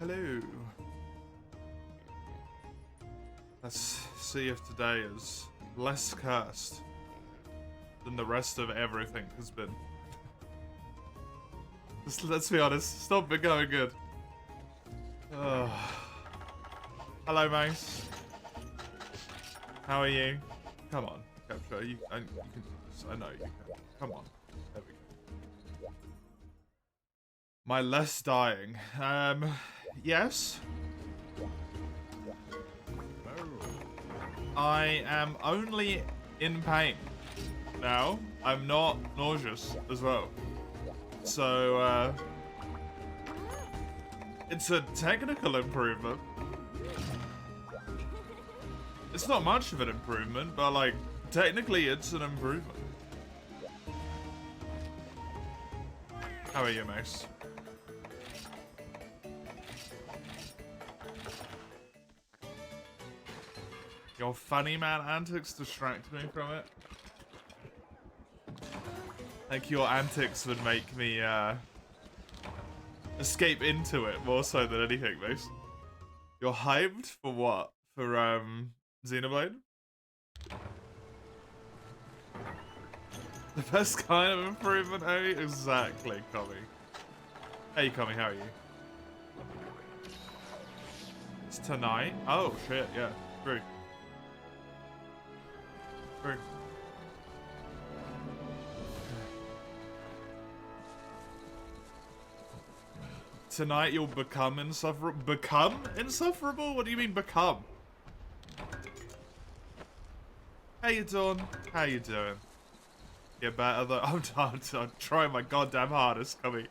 Hello. Let's see if today is less cursed than the rest of everything has been. Let's be honest, stop becoming good. Hello, Mace. How are you? Come on, Capture. You can do this. I know you can. Come on. There we go. My less dying. Yes. I am only in pain now. I'm not nauseous as well. So, it's a technical improvement. It's not much of an improvement, but like, technically it's an improvement. How are you, Mace? Your funny man antics distract me from it. Like your antics would make me escape into it more so than anything, Mace. You're hyped for what? For Xenoblade? The best kind of improvement, eh? Exactly, Kami. Hey, Kami, how are you? It's tonight? Oh, shit, yeah. True. True. Tonight you'll become insufferable. Become insufferable? What do you mean become? Hey, Dawn. How you doing? Get better though. I'm trying my goddamn hardest, Cubby.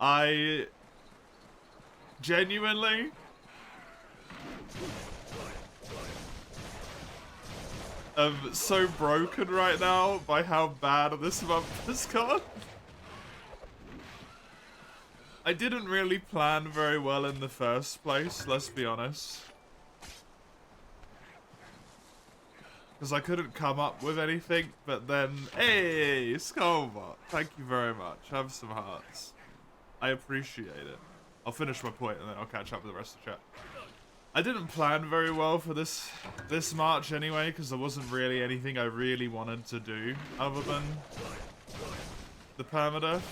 I genuinely am so broken right now by how bad this month has gone. I didn't really plan very well in the first place, let's be honest. Because I couldn't come up with anything, but then, hey, Skullbot, thank you very much. Have some hearts. I appreciate it. I'll finish my point and then I'll catch up with the rest of the chat. I didn't plan very well for this March anyway, because there wasn't really anything I really wanted to do other than the permadeath.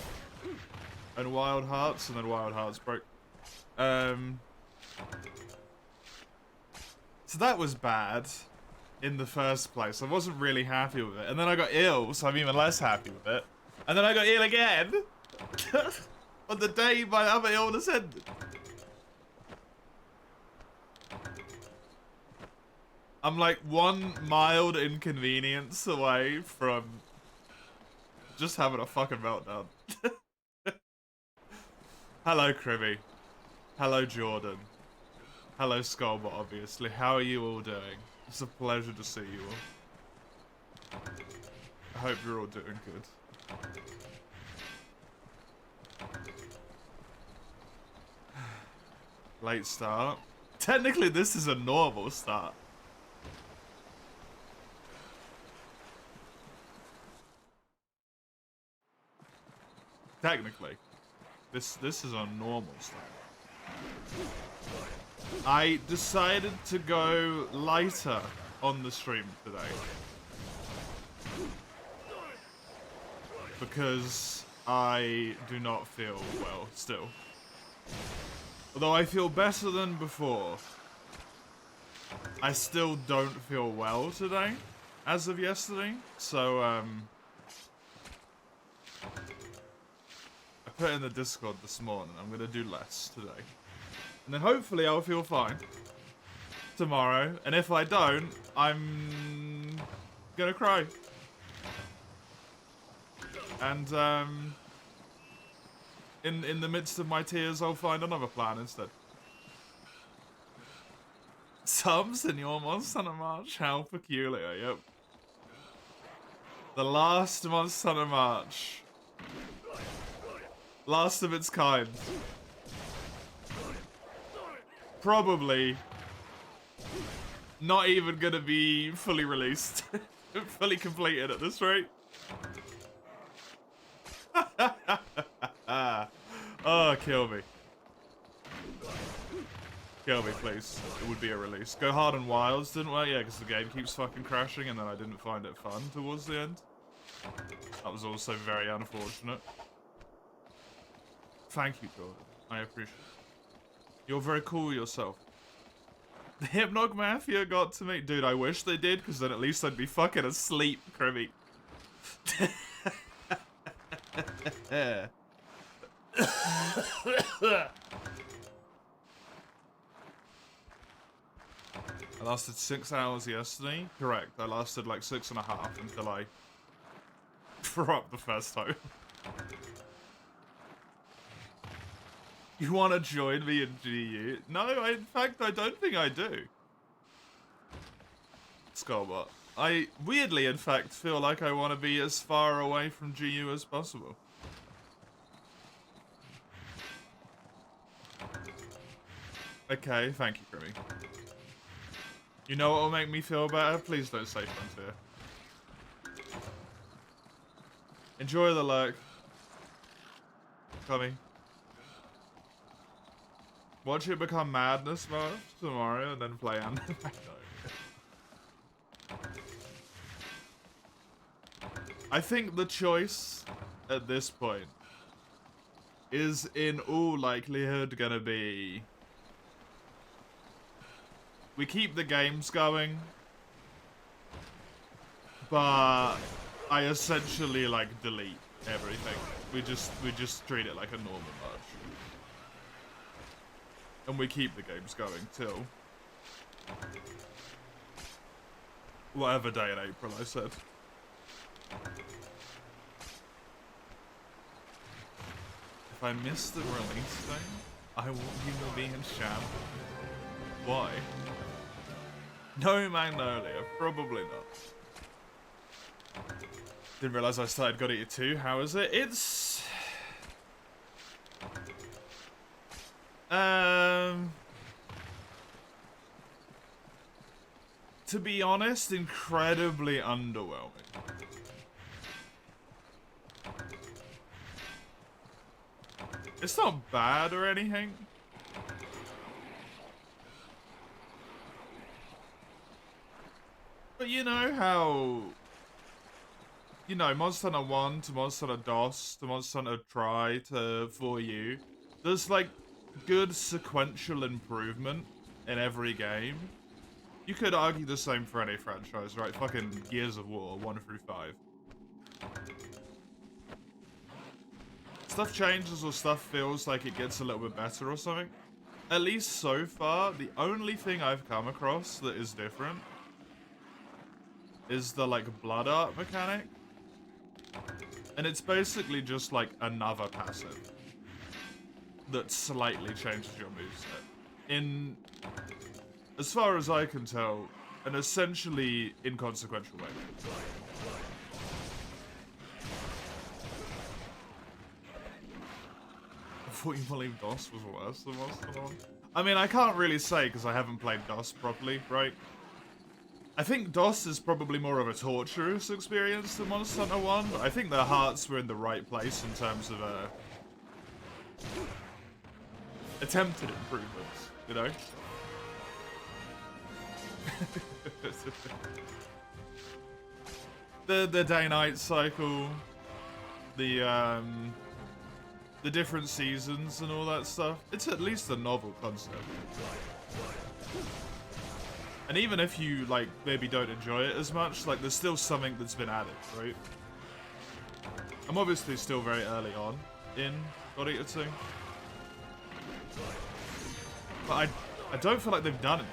And Wild Hearts, and then Wild Hearts broke. So that was bad in the first place. I wasn't really happy with it. And then I got ill, so I'm even less happy with it. And then I got ill again on the day my other illness ended. I'm like one mild inconvenience away from just having a fucking meltdown. Hello, Cribby. Hello, Jordan. Hello, Skullbot, obviously. How are you all doing? It's a pleasure to see you all. I hope you're all doing good. Late start. Technically, this is a normal start. Technically. This is a normal start. I decided to go lighter on the stream today. Because I do not feel well still. Although I feel better than before, I still don't feel well today, as of yesterday. So, I put in the Discord this morning, I'm gonna do less today. And then hopefully I'll feel fine tomorrow. And if I don't, I'm gonna cry. And, in the midst of my tears, I'll find another plan instead. Subs in your Monster Hunter March? How peculiar, yep. The last Monster Hunter March. Last of its kind. Probably not even gonna be fully released. Fully completed at this rate. Oh, kill me. Kill me, please. It would be a release. Go hard on Wilds didn't work? Yeah, because the game keeps fucking crashing and then I didn't find it fun towards the end. That was also very unfortunate. Thank you, Jordan. I appreciate it. You're very cool yourself. The Hypnog Mafia got to me. Dude, I wish they did, because then at least I'd be fucking asleep, Crimmy. I lasted 6 hours yesterday. Correct. I lasted like 6.5 until I threw up the first time. You want to join me in GU? No, in fact, I don't think I do. Skullbot. I weirdly, in fact, feel like I want to be as far away from GU as possible. Okay, thank you, Grimmy. You know what will make me feel better? Please don't say Frontier. Enjoy the lurk. Tommy. Watch it become madness mode tomorrow and then play Anthem. I think the choice at this point is in all likelihood gonna be we keep the games going, but I essentially like delete everything. We just treat it like a normal merge. And we keep the games going till whatever day in April I said. If I miss the release thing, you will be in sham. Why? No Magnolia, probably not. Didn't realize I started God Eater 2. How is it? It's to be honest, incredibly underwhelming. It's not bad or anything. But you know how, you know, Monster Hunter 1 to Monster Hunter DOS to Monster Hunter Tri to 4U, there's like good sequential improvement in every game. You could argue the same for any franchise, right? Fucking Gears of War 1 through 5. Stuff changes or stuff feels like it gets a little bit better or something. At least so far, the only thing I've come across that is different is the, like, blood art mechanic. And it's basically just, like, another passive that slightly changes your moveset. In, as far as I can tell, an essentially inconsequential way. I thought you believed DOS was worse than Monster Hunter 1. I mean, I can't really say because I haven't played DOS properly, right? I think DOS is probably more of a torturous experience than Monster Hunter 1, but I think their hearts were in the right place in terms of attempted improvements, you know? the day-night cycle, the different seasons and all that stuff. It's at least a novel concept. And even if you, like, maybe don't enjoy it as much, like, there's still something that's been added, right? I'm obviously still very early on in God Eater 2. But I don't feel like they've done it yet.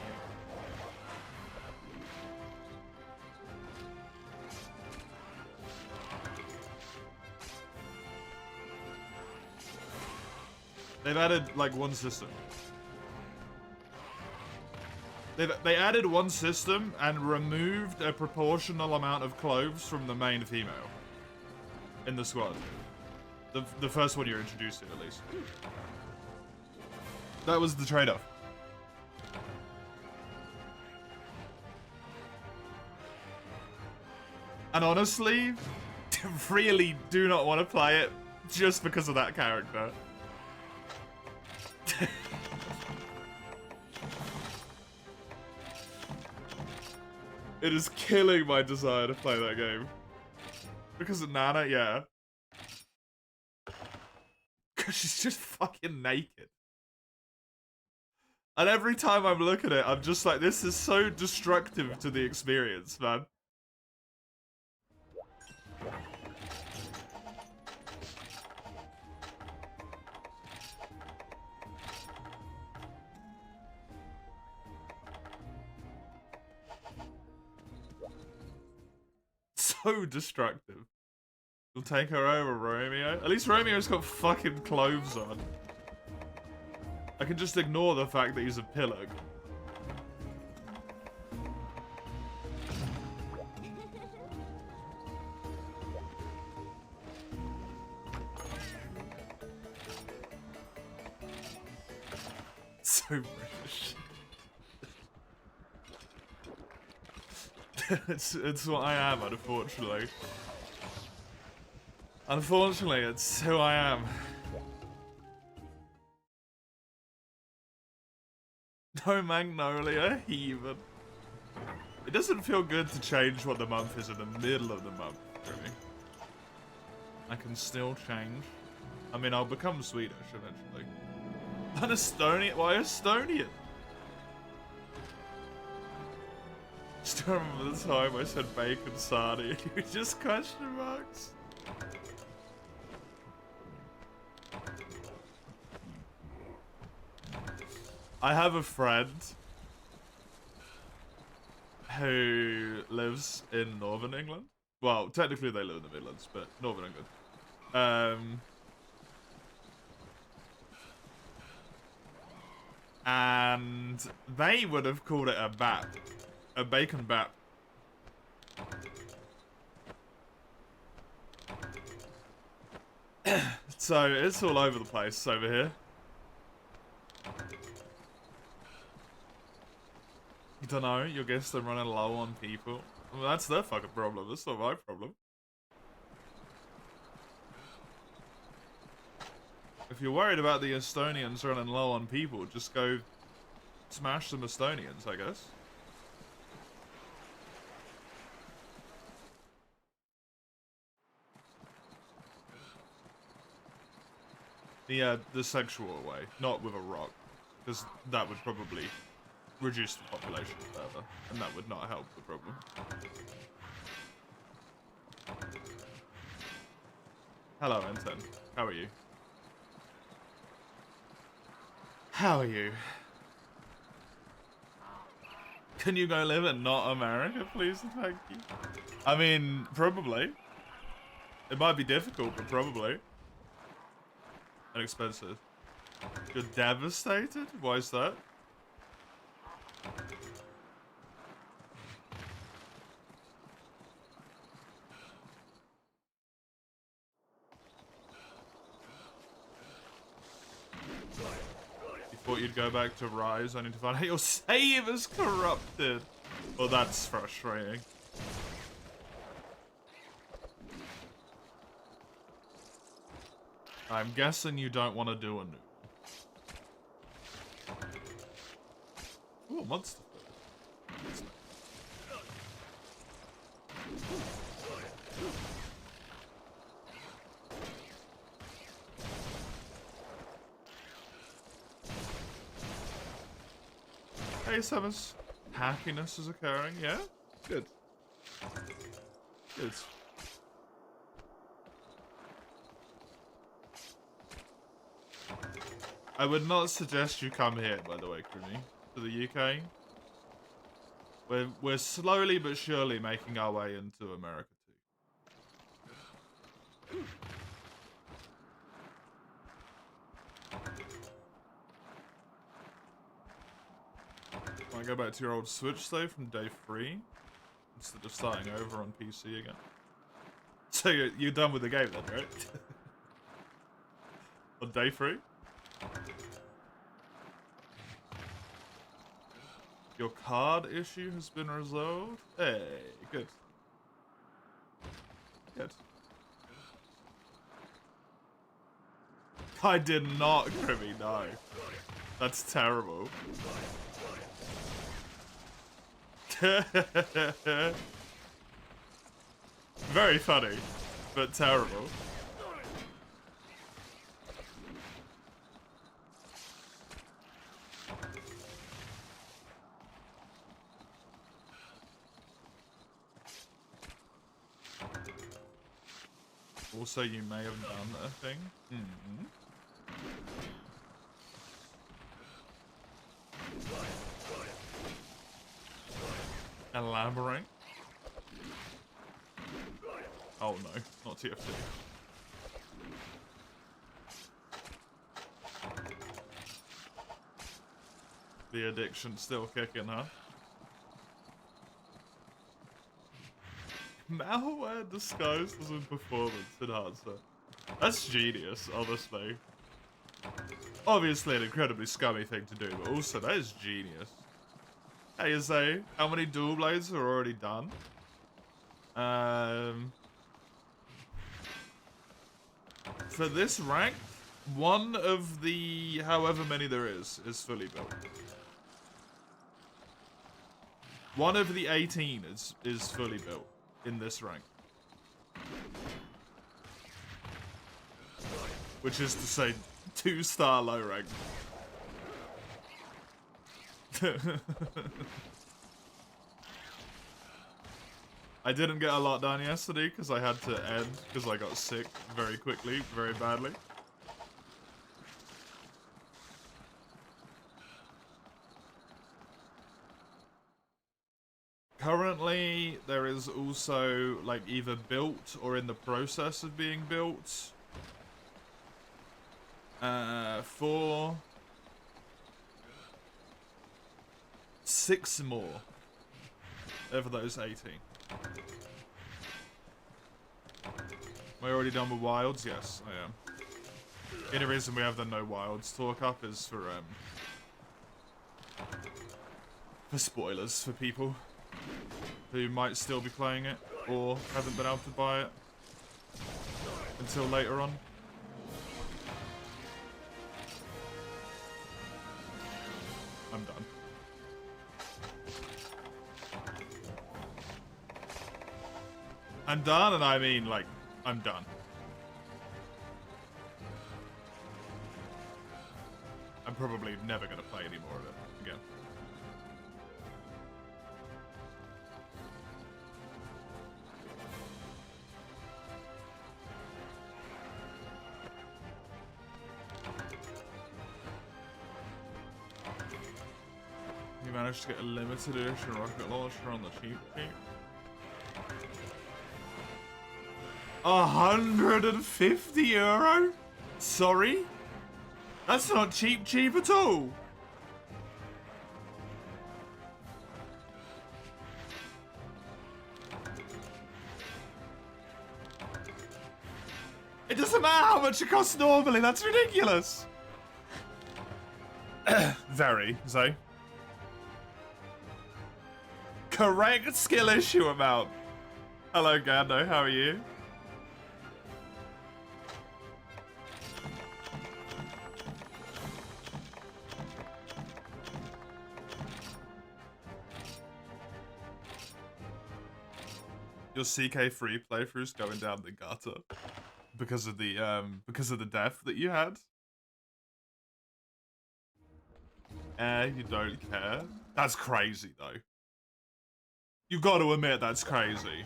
They've added, like, one system. They added one system and removed a proportional amount of clothes from the main female in the squad. The first one you're introduced to, at least. That was the trade-off. And honestly, really do not want to play it just because of that character. It is killing my desire to play that game. Because of Nana, yeah. Because she's just fucking naked. And every time I'm looking at it, I'm just like, this is so destructive to the experience, man. So destructive. You'll take her over, Romeo. At least Romeo's got fucking clothes on. I can just ignore the fact that he's a pillock. So British. it's what I am, unfortunately. Unfortunately, it's who I am. No Magnolia, heathen. It doesn't feel good to change what the month is in the middle of the month, really. I can still change. I mean, I'll become Swedish eventually. An Estonian? Why Estonian? Still remember the time I said bacon sardi and you just question marks? I have a friend who lives in Northern England. Well, technically they live in the Midlands, but Northern England. And they would have called it a bap. A bacon bap. So, it's all over the place over here. You don't know, you guess they're running low on people. Well, that's their fucking problem, that's not my problem. If you're worried about the Estonians running low on people, just go smash some Estonians, I guess. Yeah, the sexual way, not with a rock, because that would probably reduce the population further, and that would not help the problem. Hello, N10. How are you? How are you? Can you go live in not America, please and thank you? I mean, probably. It might be difficult, but probably. And expensive. You're devastated? Why is that? You thought you'd go back to Rise only to find out your save is corrupted. Well, that's frustrating. I'm guessing you don't want to do a new one. Ooh, monster. Hey, Summers. Happiness is occurring, yeah? Good. Good. I would not suggest you come here, by the way, Crooney, to the UK. We're slowly but surely making our way into America too. Want to go back to your old Switch save from day 3 instead of starting over on PC again? So you're done with the game then, right? On day 3? Your card issue has been resolved? Hey, good. Good. I did not, Grimmy, no. That's terrible. Very funny, but terrible. Also, you may have done a thing. Mm-hmm. Elaborate. Oh no, not TFT. The addiction's still kicking, huh? Malware disguised as a performance enhancer. That's genius, honestly. Obviously an incredibly scummy thing to do, but also that is genius. Hey, you say, how many dual blades are already done? For this rank, one of the however many there is fully built. One of the 18 is fully built in this rank. Which is to say, 2-star low rank. I didn't get a lot done yesterday because I had to end because I got sick very quickly, very badly. Currently, there is also like either built or in the process of being built. 6 more of those 18. Am I already done with wilds? Yes, I am. The only reason we have the no wilds talk up is for spoilers for people who might still be playing it or haven't been able to buy it until later on. I'm done. I'm done, and I mean, like, I'm done. I'm probably never going to play any more of it again. You managed to get a limited edition rocket launcher on the cheap cheap. 150 euro? Sorry? That's not cheap at all. It doesn't matter how much it costs normally, that's ridiculous. Very, Zoe. Correct skill issue amount. Hello, Gando, how are you? Your CK3 playthrough's going down the gutter because of the death that you had. You don't care. That's crazy though. You got to admit that's crazy.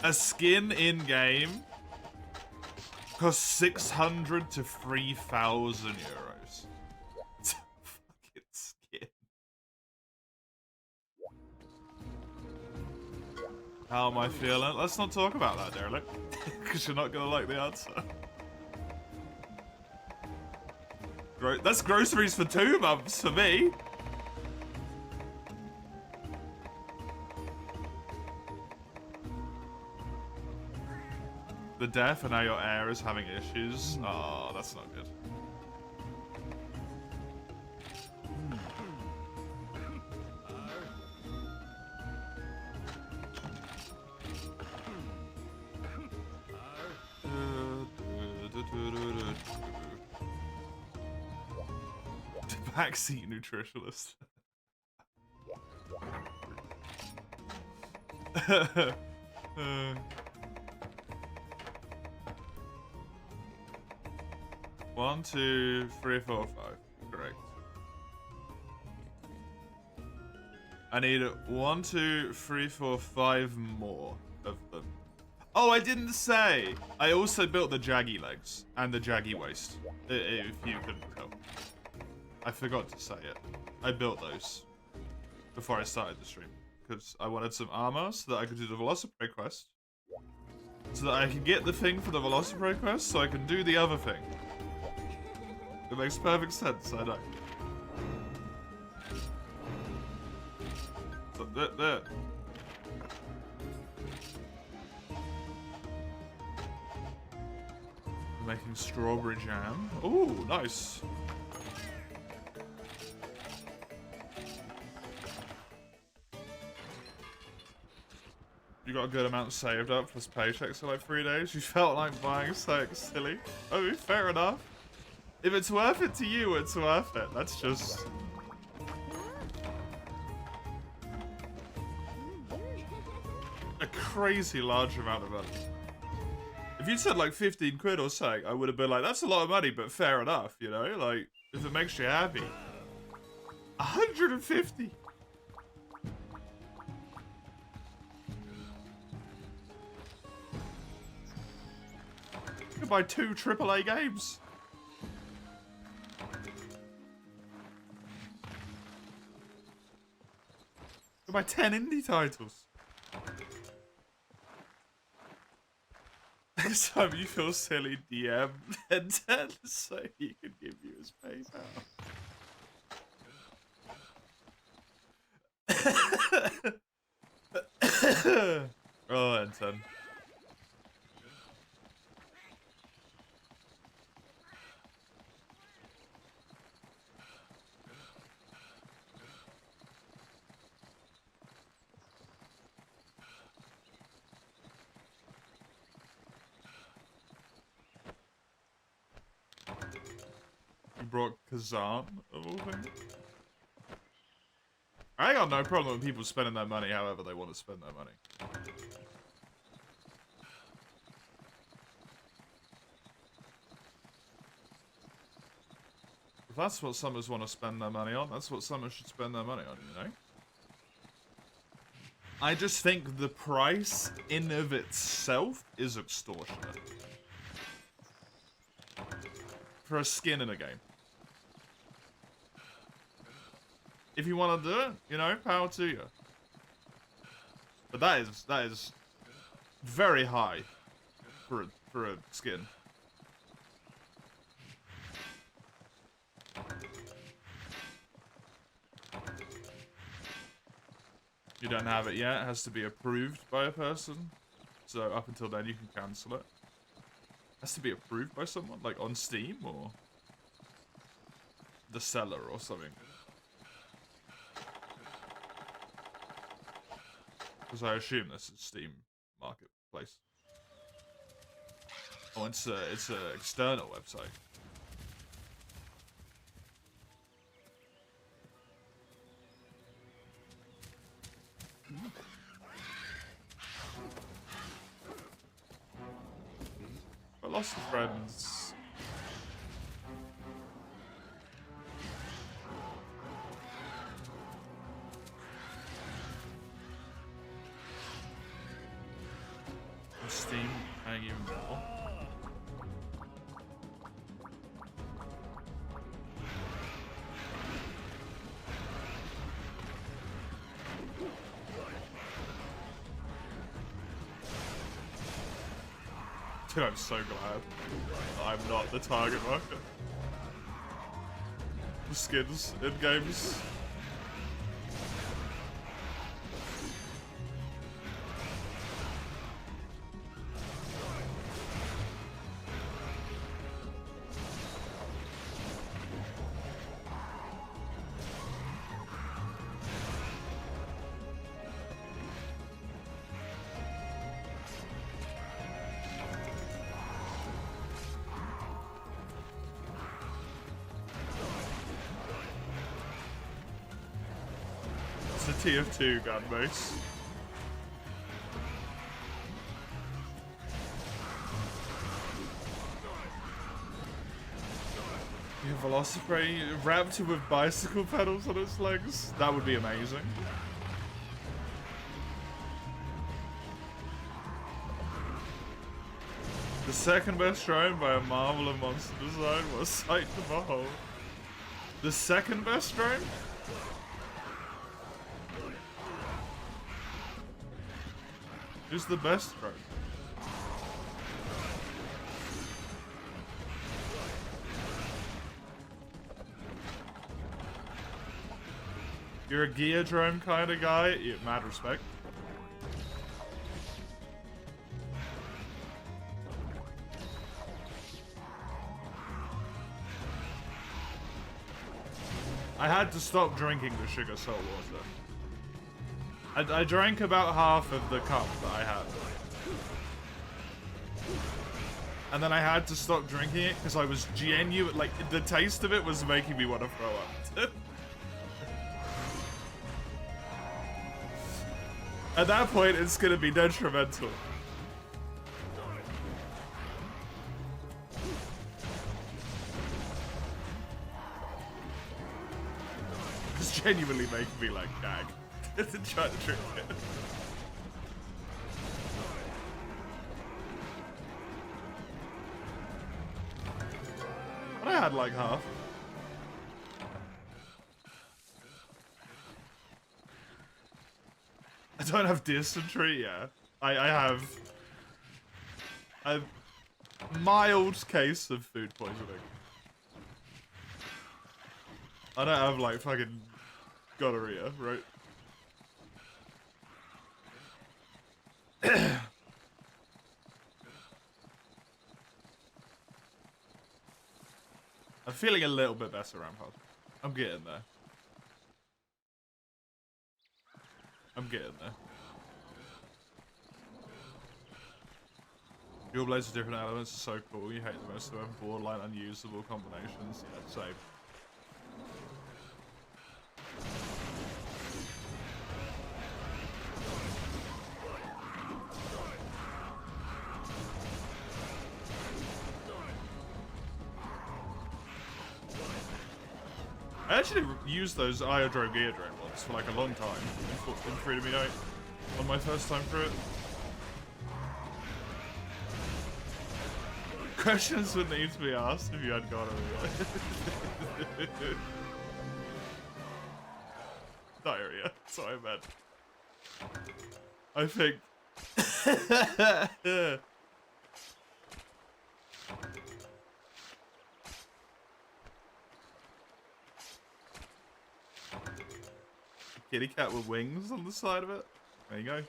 A skin in game costs 600 to 3,000 euros. It's a fucking skin. How am I feeling? Let's not talk about that, Derelict, because you're not gonna like the answer. That's groceries for 2 months for me. The death and now your air is having issues. Oh, that's not good. Backseat nutritionist. One, two, three, four, five. Correct. I need 1, 2, 3, 4, 5 more of them. Oh, I didn't say. I also built the jaggy legs and the jaggy waist. If you couldn't tell. I forgot to say it. I built those before I started the stream. Because I wanted some armor so that I could do the Velociprey quest. So that I can get the thing for the Velociprey quest so I can do the other thing. It makes perfect sense, I know. So, there. Making strawberry jam. Ooh, nice. You got a good amount saved up plus paychecks for like 3 days. You felt like buying something silly. I mean, fair enough. If it's worth it to you, it's worth it. That's just... a crazy large amount of money. If you'd said like 15 quid or something, I would have been like, that's a lot of money, but fair enough, you know? Like, if it makes you happy. 150! You could buy 2 AAA games. You could buy 10 indie titles. Next time you feel silly, DM and 10 so he can give you his PayPal. Oh, and 10. You brought Kazan, of all things. I got no problem with people spending their money however they want to spend their money. If that's what summers want to spend their money on, that's what summers should spend their money on, you know? I just think the price in of itself is extortionate. For a skin in a game. If you want to do it, you know, power to you. But that is very high for a skin. You don't have it yet. It has to be approved by a person. So up until then, you can cancel it. It has to be approved by someone, like on Steam or the seller or something. Because I assume this is Steam Marketplace. Oh, it's a external website. I lost some friends. Steam paying even more. Dude, I'm so glad I'm not the target market. The skins in games. It's a TF2 gun base. Velocipede raptor with bicycle pedals on its legs. That would be amazing. The second best drone by a marvel of monster design was sight to behold. The second best drone? Who's the best drone? You're a gear drone kind of guy? Yeah, mad respect. I had to stop drinking the sugar salt water. I drank about half of the cup that I had. And then I had to stop drinking it because I was genuine, like, the taste of it was making me want to throw up. At that point, it's gonna be detrimental. It's genuinely making me like gag. To try to drink it. But I had like half. I don't have dysentery, yeah. I have a mild case of food poisoning. I don't have like fucking gonorrhea, right? I'm feeling a little bit better, Rampart. I'm getting there. I'm getting there. Dual blades of different elements are so cool. You hate the most of them. Borderline unusable combinations. Yeah, same. I actually used those Iodrome Gear Drone ones for like a long time in Freedom Unite on my first time through it. Questions would need to be asked if you had gonorrhea. Diarrhea, that's what I meant. I think... Kitty cat with wings on the side of it. There you go.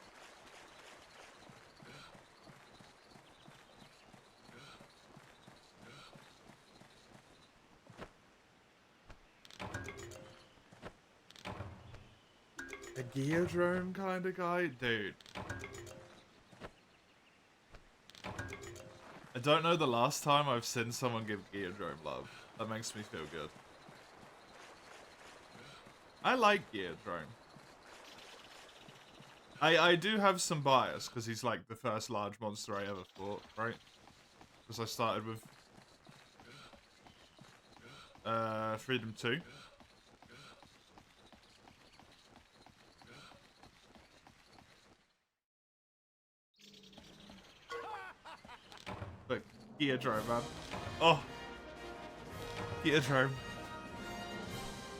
A gear drone kind of guy? Dude. I don't know the last time I've seen someone give gear drone love. That makes me feel good. I like gear drone. I do have some bias because he's like the first large monster I ever fought, right? Because I started with Freedom 2. But gear drone, man. Oh, gear drone.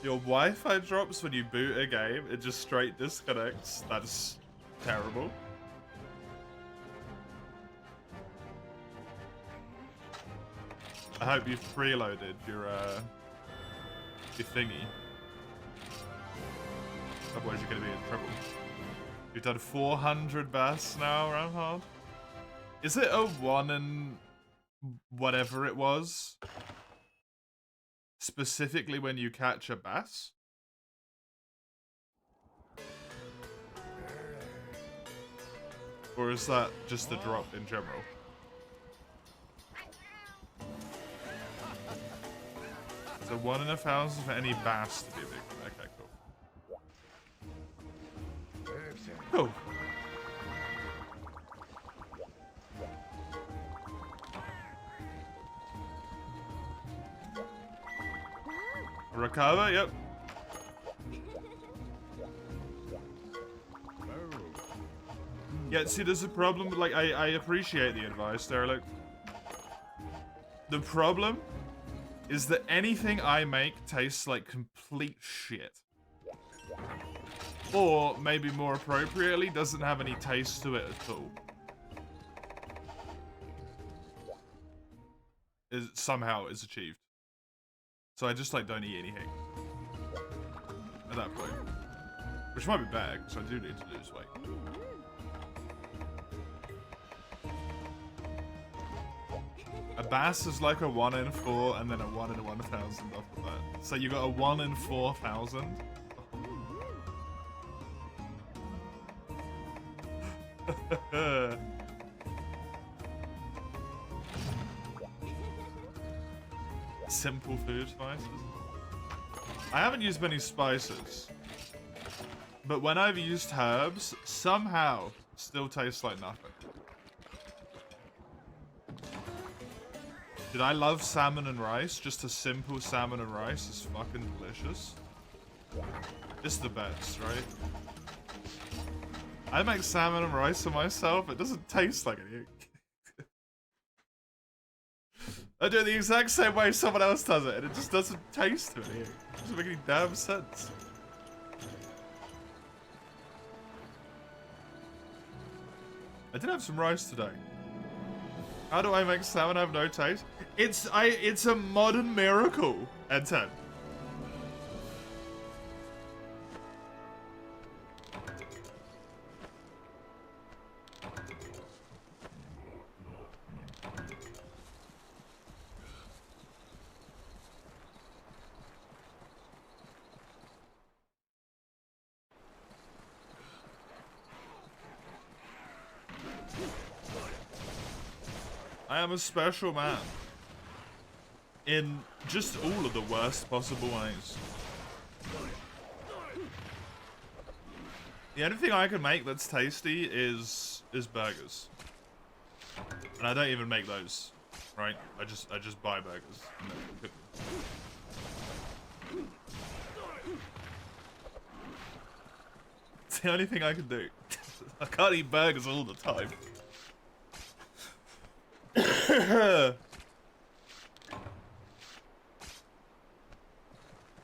Your Wi-Fi drops when you boot a game. It just straight disconnects. That's terrible. I hope you've preloaded your thingy. Otherwise you're gonna be in trouble. You've done 400 bass now, Ramhard. Is it a 1 and whatever it was? Specifically when you catch a bass? Or is that just the drop in general? So 1 in 1,000 for any bass to be a big one. Okay, cool. Cool. Recover, yep. Yeah, see, there's a problem. Like, I appreciate the advice there. Like, the problem is that anything I make tastes like complete shit. Or, maybe more appropriately, doesn't have any taste to it at all. Somehow is achieved. So I just, like, don't eat anything. At that point. Which might be bad, because I do need to lose weight. A bass is like a 1 in 4 and then a 1 in 1,000 off of that. So you got a 1 in 4,000. Simple food spices. I haven't used many spices. But when I've used herbs, somehow still tastes like nothing. Dude, I love salmon and rice. Just a simple salmon and rice is fucking delicious. It's the best, right? I make salmon and rice for myself. It doesn't taste like anything. I do it the exact same way someone else does it, and it just doesn't taste to anything. It doesn't make any damn sense. I did have some rice today. How do I make salmon have no taste? It's a modern miracle, Ed10. I am a special man. In just all of the worst possible ways. The only thing I can make that's tasty is burgers. And I don't even make those, right? I just buy burgers and then cook them. It's the only thing I can do. I can't eat burgers all the time.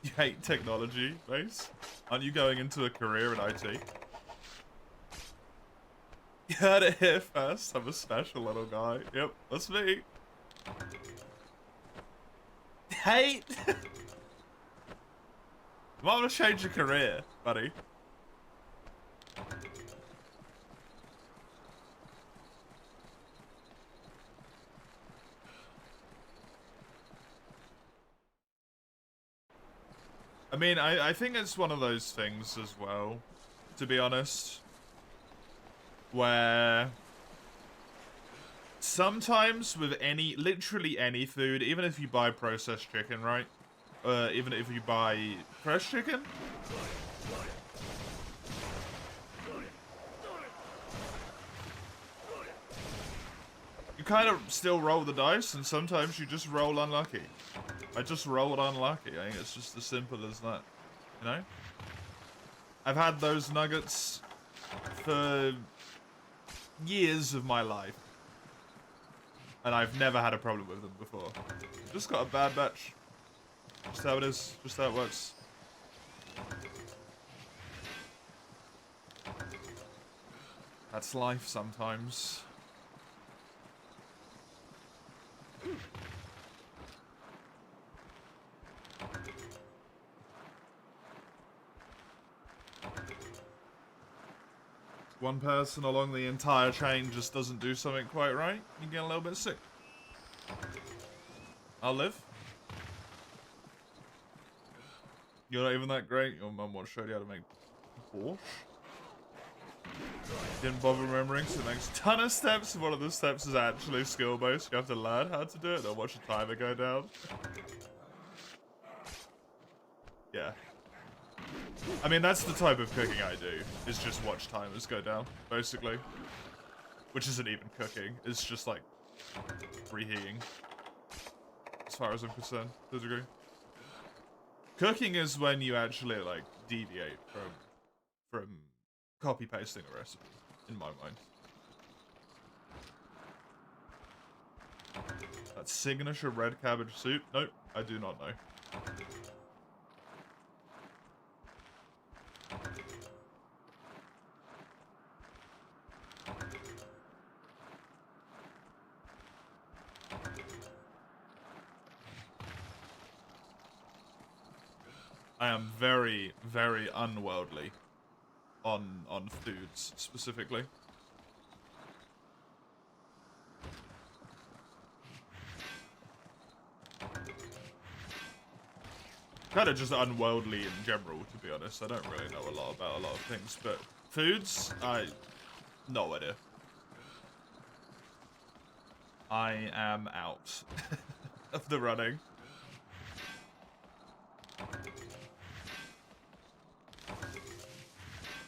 You hate technology, Mace? Aren't you going into a career in IT? You heard it here first. I'm a special little guy. Yep, that's me. Hate? You might want to change your career, buddy. I mean, I think it's one of those things as well, to be honest, where sometimes with literally any food, even if you buy processed chicken, right? Even if you buy fresh chicken, you kind of still roll the dice, and sometimes you just roll unlucky. I just rolled unlucky. I think it's just as simple as that, you know? I've had those nuggets for years of my life, and I've never had a problem with them before. Just got a bad batch. Just how it is. Just how it works. That's life sometimes. One person along the entire chain just doesn't do something quite right, you get a little bit sick. I'll live. You're not even that great. Your mum once showed you how to make borscht. Didn't bother remembering, so it makes a ton of steps. One of the steps is actually skill-based. You have to learn how to do it, then watch the timer go down. Yeah. I mean, that's the type of cooking I do, is just watch timers go down, basically. Which isn't even cooking, it's just like reheating. As far as I'm concerned, to a degree. Cooking is when you actually, like, deviate from copy-pasting a recipe, in my mind. That signature red cabbage soup? Nope, I do not know. I am very, very unworldly on foods, specifically. Kind of just unworldly in general, to be honest. I don't really know a lot about a lot of things, but foods, no idea. I am out of the running.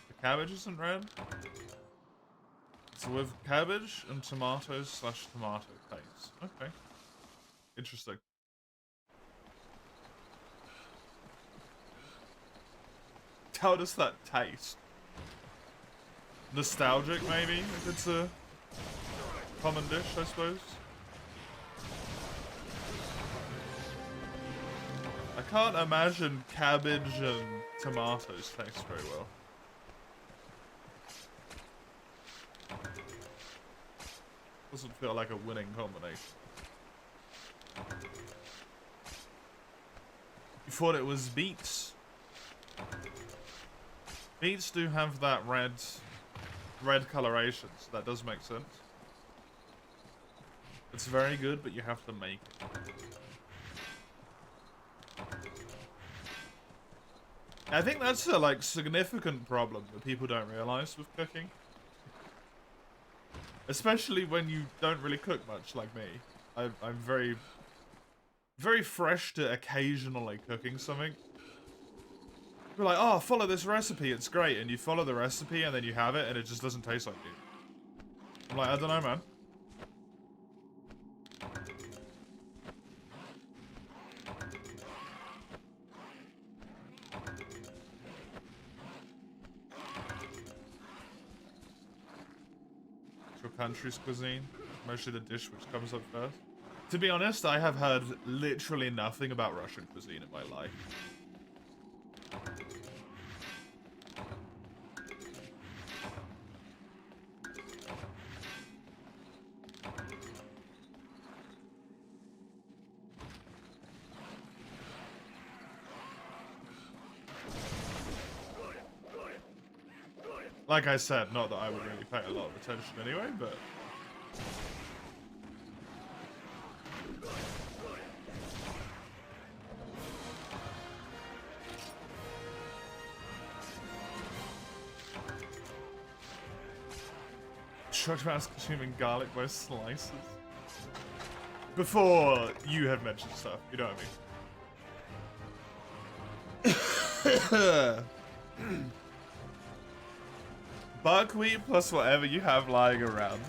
The cabbage isn't red. It's with cabbage and tomatoes / tomato paste. Okay. Interesting. How does that taste? Nostalgic, maybe? If it's a common dish, I suppose. I can't imagine cabbage and tomatoes taste very well. Doesn't feel like a winning combination. You thought it was beets? Beets do have that red coloration, so that does make sense. It's very good, but you have to make it. I think that's a, like, significant problem that people don't realize with cooking. Especially when you don't really cook much, like me. I'm very, very fresh to occasionally cooking something. You're like, oh, follow this recipe, it's great. And you follow the recipe, and then you have it, and it just doesn't taste like it. I'm like, I don't know, man. Your country's cuisine, mostly the dish which comes up first. To be honest, I have heard literally nothing about Russian cuisine in my life. Like I said, not that I would really pay a lot of attention anyway, but... Shocked about us consuming garlic by slices. Before you have mentioned stuff, you know what I mean. Buckwheat plus whatever you have lying around.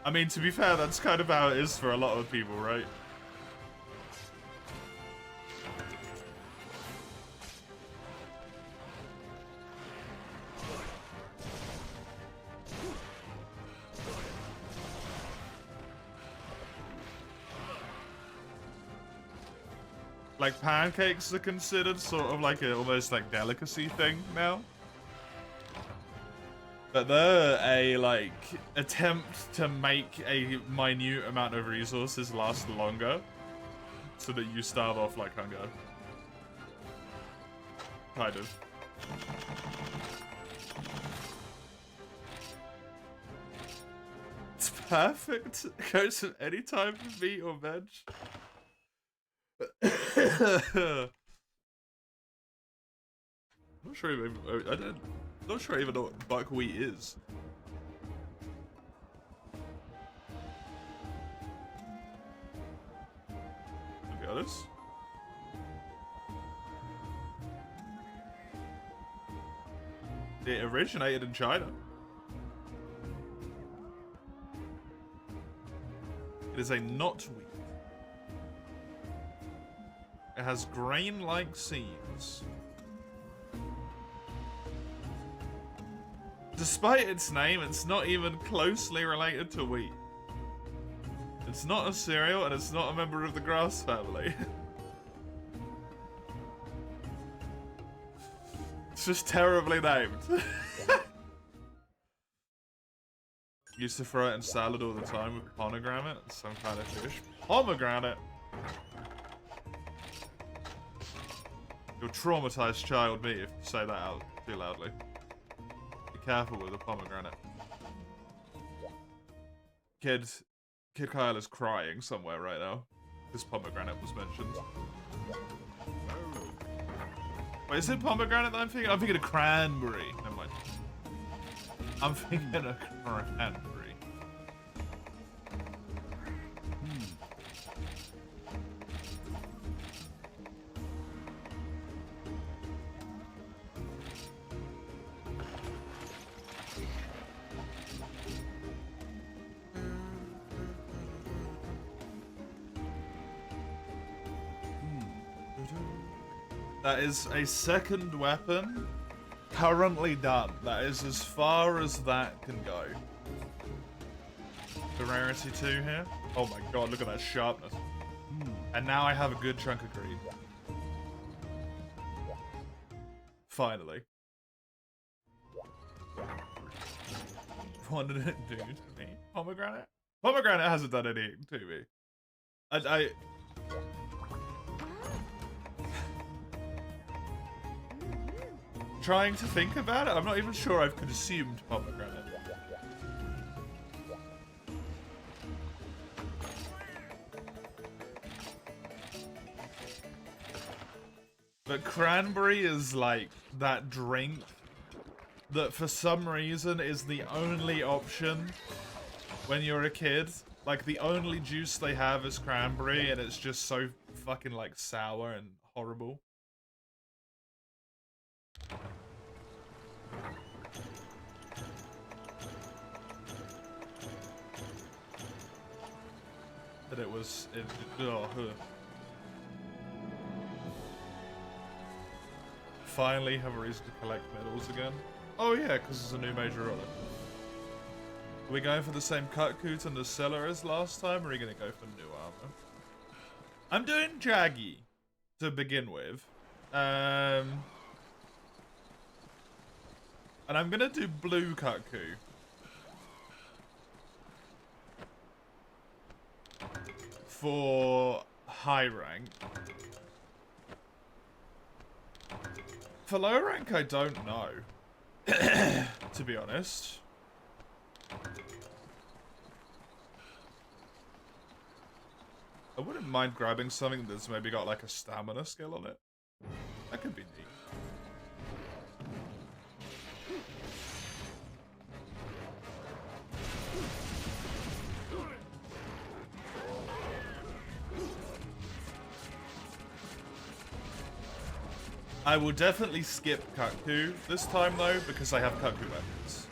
I mean, to be fair, that's kind of how it is for a lot of people, right? Like, pancakes are considered sort of like a almost like delicacy thing now. But they're a, like, attempt to make a minute amount of resources last longer so that you starve off like hunger. Kind of. It's perfect. It goes with any type of meat or veg. I'm not sure even, not sure I even know what buckwheat is. To be honest. It originated in China. It is a knot wheat. It has grain-like seeds. Despite its name, it's not even closely related to wheat. It's not a cereal, and it's not a member of the grass family. It's just terribly named. Used to throw it in salad all the time with pomegranate, some kind of fish. Pomegranate! You'll traumatize child me if you say that out too loudly. Be careful with a pomegranate. Kid Kyle is crying somewhere right now. This pomegranate was mentioned. Wait, is it pomegranate that I'm thinking? I'm thinking of cranberry. Never mind. I'm thinking of cranberry. That is a second weapon currently done. That is as far as that can go. The rarity 2 here. Oh my god, look at that sharpness. And now I have a good chunk of green. Finally. What did it do to me? Pomegranate? Pomegranate hasn't done anything to me. I trying to think about it, I'm not even sure I've consumed pomegranate. But cranberry is like that drink that for some reason is the only option when you're a kid. Like the only juice they have is cranberry and it's just so fucking like sour and horrible. That it was Finally have a reason to collect medals again. Oh yeah, because it's a new major roller. Are we going for the same cut coot and the cellar as last time, or are we gonna go for new armor? I'm doing Jaggy to begin with. And I'm gonna do blue Kutku. For high rank. For low rank, I don't know. To be honest. I wouldn't mind grabbing something that's maybe got like a stamina skill on it. That could be neat. I will definitely skip Kutku this time though, because I have Kutku weapons.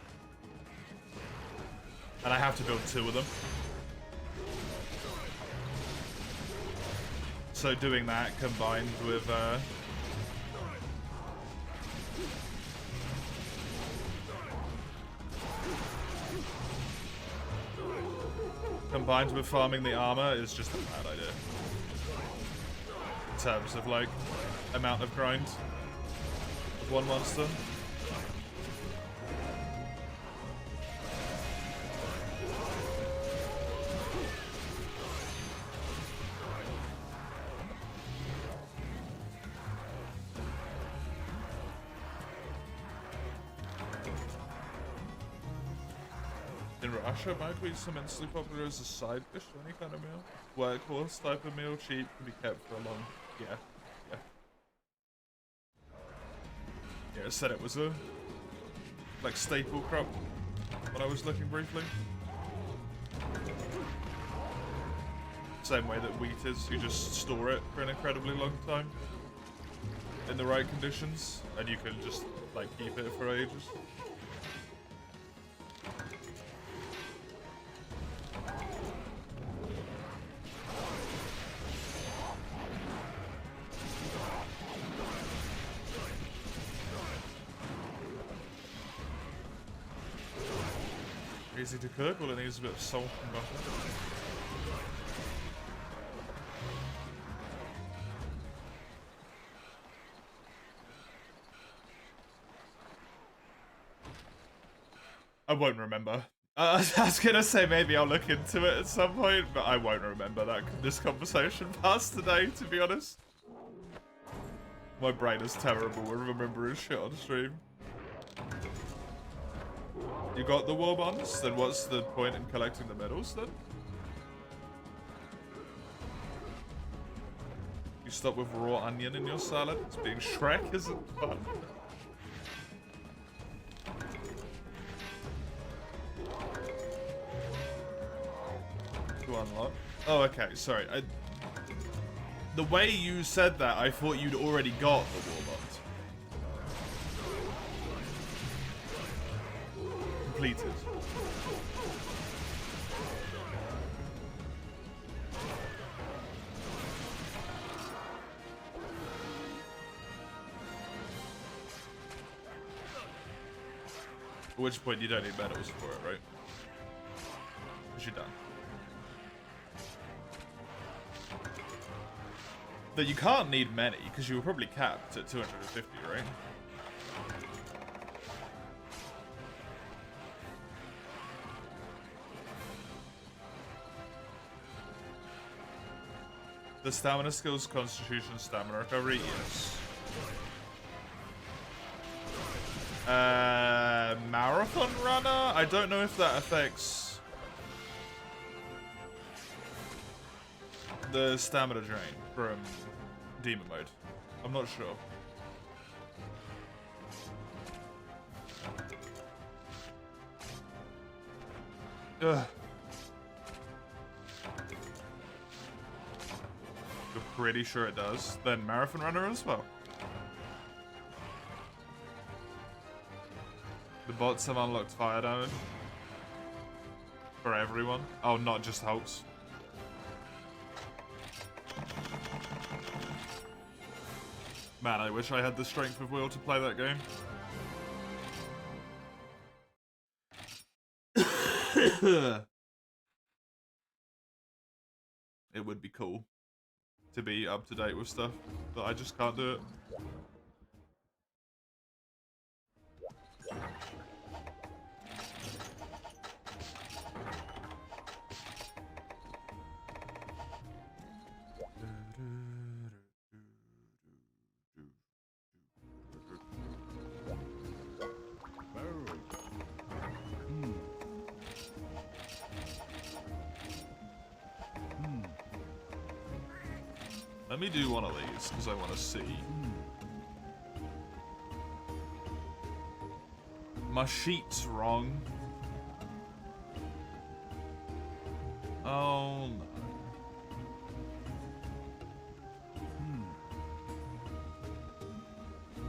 And I have to build 2 of them. So doing that combined with farming the armor is just a bad idea. In terms of like amount of grind with one monster. In Russia, milkweed is immensely popular as a side dish to any kind of meal. Workhorse type of meal, cheap, can be kept for a long... Yeah. Yeah, it said it was a... like, staple crop when I was looking briefly. Same way that wheat is, you just store it for an incredibly long time. in the right conditions, and you can just like keep it for ages. Easy to cook, all it needs is a bit of salt and butter. I won't remember. I was gonna say maybe I'll look into it at some point, but I won't remember this conversation past today, to be honest. My brain is terrible with remembering shit on stream. You got the war bonds? Then what's the point in collecting the medals then? You stop with raw onion in your salad? It's being Shrek isn't fun. To unlock. Oh, okay, sorry. The way you said that, I thought you'd already got the war bonds. Completed. At which point you don't need medals for it, right? Because you're done. But you can't need many, because you were probably capped at 250, right? The stamina skills, constitution, stamina recovery, yes. Marathon runner? I don't know if that affects the stamina drain from demon mode. I'm not sure. Ugh. You're pretty sure it does. Then marathon runner as well. The bots have unlocked fire damage. For everyone. Oh, not just Hulks. Man, I wish I had the strength of will to play that game. It would be cool to be up to date with stuff, but I just can't do it. Let me do one of these, because I want to see. My sheet's wrong. Oh, no.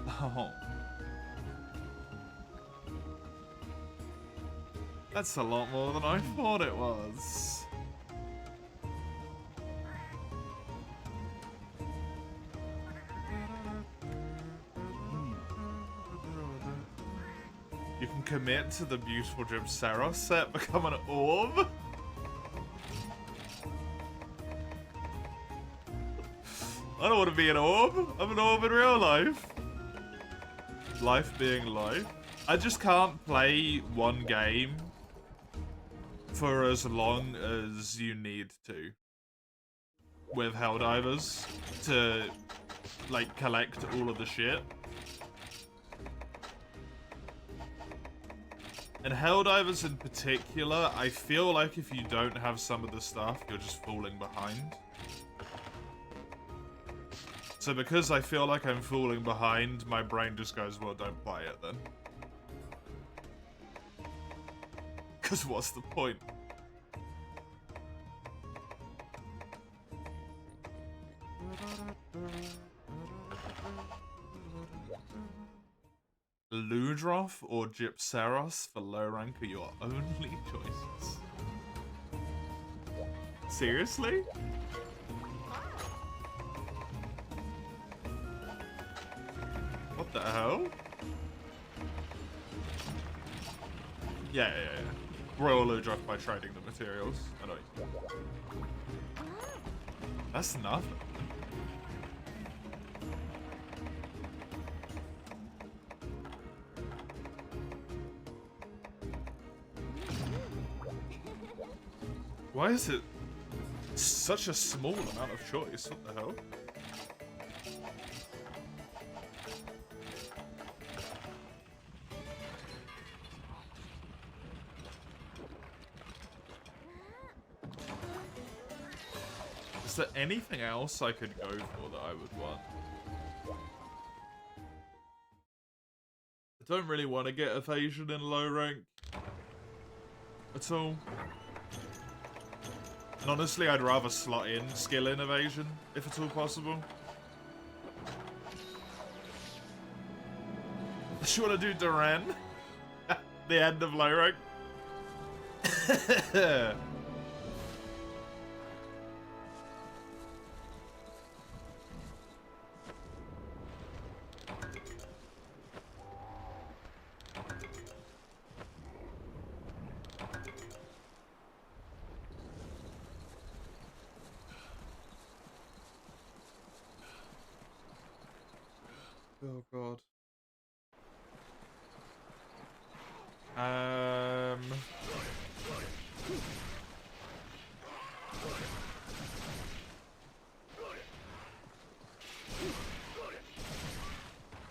Oh. That's a lot more than I thought it was. You can commit to the beautiful Jim Saros set, become an orb? I don't want to be an orb. I'm an orb in real life. Life being life. I just can't play one game for as long as you need to with Helldivers to, like, collect all of the shit. And Helldivers in particular, I feel like if you don't have some of the stuff, you're just falling behind. So because I feel like I'm falling behind, my brain just goes, well, don't play it then. Because what's the point? Ludroth or Gypseros for low rank are your only choices. Seriously? What the hell? Yeah. Royal Ludroth by trading the materials. I know. That's nothing. Why is it such a small amount of choice? What the hell? Is there anything else I could go for that I would want? I don't really want to get evasion in low rank at all. And honestly, I'd rather slot in skill in evasion, if at all possible. Does you want to do Duran? The end of low rank? Oh god.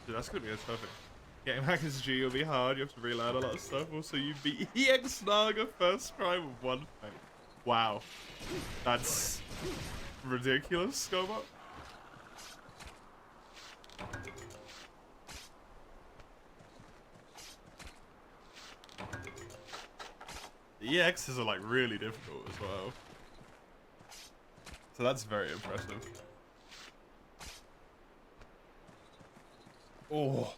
Dude, that's gonna be a tough thing. Getting back as G will be hard, you have to relearn a lot of stuff. Also, you beat EX Naga first try with one thing. Wow. That's ridiculous, Scobot. The EXs are like really difficult as well. So that's very impressive. Oh.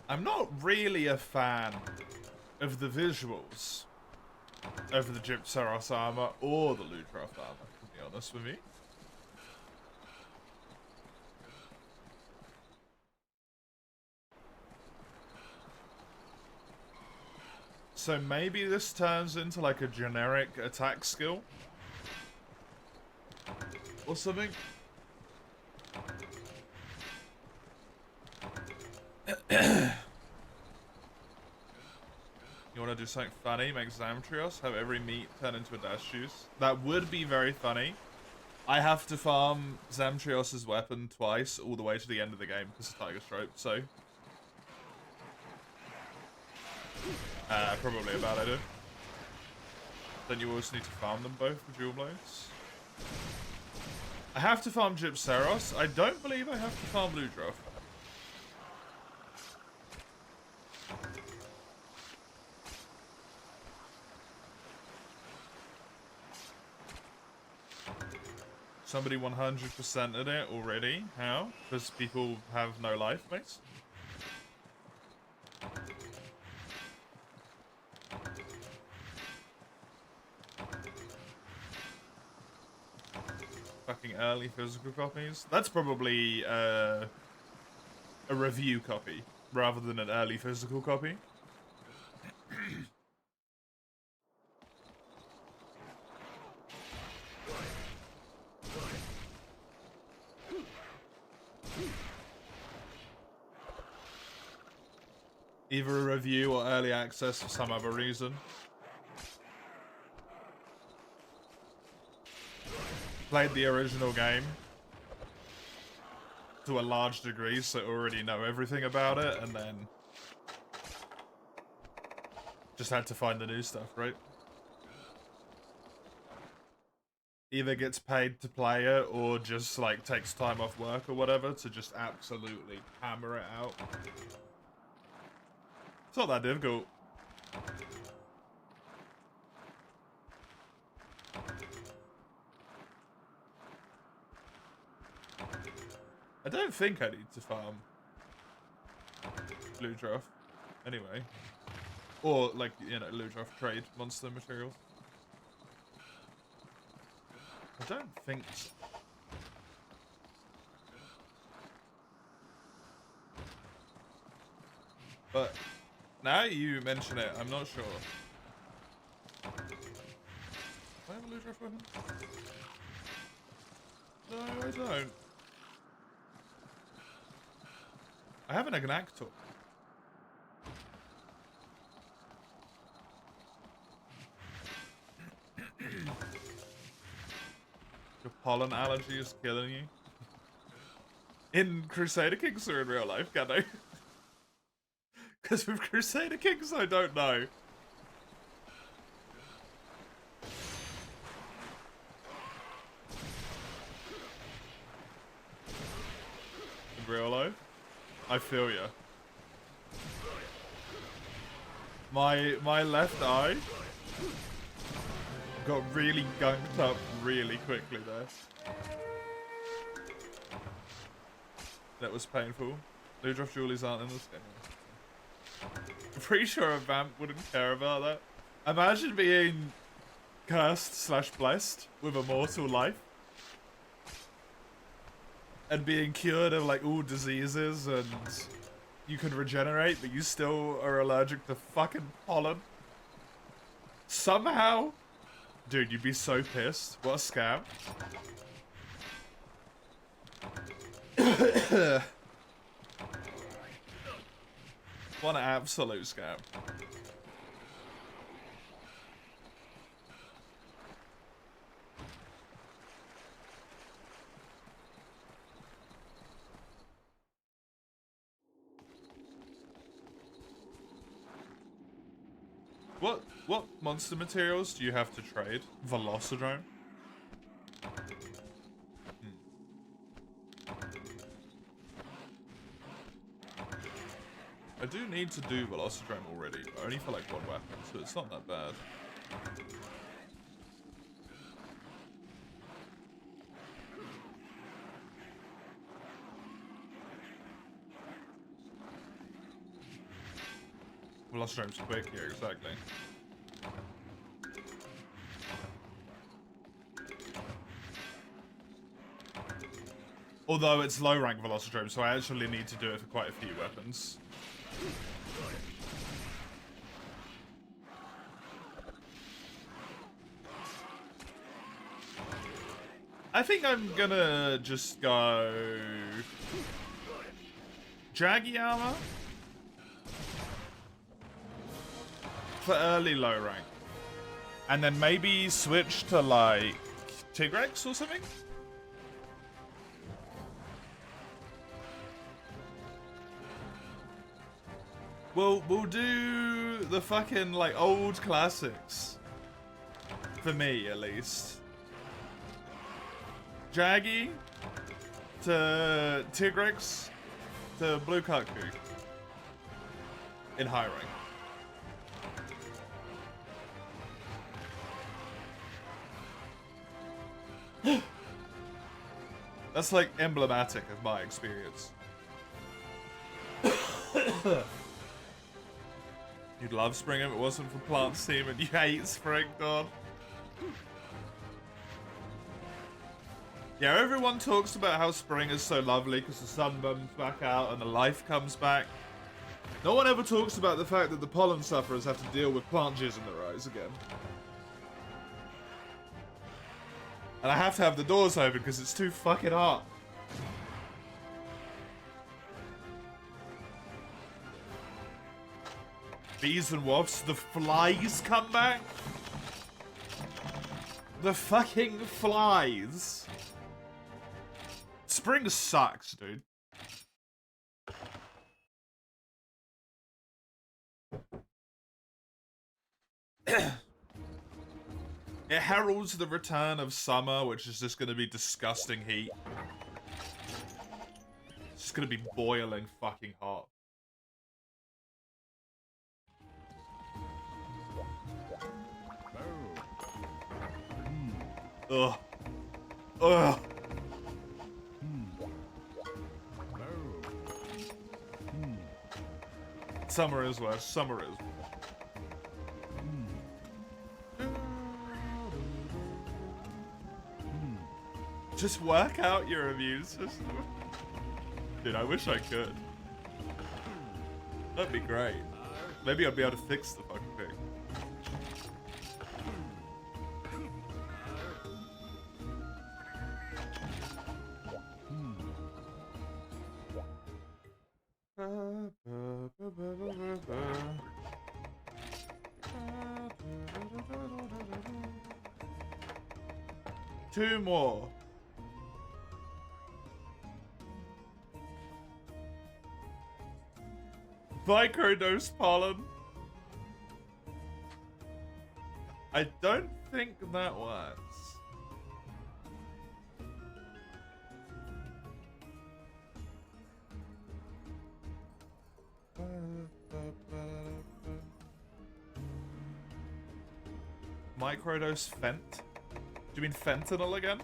I'm not really a fan of the visuals of the Gypseros armor or the Ludroth armor, to be honest with me. So maybe this turns into like a generic attack skill or something. You want to do something funny? Make Zamtrios have every meat turn into a dash juice? That would be very funny. I have to farm Zamtrios' weapon twice all the way to the end of the game because of Tiger Stroke, so... probably a bad idea. Then you also need to farm them both for Jewel Blades. I have to farm Gypseros. I don't believe I have to farm Ludroth. Somebody 100%ed it already. How? Because people have no life base? Fucking early physical copies? That's probably a review copy rather than an early physical copy. Either a review or early access for some other reason. Played the original game to a large degree, so already know everything about it, and then just had to find the new stuff, right? Either gets paid to play it, or just, like, takes time off work or whatever to just absolutely hammer it out. It's not that difficult. I don't think I need to farm blue draft anyway. Or, like, you know, blue draft trade monster materials. I don't think so. But now you mention it, I'm not sure. Do I have a blue draft weapon? No, I don't. I have an Agnactor. Your pollen allergy is killing you. In Crusader Kings or in real life, can I? Because with Crusader Kings, I don't know. In real life? I feel ya. My left eye got really gunked up really quickly there. That was painful. Blue draft jewelries aren't in this game. I'm pretty sure a vamp wouldn't care about that. Imagine being cursed slash blessed with a mortal life. And being cured of like all diseases and you can regenerate, but you still are allergic to fucking pollen. Somehow. Dude, you'd be so pissed. What a scam. What an absolute scam. What monster materials do you have to trade? Velocidrome? I do need to do Velocidrome already, but only for like one weapon, so it's not that bad. Velocidrome's quick here, exactly. Although it's low rank Velocidrome, so I actually need to do it for quite a few weapons. I think I'm gonna just go Jaggy armor for early low rank. And then maybe switch to like Tigrex or something? We'll do the fucking like old classics. For me at least. Jaggy to Tigrex to Blue Kaku in high rank. That's like emblematic of my experience. You'd love spring if it wasn't for Plant's team, and you hate spring, God. Yeah, everyone talks about how spring is so lovely because the sun comes back out and the life comes back. No one ever talks about the fact that the pollen sufferers have to deal with plant jizz in their eyes again. And I have to have the doors open because it's too fucking hot. Bees and wasps, the flies come back? The fucking flies. Spring sucks, dude. It heralds the return of summer, which is just going to be disgusting heat. It's just going to be boiling fucking hot. Ugh. Ugh. Summer is worse. Summer is. Just work out your immune system. Dude, I wish I could. That'd be great. Maybe I'd be able to fix the fucking thing. Two more. Microdose pollen. I don't think that works. Microdose fent? Do you mean fentanyl again?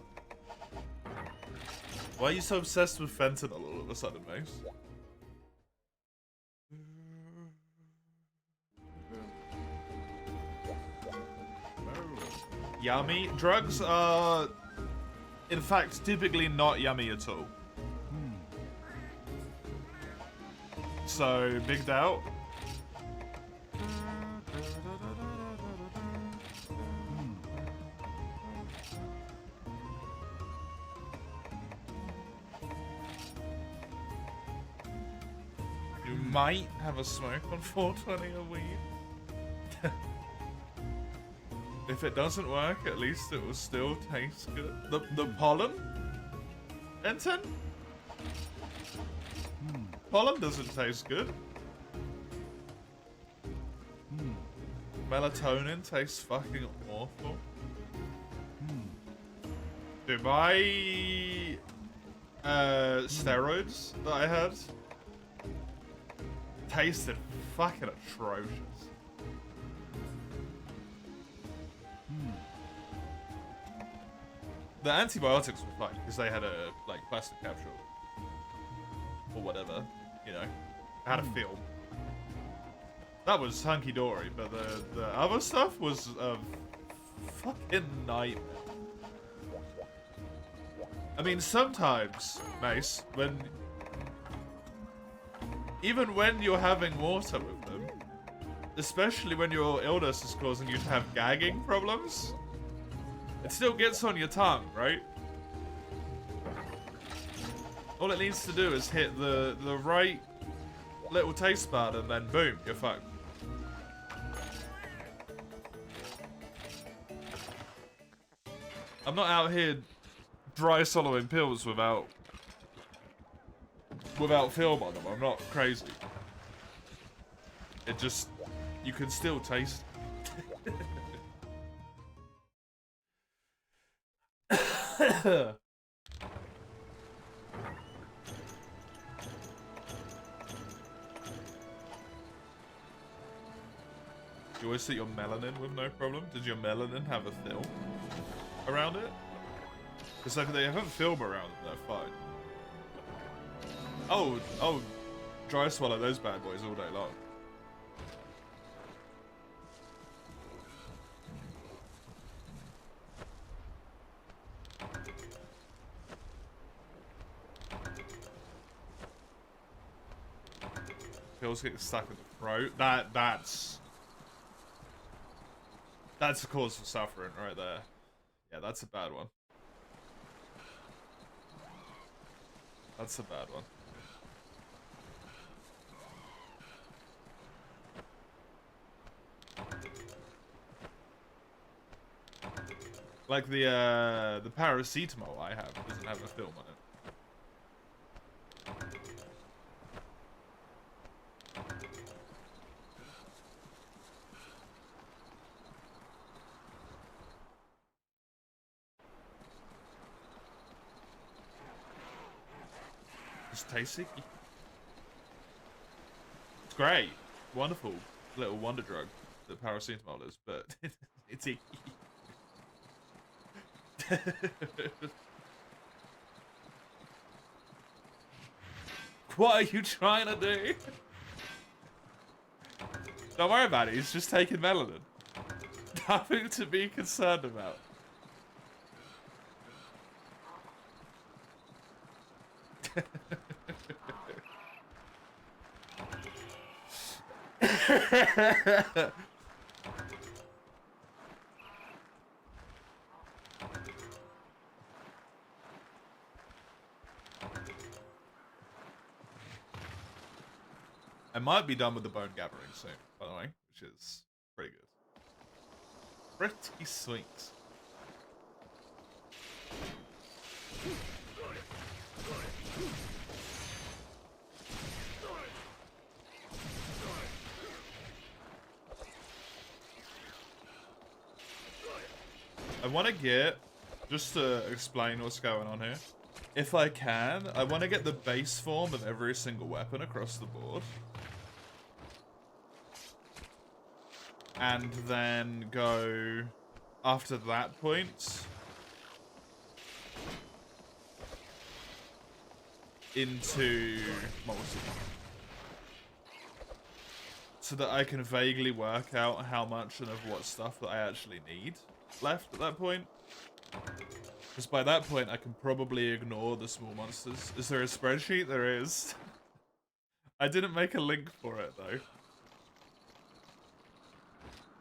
Why are you so obsessed with fentanyl all of a sudden, Mace? Yummy. Drugs are, in fact, typically not yummy at all. So, big doubt. You might have a smoke on 420 a weed. If it doesn't work, at least it will still taste good. The pollen? Enten? Pollen doesn't taste good. Melatonin tastes fucking awful. Dude, my steroids that I had tasted fucking atrocious. The antibiotics were fine because they had a like plastic capsule or whatever, you know. I had a film. That was hunky dory, but the other stuff was a fucking nightmare. I mean, sometimes, Mace, even when you're having water with them, especially when your illness is causing you to have gagging problems, it still gets on your tongue, right? All it needs to do is hit the right little taste bud and then boom, you're fucked. I'm not out here dry swallowing pills without film on them. I'm not crazy. It just, you can still taste it. You always see your melanin with no problem. Did your melanin have a film around it? Because if they have a film around it, they're fine. Oh, dry swallow those bad boys all day long. Pills get stuck in the throat. That's a cause for suffering right there. Yeah, that's a bad one. That's a bad one. Like the paracetamol I have doesn't have a film on it. It's tasty. It's great. Wonderful little wonder drug that paracetamol is, but it's icky. What are you trying to do? Don't worry about it, he's just taking melanin. Nothing to be concerned about. I might be done with the bone gathering soon, by the way, which is pretty good. Pretty sweet. I want to get, just to explain what's going on here, if I can, I want to get the base form of every single weapon across the board. And then go, after that point, into multi. So that I can vaguely work out how much and of what stuff that I actually need left at that point. Because by that point, I can probably ignore the small monsters. Is there a spreadsheet? There is. I didn't make a link for it, though.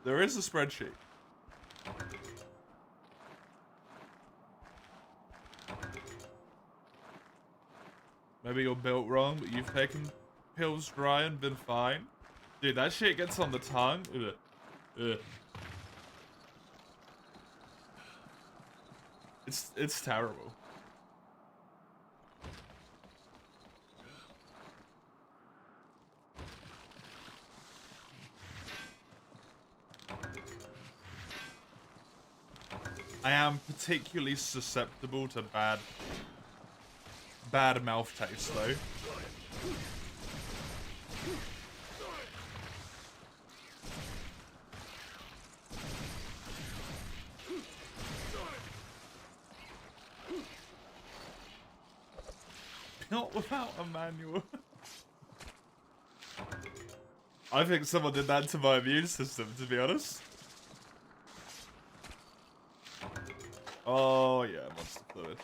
There is a spreadsheet. Maybe you're built wrong, but you've taken pills dry and been fine. Dude, that shit gets on the tongue. Ugh. Ugh. It's terrible. I am particularly susceptible to bad mouth taste, though. Not without a manual. I think someone did that to my immune system, to be honest. Oh yeah, monster fluid.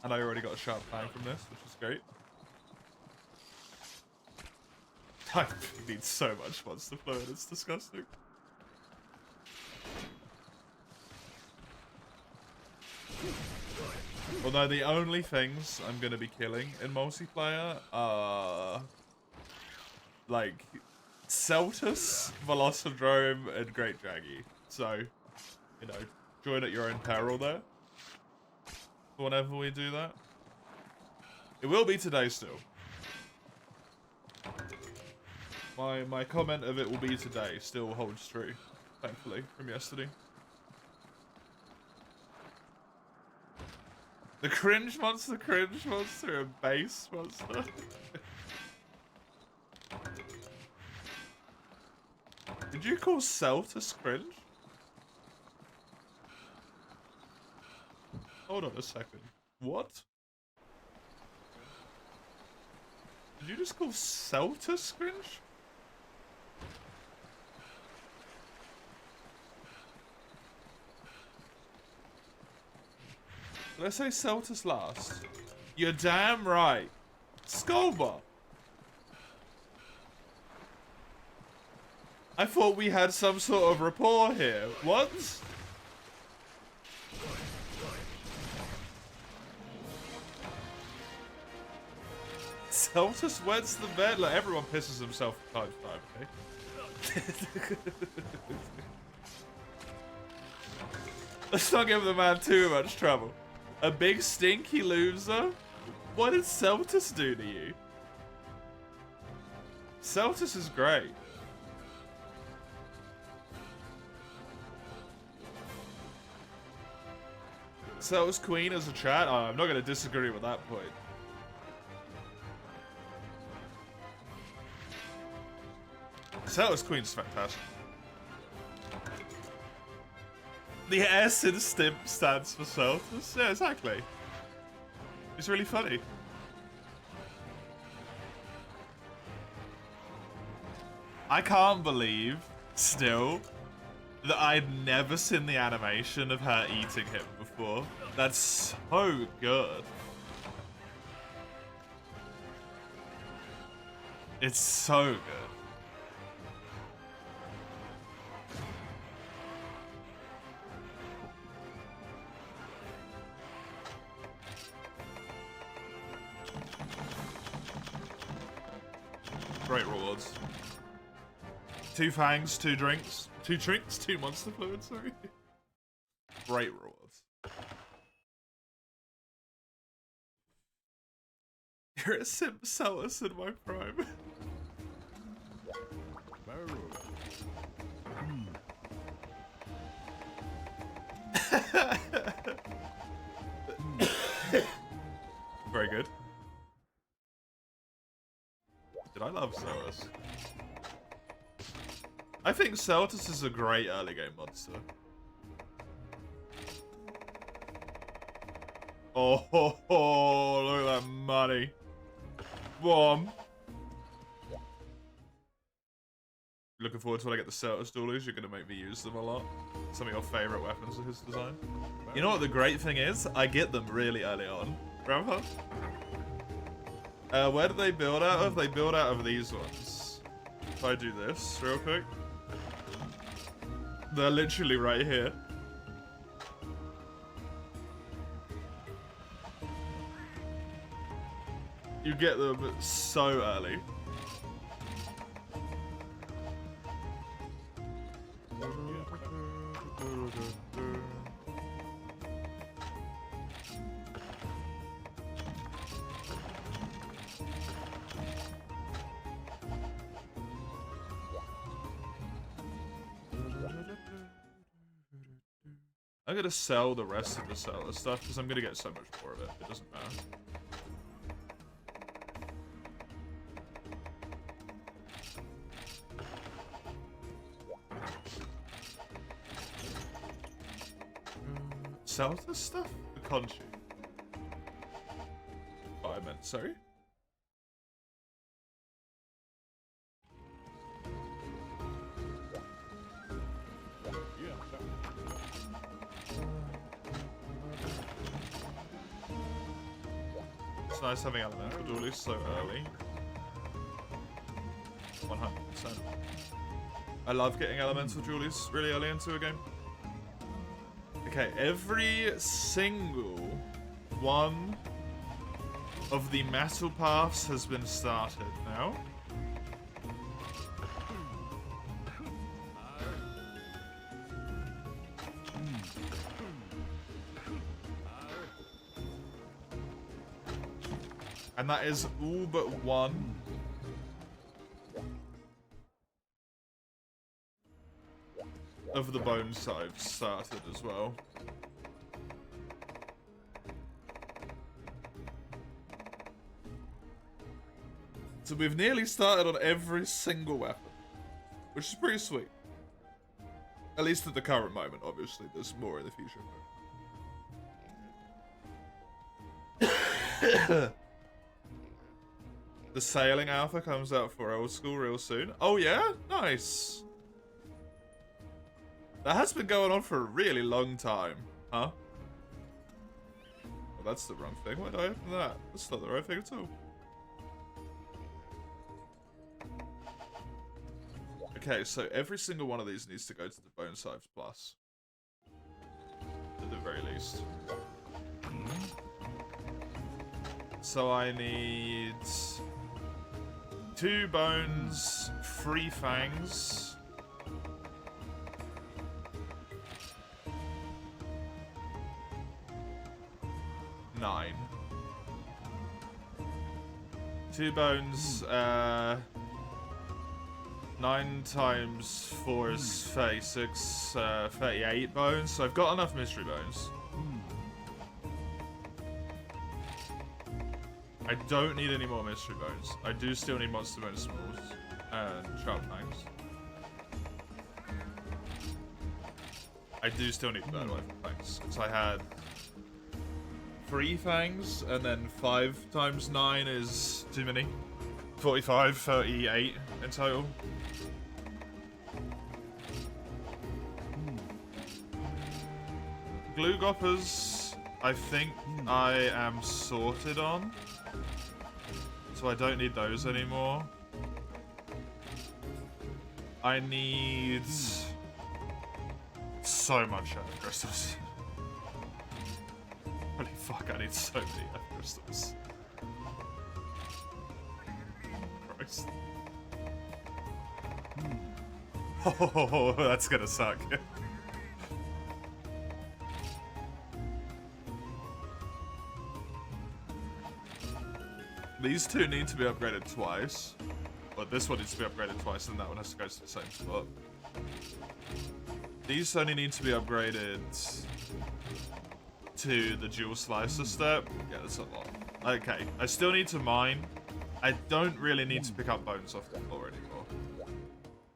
And I already got a sharp bang from this, which is great. I need so much monster fluid, it's disgusting. Although the only things I'm gonna be killing in multiplayer are like Celtus, Velocidrome, and Great Draggy. So, you know, join at your own peril there. Whenever we do that. It will be today still. My comment of it will be today still holds true, thankfully, from yesterday. The cringe monster, and base monster. Did you call Celtus cringe? Hold on a second. What? Did you just call Celtus cringe? Did I say Celtus last? You're damn right. Skullbot. I thought we had some sort of rapport here. What? Celtus wets the bed? Like, everyone pisses himself from time to time, okay? Let's not give the man too much trouble. A big stinky loser? What did Celtus do to you? Celtus is great. Celtus Queen as a chat? Oh, I'm not going to disagree with that point. Celtus Queen's fantastic. The S in Stimp stands for Celtus. Yeah, exactly. It's really funny. I can't believe, still, that I'd never seen the animation of her eating him before. That's so good. It's so good. Great rewards. 2 fangs, 2 drinks. 2 drinks, 2 monster fluids, sorry. Great rewards. You're a simp Celis in my prime. Very good. Did I love Celis? I think Celtis is a great early game monster. Oh, ho, ho, look at that money. Boom. Looking forward to when I get the Celtis dualies. You're going to make me use them a lot. Some of your favorite weapons of his design. You know what the great thing is? I get them really early on. Grandpa? Where do they build out of? They build out of these ones. If I do this real quick. They're literally right here. You get them so early. I'm gonna sell the rest of the seller stuff because I'm gonna get so much more of it. It doesn't matter. Sell this stuff? The conchu. Oh, I meant, sorry? It's nice having elemental dualies so early. 100%. I love getting elemental dualies really early into a game. Okay, every single one of the metal paths has been started now. And that is all but one. Of the bone sides started as well. So we've nearly started on every single weapon, which is pretty sweet. At least at the current moment, obviously. There's more in the future. The Sailing Alpha comes out for old school real soon. Oh yeah? Nice. That has been going on for a really long time, huh? Well, that's the wrong thing. Why did I open that? That's not the right thing at all. Okay, so every single one of these needs to go to the Bone Scythes Plus. At the very least. So I need 2 bones, 3 fangs. 9. 2 bones, 9 times 4 is 36, 38 bones, so I've got enough mystery bones. I don't need any more mystery bones. I do still need monster bone smalls and sharp fangs. I do still need bird life fangs, because I had 3 fangs, and then 5 times 9 is too many. 45, 38 in total. glue goppers, I think I am sorted on. So I don't need those anymore. I need so much earth crystals. Holy fuck, I need so many earth crystals. Christ. Oh, that's gonna suck. These two need to be upgraded twice. But this one needs to be upgraded twice, and that one has to go to the same spot. These only need to be upgraded to the dual slicer step. Yeah, that's a lot. Okay, I still need to mine. I don't really need to pick up bones off the floor anymore.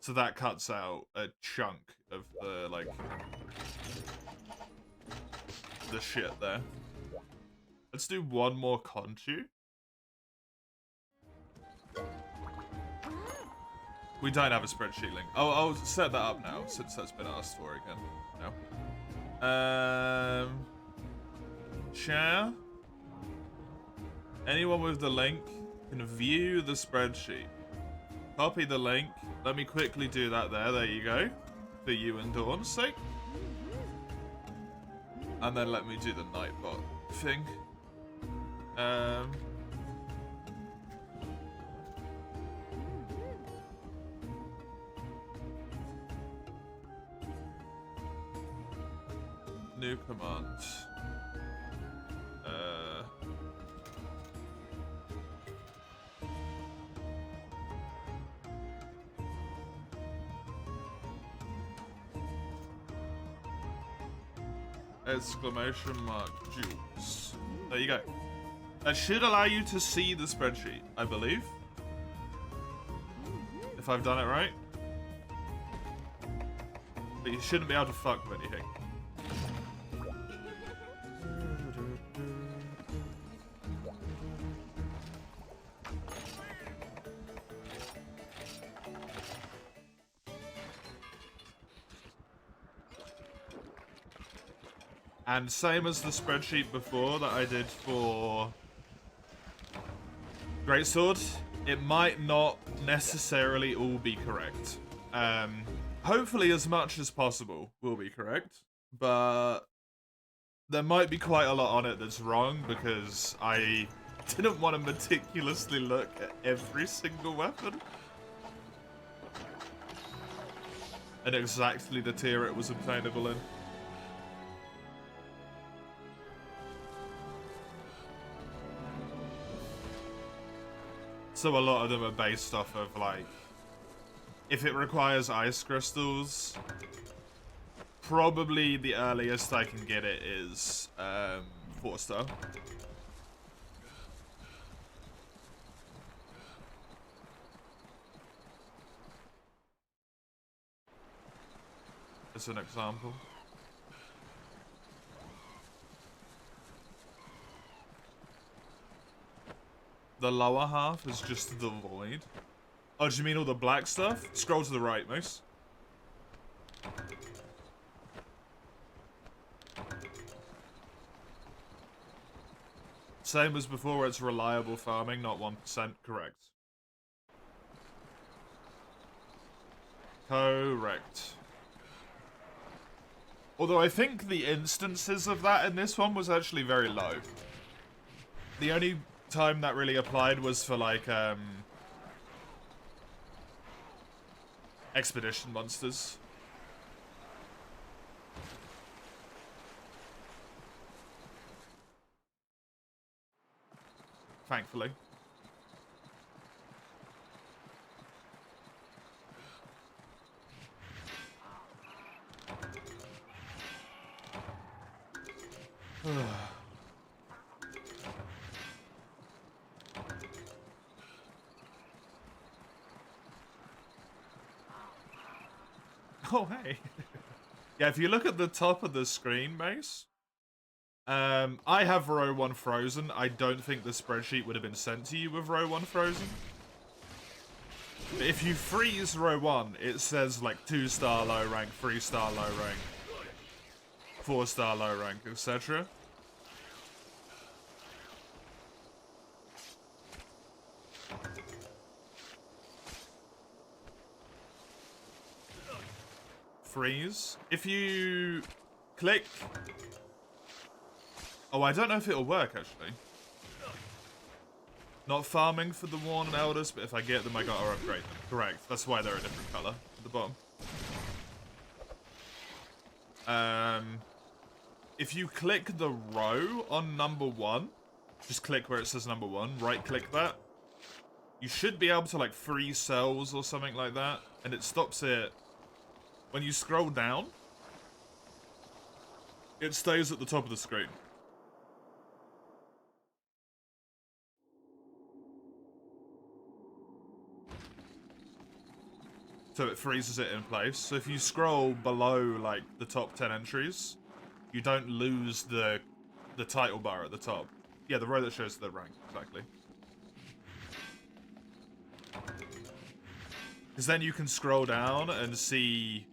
So that cuts out a chunk of the, like, the shit there. Let's do one more conchu. We don't have a spreadsheet link. Oh, I'll set that up now, since that's been asked for again. No. Share. Anyone with the link can view the spreadsheet. Copy the link. Let me quickly do that there. There you go. For you and Dawn's sake. And then let me do the Nightbot thing. New command. Exclamation mark Jules. There you go. That should allow you to see the spreadsheet, I believe. If I've done it right. But you shouldn't be able to fuck with anything. And same as the spreadsheet before that I did for Greatsword, it might not necessarily all be correct. Hopefully as much as possible will be correct, but there might be quite a lot on it that's wrong because I didn't want to meticulously look at every single weapon and exactly the tier it was obtainable in. So a lot of them are based off of, like, if it requires ice crystals, probably the earliest I can get it is 4-star. As an example. The lower half is just the void. Oh, do you mean all the black stuff? Scroll to the right, Moose. Same as before, it's reliable farming, not 1%, correct. Correct. Although I think the instances of that in this one was actually very low. The only time that really applied was for, like, expedition monsters. Thankfully. Oh, hey. Yeah, if you look at the top of the screen, Mace, I have row 1 frozen. I don't think the spreadsheet would have been sent to you with row 1 frozen. But if you freeze row 1, it says, like, 2-star low rank, 3-star low rank, 4-star low rank, etc. Freeze. If you click... Oh, I don't know if it'll work, actually. Not farming for the Worn and Elders, but if I get them, I gotta upgrade them. Correct. That's why they're a different color at the bottom. If you click the row on number 1, just click where it says number 1, right-click that, you should be able to, like, freeze cells or something like that, and it stops it. When you scroll down, it stays at the top of the screen. So it freezes it in place. So if you scroll below, like, the top 10 entries, you don't lose the title bar at the top. Yeah, the row that shows the rank, exactly. Because then you can scroll down and see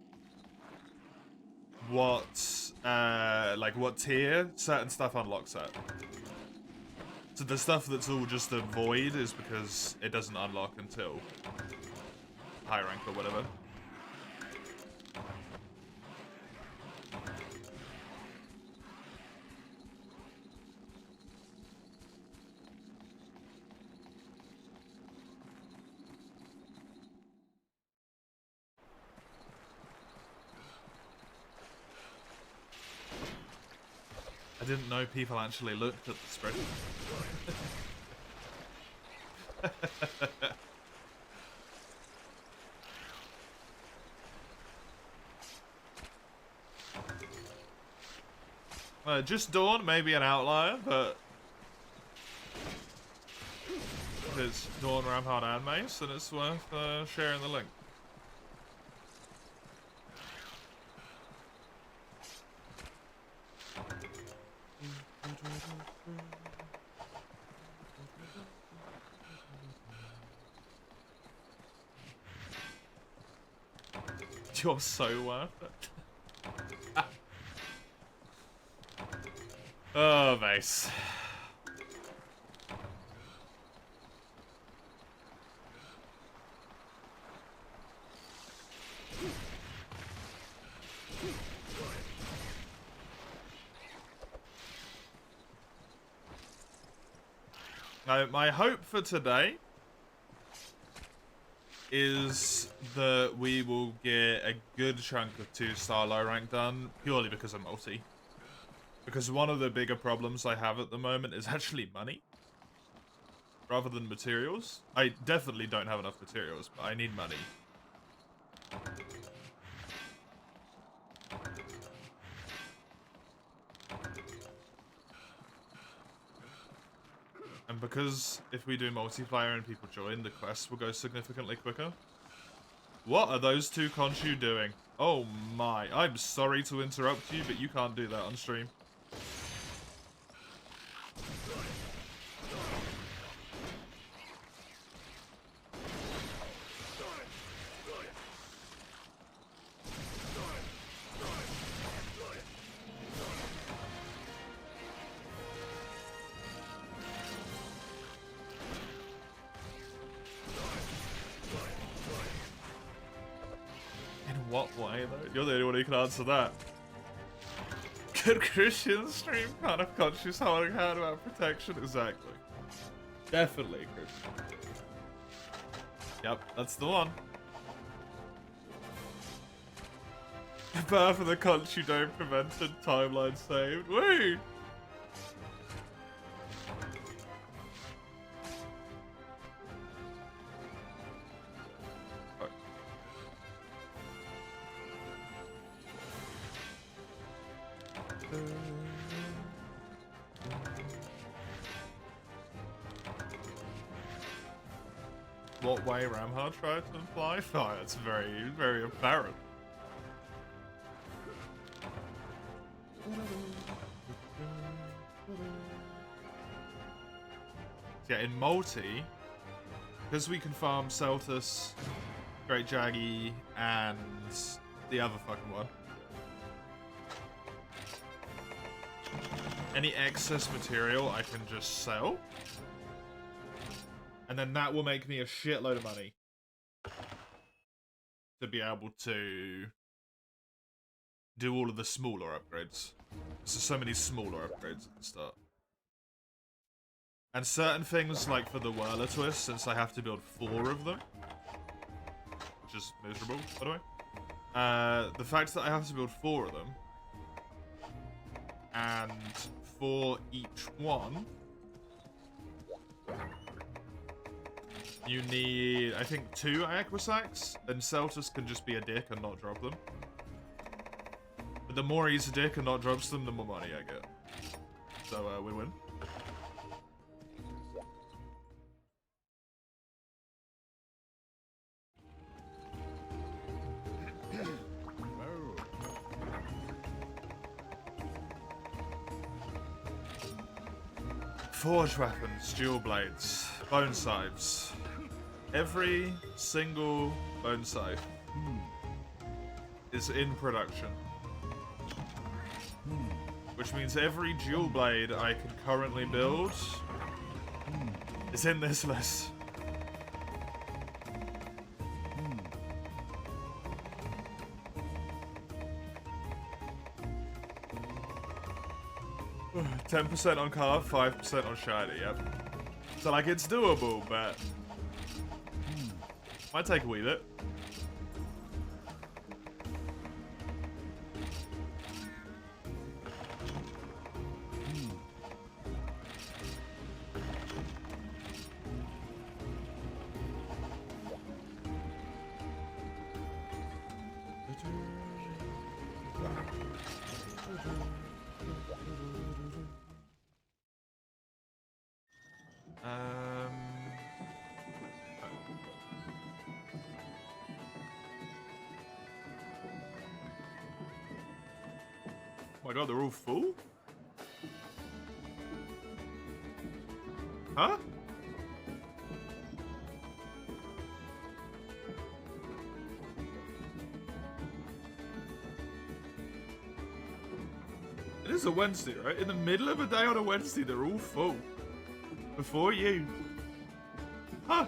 what, like, what tier certain stuff unlocks at. So the stuff that's all just a void is because it doesn't unlock until high rank or whatever. I didn't know people actually looked at the spreadsheet. Just Dawn, maybe an outlier, but if it's Dawn, Rampart, and Mace, then it's worth sharing the link. You're so worth it. Oh, Mace. Now, my hope for today is that we will get a good chunk of 2-star low rank done, purely because of multi. Because one of the bigger problems I have at the moment is actually money, rather than materials. I definitely don't have enough materials, but I need money. And because if we do multiplayer and people join, the quests will go significantly quicker. What are those two Khonshu doing? Oh my, I'm sorry to interrupt you, but you can't do that on stream. What way, though? You're the only one who can answer that. Good Christian stream kind of conscious holding hand about protection. Exactly. Definitely Christian. Yep, that's the one. Birth of the country don't prevented, timeline saved. Woo! What way Ramhar tried to imply? Oh, that's very, very apparent. Yeah, in multi, because we can farm Celtus, Great Jaggy, and the other fucking one. any excess material I can just sell. And then that will make me a shitload of money. To be able to do all of the smaller upgrades. There's so many smaller upgrades at the start. And certain things, like for the Whirler Twist, since I have to build 4 of them, which is miserable, by the way. The fact that I have to build 4 of them, and for each one, you need, I think, 2 Aquasacs, and Celtus can just be a dick and not drop them. But the more he's a dick and not drops them, the more money I get. So, win-win. Forge weapons, dual blades, bone scythes. Every single bone scythe is in production. Which means every dual blade I can currently build is in this list. 10% on carve, 5% on shiny, yep. So, like, it's doable, but... might take a wee bit. Oh my god, they're all full? Huh? It is a Wednesday, right? In the middle of a day on a Wednesday, they're all full. Before you. Huh?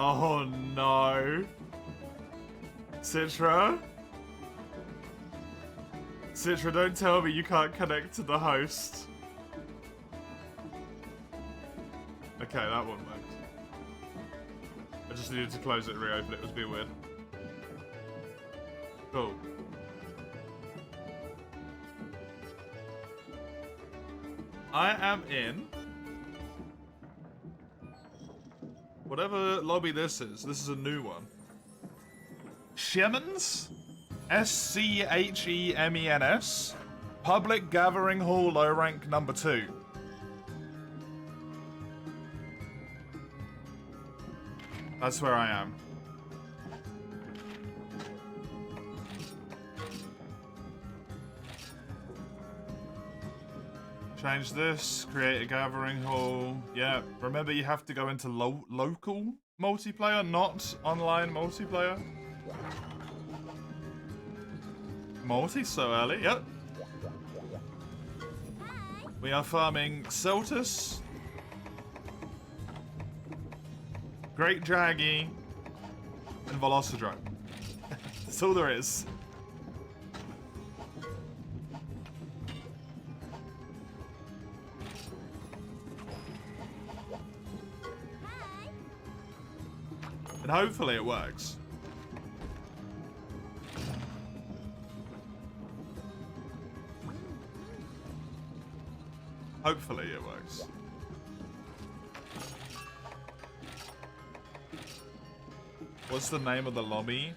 Oh no. Citra? Citra, don't tell me you can't connect to the host. Okay, that one worked. I just needed to close it and reopen it. It was a bit weird. Cool. I am in whatever lobby this is. This is a new one. Shemens? S-C-H-E-M-E-N-S. Public Gathering Hall, low rank number 2. That's where I am. Change this, create a gathering hall. Yeah, remember you have to go into local multiplayer, not online multiplayer. Multi so early, yep. We are farming Celtus, Great Jaggy, and Velocidrome. That's all there is. And hopefully it works. Hopefully it works. What's the name of the lobby?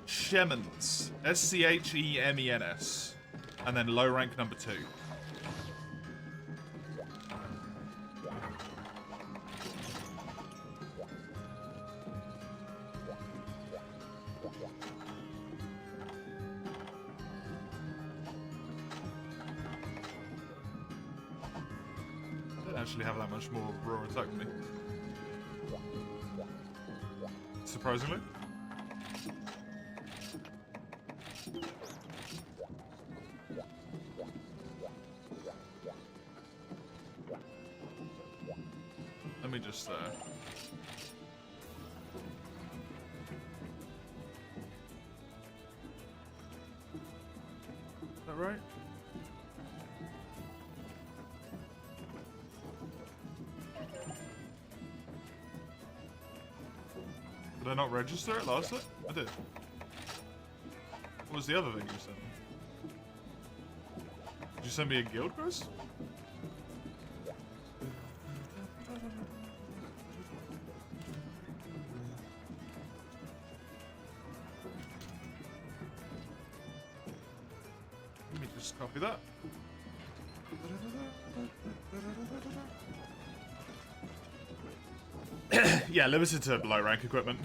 Shemens. S-C-H-E-M-E-N-S. And then low rank number 2. actually have that much more raw attack than me. Surprisingly. Let me just, Is that right? Did I not register it last time? I did. What was the other thing you sent me? Did you send me a guild quest? Let me just copy that. Yeah, limited to low rank equipment.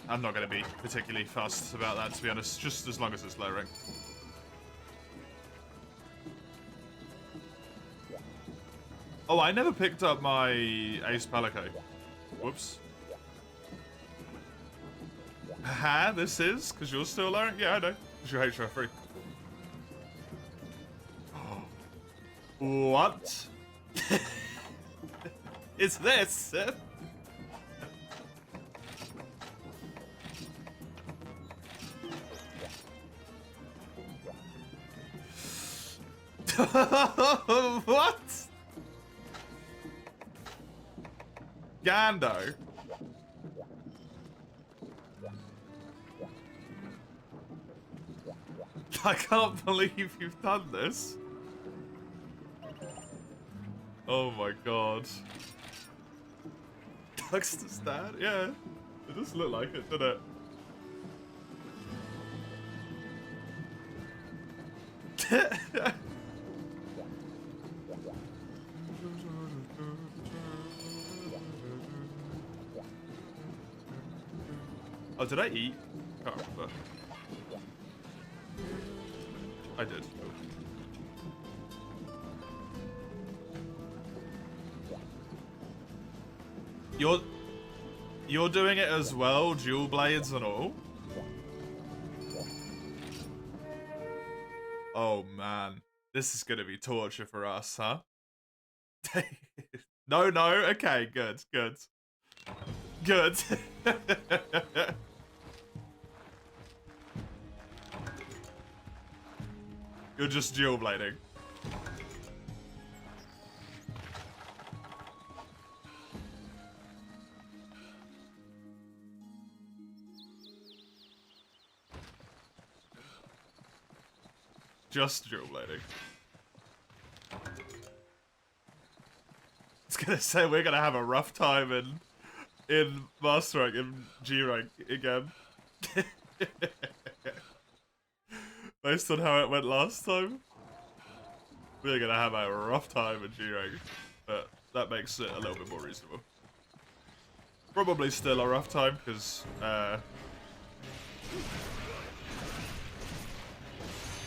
I'm not going to be particularly fussed about that, to be honest, just as long as it's low rank. Oh, I never picked up my Ace Palico. Whoops. Haha, this is? Because you're still low rank? Yeah, I know. Because you're HR free. What? Is this? What? Gando. I can't believe you've done this. Oh my god. Duxter's dad? Yeah. It does look like it, doesn't it? Oh, did I eat? Can't remember. I did. You're doing it as well, dual blades and all? Oh man. This is gonna be torture for us, huh? No, okay, good. Good. You're just dual blading. Just dual blading. I was gonna say we're gonna have a rough time in Master Rank and G Rank again. Based on how it went last time, we're gonna have a rough time in G Rank, but that makes it a little bit more reasonable. Probably still a rough time because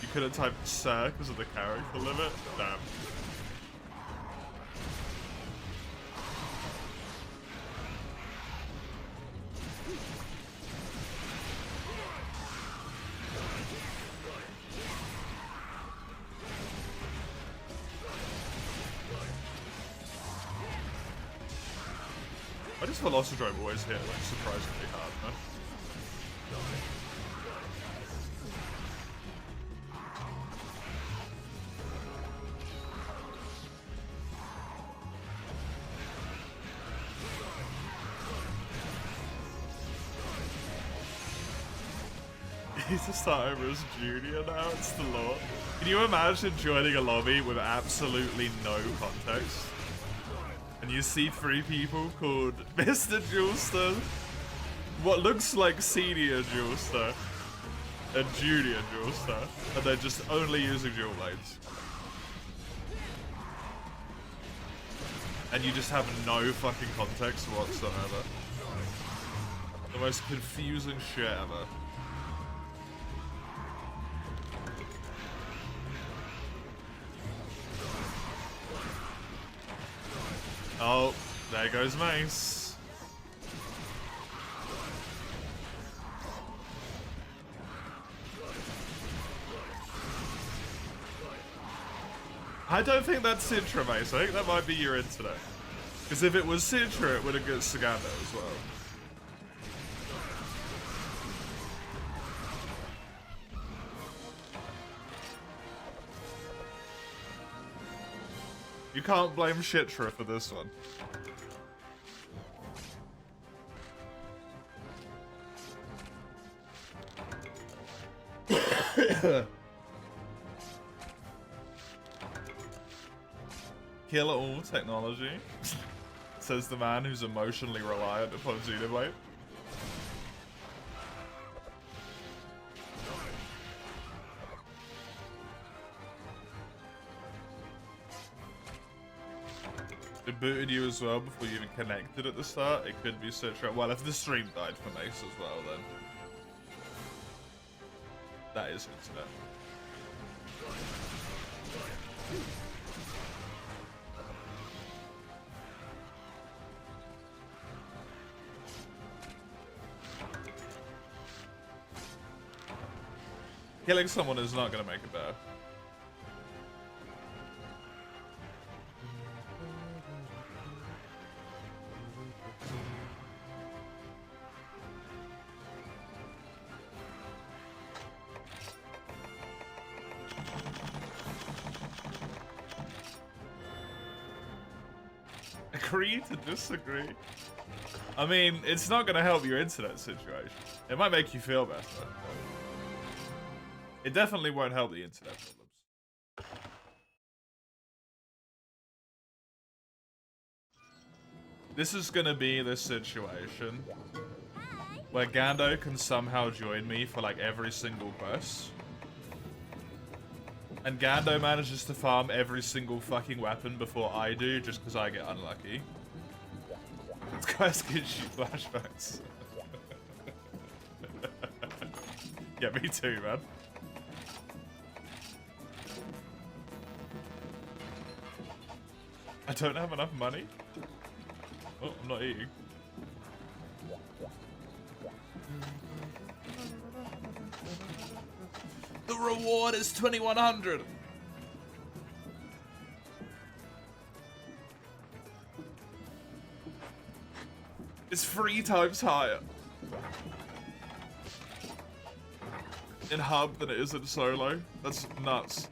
you couldn't type sir because of the character limit. Damn. Why does Velocidrome always hit like surprisingly hard, man? He's a start over as junior now, it's the law. Can you imagine joining a lobby with absolutely no context? And you see 3 people called Mr. Jewelster, what looks like Senior Jewelster, and Junior Jewelster, and they're just only using dual blades. And you just have no fucking context whatsoever. The most confusing shit ever. Oh, there goes Mace. I don't think that's Citra, Mace. I think that might be your internet. Because if it was Citra, it would have got Saganda as well. You can't blame Shitra for this one. Kill all technology, says the man who's emotionally reliant upon Xenoblade. It booted you as well before you even connected at the start. It could be Citra. Well, if the stream died for Mace as well, then that is internet. Killing someone is not going to make it better. Agree to disagree. I mean, it's not going to help your internet situation. It might make you feel better. It definitely won't help the internet problems. This is going to be the situation where Gando can somehow join me for like every single quest. And Gando manages to farm every single fucking weapon before I do, just because I get unlucky. This quest gives you flashbacks. Yeah, me too, man. I don't have enough money? Oh, I'm not eating. The reward is 2100. It's 3 times higher in hub than it is in solo. That's nuts.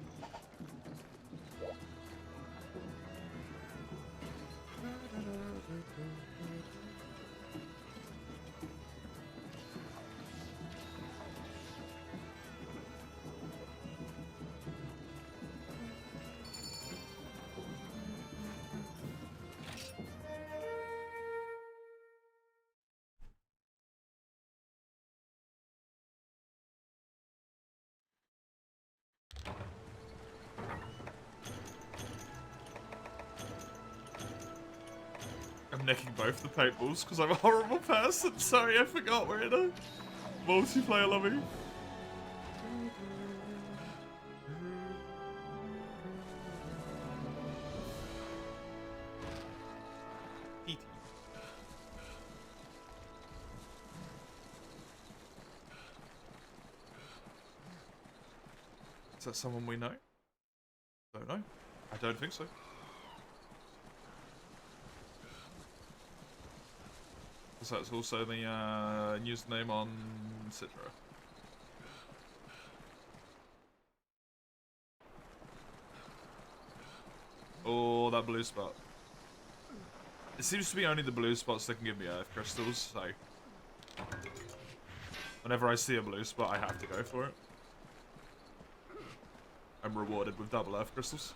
I'm nicking both the paintballs because I'm a horrible person. Sorry, I forgot we're in a multiplayer lobby. Is that someone we know? Don't know. I don't think so. So that's also the username on Citra. Oh, that blue spot. It seems to be only the blue spots that can give me earth crystals, so whenever I see a blue spot, I have to go for it. I'm rewarded with double earth crystals.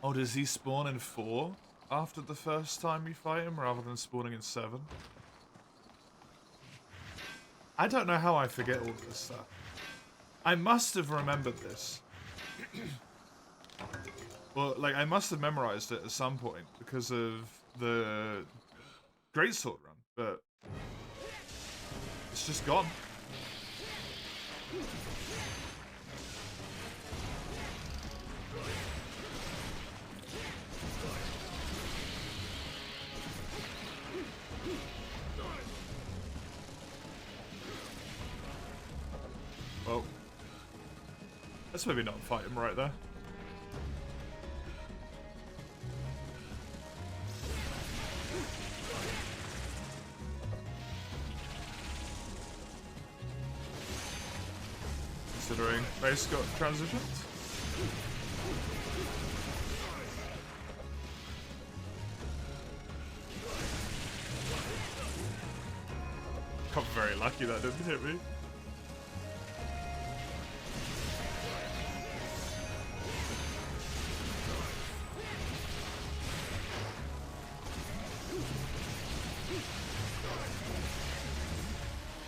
Oh, does he spawn in 4 after the first time you fight him rather than spawning in 7? I don't know how I forget all this stuff. I must have remembered this. Well, like, I must have memorized it at some point because of the Greatsword run. but it's just gone. Well, let's maybe not fight him right there. Considering base got transitions. I'm very lucky that didn't hit me.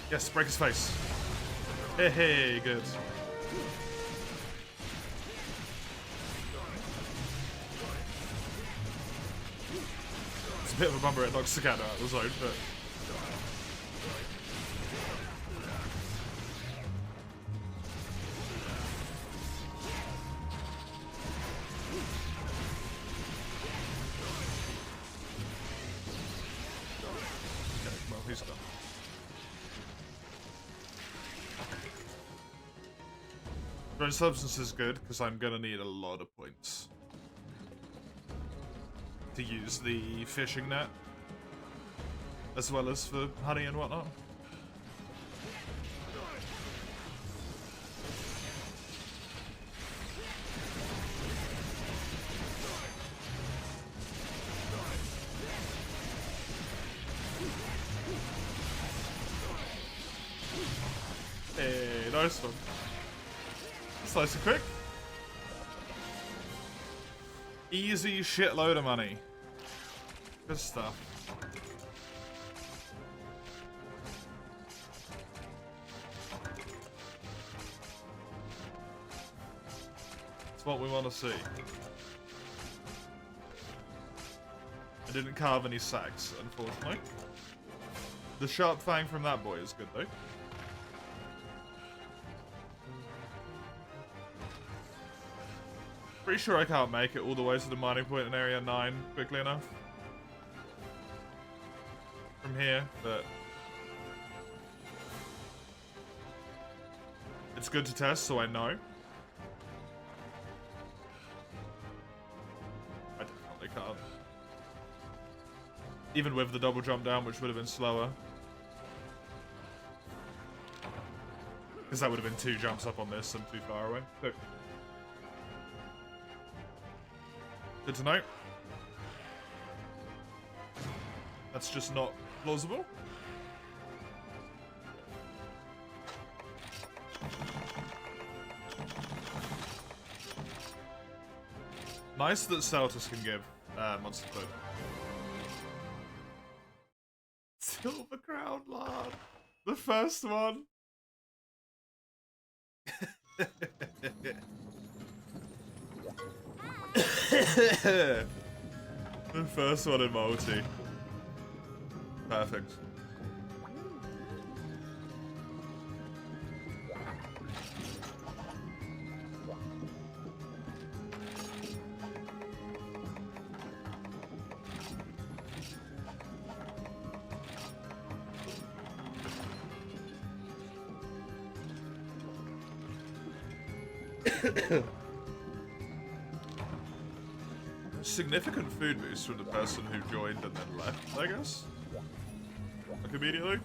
Yes, break his face. Hey, hey, good. It's a bit of a bummer it knocks the cat out of the zone, but... Okay, well, he's done. Dry substance is good, because I'm gonna need a lot of points to use the fishing net, as well as for honey and whatnot. Hey, nice one. Slice and quick. Easy shitload of money. Good stuff. That's what we want to see. I didn't carve any sacks, unfortunately. The sharp fang from that boy is good, though. Pretty sure I can't make it all the way to the mining point in Area 9 quickly enough. From here, but... it's good to test, so I know. I definitely can't. Even with the double jump down, which would have been slower. Because that would have been 2 jumps up on this and too far away. So, good to know. That's just not plausible. Nice that Celtus can give monster food. Silver Crown Lord. The first one. The first one in multi. Perfect. Significant food boost from the person who joined and then left, I guess. Like immediately.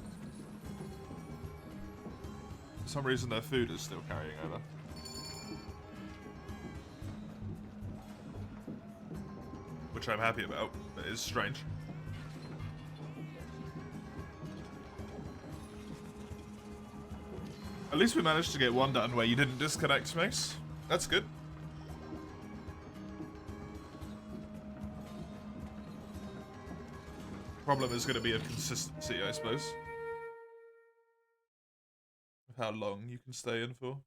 For some reason their food is still carrying over. Which I'm happy about, but it is strange. At least we managed to get one done where you didn't disconnect, Mace. That's good. Problem is going to be of consistency, I suppose. Of how long you can stay in for.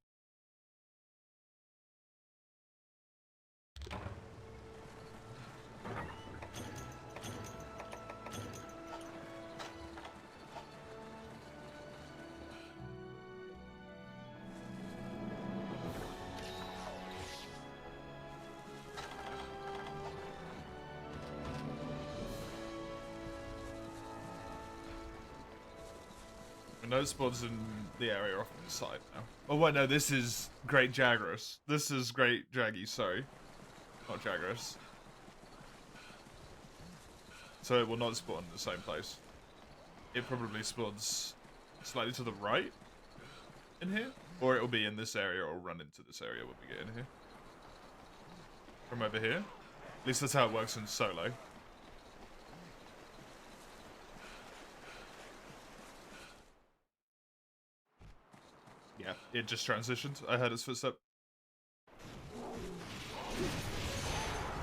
No spawns in the area off the side now. Oh wait, no, this is Great Jagras. This is Great Jaggy, sorry. Not Jagras. So it will not spawn in the same place. It probably spawns slightly to the right in here. Or it will be in this area or run into this area when we get in here. From over here. At least that's how it works in solo. Yeah, it just transitioned. I heard its footstep.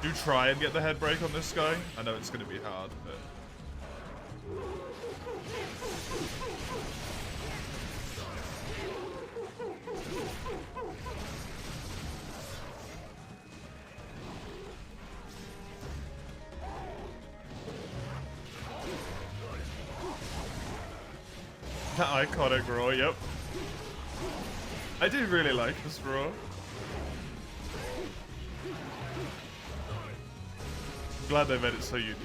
Do try and get the head break on this guy. I know it's going to be hard, but... That iconic roar, yep. I do really like this roar. I'm glad they made it so unique.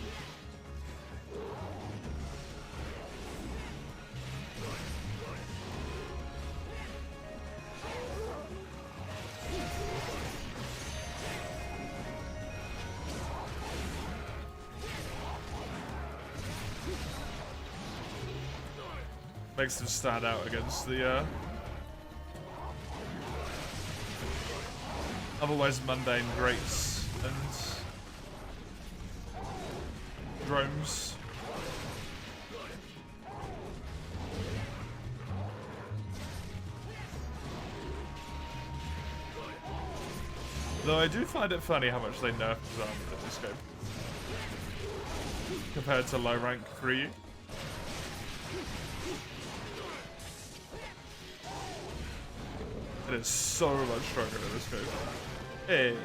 Makes them stand out against the otherwise mundane grates and drones. Though I do find it funny how much they nerf his armor in this game compared to low rank 3U. It is so much stronger than this game. Hey.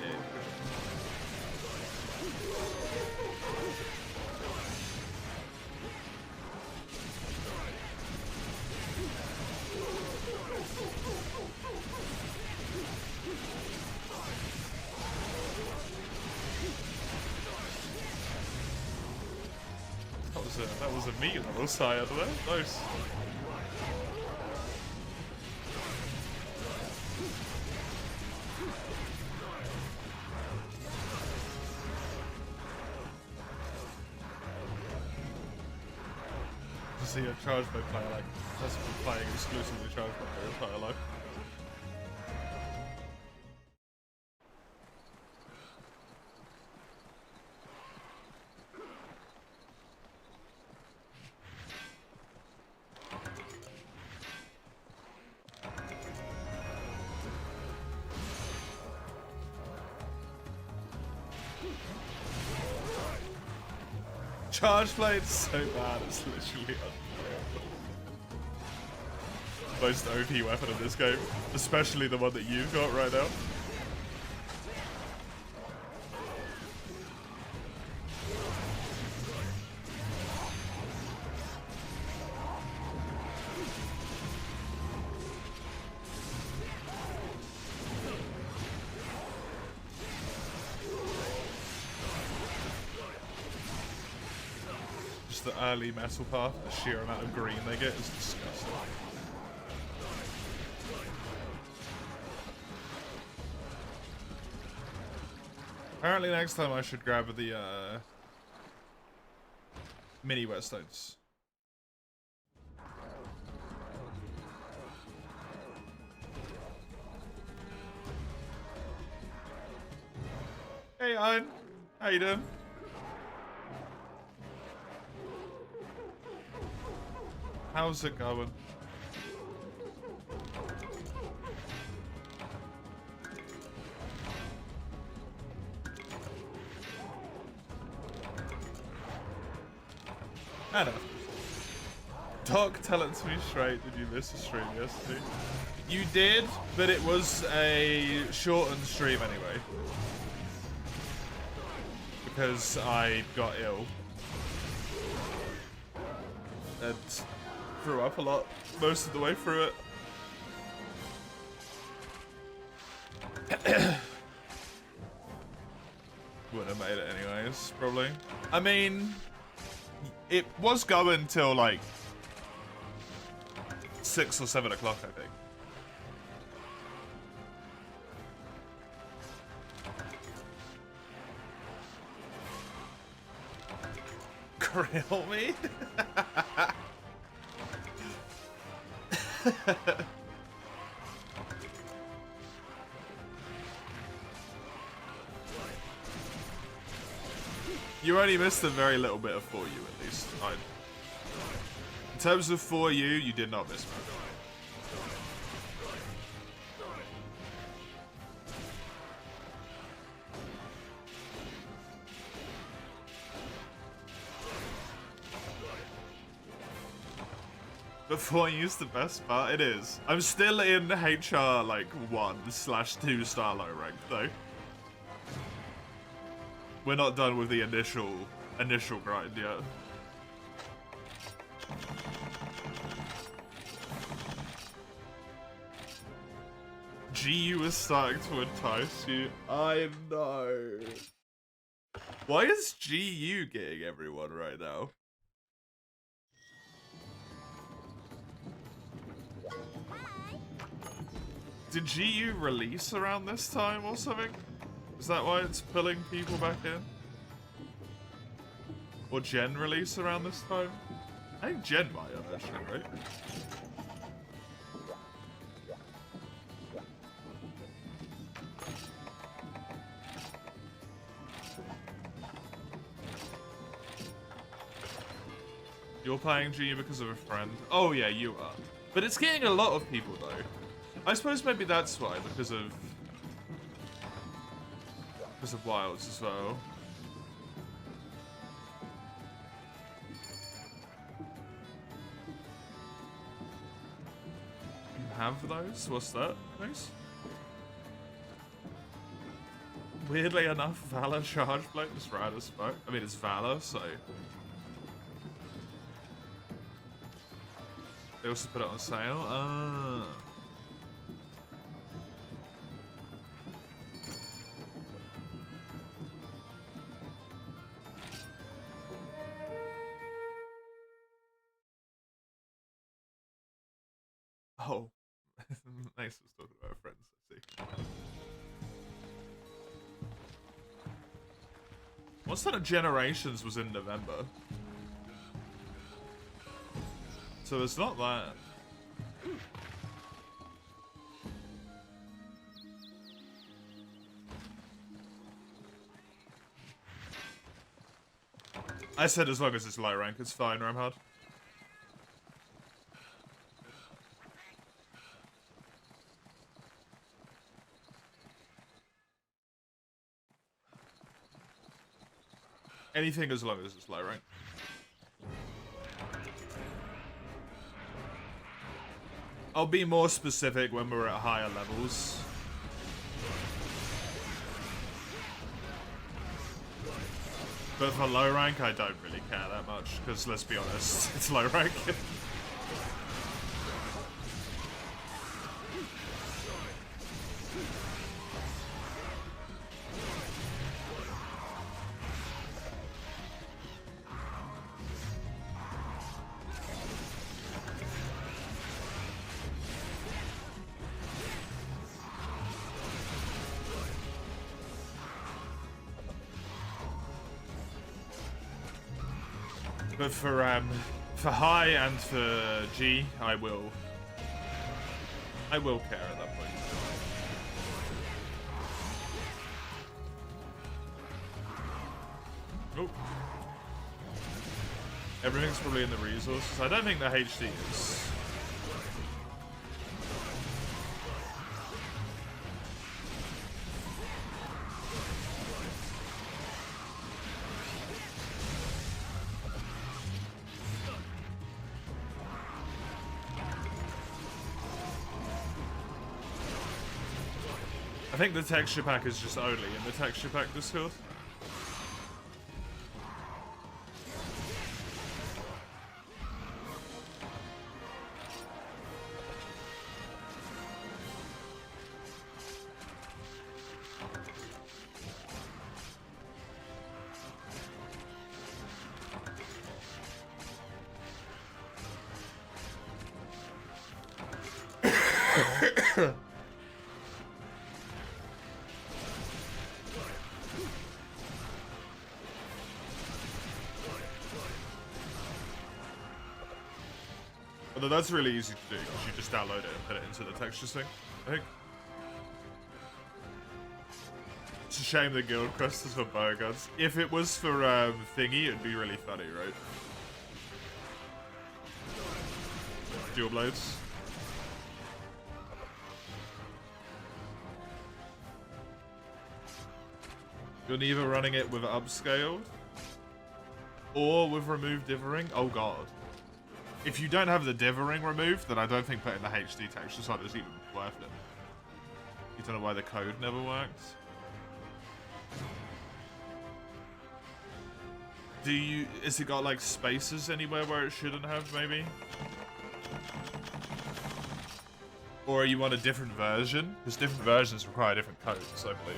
That was a meat level side of that. Nice. See a charge mode player like has been playing exclusively charge mode their entire life. Charge blade's so bad, it's literally most OP weapon in this game, especially the one that you've got right now. Just the early metal path, the sheer amount of green they get is disgusting. Apparently next time I should grab the mini whetstones. Hey Ian, how you doing? How's it going? I know. Doc, tell it to me straight. Did you miss a stream yesterday? You did, but it was a shortened stream anyway. Because I got ill. And threw up a lot most of the way through it. Wouldn't have made it anyways, probably. I mean... It was going till like 6 or 7 o'clock, I think. Grill me? You only missed a very little bit of 4U at least. In terms of 4U, you did not miss much. But 4U's the best part. It is. I'm still in HR like 1/2 star low rank though. We're not done with the initial grind yet. GU is starting to entice you. I know. Why is GU getting everyone right now? Did GU release around this time or something? Is that why it's pulling people back in? Or Gen release around this time? I think Gen might have actually, right? You're playing GU because of a friend? Oh yeah, you are. But it's getting a lot of people though. I suppose maybe that's why, because of wilds as well. You have those? What's that? Nice. Weirdly enough, Valor charge blade is rad as fuck. I mean, it's Valor, so. They also put it on sale. Ah. Oh. Nice was talking about friends, I see. What's that? Generations was in November. So it's not that. I said as long as it's low rank, it's fine, Ramhard. Anything as long as it's low rank. I'll be more specific when we're at higher levels. But for low rank, I don't really care that much, because let's be honest, it's low rank. But for high and for G, I will care at that point. Oh. Everything's probably in the resources. I don't think the HD is. I think the texture pack is just only in the texture pack Discord. Although that's really easy to do because you just download it and put it into the textures thing, I think. It's a shame the guild quest is for bowguns. If it was for thingy, it'd be really funny, right? Dual blades. You're neither running it with upscaled or with removed dithering. Oh god. If you don't have the dithering removed, then I don't think putting the HD texture side is even worth it. You don't know why the code never works. Is it got like spaces anywhere where it shouldn't have, maybe? Or you want a different version? Because different versions require different codes, I believe.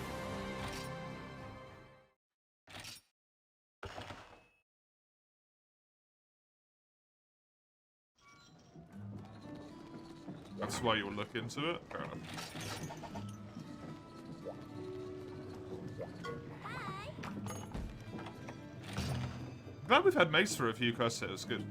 That's why you'll look into it? Fair enough. Glad we've had Mace for a few quests here, it's good.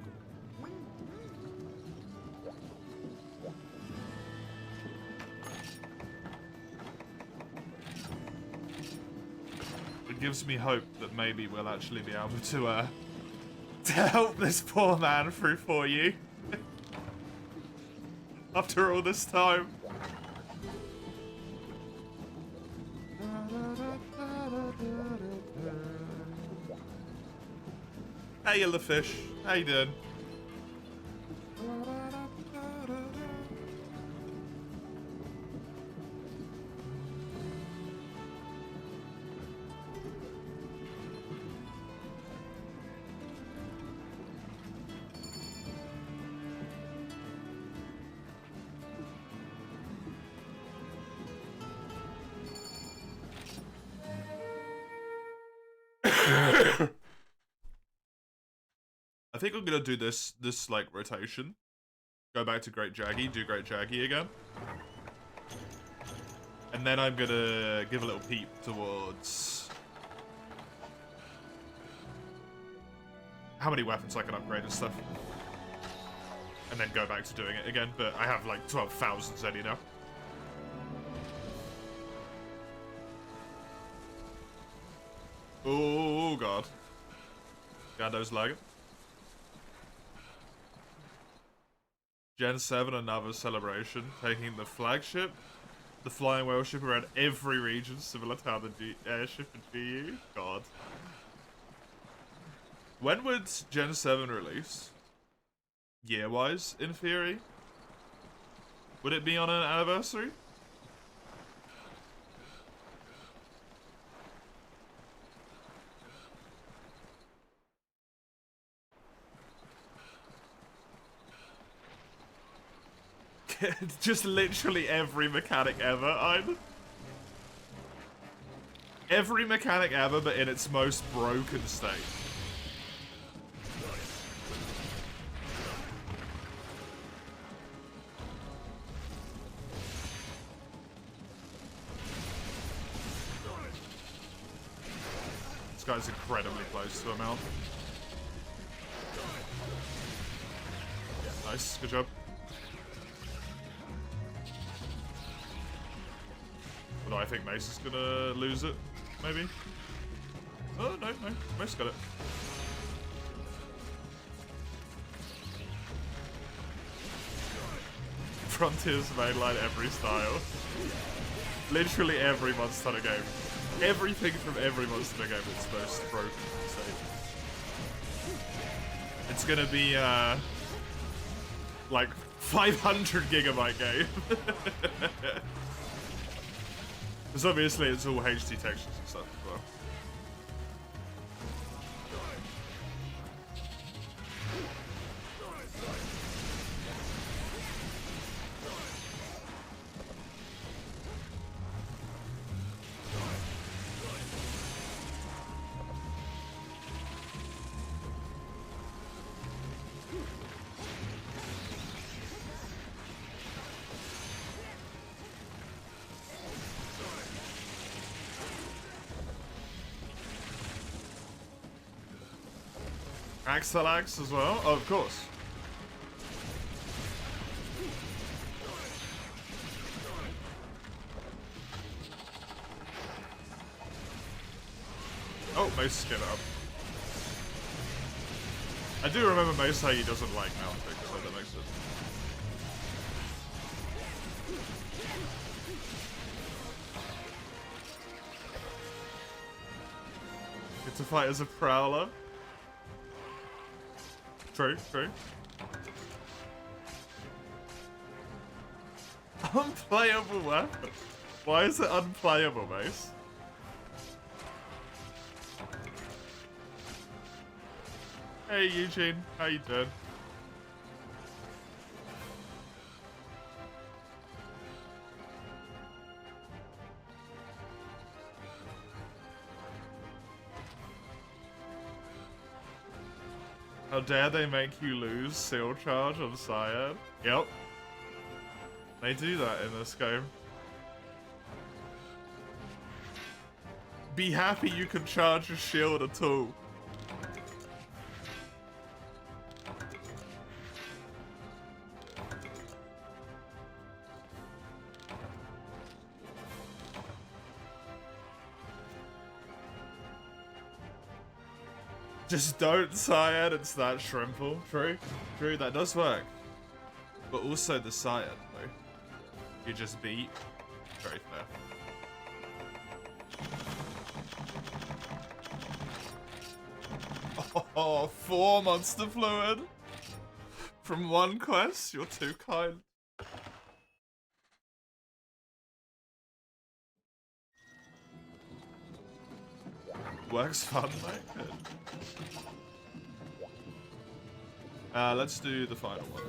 It gives me hope that maybe we'll actually be able to help this poor man through 4U. After all this time. Hey, yellow fish. How you doing? I think I'm gonna do this like rotation. Go back to Great Jaggy, do Great Jaggy again. And then I'm gonna give a little peep towards how many weapons I can upgrade and stuff. And then go back to doing it again, but I have like 12,000 Zeddy now. Oh god. Gando's lagging. Gen 7, another celebration, taking the flagship, the flying whale ship around every region, similar to how the airship in GU. God. When would Gen 7 release? Year-wise, in theory? Would it be on an anniversary? Just literally every mechanic ever, every mechanic ever, but in its most broken state. This guy's incredibly close to a mount. Yeah, nice, good job. Although I think Mace is gonna lose it, maybe? Oh, no, Mace got it. Frontiers mainline every style. Literally every Monster Hunter game. Everything from every Monster Hunter game is most broken state. It's gonna be, like, 500 gigabyte game. Because obviously it's all HD textures and stuff as well. Axel Axe as well? Oh, of course. Oh, Mace get up. I do remember Mace how he doesn't like mounting, so that makes sense. Get to fight as a Prowler. True, true. Unplayable weapon. Why is it unplayable, Mace? Hey Eugene, how you doing? How dare they make you lose Seal Charge on Syed? Yep. They do that in this game. Be happy you can charge your shield at all. Just don't, Syed, it's that shrimple. True, true, that does work. But also the Syed, though. You just beat. Very fair. Oh, 4 monster fluid! From one quest? You're too kind. Works fun, mate. Let's do the final one.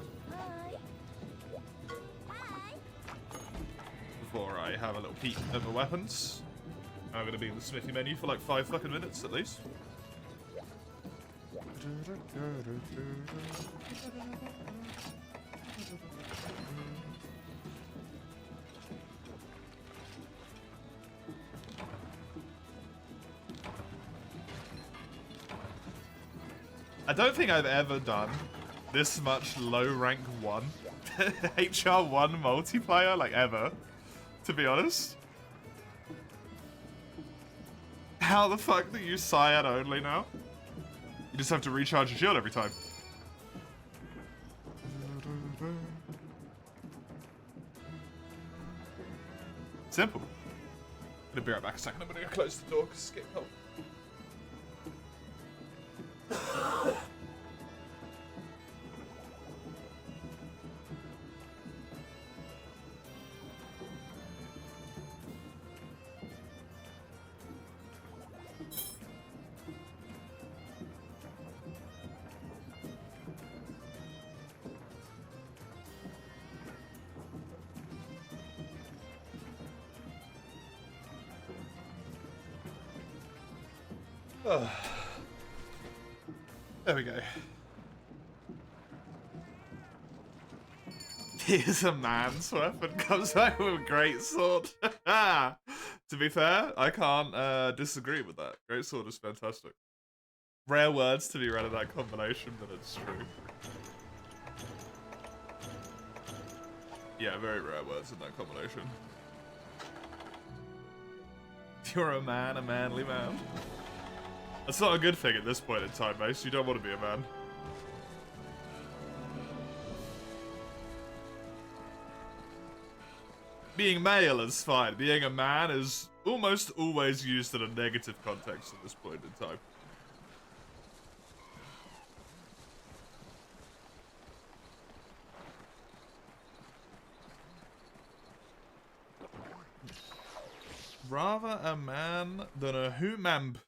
Before I have a little peek at the weapons. I'm gonna be in the smithy menu for like 5 fucking minutes at least. I don't think I've ever done this much low rank 1 HR1 multiplayer, like ever, to be honest. How the fuck do you Syed only now? You just have to recharge your shield every time. Simple. Gonna be right back a second. I'm gonna go close the door because it's getting cold. There we go. Here's a man's weapon, comes back with a great sword. To be fair, I can't disagree with that. Great sword is fantastic. Rare words to be read in that combination, but it's true. Yeah, very rare words in that combination. You're a man, a manly man. That's not a good thing at this point in time, Mace. You don't want to be a man. Being male is fine. Being a man is almost always used in a negative context at this point in time. Rather a man than a human.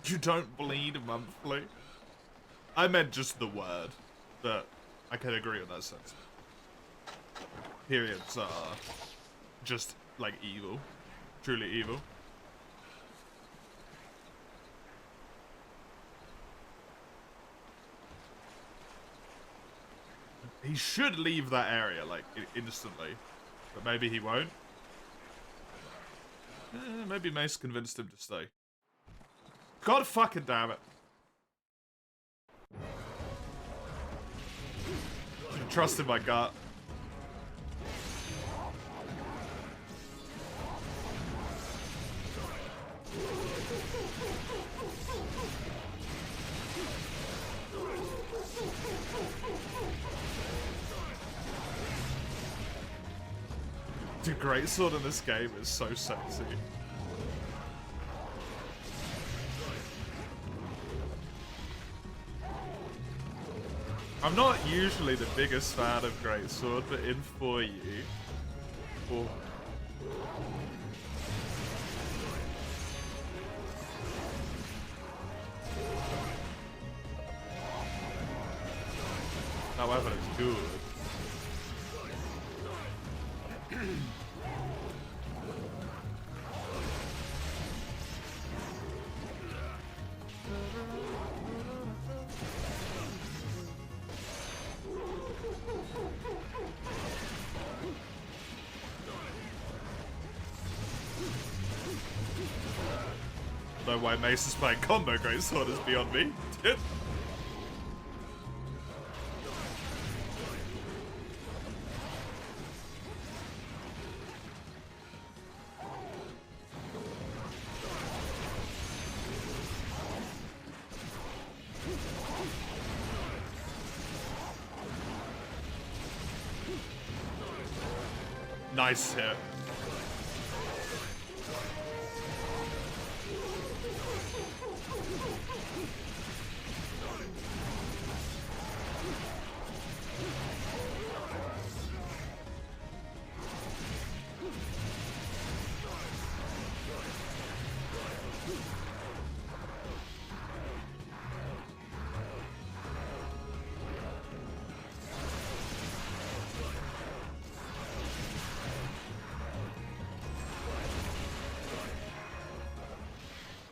You don't bleed monthly. I meant just the word, but I can agree on that sense. Periods are just like evil, truly evil. He should leave that area like instantly, but maybe he won't. Maybe Mace convinced him to stay. God fucking damn it. Trust in my gut. The greatsword in this game is so sexy. I'm not usually the biggest fan of greatsword, but in 4U, oh. That weapon is good. No way Mace is playing combo greatsword is beyond me. Nice hit.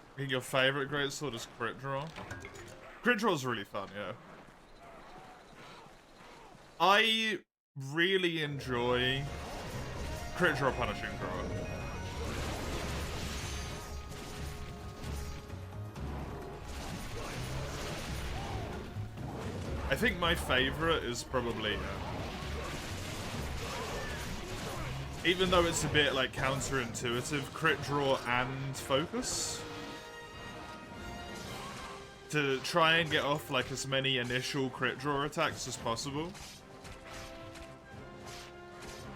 I think your favorite greatsword is crit draw. Crit draw is really fun, yeah. I really enjoy crit draw, punishing draw. I think my favorite is probably, even though it's a bit like counterintuitive, crit draw and focus. To try and get off like as many initial crit draw attacks as possible.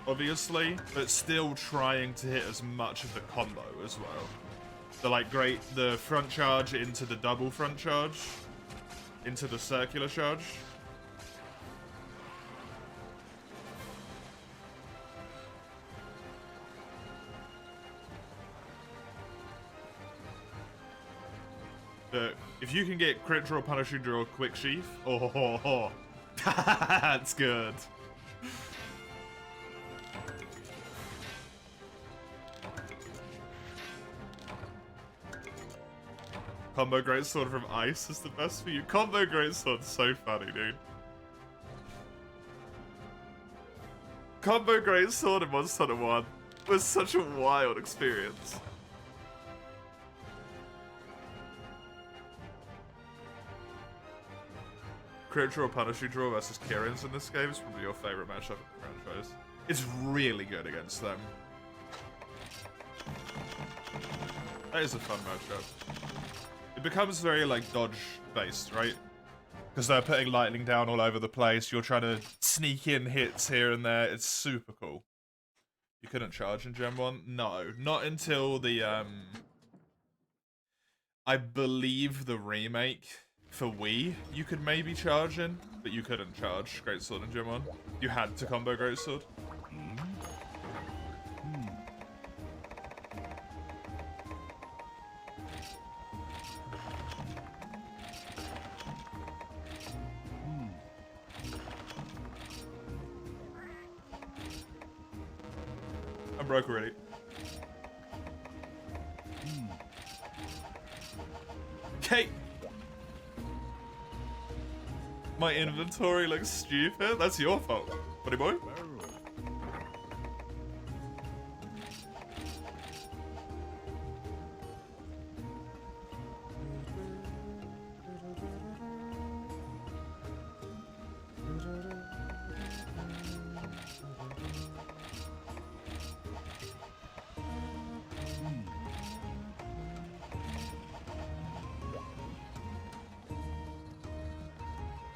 Obviously, but still trying to hit as much of the combo as well. The front charge into the double front charge, into the circular charge. But if you can get crit draw, punishing draw, quick sheath, oh, that's good. Combo greatsword from Ice is the best for you. Combo greatsword's so funny, dude. Combo greatsword in Monster Hunter 1 was such a wild experience. Crit draw, punishing draw versus Kirin's in this game is probably your favorite matchup in the franchise. It's really good against them. That is a fun matchup. It becomes very like dodge based, right? Because they're putting lightning down all over the place. You're trying to sneak in hits here and there. It's super cool. You couldn't charge in Gen 1? No, not until the I believe the remake. For Wii, you could maybe charge in, but you couldn't charge Greatsword in Gen 1. You had to combo Greatsword. I'm broke already. Okay. My inventory looks stupid. That's your fault, buddy boy.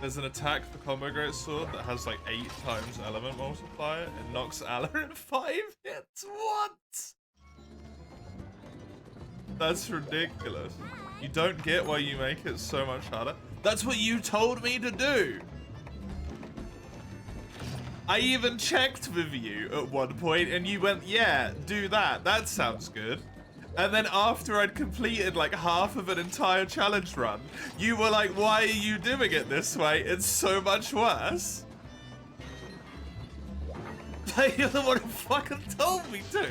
There's an attack for Combo Greatsword that has like 8 times element multiplier. It knocks Allah in 5 hits. What? That's ridiculous. You don't get why you make it so much harder. That's what you told me to do. I even checked with you at one point and you went, yeah, do that. That sounds good. And then after I'd completed like half of an entire challenge run, you were like, why are you doing it this way? It's so much worse. You're the one who fucking told me to.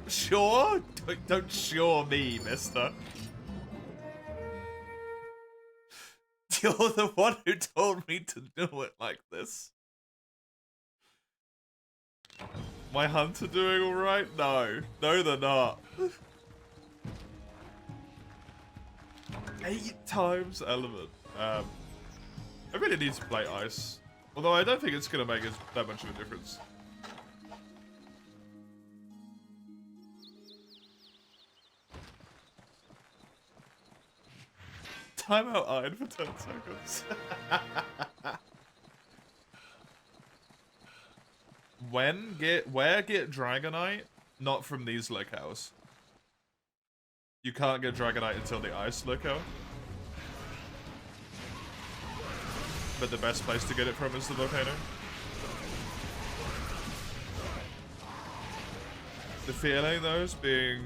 Sure? Don't sure me, mister. You're the one who told me to do it like this. My hunter doing alright? No. No, they're not. 8 times element. I really need to play ice. Although I don't think it's going to make that much of a difference. Timeout iron for 10 seconds. Where get Dragonite? Not from these locales. You can't get Dragonite until the ice locale. But the best place to get it from is the volcano. The feeling though is being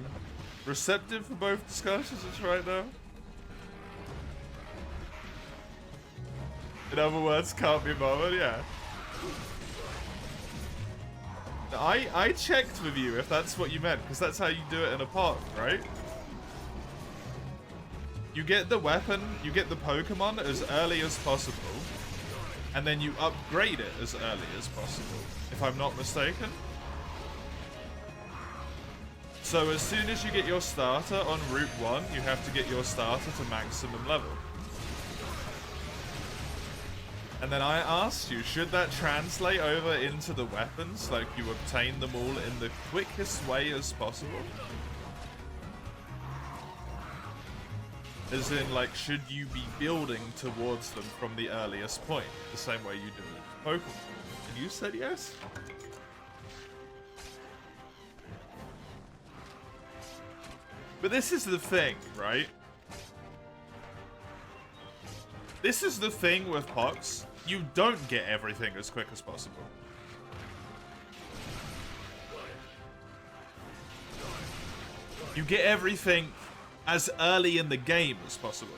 receptive for both discussions right now. In other words, can't be bothered, yeah. I checked with you if that's what you meant, because that's how you do it in a pod, right? You get the weapon, you get the Pokemon as early as possible, and then you upgrade it as early as possible, if I'm not mistaken. So as soon as you get your starter on Route 1, you have to get your starter to maximum level. And then I asked you, should that translate over into the weapons? Like, you obtain them all in the quickest way as possible? As in, like, should you be building towards them from the earliest point? The same way you do with Pokemon. And you said yes? But this is the thing, right? This is the thing with Pox. You don't get everything as quick as possible. You get everything as early in the game as possible.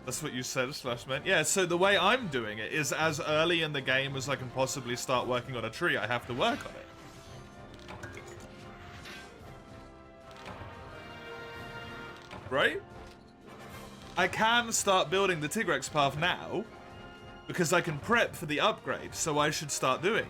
That's what you said, slash meant. Yeah, so the way I'm doing it is as early in the game as I can possibly start working on a tree, I have to work on it. Right? I can start building the Tigrex path now, because I can prep for the upgrade, so I should start doing it.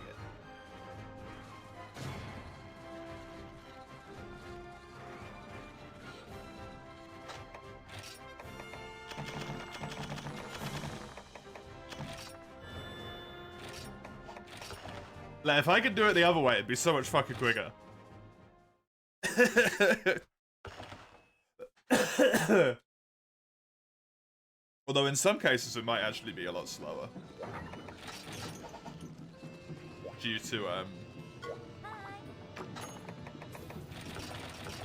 Like, if I could do it the other way, it'd be so much fucking quicker. Although in some cases it might actually be a lot slower. Due to,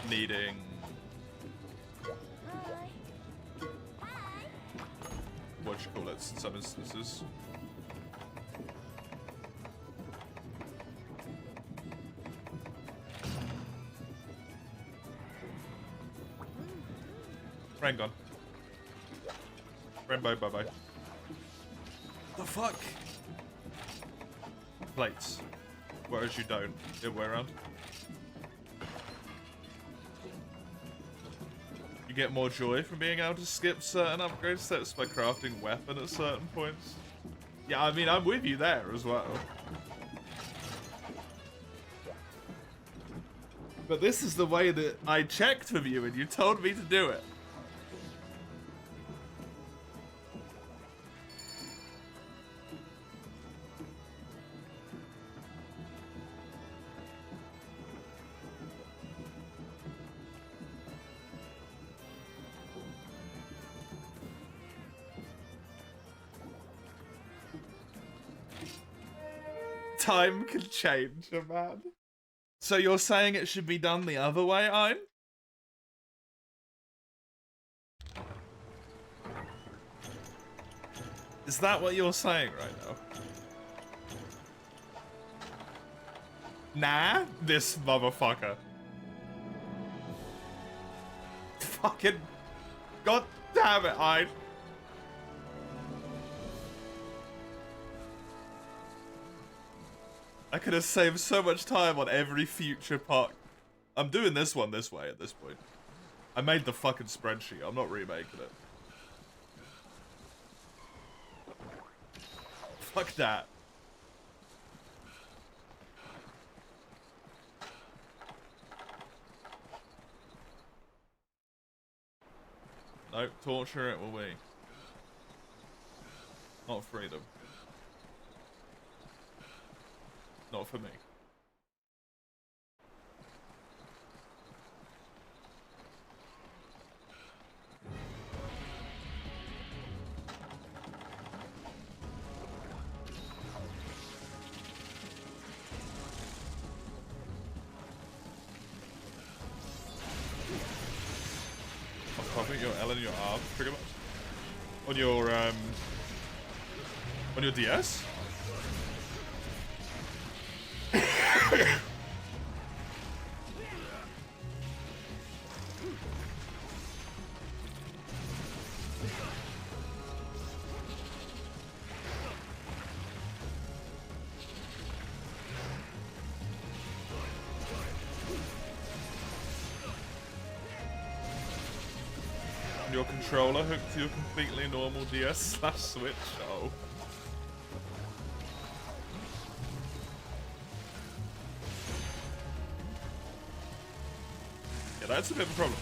needing... what you call it in some instances. Rain gone. Rainbow, bye-bye. The fuck? plates. Whereas you don't. The other way around. You get more joy from being able to skip certain upgrade steps by crafting weapon at certain points. Yeah, I mean, I'm with you there as well. But this is the way that I checked with you and you told me to do it. Time can change a man. So you're saying it should be done the other way, Ein? Is that what you're saying right now? Nah, this motherfucker. Fucking... God damn it, Ein. I could have saved so much time on every future part. I'm doing this one this way at this point. I made the fucking spreadsheet. I'm not remaking it. Fuck that. Nope, torture it will be. Not freedom. Not for me. I'll put your L in your R pretty much. On your DS? Your controller hooked to your completely normal DS/Switch. Oh. Yeah, that's a bit of a problem.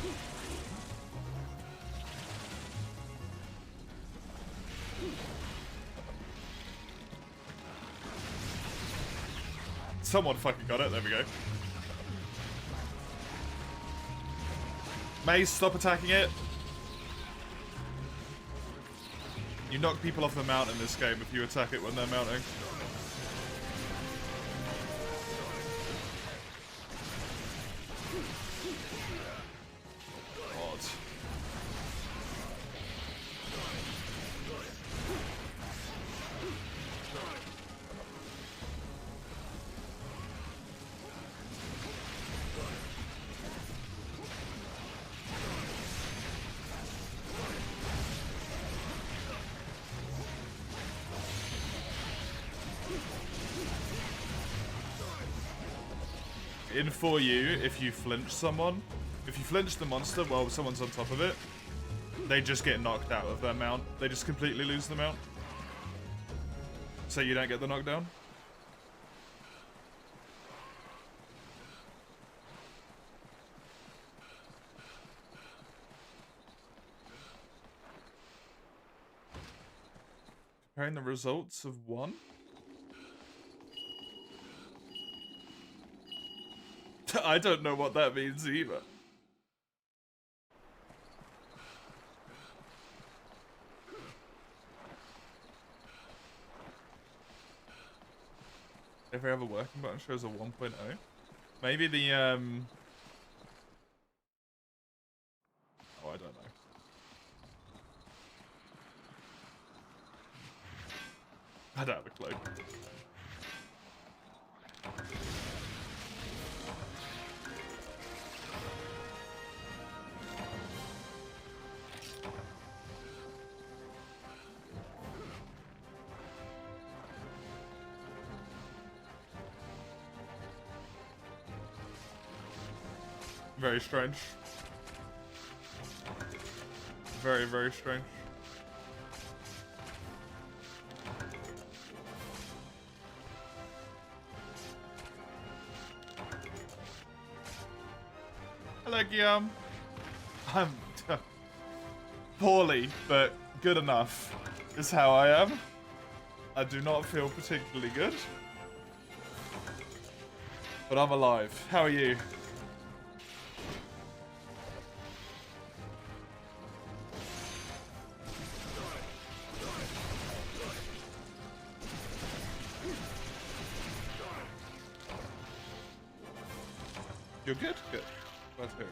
Someone fucking got it. There we go. Maze, stop attacking it. You knock people off the mount in this game if you attack it when they're mounting. God. In 4U, if you flinch someone, if you flinch the monster while someone's on top of it, they just get knocked out of their mount. They just completely lose the mount. So you don't get the knockdown. Comparing the results of one. I don't know what that means either. Every other working button shows a 1.0. Maybe the oh, I don't know. I don't have a clue. Very strange. Very, very strange. Hello, Guillaume. I'm poorly, but good enough is how I am. I do not feel particularly good. But I'm alive. How are you? You're good? Good. Glad to hear it.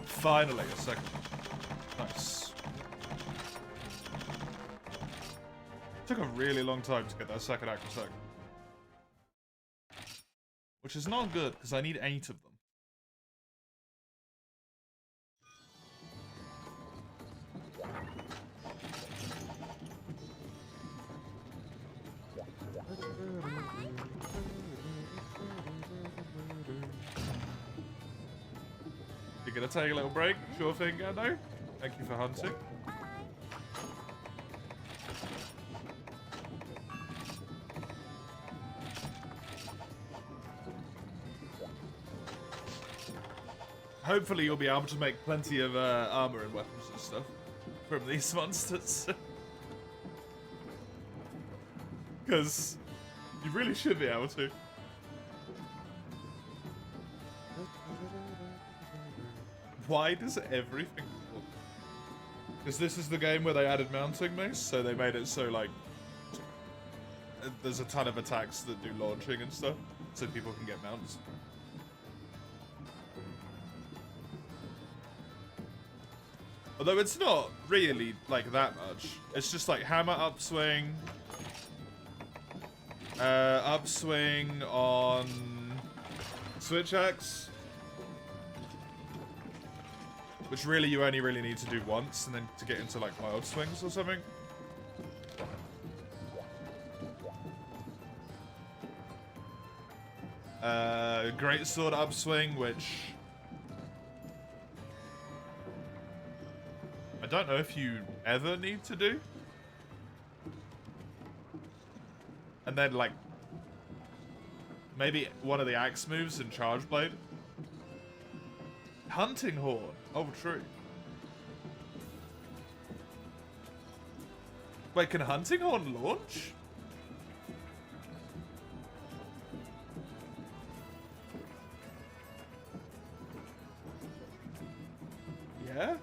Finally, a second. Nice. Took a really long time to get that second active second. Which is not good, because I need 8 of them. You're gonna take a little break? Sure thing, Gando. Thank you for hunting. Hopefully you'll be able to make plenty of armor and weapons and stuff from these monsters. Because you really should be able to. Why does everything look? Because this is the game where they added mounting mace, so they made it so, like, there's a ton of attacks that do launching and stuff, so people can get mounts. Although it's not really, like, that much. It's just, like, hammer upswing, upswing on switch axe, which really you only really need to do once, and then to get into like wild swings or something. Great sword upswing, which I don't know if you ever need to do. And then like maybe one of the axe moves in Charge Blade. Hunting Horn. Oh, true. Wait, can Hunting Horn launch? Yeah?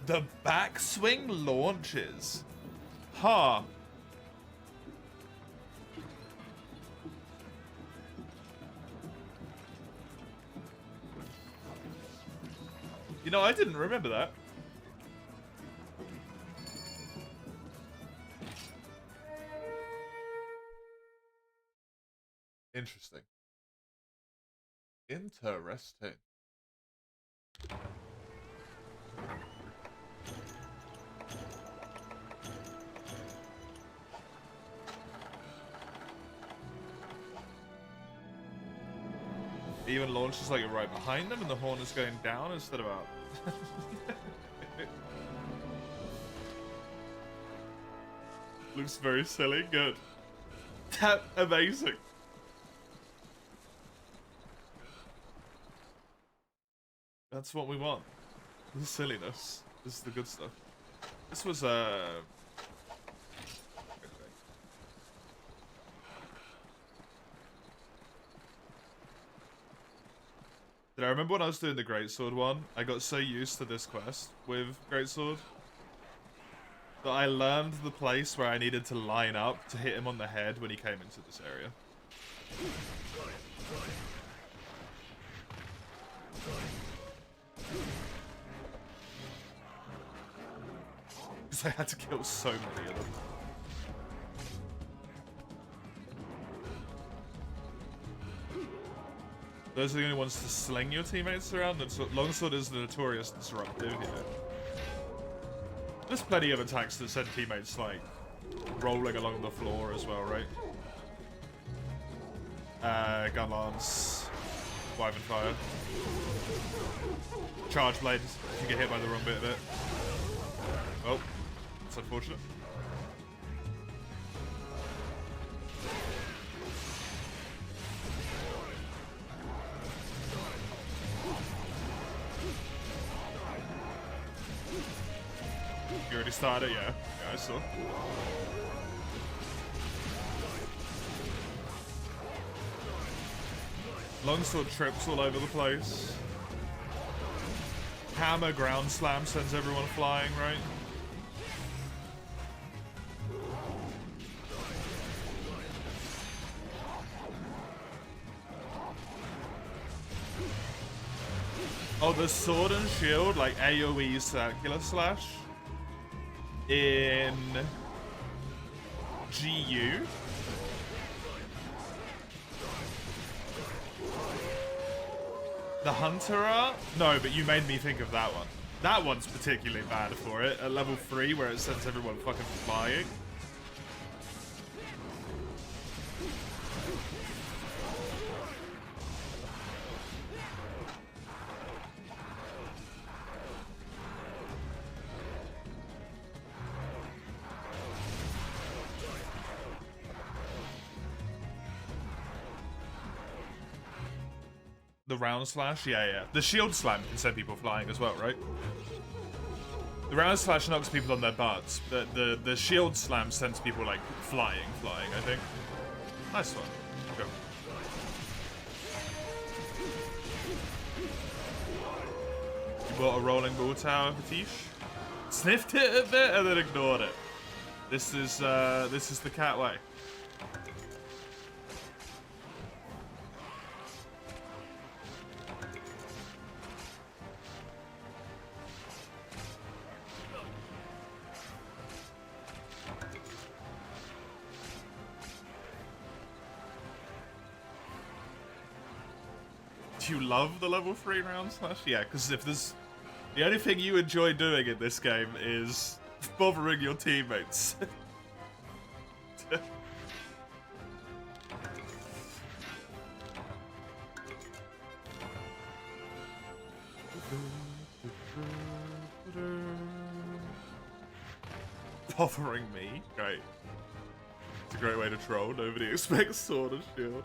The backswing launches. Huh. You know, I didn't remember that. Interesting. Interesting. It even launches like right behind them and the horn is going down instead of up. Looks very silly. Good. Amazing. That's what we want. The silliness. This is the good stuff. This was Did I remember when I was doing the Greatsword one? I got so used to this quest with Greatsword that I learned the place where I needed to line up to hit him on the head when he came into this area. Because I had to kill so many of them. Those are the only ones to sling your teammates around. Longsword is the notorious disruptive, you know. There's plenty of attacks that send teammates, like, rolling along the floor as well, right? Gun lance, Wyvern fire. Charge blades, if you get hit by the wrong bit of it. Oh, that's unfortunate. You already started? Yeah, I saw. Longsword trips all over the place. Hammer ground slam sends everyone flying, right? Oh, the sword and shield, like AoE circular slash in GU. The Hunter art? No, but you made me think of that one. That one's particularly bad for it. At level 3, where it sends everyone fucking flying. The round slash? Yeah. The shield slam can send people flying as well, right? The round slash knocks people on their butts, but the shield slam sends people, like, flying, I think. Nice one. Go. You bought a rolling ball tower, Fatish? Sniffed it a bit and then ignored it. This is the cat way. Do you love the level 3 round slash? Yeah, because if there's... The only thing you enjoy doing in this game is bothering your teammates. Bothering me? Great. It's a great way to troll. Nobody expects sword and shield.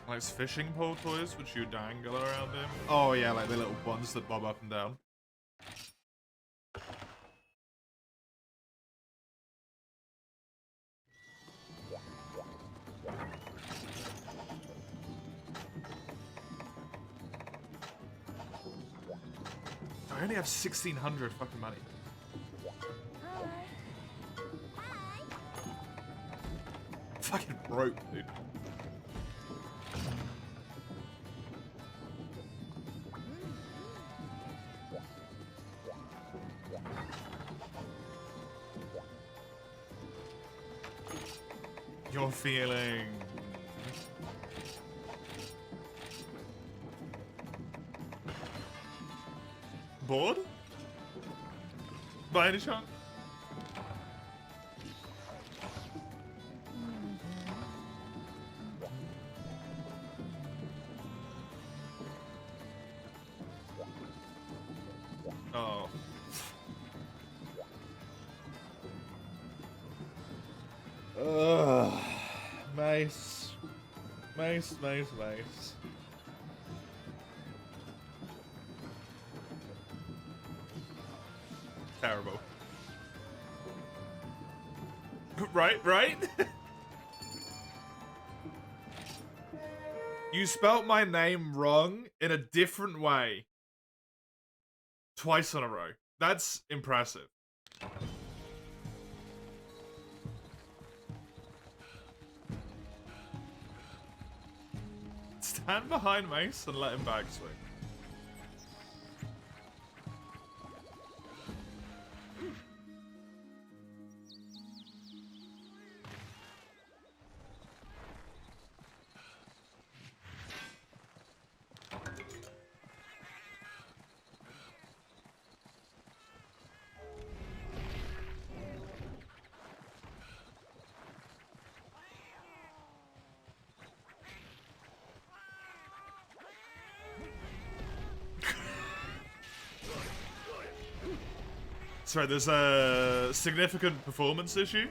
Like fishing pole toys, which you dangle around him. Oh yeah, like the little ones that bob up and down. I only have 1,600 fucking money. Fucking broke, dude. You're feeling... bored? By any chance? Oh. Ugh. Mace. Mace. Terrible. Right? You spelt my name wrong in a different way. Twice in a row. That's impressive. Stand behind Mace and let him backswing. Sorry, there's a significant performance issue.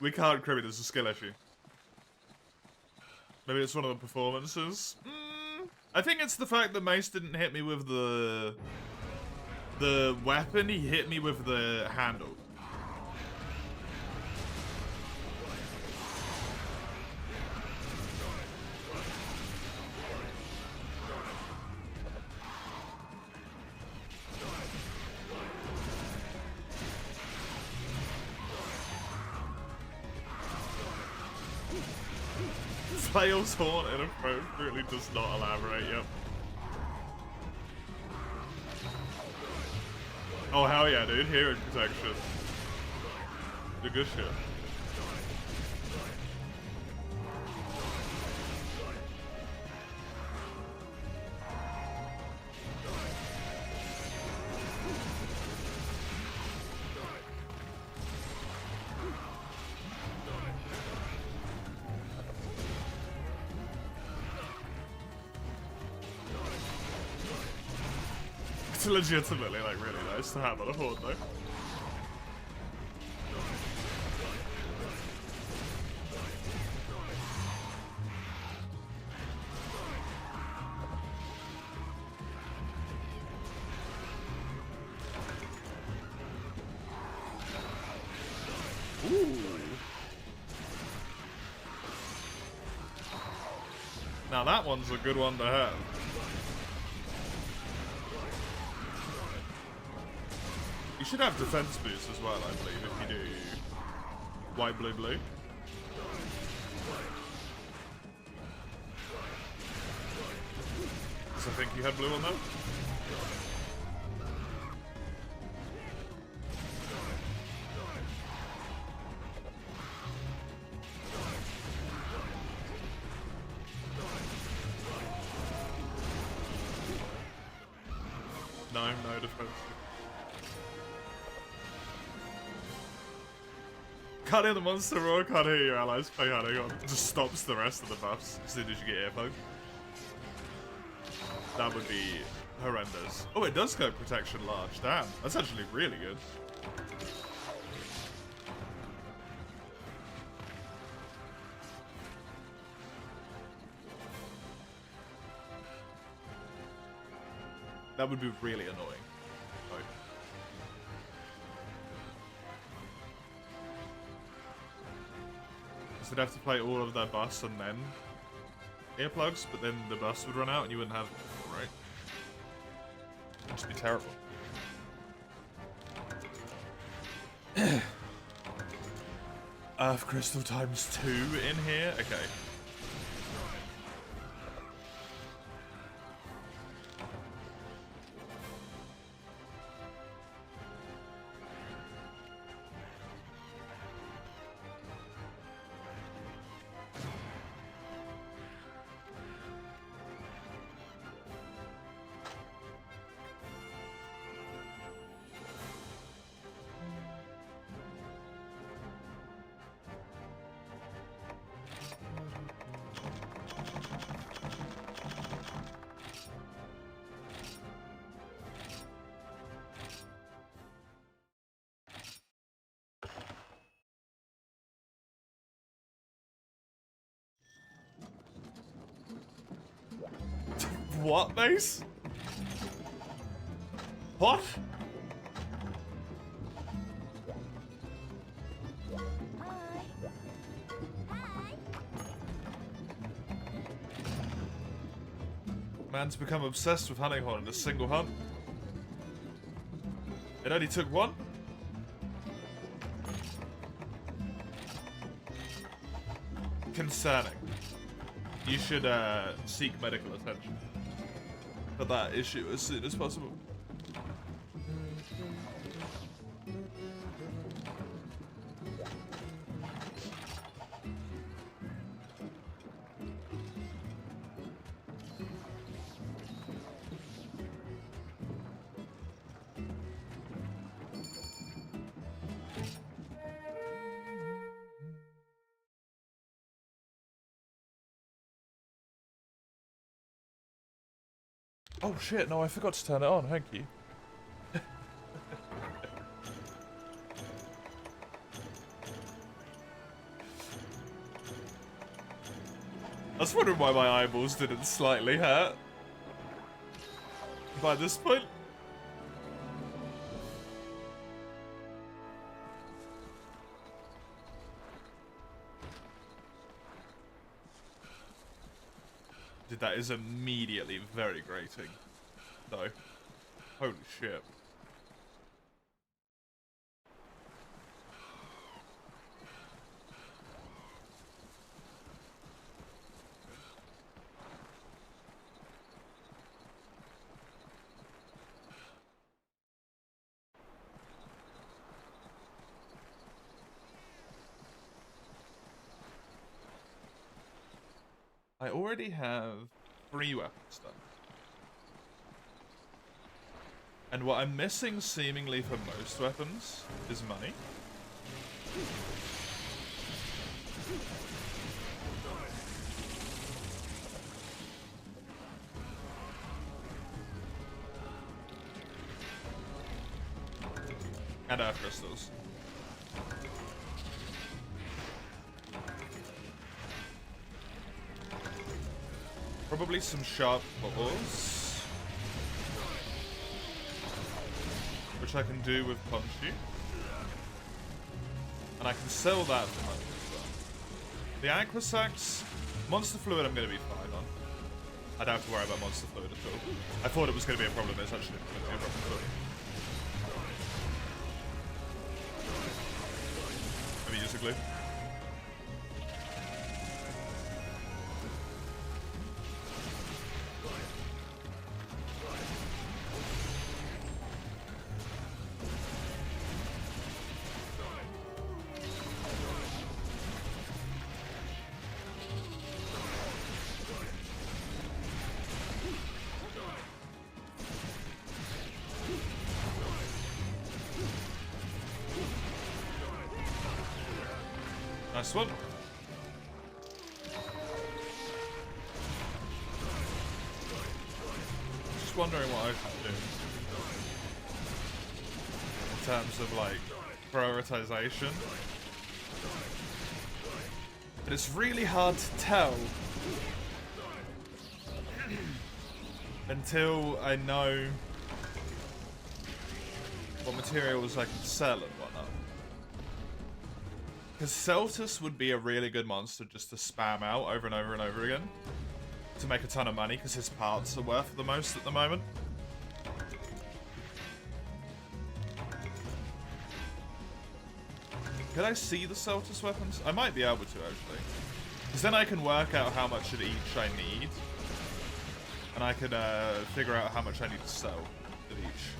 We can't crib it, there's a skill issue. Maybe it's one of the performances. I think it's the fact that Mace didn't hit me with the weapon, he hit me with the handle. Flail's Horn inappropriately does not elaborate, yep. Oh, hell yeah, dude. Hearing protection. The good shit. It's legitimately, like, really nice to have on a horde, though. Ooh. Now that one's a good one to have. You should have defense boost as well, I believe, if you do white, blue, blue. Because I think you had blue on that. No defense. Can't hear the monster roar, can't hear your allies play hang on. Just stops the rest of the buffs as soon as you get earplugged. That would be horrendous. Oh, it does go protection large. Damn, that's actually really good. That would be really annoying. Like, so they'd have to play all of their buffs and then earplugs, but then the buffs would run out and you wouldn't have them, right? It'd just be terrible. Earth Crystal times 2 in here? Okay. What, Mace? What? Man's become obsessed with hunting horn in a single hunt. It only took one? Concerning. You should seek medical attention for that issue as soon as possible. Oh shit, no, I forgot to turn it on, thank you. I was wondering why my eyeballs didn't slightly hurt by this point. Dude, that is immediately very grating, though. Holy shit. I already have 3 weapons done. And what I'm missing seemingly for most weapons is money. And earth crystals. Probably some sharp bubbles, which I can do with Punchy. And I can sell that for money as well. The Aquasax, Monster Fluid I'm going to be fine on. I don't have to worry about Monster Fluid at all. I thought it was going to be a problem, it's actually not going to be a problem at all. Let me use a glue. Nice one. Just wondering what I can do in terms of like prioritization. But it's really hard to tell until I know what materials I can sell and whatnot. Because Celtus would be a really good monster just to spam out over and over and over again to make a ton of money because his parts are worth the most at the moment. Could I see the Celtus weapons? I might be able to actually. Because then I can work out how much of each I need. And I could figure out how much I need to sell of each.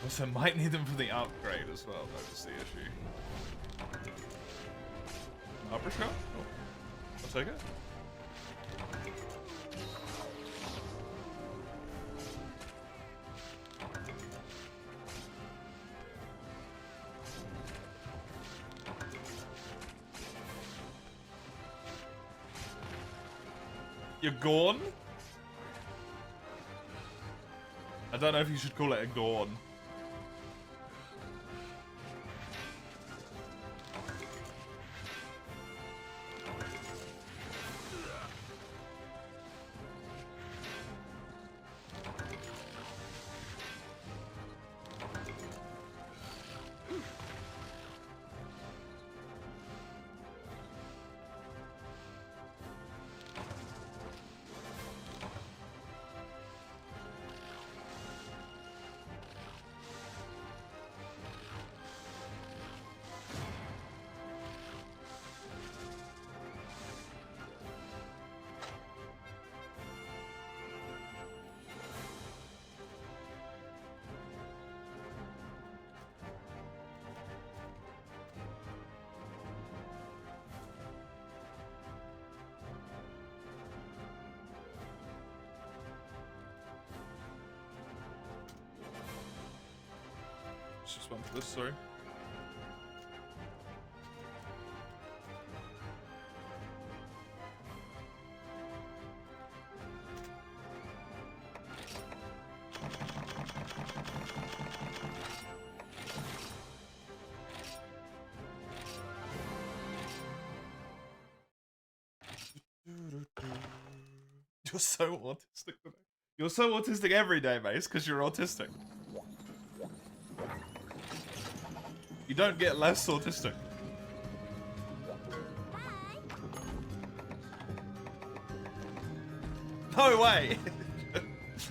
Also, might need them for the upgrade as well, that's the issue. Upper shot? Oh. I'll take it. You're gone? I don't know if you should call it a gone. Just went for this, sorry. You're so autistic today. You're so autistic every day, Mace, because you're autistic. You don't get less autistic. No way!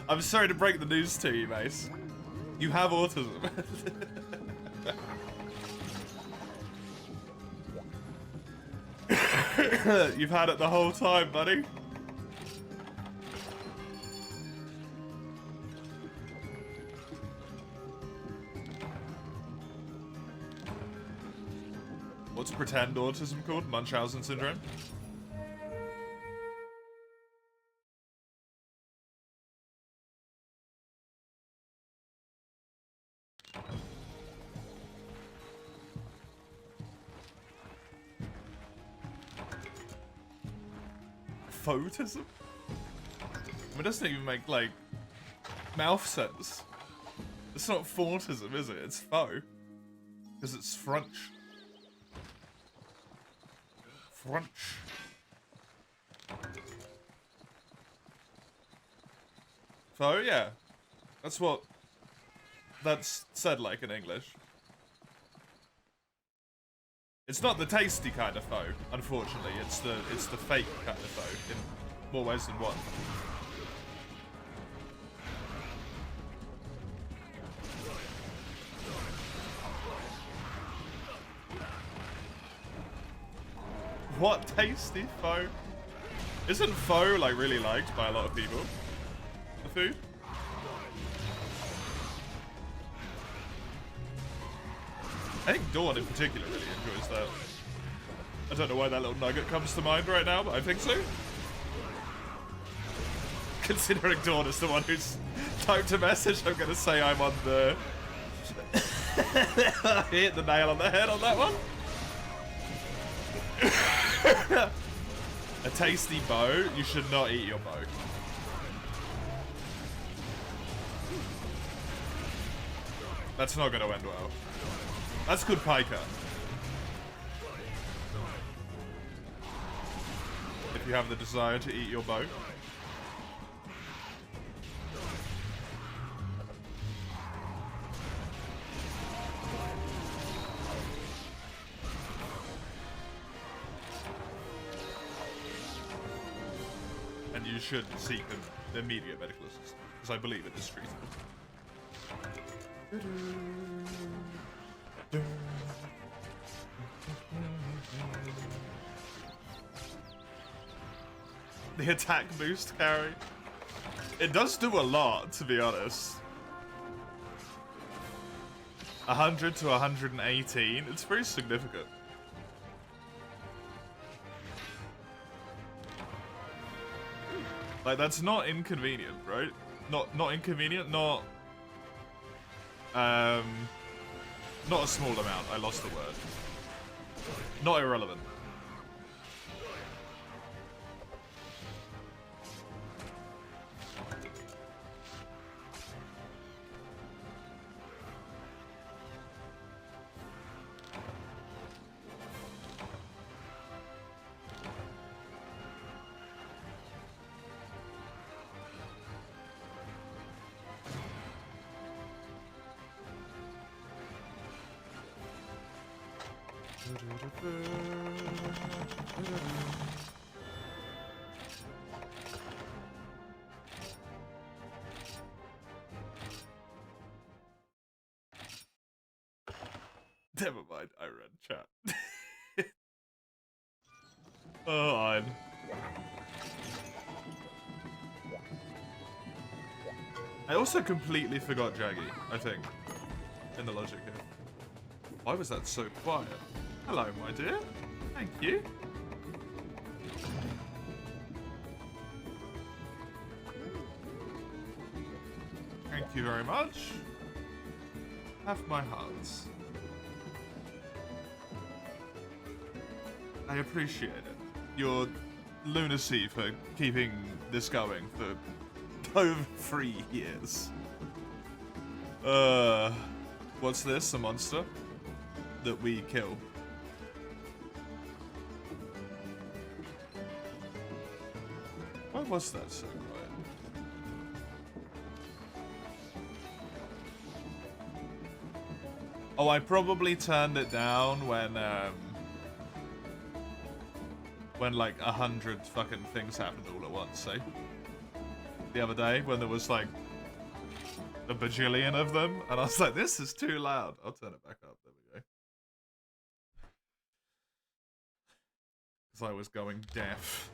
I'm sorry to break the news to you, Mace. You have autism. You've had it the whole time, buddy. What's pretend autism called? Munchausen syndrome? Photism? It doesn't even make, like, mouth sense. It's not fortism, is it? It's faux. Because it's French. French. Faux, yeah. That's what that's said like in English. It's not the tasty kind of faux, unfortunately. It's the fake kind of faux in more ways than one. What tasty faux? Isn't faux like really liked by a lot of people? The food? I think Dawn in particular really enjoys that. I don't know why that little nugget comes to mind right now, but I think so. Considering Dawn is the one who's typed a message, I'm gonna say I'm on the... I hit the nail on the head on that one. A tasty bow? You should not eat your bow. That's not gonna end well. That's good pie cut. If you have the desire to eat your bow. And you should seek an immediate medical assistance, because I believe it is treatable. The attack boost carry. It does do a lot, to be honest. 100 to 118. It's pretty significant. Like, that's not inconvenient, right? Not inconvenient, not a small amount. I lost the word. Not irrelevant. Never mind, I read chat. Oh, on. I also completely forgot Jaggy, I think, in the logic here. Why was that so quiet? Hello, my dear. Thank you. Thank you very much. Have my hearts. I appreciate it. Your lunacy for keeping this going for over 3 years. What's this? A monster that we kill? Why was that so quiet? Oh, I probably turned it down when like 100 fucking things happened all at once, eh? The other day when there was like a bajillion of them, and I was like, this is too loud. I'll turn it back up. There we go. Because I was going deaf.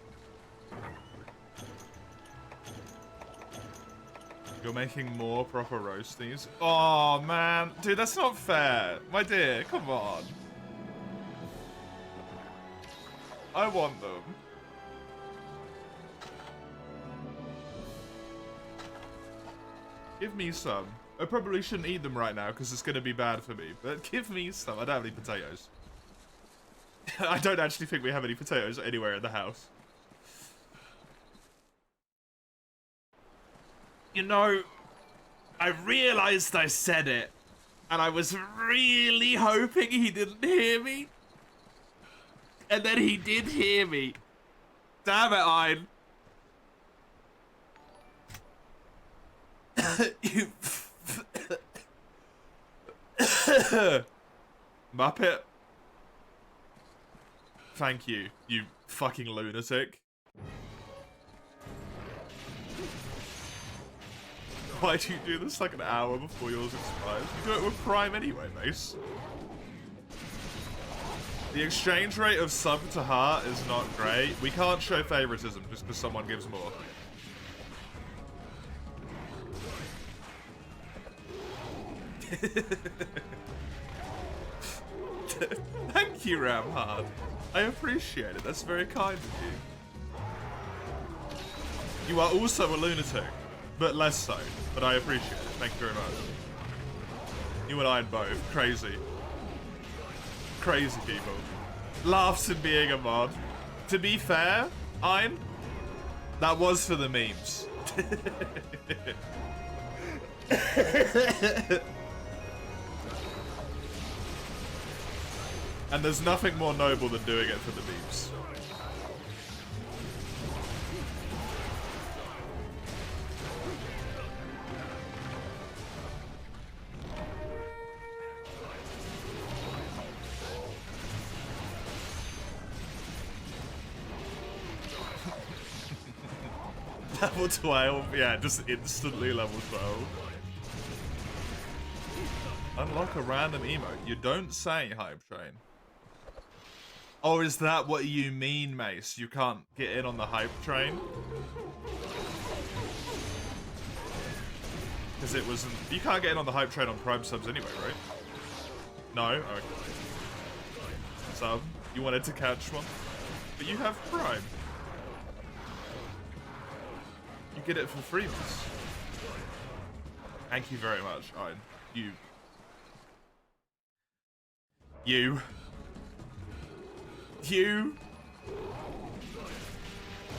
You're making more proper roasties? Oh, man. Dude, that's not fair. My dear, come on. I want them. Give me some. I probably shouldn't eat them right now because it's going to be bad for me, but give me some. I don't have any potatoes. I don't actually think we have any potatoes anywhere in the house. You know, I realized I said it, and I was really hoping he didn't hear me. And then he did hear me. Damn it, Ein. You Muppet. Thank you, you fucking lunatic. Why do you do this like an hour before yours expires? You do it with Prime anyway, Mace. The exchange rate of sub to heart is not great. We can't show favoritism just because someone gives more. Thank you, Ramhard. I appreciate it. That's very kind of you. You are also a lunatic, but less so. But I appreciate it. Thank you very much. You and I both. Crazy. Crazy people. Laughs in being a mod. To be fair, Ein, that was for the memes. And there's nothing more noble than doing it for the memes. Level 12, yeah, just instantly level 12. Unlock a random emote. You don't say, Hype Train. Oh, is that what you mean, Mace? You can't get in on the Hype Train? Because it wasn't... You can't get in on the Hype Train on Prime subs anyway, right? No? Okay. Sub, you wanted to catch one? But you have Prime. You get it for free, Mace. Thank you very much, Ein. You.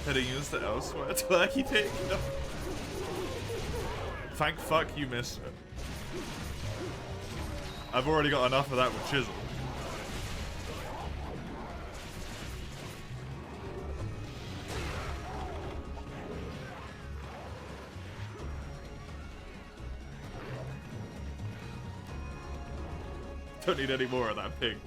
Heading used it elsewhere. Turkey pig. No. Thank fuck you missed it. I've already got enough of that with Chisel. Don't need any more of that pig.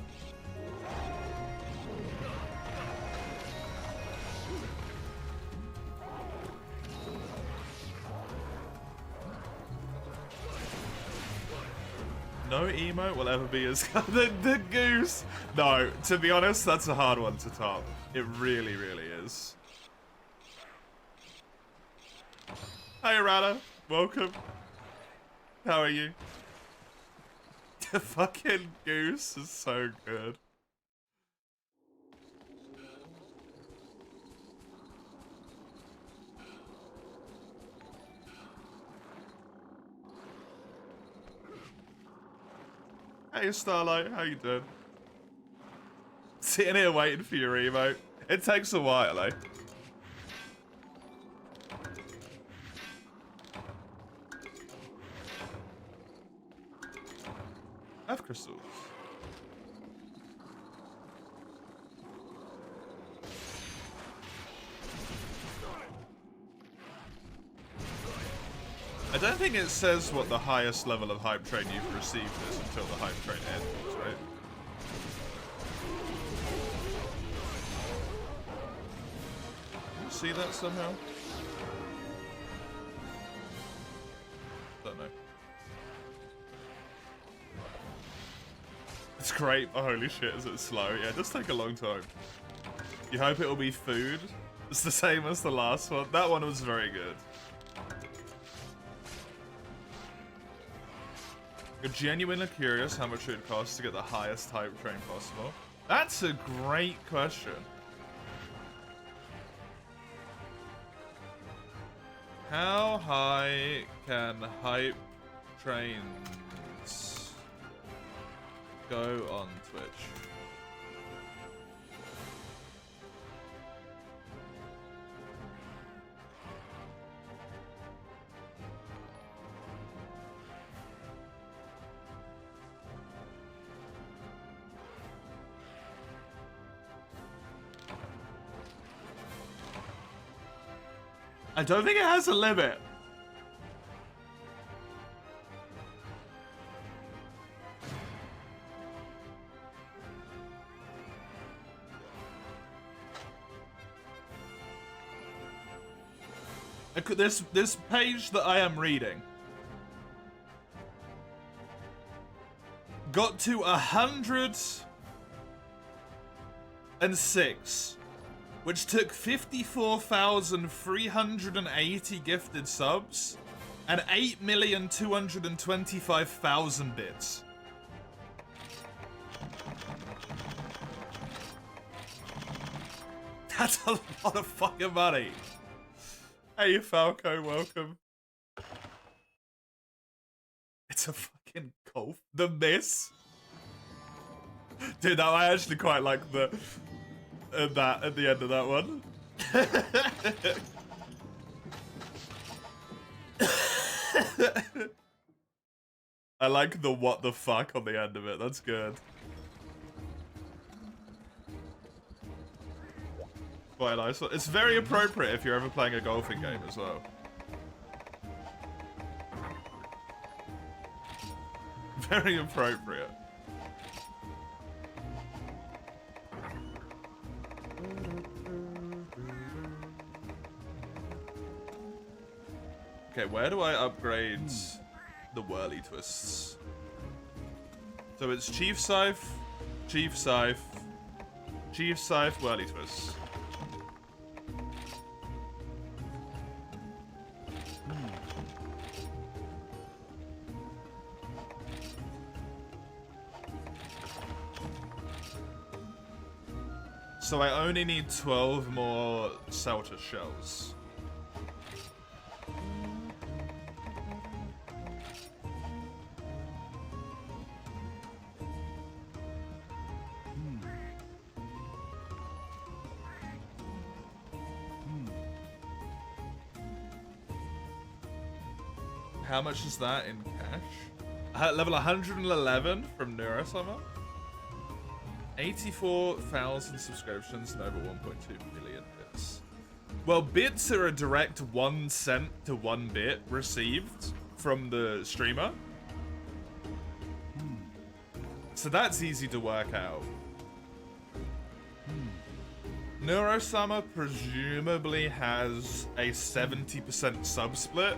No emote will ever be as good. The goose. No, to be honest, that's a hard one to top. It really, really is. Hey, Rana. Welcome. How are you? The fucking goose is so good. Hey, Starlight. How you doing? Sitting here waiting for your emote. It takes a while, eh? F crystals. I don't think it says what the highest level of hype train you've received is until the hype train ends, right? Can you see that somehow? Don't know. It's great, but holy shit, is it slow? Yeah, it does take a long time. You hope it'll be food? It's the same as the last one. That one was very good. You're genuinely curious how much it would cost to get the highest hype train possible? That's a great question. How high can hype trains go on Twitch? I don't think it has a limit. This page that I am reading got to 106, which took 54,380 gifted subs and 8,225,000 bits. That's a lot of fucking money. Hey, Falco, welcome. It's a fucking golf. The miss. Dude, I actually quite like the that at the end of that one. I like the what the fuck on the end of it. That's good. Quite nice. It's very appropriate if you're ever playing a golfing game as well. Very appropriate. Okay, where do I upgrade the whirly twists? So it's Chief Scythe, Chief Scythe, Chief Scythe, whirly twists. So I only need 12 more Celta shells. How much is that in cash? Level 111 from Neurosummer. 84,000 subscriptions and over 1.2 million bits. Well, bits are a direct 1 cent to 1 bit received from the streamer. So that's easy to work out. Neurosummer presumably has a 70% sub split.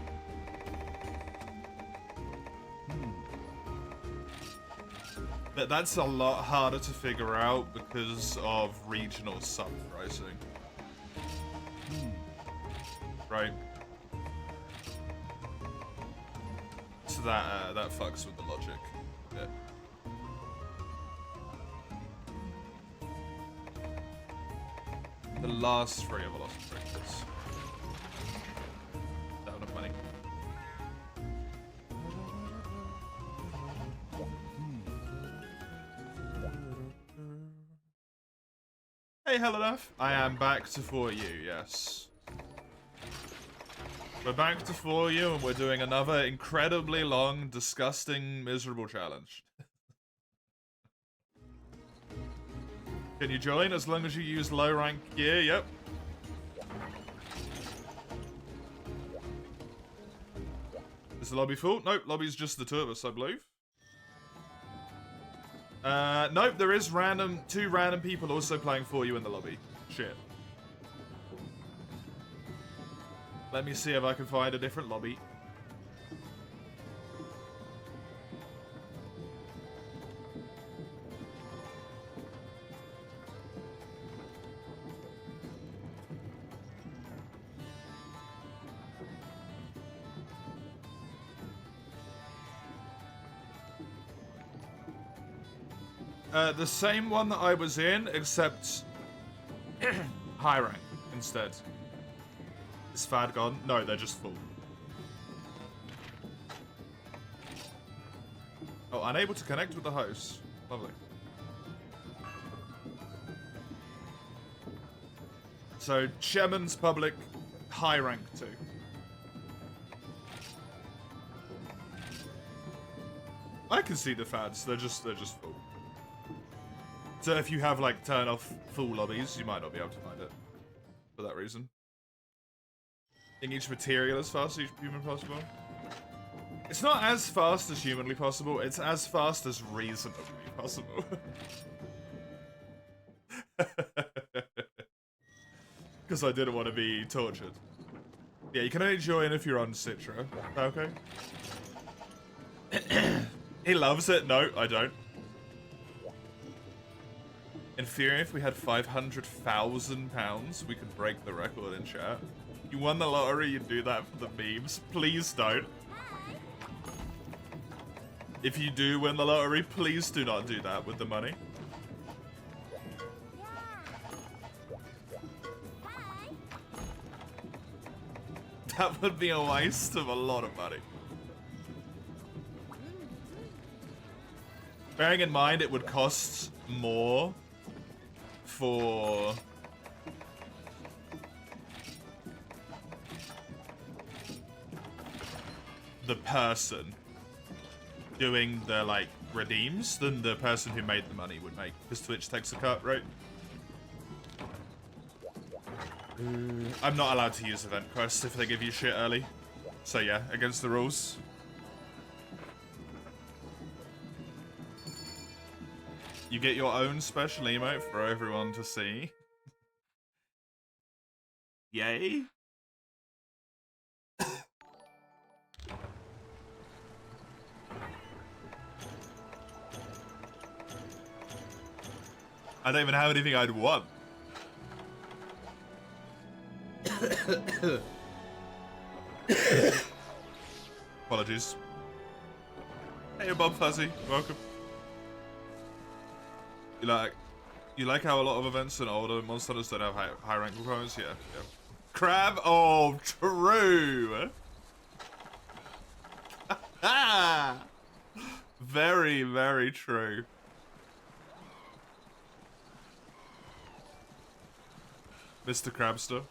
That's a lot harder to figure out because of regional sub pricing. Right. So that fucks with the logic. Yeah. The last three have lost breakers. Down of money. Hey, Helena. I am back to 4U, yes. We're back to 4U and we're doing another incredibly long, disgusting, miserable challenge. Can you join as long as you use low rank gear? Yep. Is the lobby full? Nope, lobby's just the two of us, I believe. Nope, there is two random people also playing 4U in the lobby. Shit. Let me see if I can find a different lobby. The same one that I was in, except high rank instead. Is Fad gone? No, they're just full. Oh, unable to connect with the host. Lovely. So, Sheman's public, high rank too. I can see the Fads, they're just full. So if you have, like, turn off full lobbies, you might not be able to find it. For that reason. In each material as fast as humanly possible. It's not as fast as humanly possible, it's as fast as reasonably possible. Because I didn't want to be tortured. Yeah, you can only join if you're on Citra. Okay. He loves it. No, I don't. In theory, if we had £500,000, we could break the record in chat. You won the lottery, you'd do that for the memes. Please don't. If you do win the lottery, please do not do that with the money. That would be a waste of a lot of money. Bearing in mind it would cost more for the person doing the, like, redeems than the person who made the money would make, because Twitch takes a cut, right? I'm not allowed to use event quests if they give you shit early. So yeah, against the rules. You get your own special emote for everyone to see. Yay. I don't even have anything I'd want. Apologies. Hey, Bob Fuzzy, welcome. You like how a lot of events and older monster hunters don't have high rank requirements? Yeah, yeah. Crab? Oh, true. Very, very true. Mr. Crabster.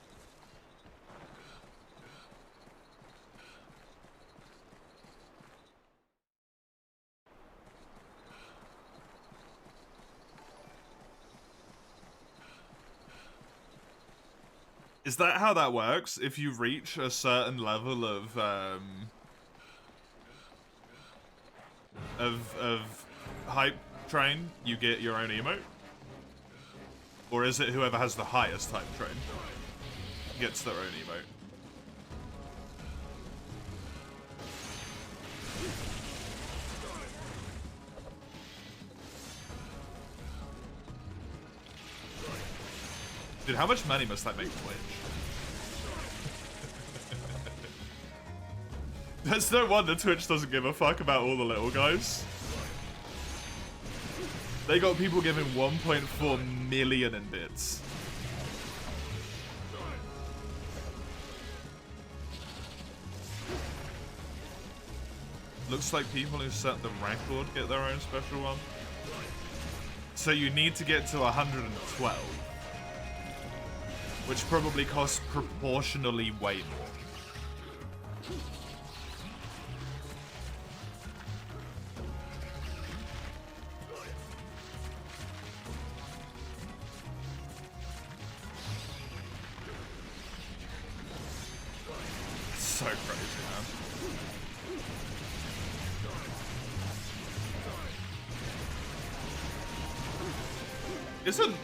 Is that how that works? If you reach a certain level of hype train, you get your own emote? Or is it whoever has the highest hype train gets their own emote? Dude, how much money must that make Twitch? There's no wonder Twitch doesn't give a fuck about all the little guys. They got people giving 1.4 million in bits. Looks like people who set the record get their own special one. So you need to get to 112. Which probably costs proportionally way more. So crazy, man. Isn't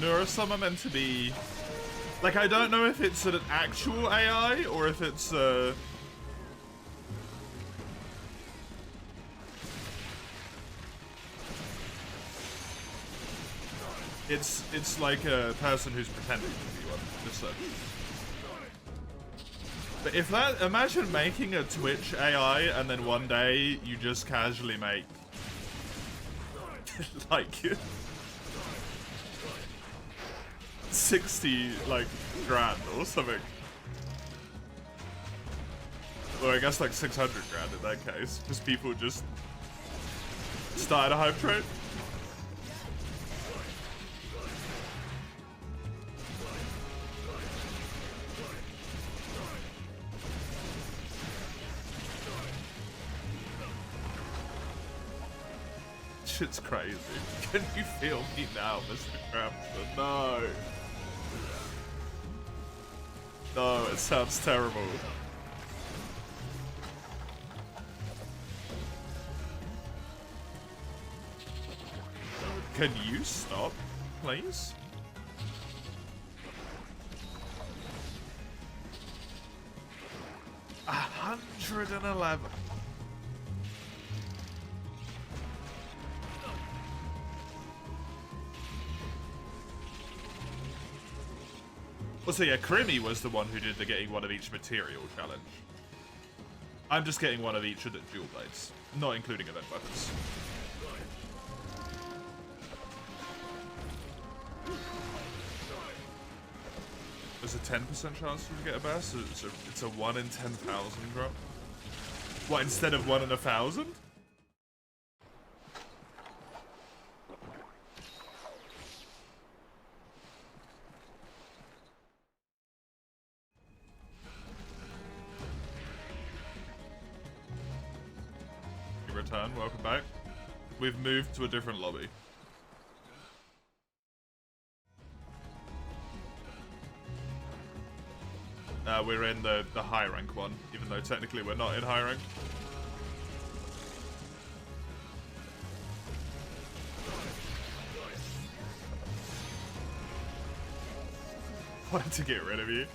Neurosummer meant to be... Like, I don't know if it's an actual AI or if it's It's like a person who's pretending to be one, just so. But if that, imagine making a Twitch AI and then one day you just casually make like 60 like grand or something. Well, I guess like 600 grand in that case, because people just started a hype train. Shit's crazy. Can you feel me now, Mr. Crampton? No. No, it sounds terrible. Can you stop, please? $111. Well, so yeah, Crimmy was the one who did the getting one of each material challenge. I'm just getting one of each of the dual blades, not including event weapons. There's a 10% chance you get a burst, so it's a 1 in 10,000 drop. What, instead of 1 in 1,000? Return, welcome back. We've moved to a different lobby. We're in the high rank one, even though technically we're not in high rank. Wanted to get rid of you.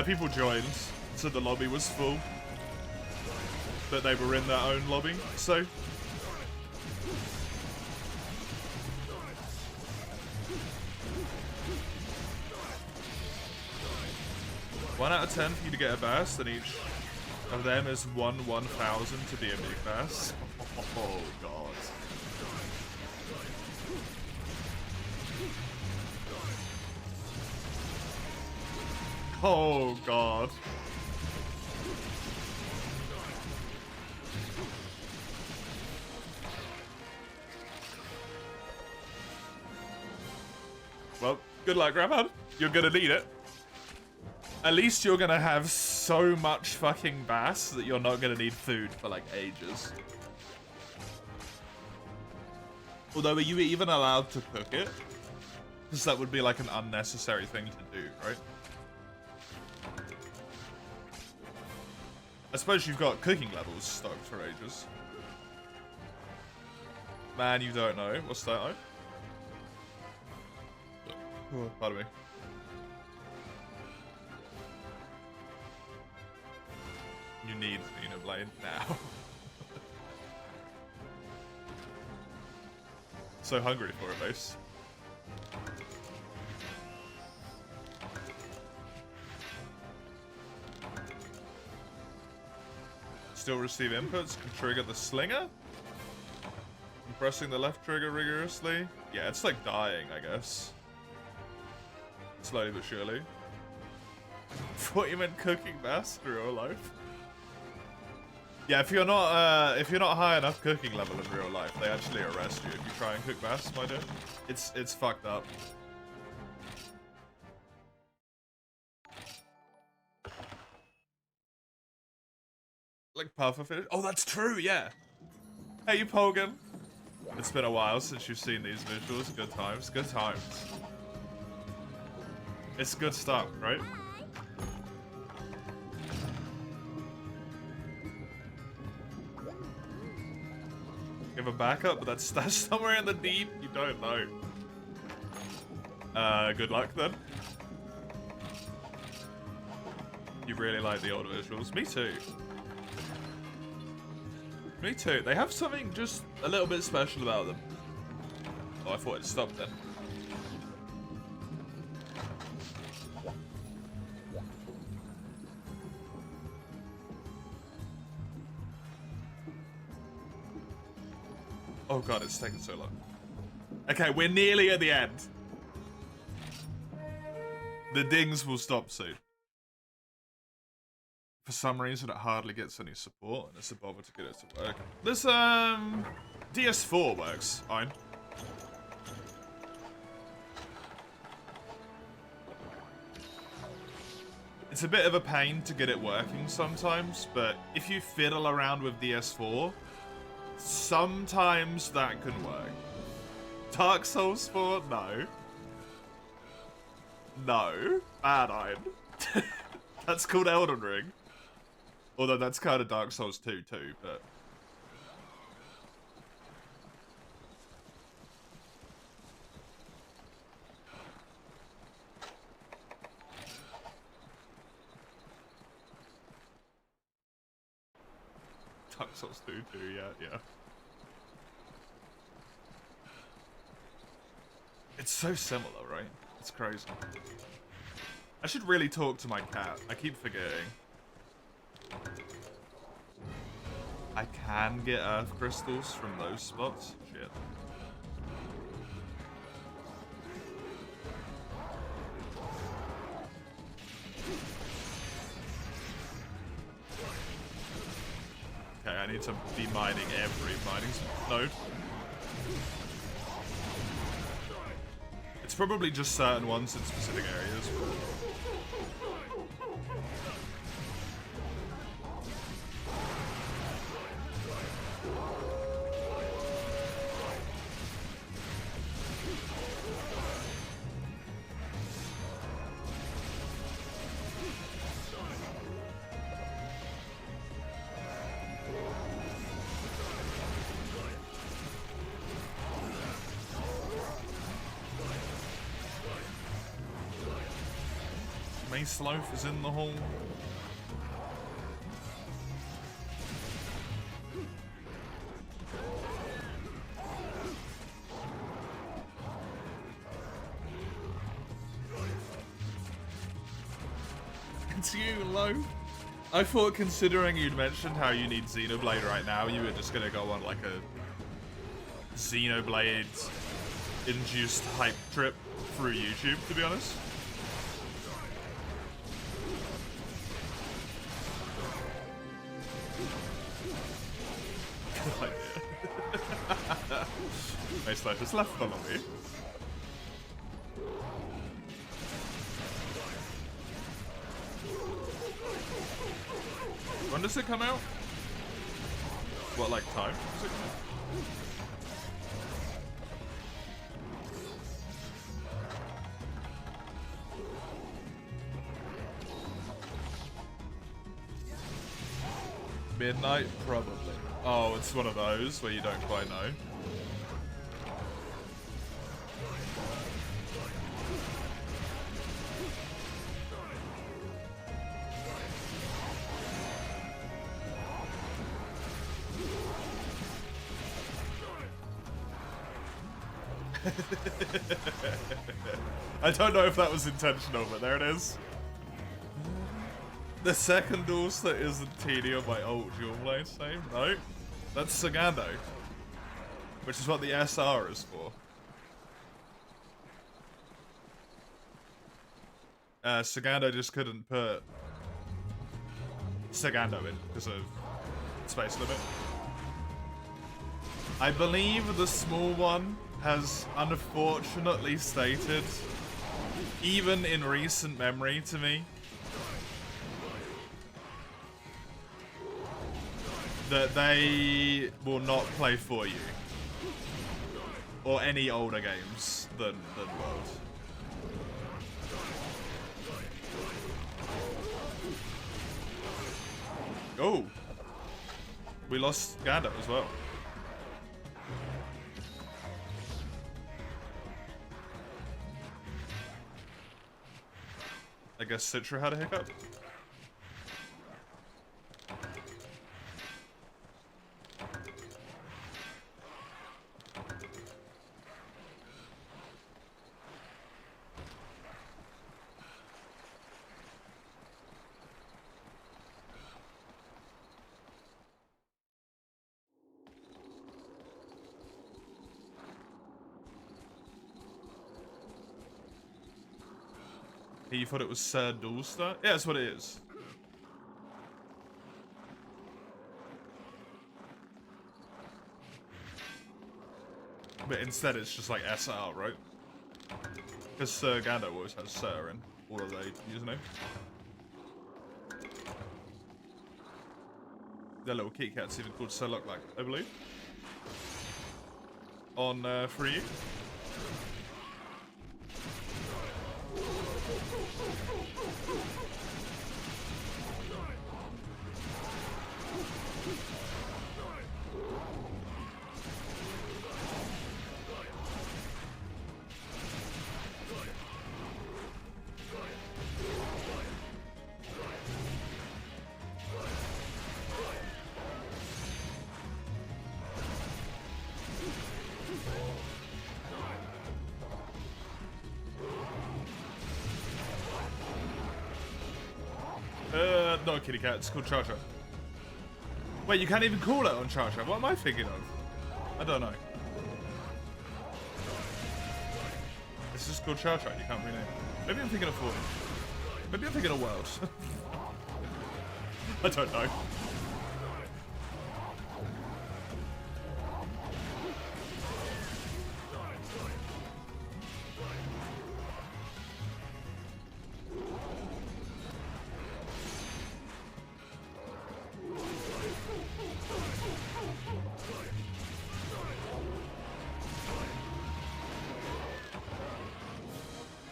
People joined, so the lobby was full. But they were in their own lobby, so... One out of 10 for you to get a burst, and each of them is 1/1000 to be a big burst. Oh god. Oh god. Well, good luck, Grandma. You're gonna need it. At least you're gonna have so much fucking bass that you're not gonna need food for like ages. Although, are you even allowed to cook it? Because that would be like an unnecessary thing to do, right? I suppose you've got cooking levels stoked for ages. Man, you don't know. What's that? Oh, pardon me. You need Xenoblade now. So hungry for it, base. Still receive inputs. Can trigger the slinger. I'm pressing the left trigger rigorously. Yeah, it's like dying, I guess. Slowly but surely. Thought you meant cooking mass in real life. Yeah, if you're not high enough cooking level in real life, they actually arrest you if you try and cook mass, my dude. It's fucked up. Like pufferfish. Oh, that's true, yeah. Hey, Pogan. It's been a while since you've seen these visuals. Good times, good times. It's good stuff, right? Give a backup, but that's stashed somewhere in the deep. You don't know. Good luck then. You really like the old visuals. Me too. Me too. They have something just a little bit special about them. Oh, I thought it stopped then. Oh god, it's taking so long. Okay, we're nearly at the end. The dings will stop soon. For some reason, it hardly gets any support, and it's a bother to get it to work. This, DS4 works fine. It's a bit of a pain to get it working sometimes, but if you fiddle around with DS4, sometimes that can work. Dark Souls 4? No. No. Bad Iron. That's called Elden Ring. Although that's kind of Dark Souls 2 too, but... Dark Souls 2 too, yeah. It's so similar, right? It's crazy. I should really talk to my cat. I keep forgetting. I can get earth crystals from those spots. Shit. Okay, I need to be mining every mining node. It's probably just certain ones in specific areas. Mace Loaf is in the hole. It's you, Loaf. I thought, considering you'd mentioned how you need Xenoblade right now, you were just gonna go on like a Xenoblade induced hype trip through YouTube, to be honest. Good idea. Mace Life just left the lobby. When does it come out? What, like time? Does it come out? Midnight? Probably. Oh, it's one of those where you don't quite know. I don't know if that was intentional, but there it is. The second Ulster isn't TD on my old dual blade save, no. That's Sagando. Which is what the SR is for. Sagando just couldn't put Sagando in because of space limit. I believe the small one has unfortunately stated, even in recent memory to me, that they will not play for you. Or any older games than World. Oh! We lost Gandalf as well. I guess Citra had a hiccup. You thought it was Sir Dulster? Yeah, that's what it is. But instead it's just like SR, right? Because Sir Gandalf always has Sir in all of their usernames. Their little Kit Kat's even called Sir Lock-like, I believe. On 3U. Not Kitty Cat, it's called Cha-Cha. Wait, you can't even call it on Cha-Cha. What am I thinking of? I don't know. It's just called Cha-Cha, you can't rename it. Maybe I'm thinking of 40. Maybe I'm thinking of World. I don't know.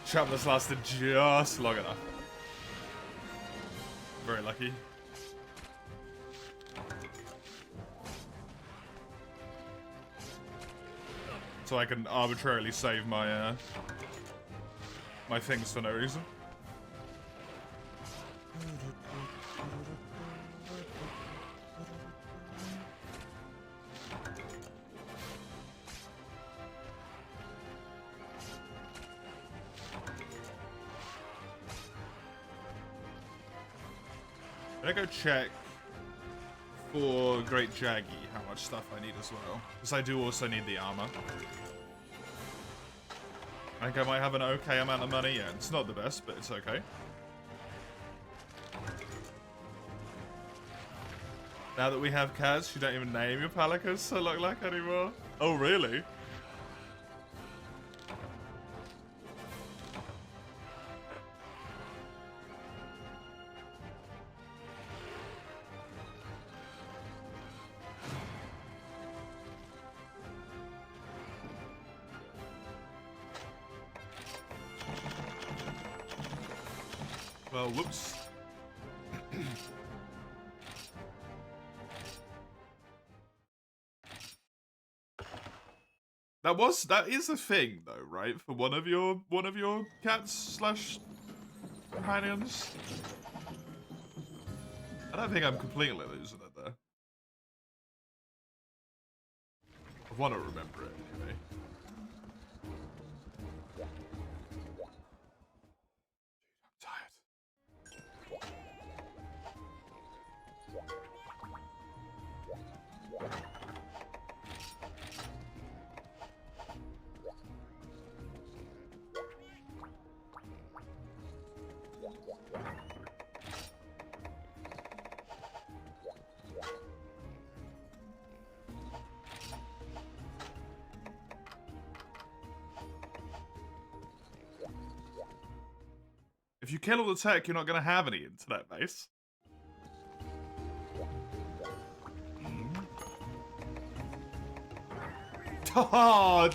Sharpness lasted just long enough. Very lucky. So I can arbitrarily save my my things for no reason. I'm gonna go check for Great Jaggy how much stuff I need as well. Because I do also need the armor. I think I might have an okay amount of money. Yeah, it's not the best, but it's okay. Now that we have Kaz, you don't even name your Palicas so like anymore. Oh, really? Well, whoops. That is a thing though, right? For one of your cats slash companions. I don't think I'm completely losing it there. I want to remember it anyway. I'm tired. If you kill all the tech, you're not going to have any internet base. Oh,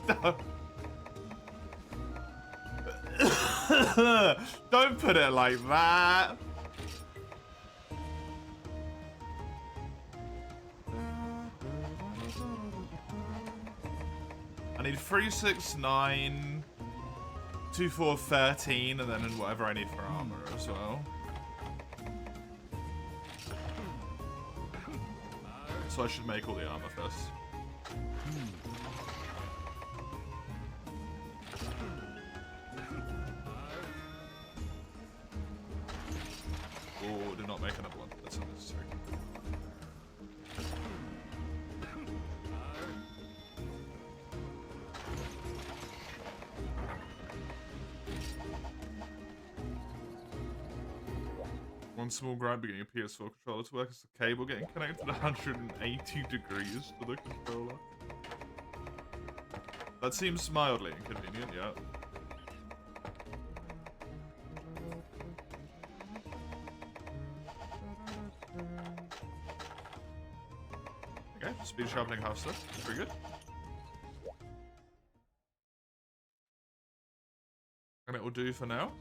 don't put it like that. I need 3, 6, 9, 2, 4, 13, and then whatever I need for armor as well. So I should make all the armor first. Oh, did not make another one. That's unnecessary. One small grind getting a PS4 controller to work is the cable getting connected 180 degrees to the controller. That seems mildly inconvenient, yeah. Okay, speed sharpening half step. Pretty good. And it will do for now.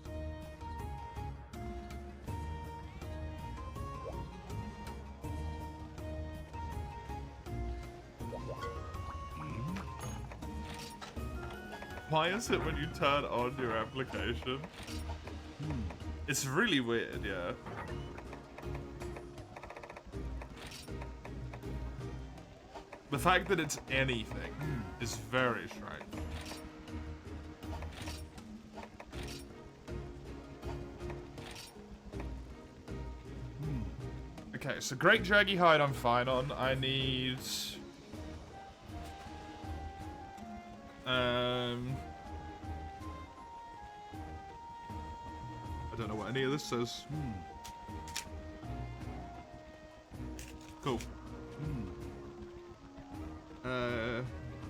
Why is it when you turn on your application? It's really weird, yeah. The fact that it's anything is very strange. Okay, so Great Draggy Hide I'm fine on. I need... I don't know what any of this says. Cool.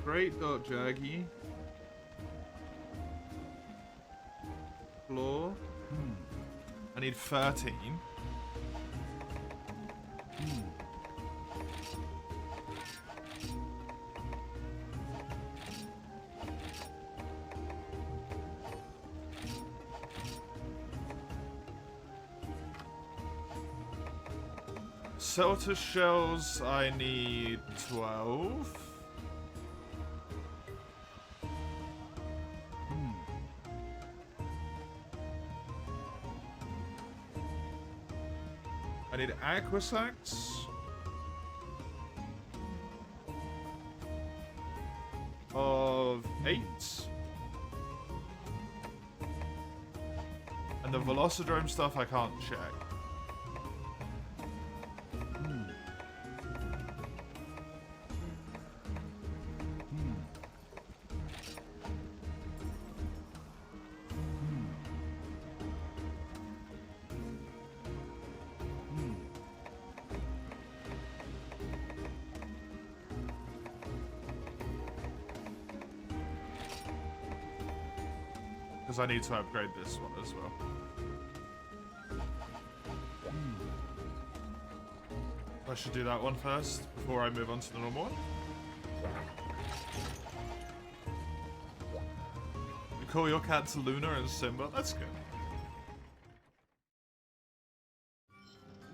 Great Dot Jaggy. Floor. I need 13. Celta shells, I need 12. I need aquasacks of 8. And the Velocidrome stuff I can't check. Because I need to upgrade this one as well. I should do that one first before I move on to the normal one. You call your cats Luna and Simba? That's good.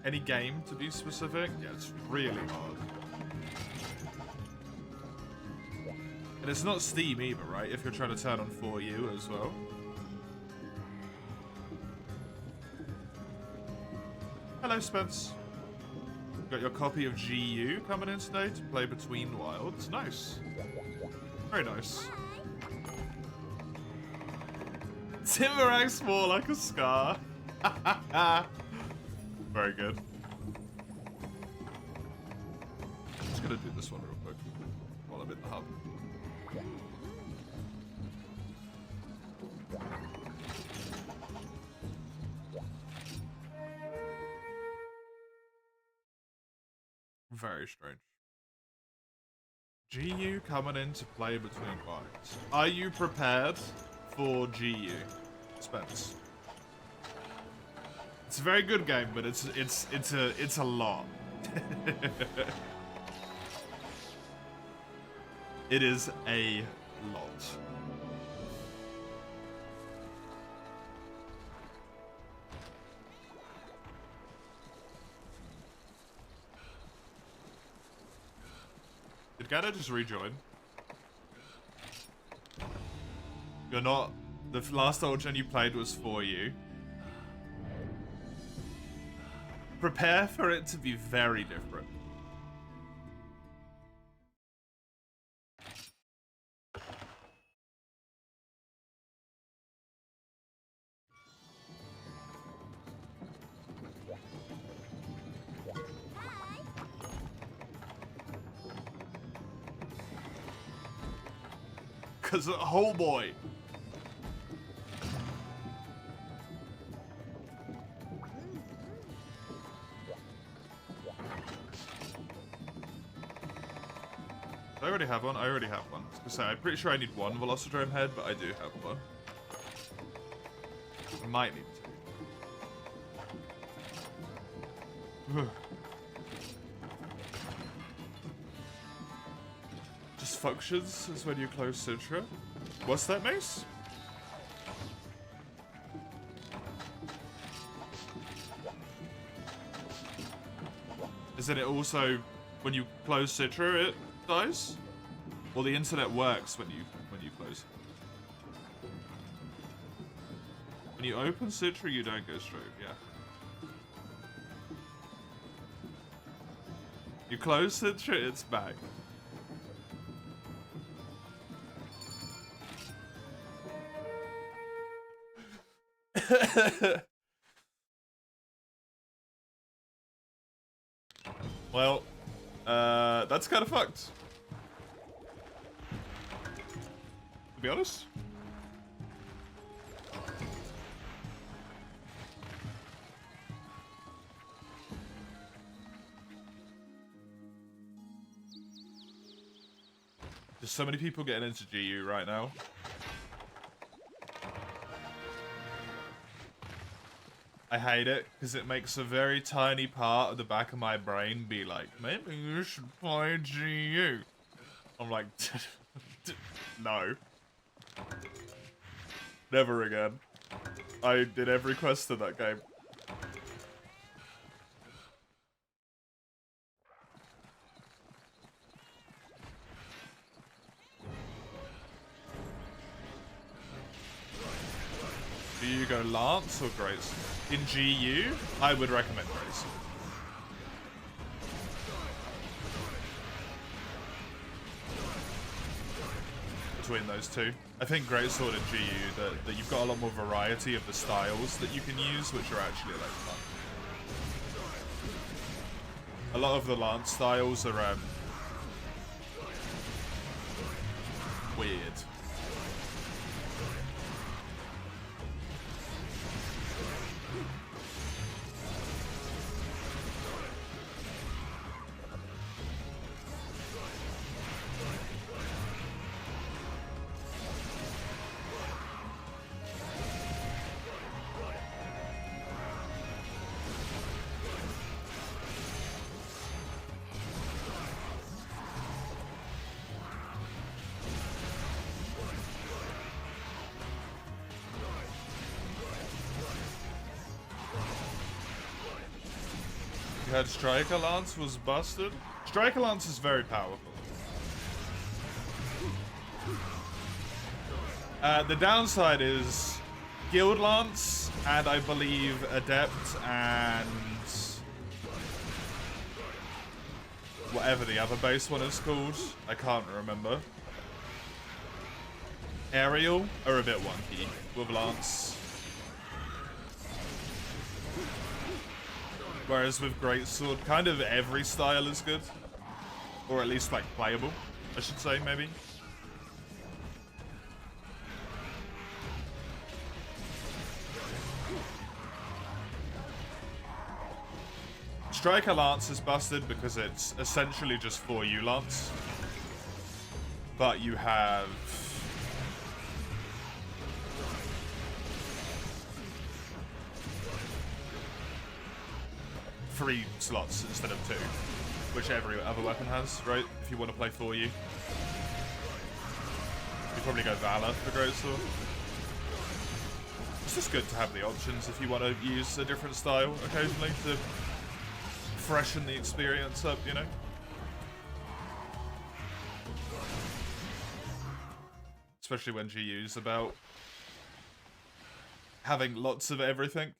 Any game, to be specific? Yeah, it's really hard. And it's not Steam either, right? If you're trying to turn on 4U as well. Hello, Spence. Got your copy of GU coming in today to play Between Wilds. Nice. Very nice. Timber acts more like a scar. Very good. Just gonna do this one real quick while I'm in the hub. Very strange. GU coming into play between bikes. Are you prepared for GU, Spence? It's a very good game, but it's a lot. It is a lot. Did Gado just rejoin? You're not... The last old gen you played was 4U. Prepare for it to be very different. Cause oh boy. I already have one. I already have one. I was gonna say, I'm pretty sure I need one Velocidrome head, but I do have one. I might need two. Just functions is when you close Citra. What's that, Mace? Isn't it also when you close Citra it dies? Well, the internet works when you close. When you open Citra, you don't go straight. Yeah. You close Citra, it's back. Well, that's kind of fucked. To be honest. There's so many people getting into GU right now. I hate it because it makes a very tiny part of the back of my brain be like, maybe you should play GU. I'm like, no. Never again. I did every quest in that game. Do you go Lance or Grace? In GU, I would recommend Grace. Between those two. I think Greatsword and GU, that you've got a lot more variety of the styles that you can use, which are actually like fun. A lot of the Lance styles are weird. You had Striker Lance was busted. Striker Lance is very powerful. The downside is Guild Lance and I believe Adept and whatever the other base one is called. I can't remember. Aerial are a bit wonky with Lance. Whereas with Greatsword, kind of every style is good. Or at least, like, playable, I should say, maybe. Striker Lance is busted because it's essentially just 4U Lance. But you have... 3 slots instead of 2. Which every other weapon has, right? If you want to play 4U. You probably go Valor for Greatsword. It's just good to have the options if you want to use a different style occasionally to freshen the experience up, you know? Especially when GU's about having lots of everything.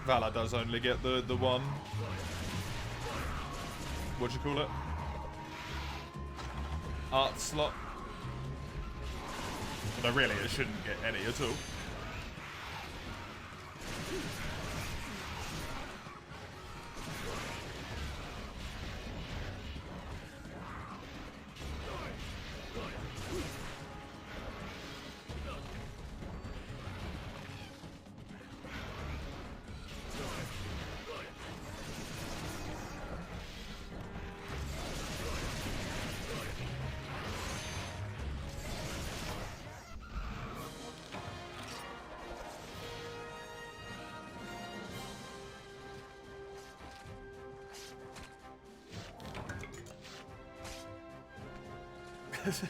Valor does only get the one... What'd you call it? Art slot. But really, it shouldn't get any at all.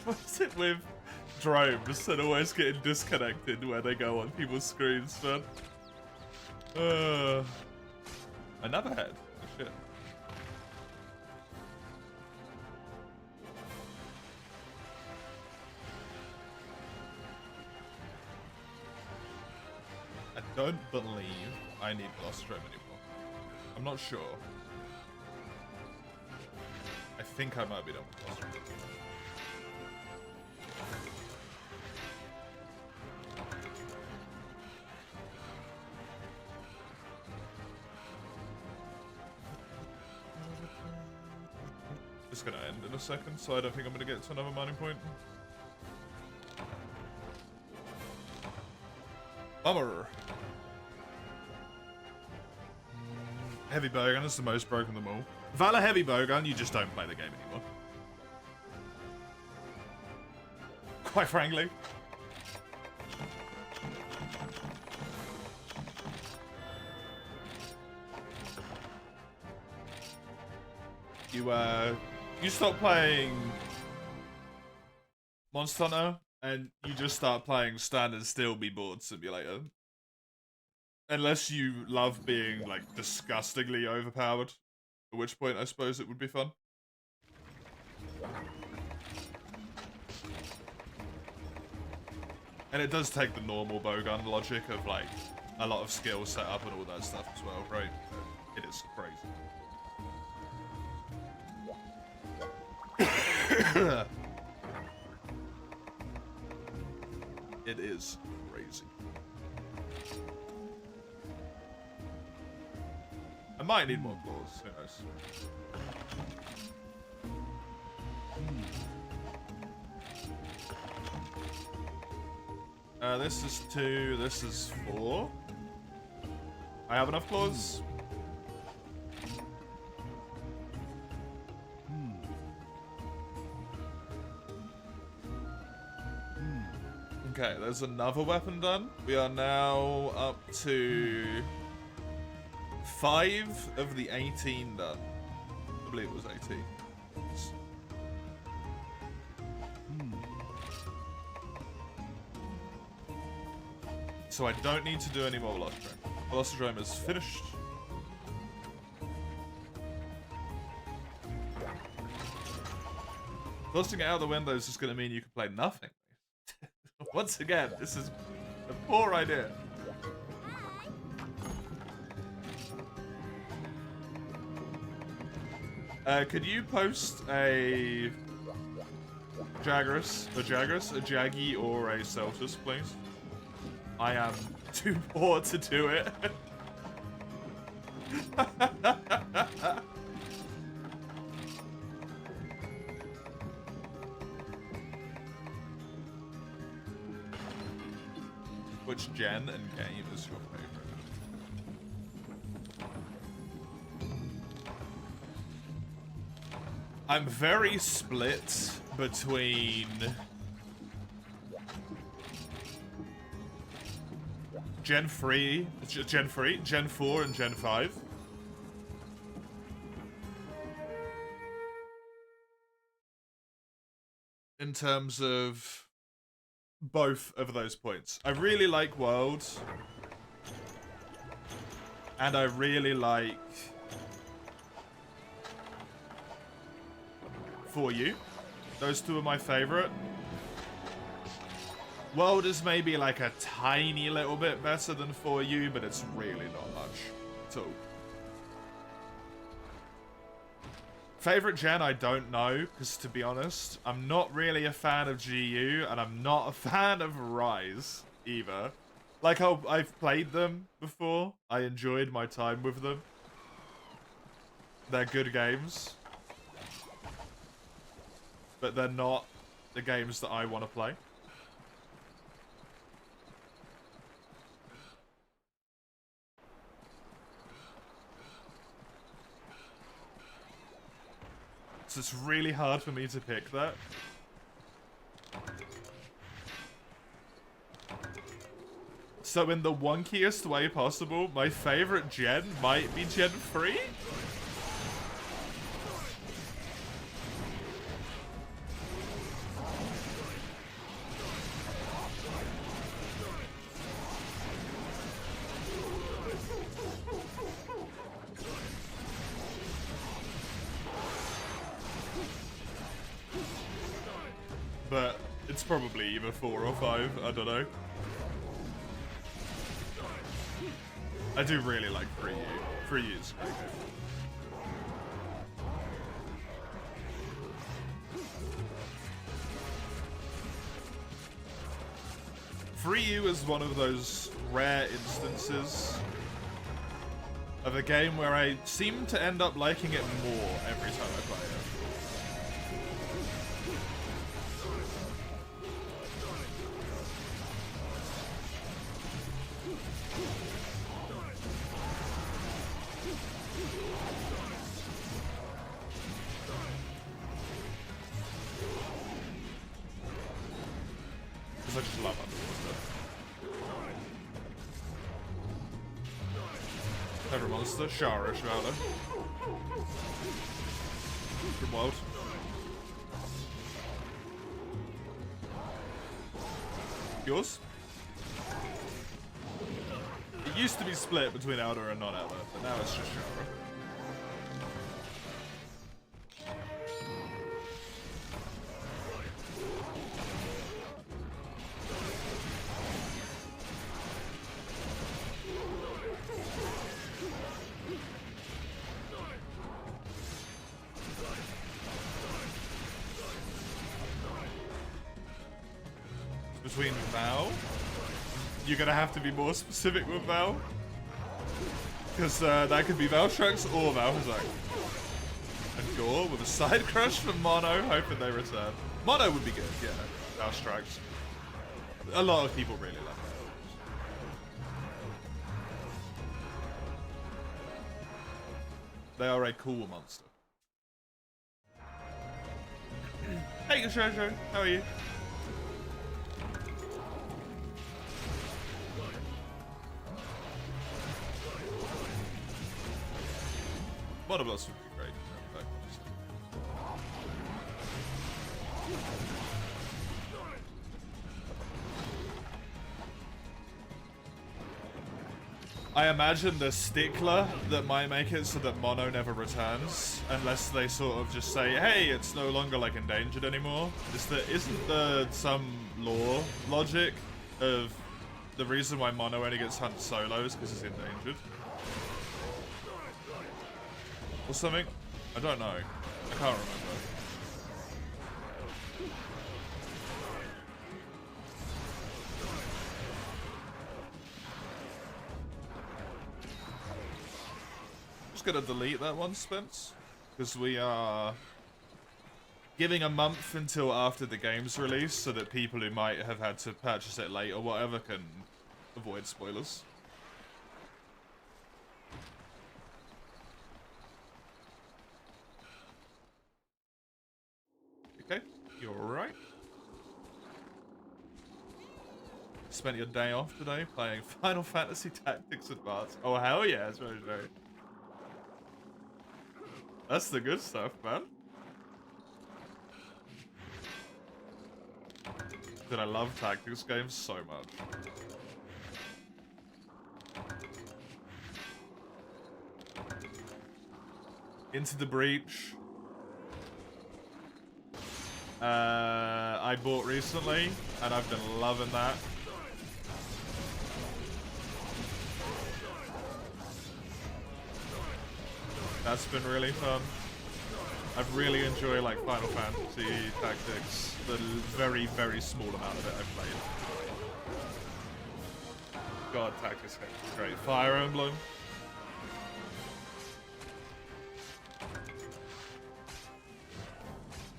What's it with drones that always getting disconnected when they go on people's screens, man? Another head. Oh, shit. I don't believe I need Blostrom anymore. I'm not sure. I think I might be done with Blostrom. It's gonna end in a second, so I don't think I'm gonna get to another mining point. Bummer. Heavy bowgun is the most broken of them all. Valor heavy bowgun, you just don't play the game anymore. Quite frankly. You stop playing Monster Hunter and you just start playing Standard Still Be Bored Simulator. Unless you love being, like, disgustingly overpowered. At which point, I suppose it would be fun. And it does take the normal bowgun logic of, like, a lot of skill set up and all that stuff as well, right? It is crazy. It is crazy. I might need more claws, who knows. This is 2, this is 4. I have enough claws. Okay, there's another weapon done. We are now up to 5 of the 18 done. I believe it was 18. So I don't need to do any more Velocidrome. Velocidrome is finished. Tossing it out the window is just going to mean you can play nothing. Once again, this is a poor idea. Could you post a Jagras, a Jaggy, or a Celsius, please? I am too poor to do it. Which gen and game is your favorite? I'm very split between Gen 3, Gen 4, and Gen 5. In terms of both of those points. I really like World. And I really like 4U. Those two are my favorite. World is maybe like a tiny little bit better than 4U, but it's really not much at all. Favorite gen, I don't know, because to be honest, I'm not really a fan of GU, and I'm not a fan of Rise either. Like how I've played them before, I enjoyed my time with them. They're good games. But they're not the games that I want to play. So it's really hard for me to pick that. So in the wonkiest way possible, my favorite gen might be Gen 3? But it's probably either 4 or 5, I don't know. I do really like 3U. 3U is a great game. 3U is one of those rare instances of a game where I seem to end up liking it more every time I play it. Because I just love underwater. Every monster, Sharish Valor. Good world. Yours? It used to be split between Elder and non-Elder, but now it's just Shara. Between Val, you're gonna have to be more specific with Val, because that could be Valstrax or Valhazak. And Gore with a side crush for Mono, hoping they return. Mono would be good, yeah. Valstrax. A lot of people really love that. They are a cool monster. Hey, Jojo, how are you? Monoblast would be great. I imagine the stickler that might make it so that Mono never returns, unless they sort of just say, hey, it's no longer like endangered anymore. Isn't there some lore logic of the reason why Mono only gets hunted solo is because it's endangered? Or something? I don't know. I can't remember. just gonna delete that one, Spence, because we are giving a month until after the game's release so that people who might have had to purchase it late or whatever can avoid spoilers. Okay, you're alright. Spent your day off today playing Final Fantasy Tactics Advance. Oh, hell yeah, it's very true. That's the good stuff, man. Dude, I love tactics games so much. Into the Breach. I bought recently, and I've been loving that. That's been really fun. I've really enjoyed like Final Fantasy Tactics, the very, very small amount of it I've played. God, Tactics is great. Fire Emblem.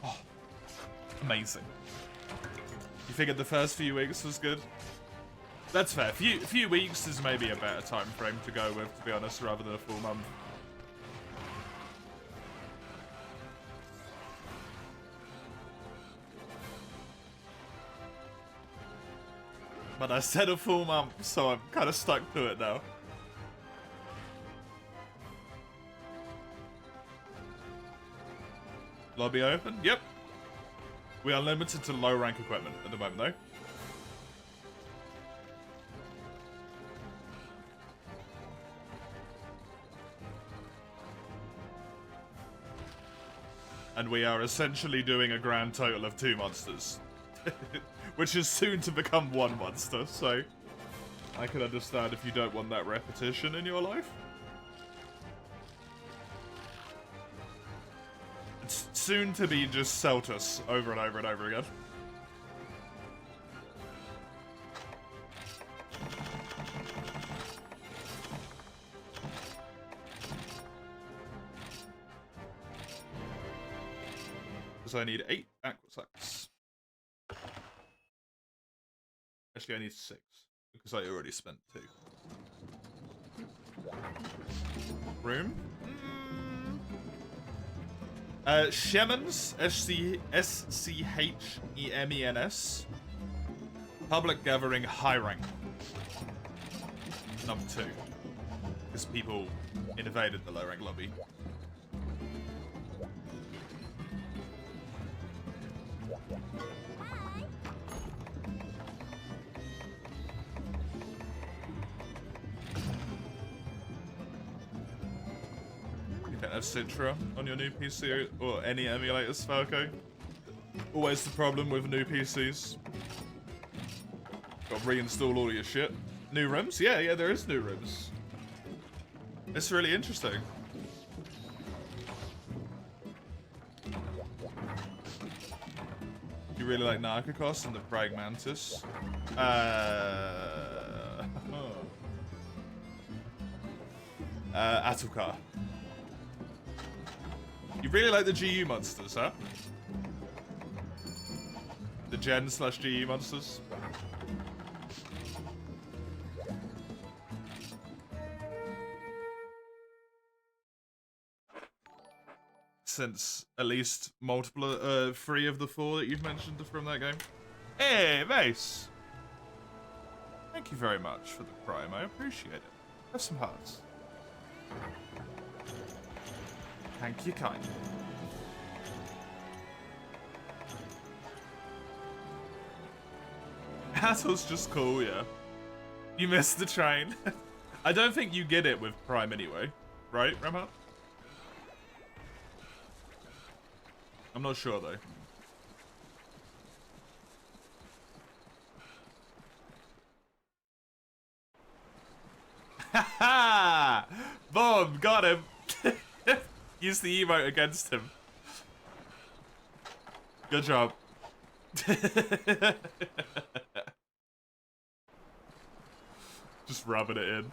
Oh, amazing. You figured the first few weeks was good? That's fair. Few weeks is maybe a better time frame to go with, to be honest, rather than a full month. But I said a full month, so I'm kind of stuck to it now. Lobby open? Yep. We are limited to low rank equipment at the moment, though. And we are essentially doing a grand total of 2 monsters. Which is soon to become 1 monster, so I can understand if you don't want that repetition in your life. It's soon to be just Celtus over and over and over again. So I need 8 aqua sacks. Actually, I need 6 because I already spent 2. Room. Shemens, S-C-H-E-M-E-N-S. Public gathering, high rank. Number 2. Because people invaded the low rank lobby. Have Citra on your new PC or any emulators, Falco. Always the problem with new PCs. Got to reinstall all your shit. New rooms? Yeah, there is new rooms. It's really interesting. You really like Narcocos and the Prag Mantis? Atukar. You really like the GU monsters, huh? The Gen/GU monsters? Since at least multiple, 3 of the 4 that you've mentioned are from that game. Hey, Mace! Thank you very much for the prime, I appreciate it. Have some hearts. Thank you kindly. Hassle's just cool, yeah. You missed the train. I don't think you get it with Prime anyway. Right, Ramhat? I'm not sure, though. Ha-ha! Boom! Got him! Use the emote against him. Good job. Just rubbing it in.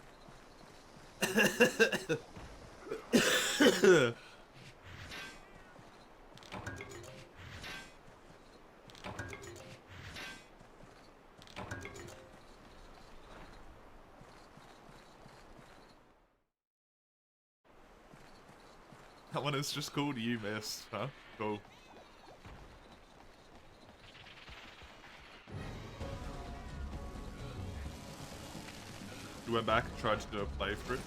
That one is just called You Missed, huh? Cool. You went back and tried to do a playthrough.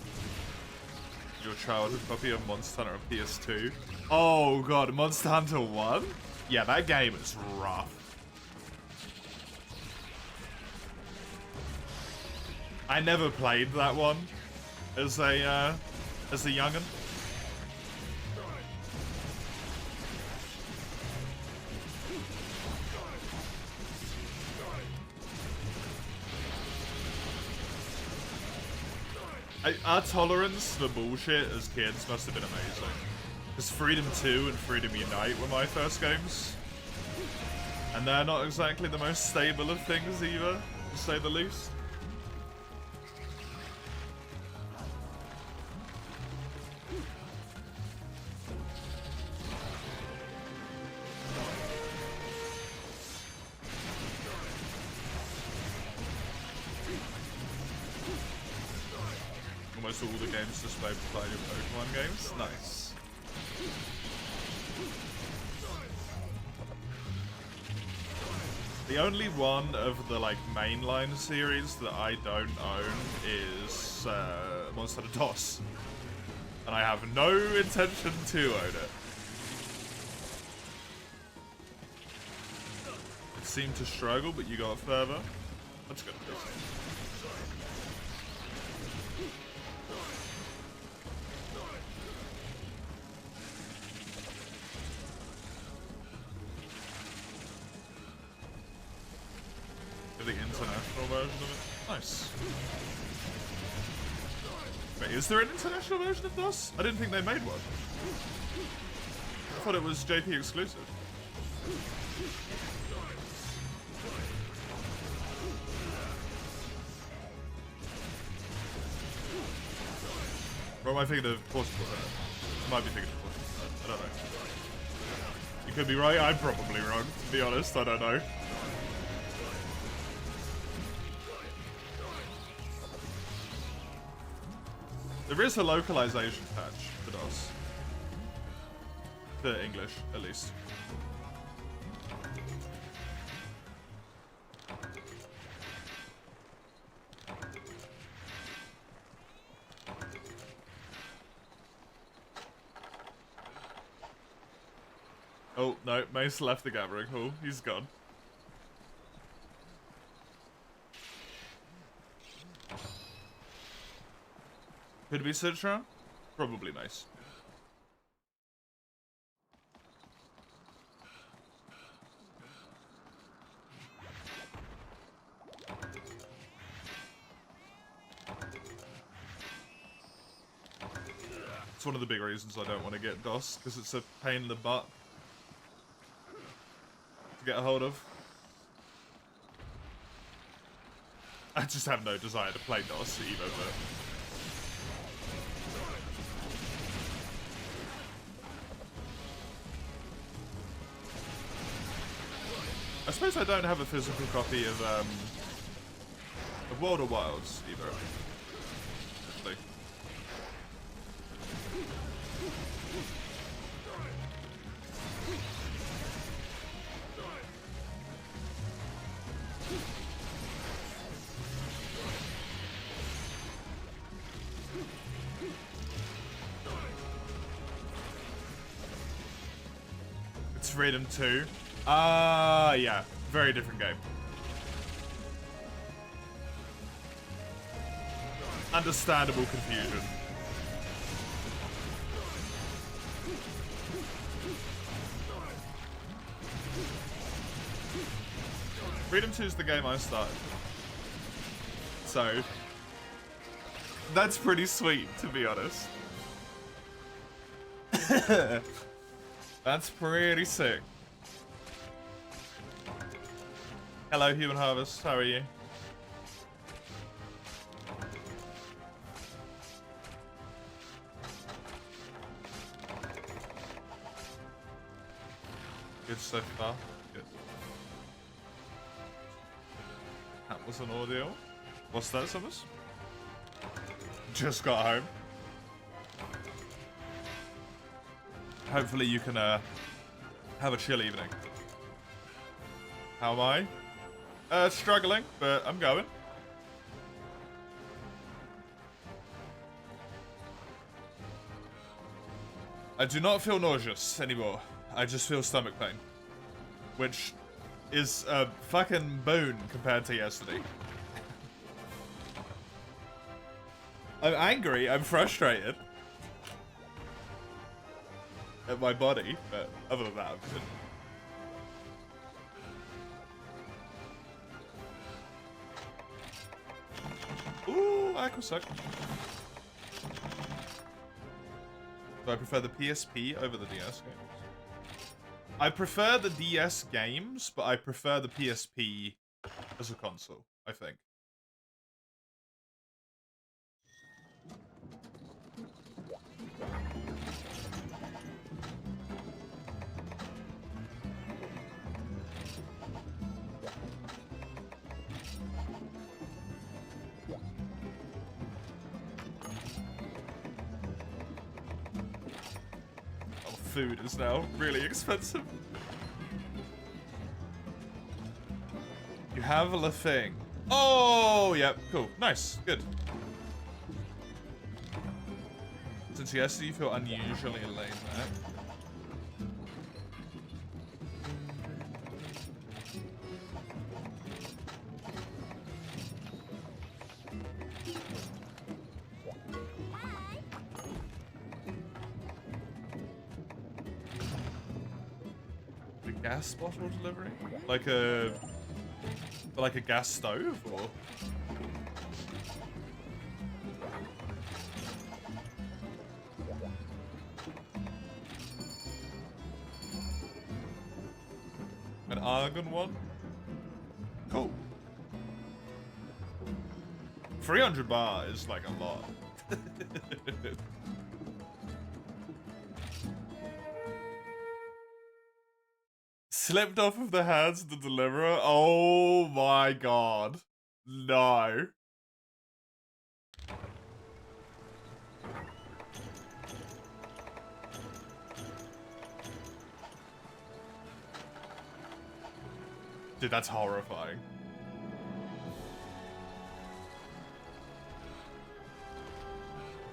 Your childhood copy of Monster Hunter on PS2. Oh god, Monster Hunter 1? Yeah, that game is rough. I never played that one as a youngin'. Our tolerance for bullshit as kids must have been amazing. Because Freedom 2 and Freedom Unite were my first games. And they're not exactly the most stable of things either, to say the least. Almost all the games displayed by your Pokemon games. Nice. The only one of the like mainline series that I don't own is Monster Hunter DOS, and I have no intention to own it. It seemed to struggle, but you got further. That's good. The international version of it. Nice. Wait, is there an international version of DOS? I didn't think they made one. I thought it was JP exclusive. Or am I thinking of Portable? I might be thinking of Portable. I don't know. You could be right, I'm probably wrong, to be honest, I don't know. There is a localization patch for DOS. To English, at least. Oh, no, Mace left the gathering hall. He's gone. Could it be Citra? Probably Mace. It's one of the big reasons I don't want to get DOS, because it's a pain in the butt to get a hold of. I just have no desire to play DOS either, but... I suppose I don't have a physical copy of World of Wilds either. Actually. It's Freedom 2. Yeah. Very different game. Understandable confusion. Freedom 2 is the game I started. So, that's pretty sweet, to be honest. That's pretty sick. Hello, Human Harvest. How are you? Good so far. Good. That was an audio. What's that, Summers? Just got home. Hopefully you can have a chill evening. How am I? Struggling, but I'm going. I do not feel nauseous anymore. I just feel stomach pain. Which is a fucking boon compared to yesterday. I'm angry, I'm frustrated at my body, but other than that, I'm good. Ooh, Aquasec. Do I prefer the PSP over the DS games? I prefer the DS games, but I prefer the PSP as a console, I think. Food is now really expensive. You have a thing. Oh, yep, cool. Nice, good. Since yesterday you feel unusually laid back. Gas bottle delivery? Like a gas stove or? An argon one? Cool. 300 baht is like a lot. Slipped off of the hands of the deliverer? Oh my god. No. Dude, that's horrifying.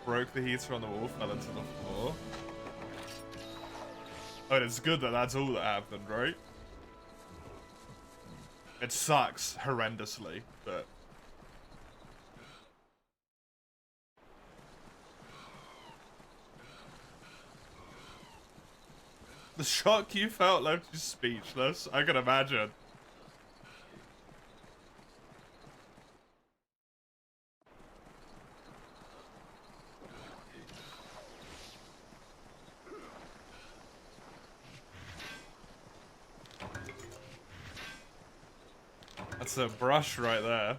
Broke the heater on the wall, fell into the floor. Oh, it's good that that's all that happened, right? It sucks horrendously, but... The shock you felt left you speechless, I can imagine. That's a brush right there.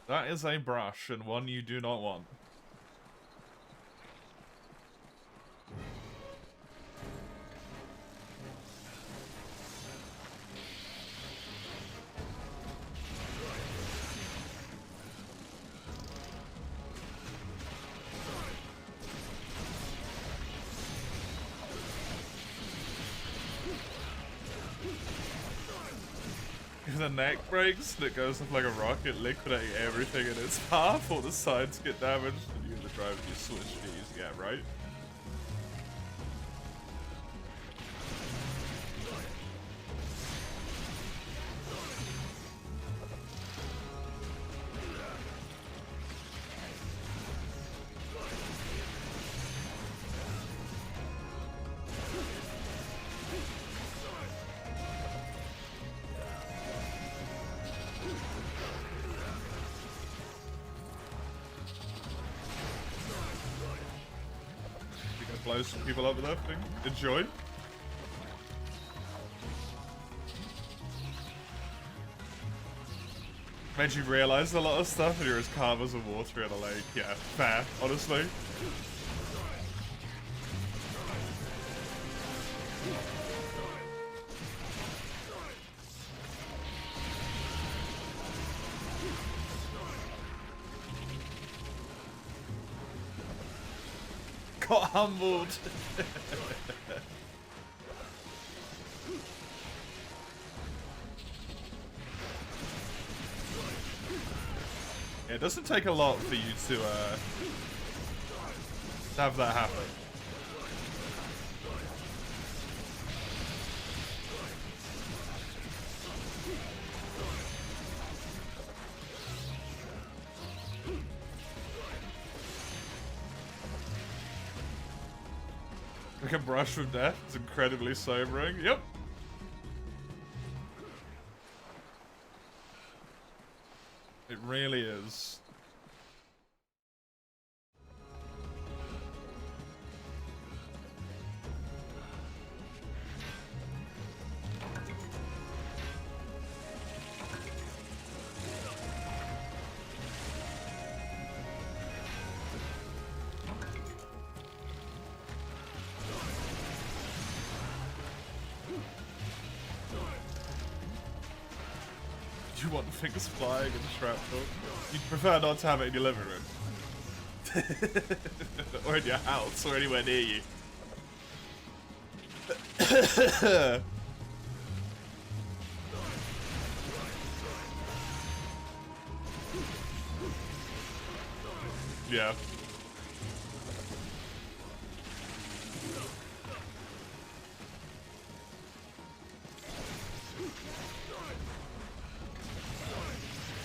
That is a brush, and one you do not want. If the neck breaks and it goes off like a rocket, liquidating everything in its path, or the sides get damaged, and you the drive you switch keys. Yeah, right? Blow some people up with that thing. Enjoy. Made you realize a lot of stuff and you're as calm as a water in a lake. Yeah, fair, honestly. got humbled. It doesn't take a lot for you to have that happen. Like a brush with death. It's incredibly sobering. Yep. It really is. You want things flying and shrapnel? You'd prefer not to have it in your living room. Or in your house, or anywhere near you. Yeah.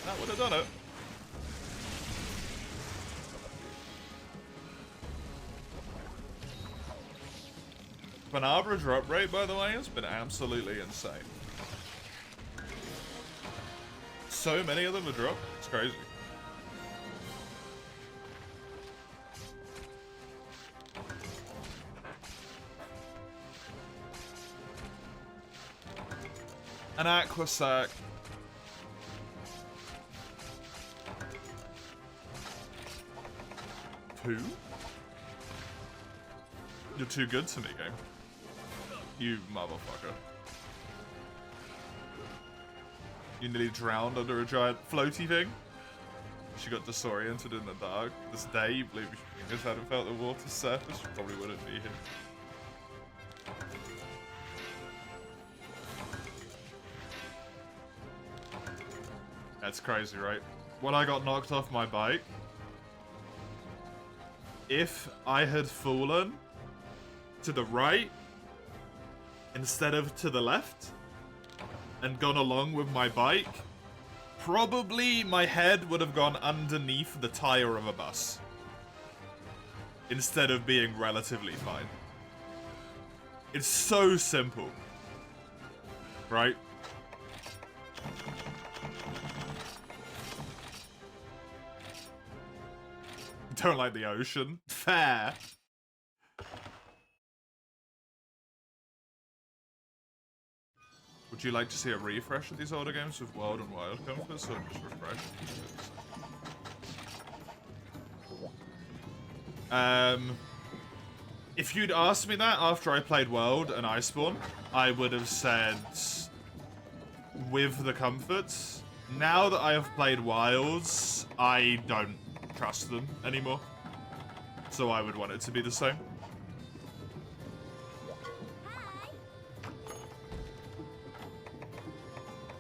That would have done it. Panabra drop rate, by the way, has been absolutely insane. So many of them have dropped. It's crazy. An aqua sac. Two? You're too good to me, game. You motherfucker. You nearly drowned under a giant floaty thing. She got disoriented in the dark. This day, you believe your fingers hadn't felt the water's surface, you probably wouldn't be here. That's crazy, right? When I got knocked off my bike, if I had fallen to the right instead of to the left and gone along with my bike, probably my head would have gone underneath the tire of a bus instead of being relatively fine. It's so simple, right? Don't like the ocean. Fair. Would you like to see a refresh of these older games with World and Wild comforts, or just refresh? If you'd asked me that after I played World and Iceborne, I would have said with the comforts. Now that I have played Wilds, I don't trust them anymore. So I would want it to be the same.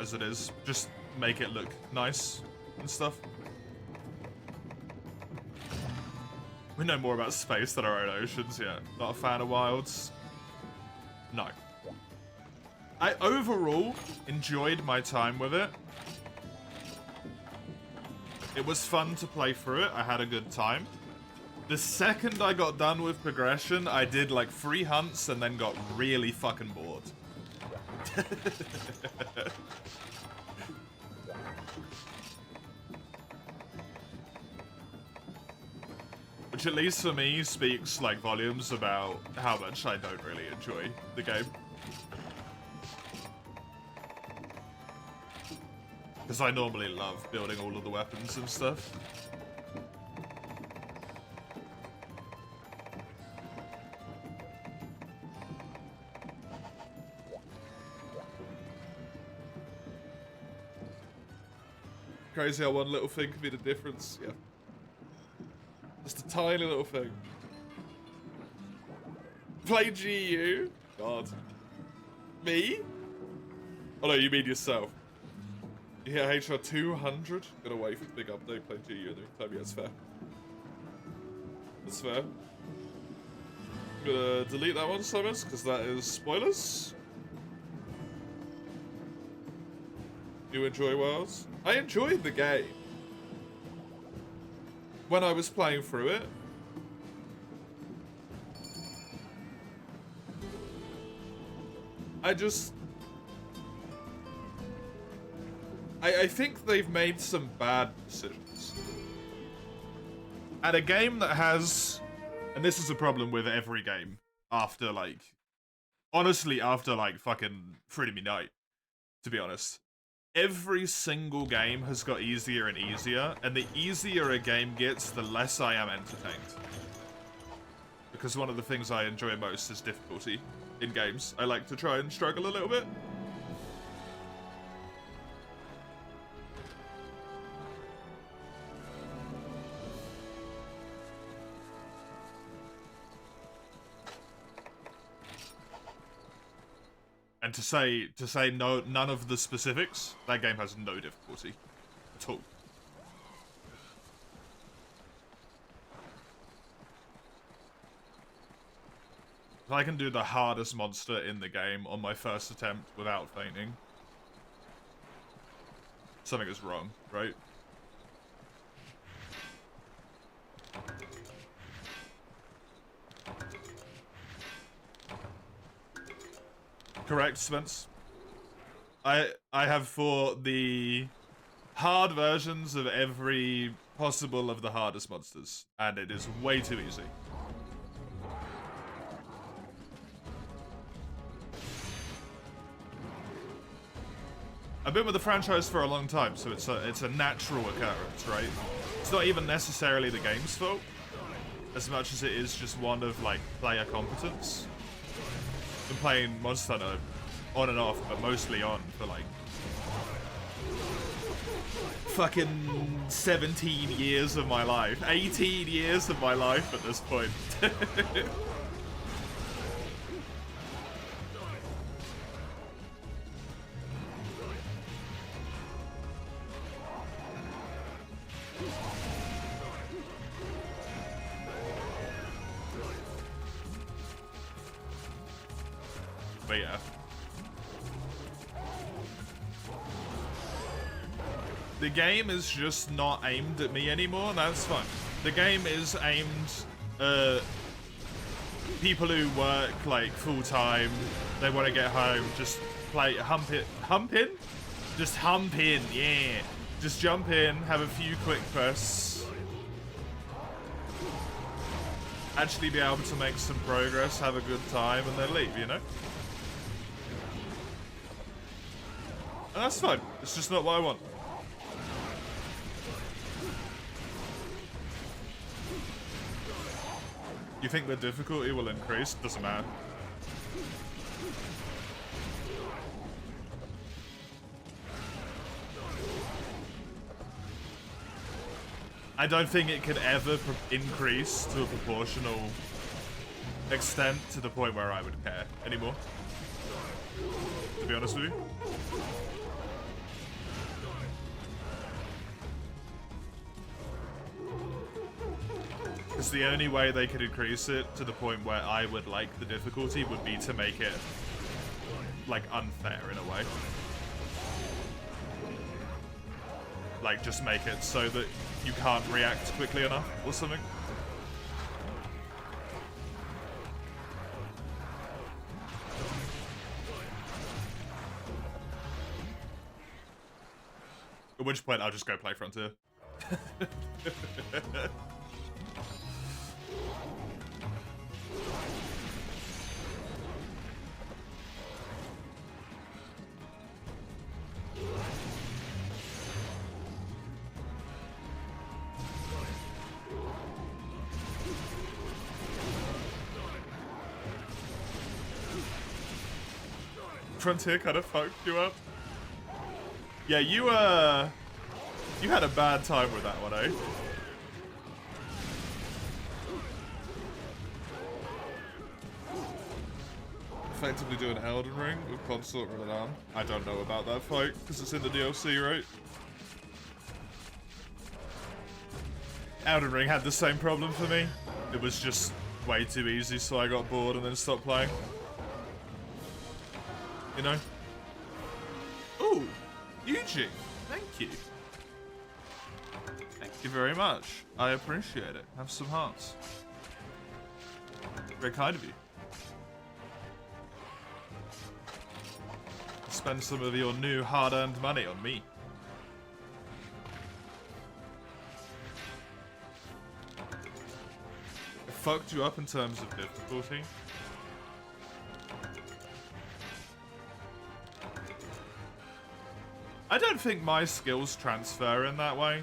As it is. Just make it look nice and stuff. We know more about space than our own oceans, yeah. Not a fan of Wilds. No. I overall enjoyed my time with it. It was fun to play through it. I had a good time. The second I got done with progression, I did like 3 hunts and then got really fucking bored. Which at least for me speaks like volumes about how much I don't really enjoy the game. Because I normally love building all of the weapons and stuff. Crazy how one little thing can be the difference, yeah. Just a tiny little thing. Play GU? God. Me? Oh no, you mean yourself. Yeah, HR 200? Gonna wait for the big update, play GU in the meantime. Yeah, that's fair. That's fair. I'm gonna delete that one, Summers, because that is spoilers. You enjoy Worlds? I enjoyed the game. When I was playing through it. I think they've made some bad decisions. And a game that has, and this is a problem with every game after like, honestly after like fucking Freedom Unite, to be honest. Every single game has got easier and easier, and the easier a game gets, the less I am entertained. Because one of the things I enjoy most is difficulty in games. I like to try and struggle a little bit. And to say no, none of the specifics, that game has no difficulty at all. If I can do the hardest monster in the game on my first attempt without fainting, something is wrong, right? Correct, Spence. I have fought the hard versions of every possible of the hardest monsters, and it is way too easy. I've been with the franchise for a long time, so it's a natural occurrence, right? It's not even necessarily the game's fault, as much as it is just one of like player competence. Been playing Monster Hunter on and off, but mostly on for like fucking 17 years of my life, 18 years of my life at this point. But yeah. The game is just not aimed at me anymore, and that's fine. The game is aimed at people who work like full-time, they want to get home, just play, hump in? Just hump in, yeah. Just jump in, have a few quick quests. Actually be able to make some progress, have a good time, and then leave, you know? And that's fine. It's just not what I want. You think the difficulty will increase? Doesn't matter. I don't think it could ever increase to a proportional extent to the point where I would care anymore. To be honest with you. Because the only way they could increase it to the point where I would like the difficulty would be to make it, like, unfair in a way. Like, just make it so that you can't react quickly enough or something. At which point I'll just go play Frontier. Frontier kind of fucked you up. Yeah, you had a bad time with that one, eh? effectively do an Elden Ring with Consort Rodan. I don't know about that fight, because it's in the DLC, right? Elden Ring had the same problem for me. It was just way too easy, so I got bored and then stopped playing. You know? Ooh, Eugene, thank you. Thank you very much. I appreciate it. Have some hearts. Very kind of you. Spend some of your new hard-earned money on me. It fucked you up in terms of difficulty. I don't think my skills transfer in that way.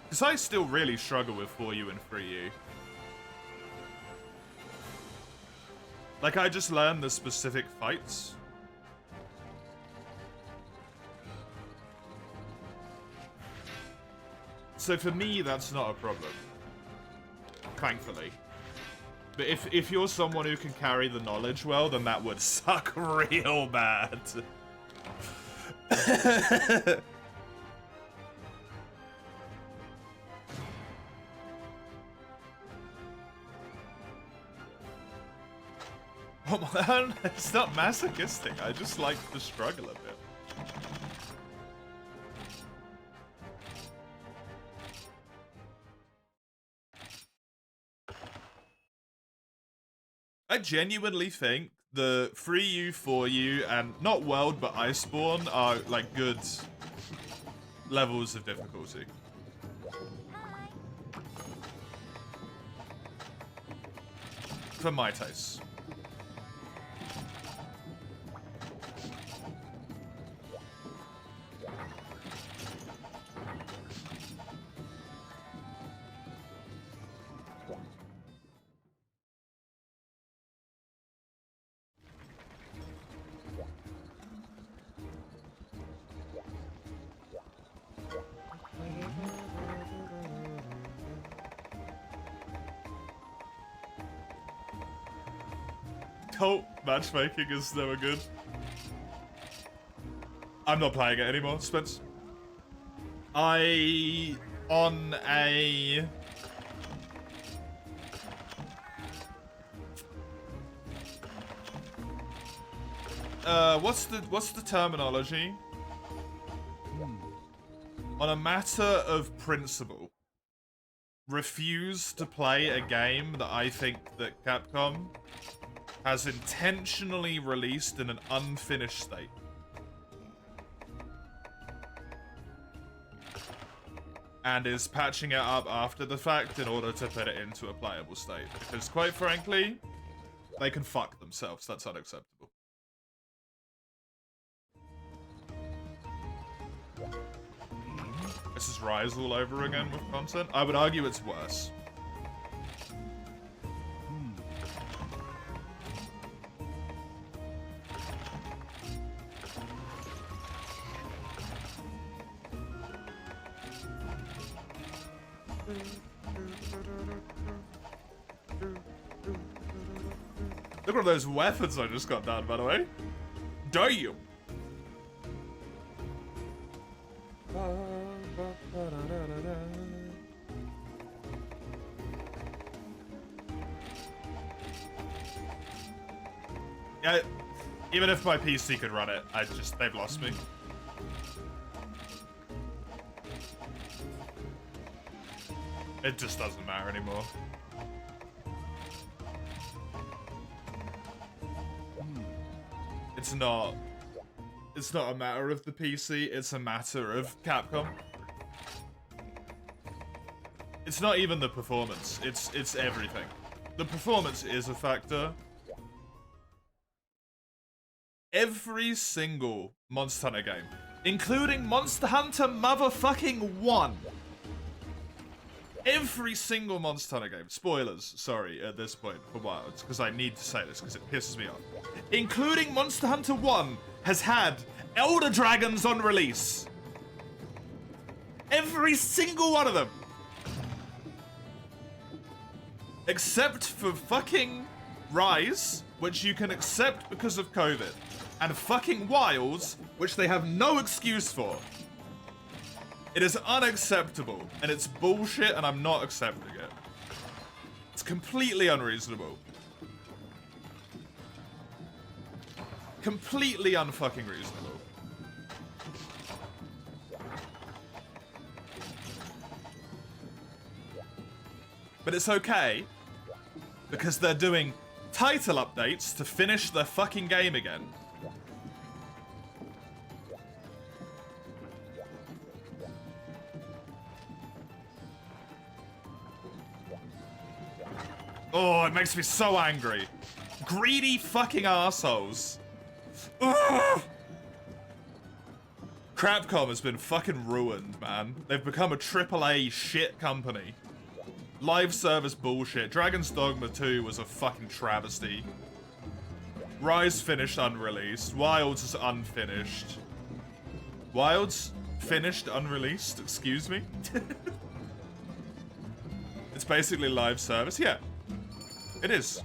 Because I still really struggle with 4U and 3U. Like, I just learn the specific fights. So for me, that's not a problem. Thankfully. But if you're someone who can carry the knowledge well, then that would suck real bad. Oh man, it's not masochistic. I just like to struggle a bit. I genuinely think the 3U, 4U, and not World, but Iceborne are like good levels of difficulty. For my taste. Cult matchmaking is never good. I'm not playing it anymore, Spence. On a... what's the terminology? On a matter of principle, refuse to play a game that I think that Capcom has intentionally released in an unfinished state. And is patching it up after the fact in order to put it into a playable state. Because quite frankly, they can fuck themselves. That's unacceptable. This is Rise all over again with content. I would argue it's worse. Look at those weapons I just got down, by the way. Damn! Yeah, even if my PC could run it, they've lost me. It just doesn't matter anymore. It's not a matter of the PC, it's a matter of Capcom. It's not even the performance, it's everything. The performance is a factor. Every single Monster Hunter game, including Monster Hunter motherfucking 1. Every single Monster Hunter game, spoilers, sorry, at this point, for Wilds, because I need to say this, because it pisses me off. Including Monster Hunter 1, has had Elder Dragons on release. Every single one of them. Except for fucking Rise, which you can accept because of COVID, and fucking Wilds, which they have no excuse for. It is unacceptable, and it's bullshit, and I'm not accepting it. It's completely unreasonable. Completely unfucking reasonable. But it's okay, because they're doing title updates to finish the fucking game again. Oh, it makes me so angry. Greedy fucking assholes. Ugh! Crapcom has been fucking ruined, man. They've become a AAA shit company. Live service bullshit. Dragon's Dogma 2 was a fucking travesty. Rise finished unreleased. Wilds is unfinished. Wilds finished unreleased? Excuse me? It's basically live service. Yeah. It is.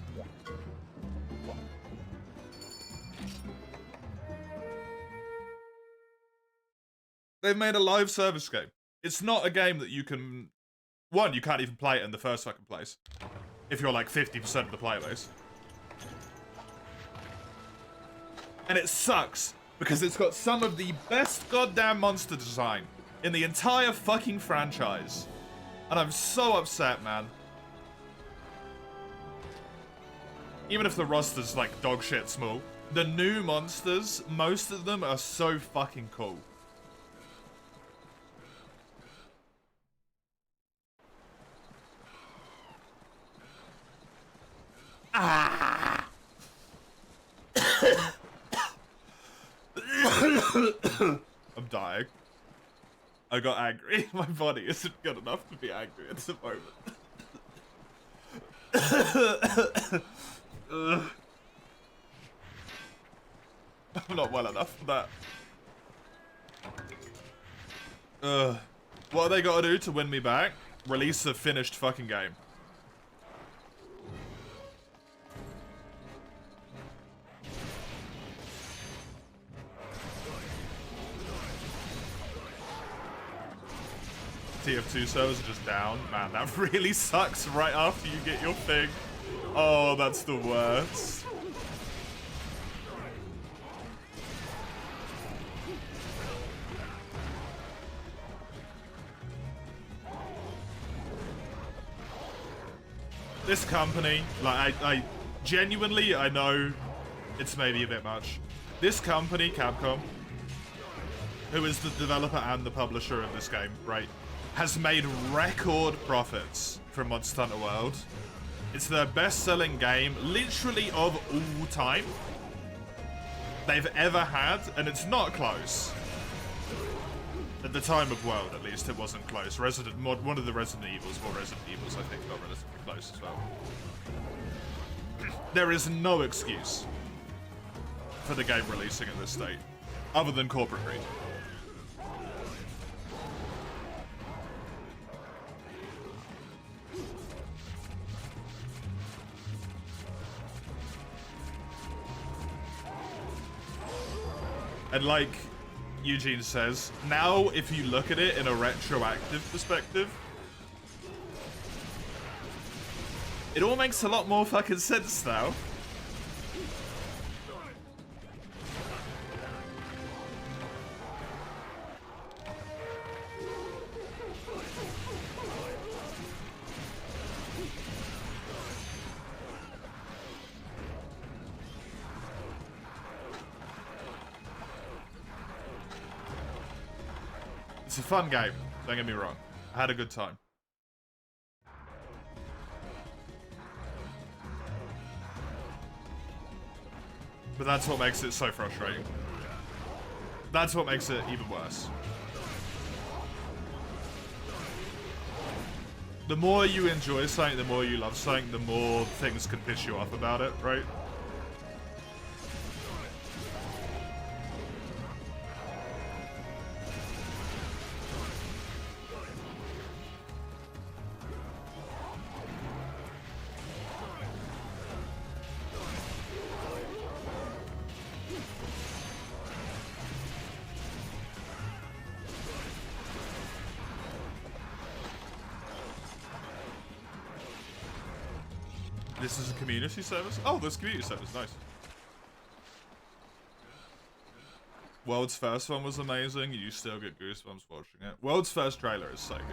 They've made a live service game. It's not a game that you can... One, you can't even play it in the first fucking place. If you're like 50% of the playbase. And it sucks, because it's got some of the best goddamn monster design in the entire fucking franchise. And I'm so upset, man. Even if the roster's like dog shit small, the new monsters, most of them are so fucking cool. Ah! I'm dying. I got angry. My body isn't good enough to be angry at the moment. I'm not well enough for that. What are they gotta do to win me back? Release a finished fucking game. TF2 servers are just down. Man, that really sucks right after you get your thing. Oh, that's the worst. This company, like, I genuinely, I know it's maybe a bit much. This company, Capcom, who is the developer and the publisher of this game, right, has made record profits from Monster Hunter World. It's their best-selling game, literally of all time, they've ever had, and it's not close. At the time of World, at least, it wasn't close. One of the Resident Evils, I think, got relatively close as well. There is no excuse for the game releasing at this state, other than corporate greed. And like Eugene says, now if you look at it in a retroactive perspective, it all makes a lot more fucking sense now. It's a fun game, don't get me wrong. I had a good time. But that's what makes it so frustrating. That's what makes it even worse. The more you enjoy something, the more you love something, the more things can piss you off about it, right? This is a community service? Oh, there's community service, nice. World's first one was amazing. You still get goosebumps watching it. World's first trailer is so good.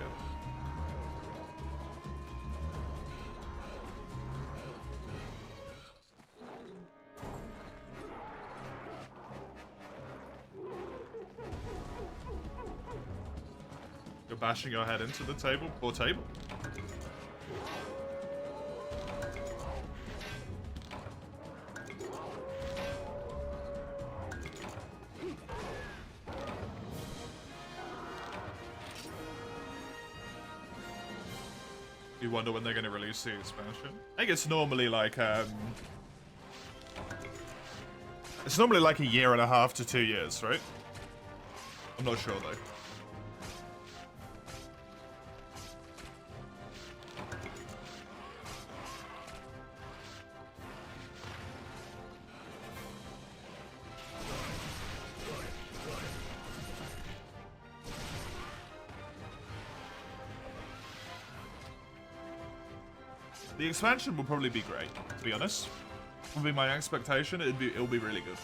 You're bashing your head into the table? Poor table. You wonder when they're going to release the expansion? I think it's normally like, it's normally like a year and a half to 2 years, right? I'm not sure, though. The expansion will probably be great, to be honest. Would be my expectation. It'll be really good.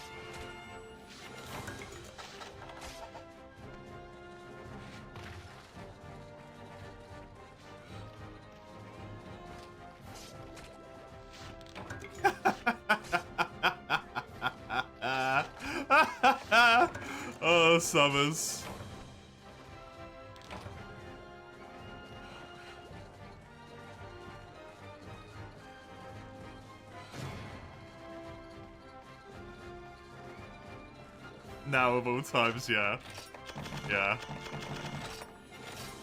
Oh, Summers. Now of all times, yeah. Yeah.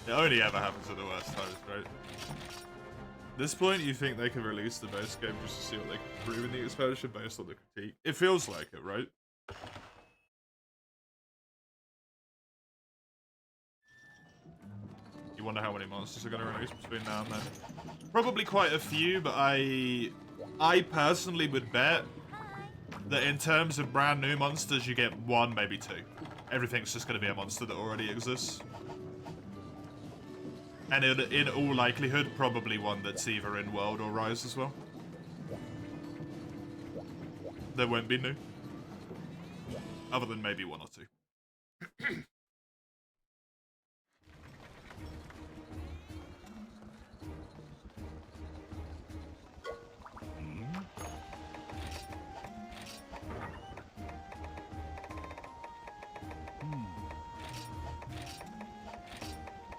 It only ever happens at the worst times, right? At this point, you think they can release the base game just to see what they can improve in the expansion based on the critique? It feels like it, right? You wonder how many monsters are going to release between now and then? Probably quite a few, but I personally would bet that in terms of brand new monsters, you get 1, maybe 2. Everything's just going to be a monster that already exists. And in all likelihood, probably one that's either in World or Rise as well. There won't be new. Other than maybe 1 or 2.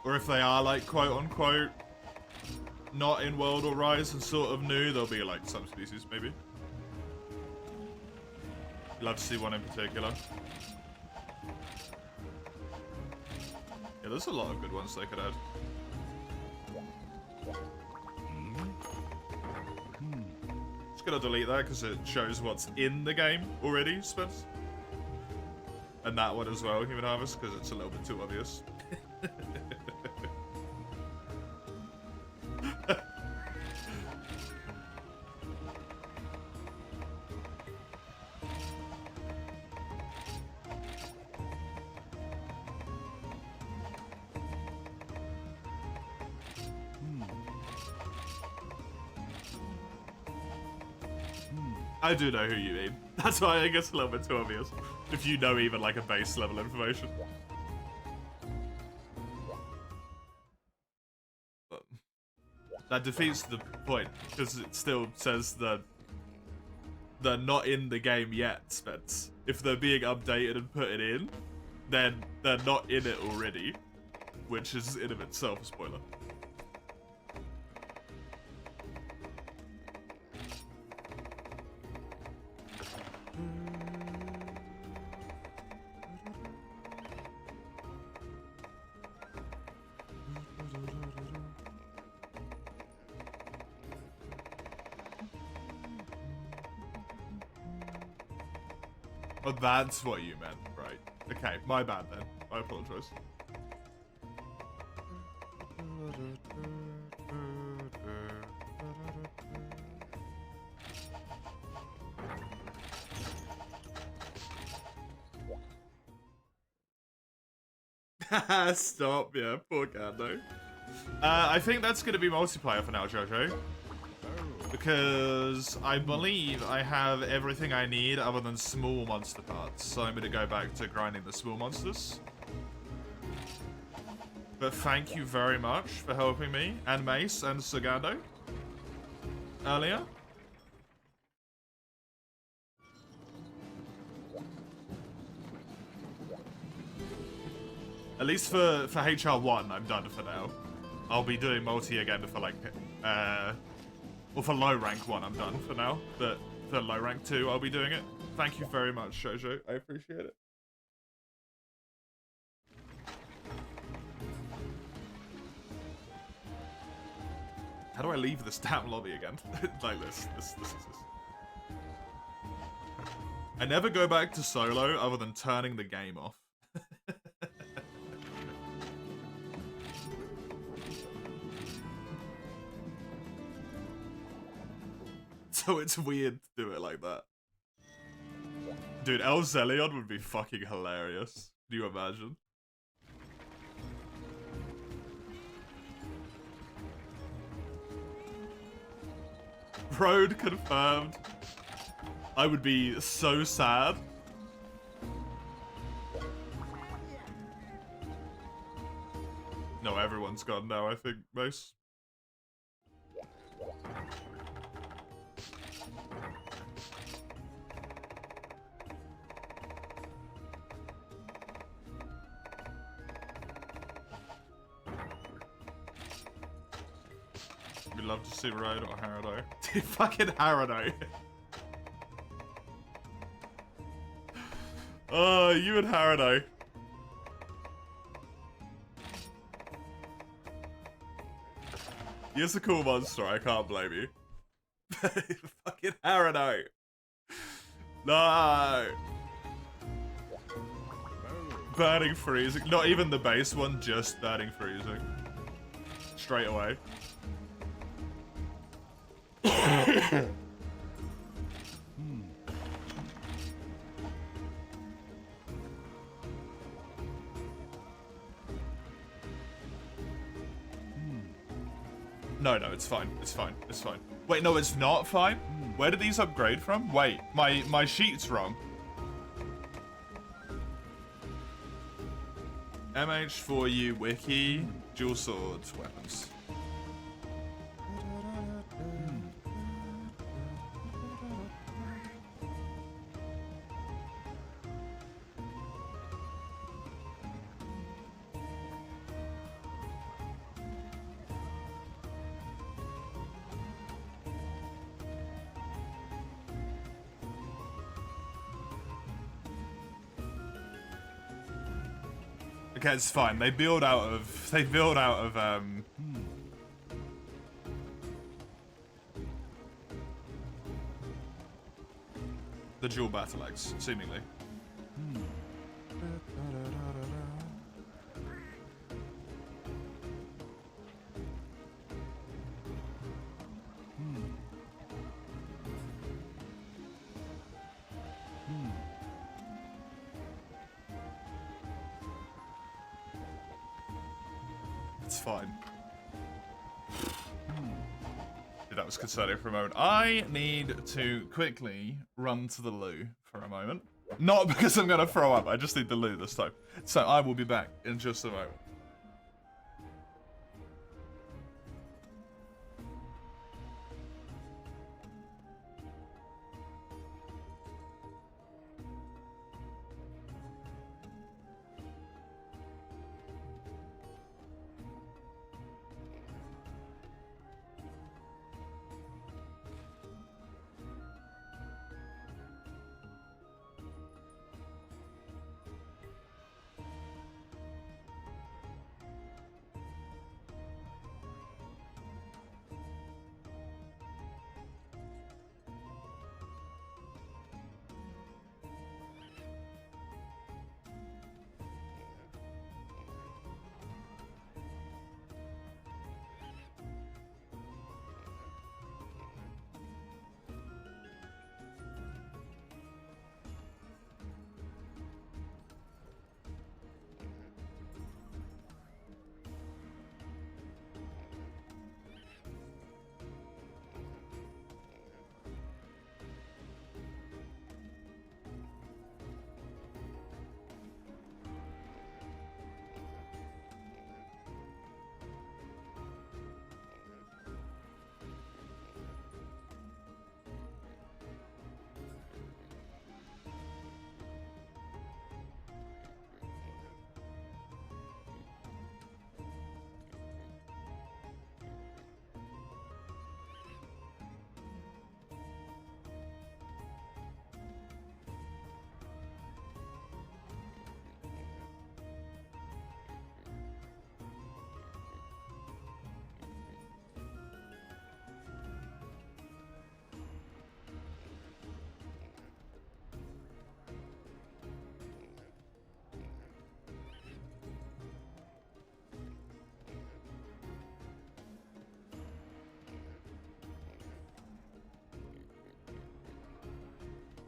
Or if they are, like, quote-unquote, not in World or Rise and sort of new, they'll be, like, subspecies, maybe. Love to see one in particular. Yeah, there's a lot of good ones they could add. Just gonna delete that because it shows what's in the game already, Spence. And that one as well, Human Harvest, because it's a little bit too obvious. I do know who you mean. That's why I guess a little bit too obvious. If you know even like a base level information. But that defeats the point, because it still says that they're not in the game yet, Spence. If they're being updated and put it in, then they're not in it already. Which is in of itself a spoiler. Oh, that's what you meant, right? Okay, my bad then. I apologize. Stop, yeah, poor Gando. I think that's gonna be multiplayer for now, Jojo. Because I believe I have everything I need other than small monster parts. So I'm going to go back to grinding the small monsters. But thank you very much for helping me, and Mace, and Sagando earlier. At least for HR1, I'm done for now. I'll be doing multi again for like, well, for low rank 1, I'm done for now. But for low rank 2, I'll be doing it. Thank you very much, Jojo. I appreciate it. How do I leave this damn lobby again? Like this. I never go back to solo other than turning the game off. So it's weird to do it like that. Dude, El Zelion would be fucking hilarious. Do you imagine? Road confirmed. I would be so sad. No, everyone's gone now, I think, Mace. We'd love to see Road or Harrodo. Dude, fucking Harrodo. Oh, you and Harrodo. You're a cool monster, I can't blame you. Fucking Harrodo. No. Burning freezing. Not even the base one, just burning freezing. Straight away. No, it's fine. It's fine. It's fine. Wait, no, it's not fine? Where did these upgrade from? Wait, my sheet's wrong. MH4U wiki, dual swords, weapons. Okay, it's fine. They build out of the dual battle axe, seemingly. It's fine. Dude, that was concerning for a moment. I need to quickly run to the loo for a moment. Not because I'm gonna throw up, I just need the loo this time. So I will be back in just a moment.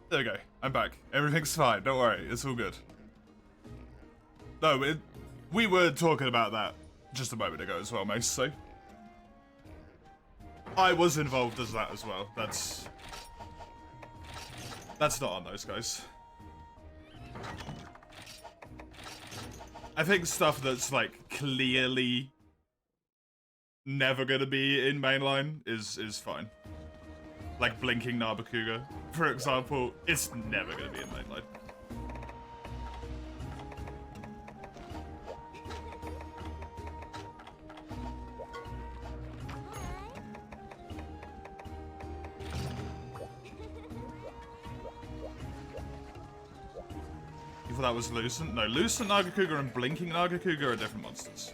There we go. I'm back. Everything's fine. Don't worry. It's all good. No, we were talking about that just a moment ago as well, Mace, so... I was involved as that as well. That's not on those guys. I think stuff that's, like, clearly never gonna be in mainline is fine. Like blinking Nabakuga, for example, it's never gonna be in mainline. You thought that was Lucent? No, Lucent Nagakuga and blinking Nagakuga are different monsters.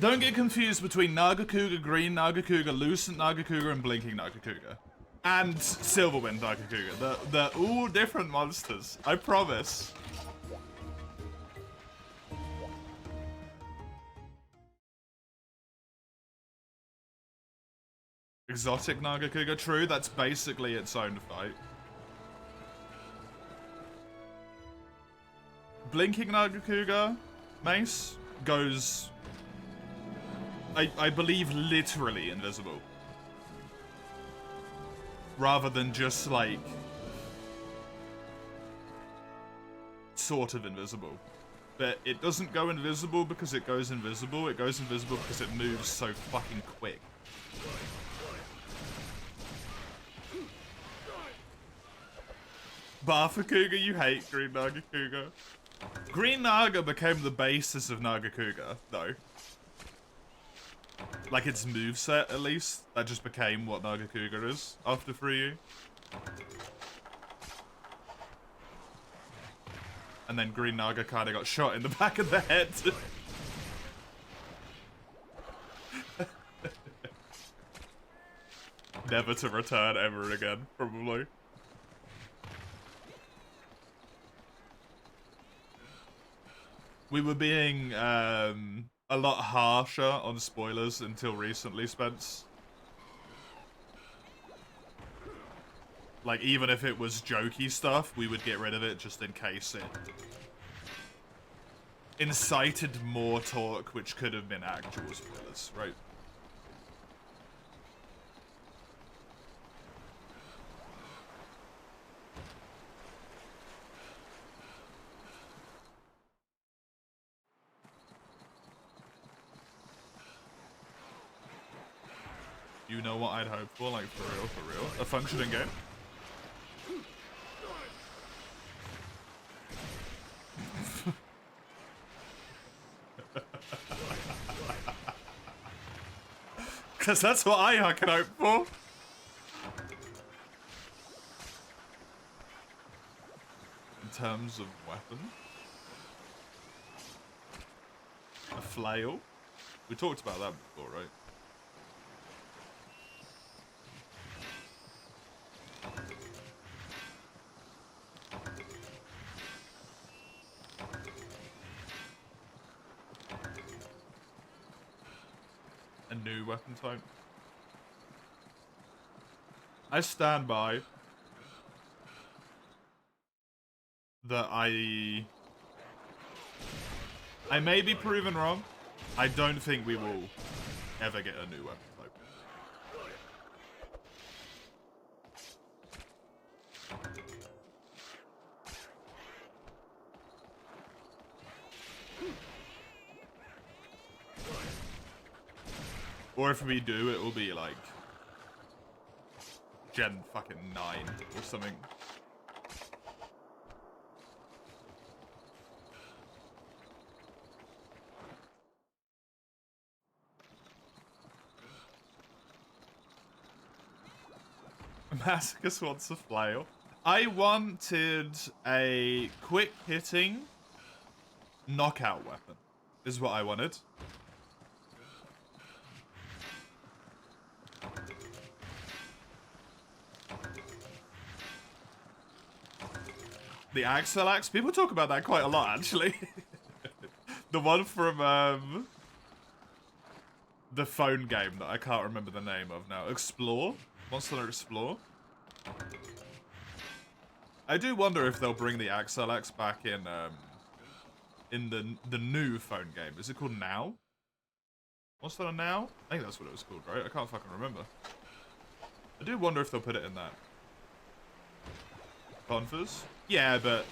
Don't get confused between Nagakuga, Green Nagakuga, Lucent Nagakuga, and Blinking Nagakuga. And Silverwind Nagakuga. They're all different monsters. I promise. Exotic Nagakuga, true, that's basically its own fight. Blinking Nagakuga, Mace, goes... I believe literally invisible. Rather than just, like... sort of invisible. But it doesn't go invisible because it goes invisible. It goes invisible because it moves so fucking quick. Barfakuga, you hate Green Nagakuga. Green Naga became the basis of Nagakuga, though. Like its moveset, at least. That just became what Nagakuga is after 3U. And then Green Naga kinda got shot in the back of the head. Never to return ever again, probably. We were being, a lot harsher on spoilers until recently, Spence. Like, even if it was jokey stuff, we would get rid of it just in case it incited more talk, which could have been actual spoilers, right? You know what I'd hope for, like, for real? A functioning game? Because that's what I can hope for. In terms of weapon. A flail. We talked about that before, right? A new weapon type. I stand by that I may be proven wrong. I don't think we will ever get a new weapon type. Or if we do, it will be like Gen fucking 9 or something. Masochist wants a flail. I wanted a quick hitting knockout weapon, is what I wanted. The Axel Axe? People talk about that quite a lot, actually. The one from, the phone game that I can't remember the name of now. Explore? Monster Hunter Explore. I do wonder if they'll bring the XLX back in the new phone game. Is it called Now? Monster Hunter Now? I think that's what it was called, right? I can't fucking remember. I do wonder if they'll put it in that. Tonfas? Yeah, but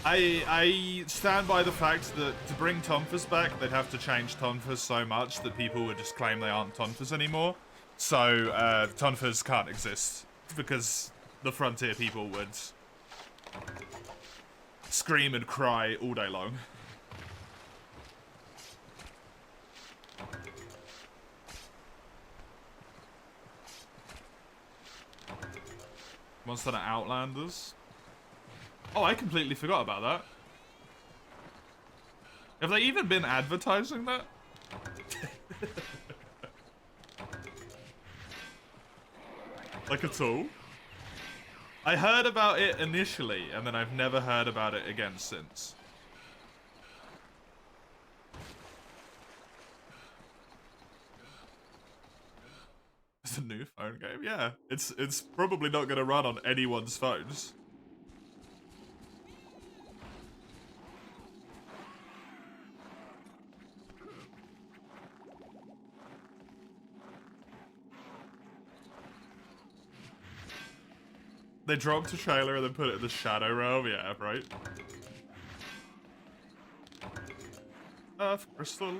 I stand by the fact that to bring Tonfas back, they'd have to change Tonfas so much that people would just claim they aren't Tonfas anymore. So, Tonfas can't exist because the Frontier people would scream and cry all day long. Monster Hunter Outlanders. Oh, I completely forgot about that. Have they even been advertising that? Like at all? I heard about it initially, and then I've never heard about it again since. It's a new phone game, yeah. It's probably not gonna run on anyone's phones. They dropped a trailer and then put it in the Shadow Realm, yeah, right? Earth Crystal.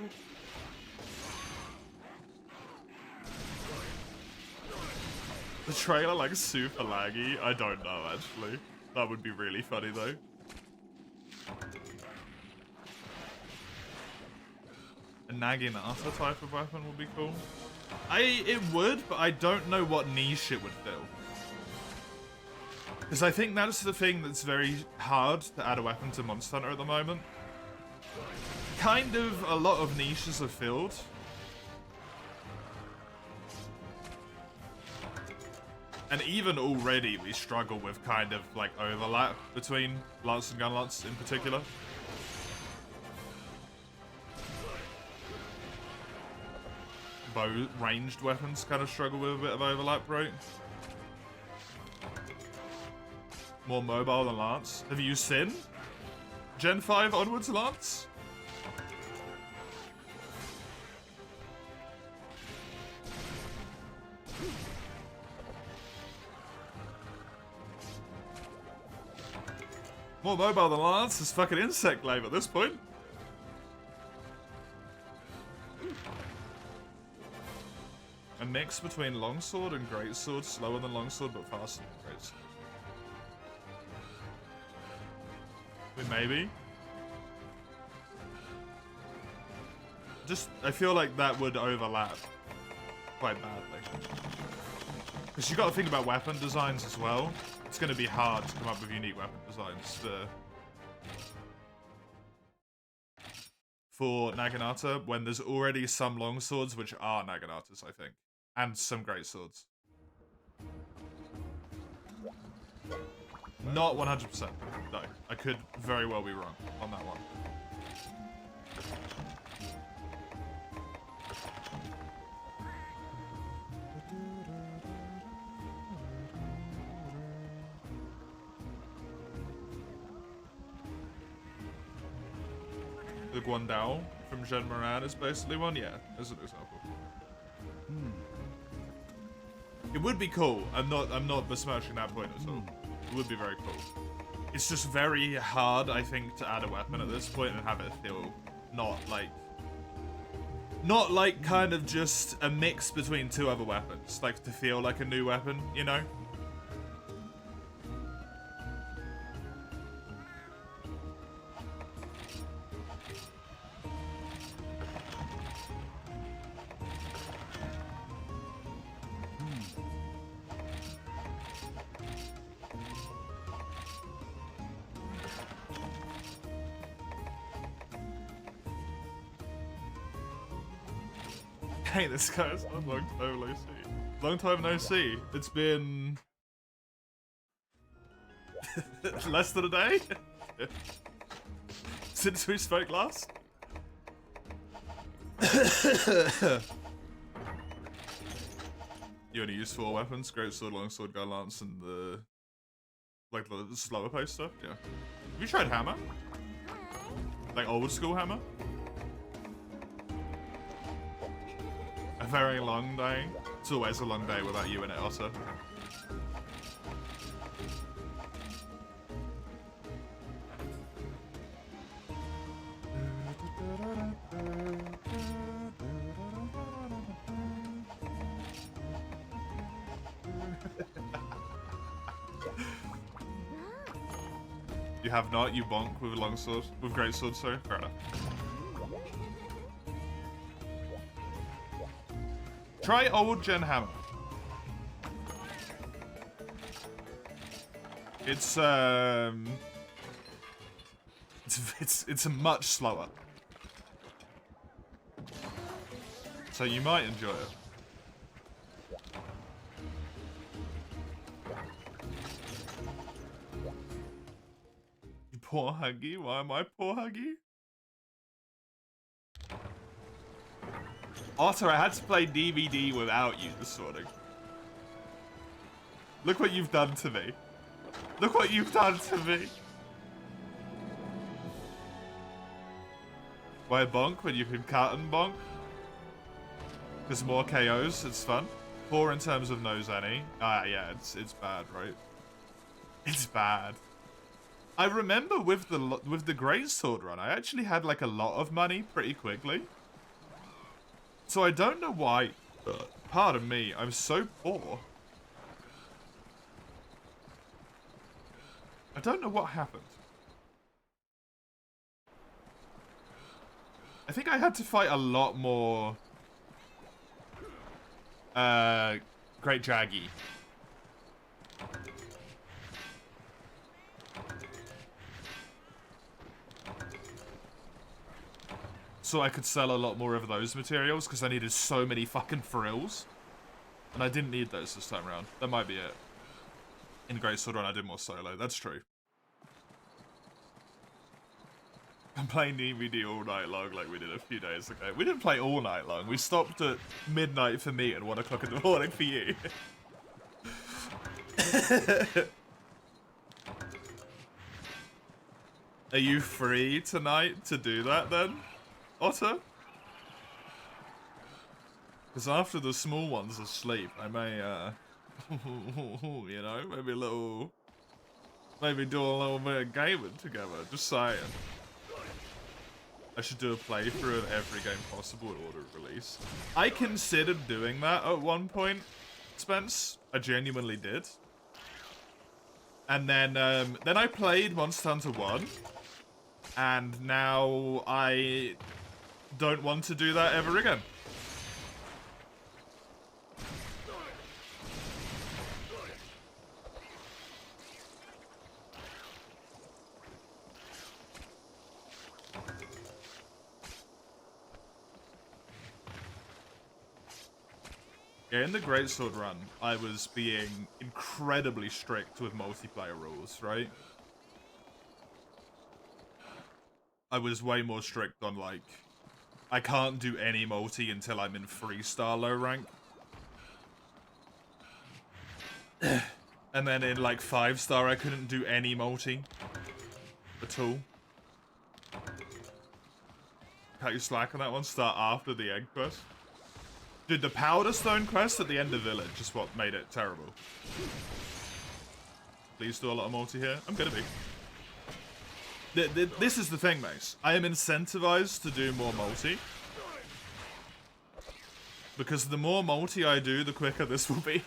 The trailer like super laggy? I don't know actually. That would be really funny though. A Naginata type of weapon would be cool. It would, but I don't know what niche it would fill. Because I think that's the thing that's very hard to add a weapon to Monster Hunter at the moment. Kind of a lot of niches are filled. And even already we struggle with kind of like overlap between lance and gun lance in particular. Bow ranged weapons kind of struggle with a bit of overlap, right? More mobile than Lance. Have you used Sin? Gen 5 onwards Lance? More mobile than Lance is fucking Insect Glaive at this point. A mix between Longsword and Greatsword, slower than Longsword but faster than Greatsword. Maybe. Just, I feel like that would overlap quite badly. Because you got to think about weapon designs as well. It's going to be hard to come up with unique weapon designs for Naginata when there's already some longswords which are Naginatas, I think. And some greatswords. Not 100%. No, I could very well be wrong on that one. The Guandao from Gen Moran is basically one, yeah, as an example. It would be cool. I'm not besmirching that point at all. It would be very cool. It's just very hard, I think, to add a weapon at this point and have it feel not like kind of just a mix between two other weapons. Like, to feel like a new weapon, you know? Hey, this guy's a long time no see. Long time no see. It's been less than a day since we spoke last. You only use 4 weapons: greatsword, longsword, gun lance, and the slower pace stuff. Yeah. Have you tried hammer? Like old school hammer? A very long day. It's always a long day without you in it, Otter. You have not? You bonk with a longsword? With greatsword, sorry? Fair enough. Try old gen hammer. It's much slower. So you might enjoy it. Poor Huggy? Why am I poor Huggy? Otter, I had to play DVD without you this morning. Look what you've done to me. Look what you've done to me. Why bonk when you can cut and bonk? Because more KOs, it's fun. Poor in terms of no Zanny. Yeah, it's bad, right? It's bad. I remember with the greatsword run, I actually had like a lot of money pretty quickly. So I don't know why. Pardon me, I'm so poor. I don't know what happened. I think I had to fight a lot more Great Jaggy. So I could sell a lot more of those materials because I needed so many fucking frills. And I didn't need those this time around. That might be it. In Greatsword Run I did more solo, that's true. I'm playing DVD all night long like we did a few days ago. We didn't play all night long. We stopped at midnight for me and 1 o'clock in the morning for you. Are you free tonight to do that then, Otter? Because after the small one's asleep, I may, you know, maybe do a little bit of gaming together, just saying. I should do a playthrough of every game possible in order of release. I considered doing that at one point, Spence. I genuinely did. And then I played Monster Hunter 1. And now I don't want to do that ever again. Yeah, in the Greatsword run, I was being incredibly strict with multiplayer rules, right? I was way more strict on, like, I can't do any multi until I'm in 3-star low rank. And then in, like, 5-star, I couldn't do any multi at all. Cut you slack on that one, start after the egg quest. Dude, the Powder Stone quest at the end of Village is what made it terrible. Please do a lot of multi here. I'm gonna be. This is the thing, Mace. I am incentivized to do more multi. Because the more multi I do, the quicker this will be.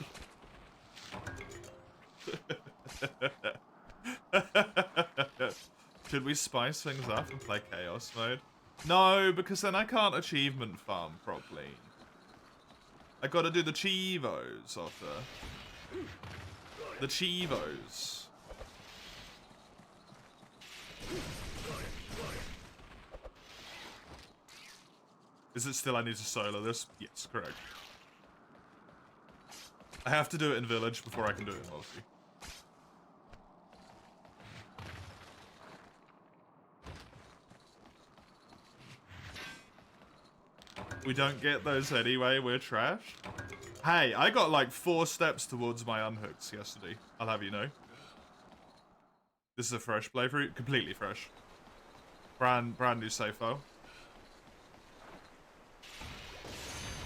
Should we spice things up and play Chaos mode? No, because then I can't achievement farm properly. I gotta do the Chivos, Otter. The Chivos. Is it still I need to solo this? Yes, correct. I have to do it in Village before I can do it in multi. We don't get those anyway, we're trash. Hey, I got like 4 steps towards my unhooks yesterday. I'll have you know. This is a fresh playthrough. Completely fresh. Brand new save file.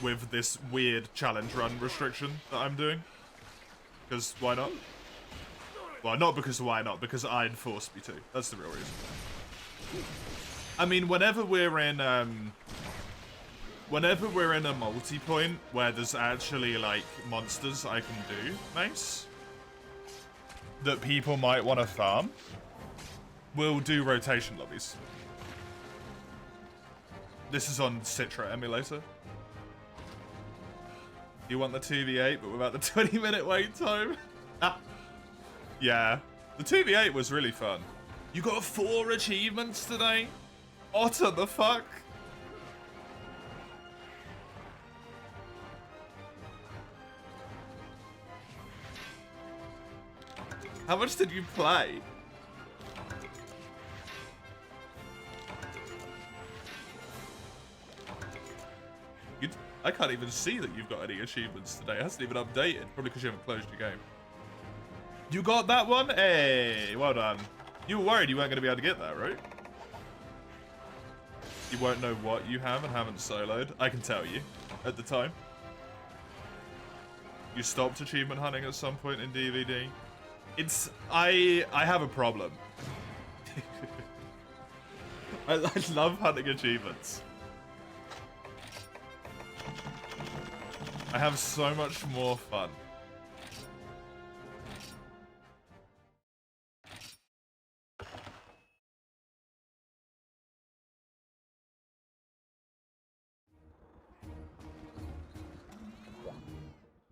With this weird challenge run restriction that I'm doing. Because why not? Well, not because why not, because I enforced me to. That's the real reason. I mean, whenever we're in a multi-point where there's actually, like, monsters I can do, Mace, that people might want to farm, we'll do rotation lobbies. This is on Citra emulator. You want the 2v8, but without the 20-minute wait time? Yeah. The 2v8 was really fun. You got 4 achievements today? What the fuck? How much did you play? I can't even see that you've got any achievements today. It hasn't even updated. Probably because you haven't closed your game. You got that one? Hey, well done. You were worried you weren't going to be able to get that, right? You won't know what you have and haven't soloed. I can tell you at the time. You stopped achievement hunting at some point in DVD. It's... I have a problem. I love hunting achievements. I have so much more fun.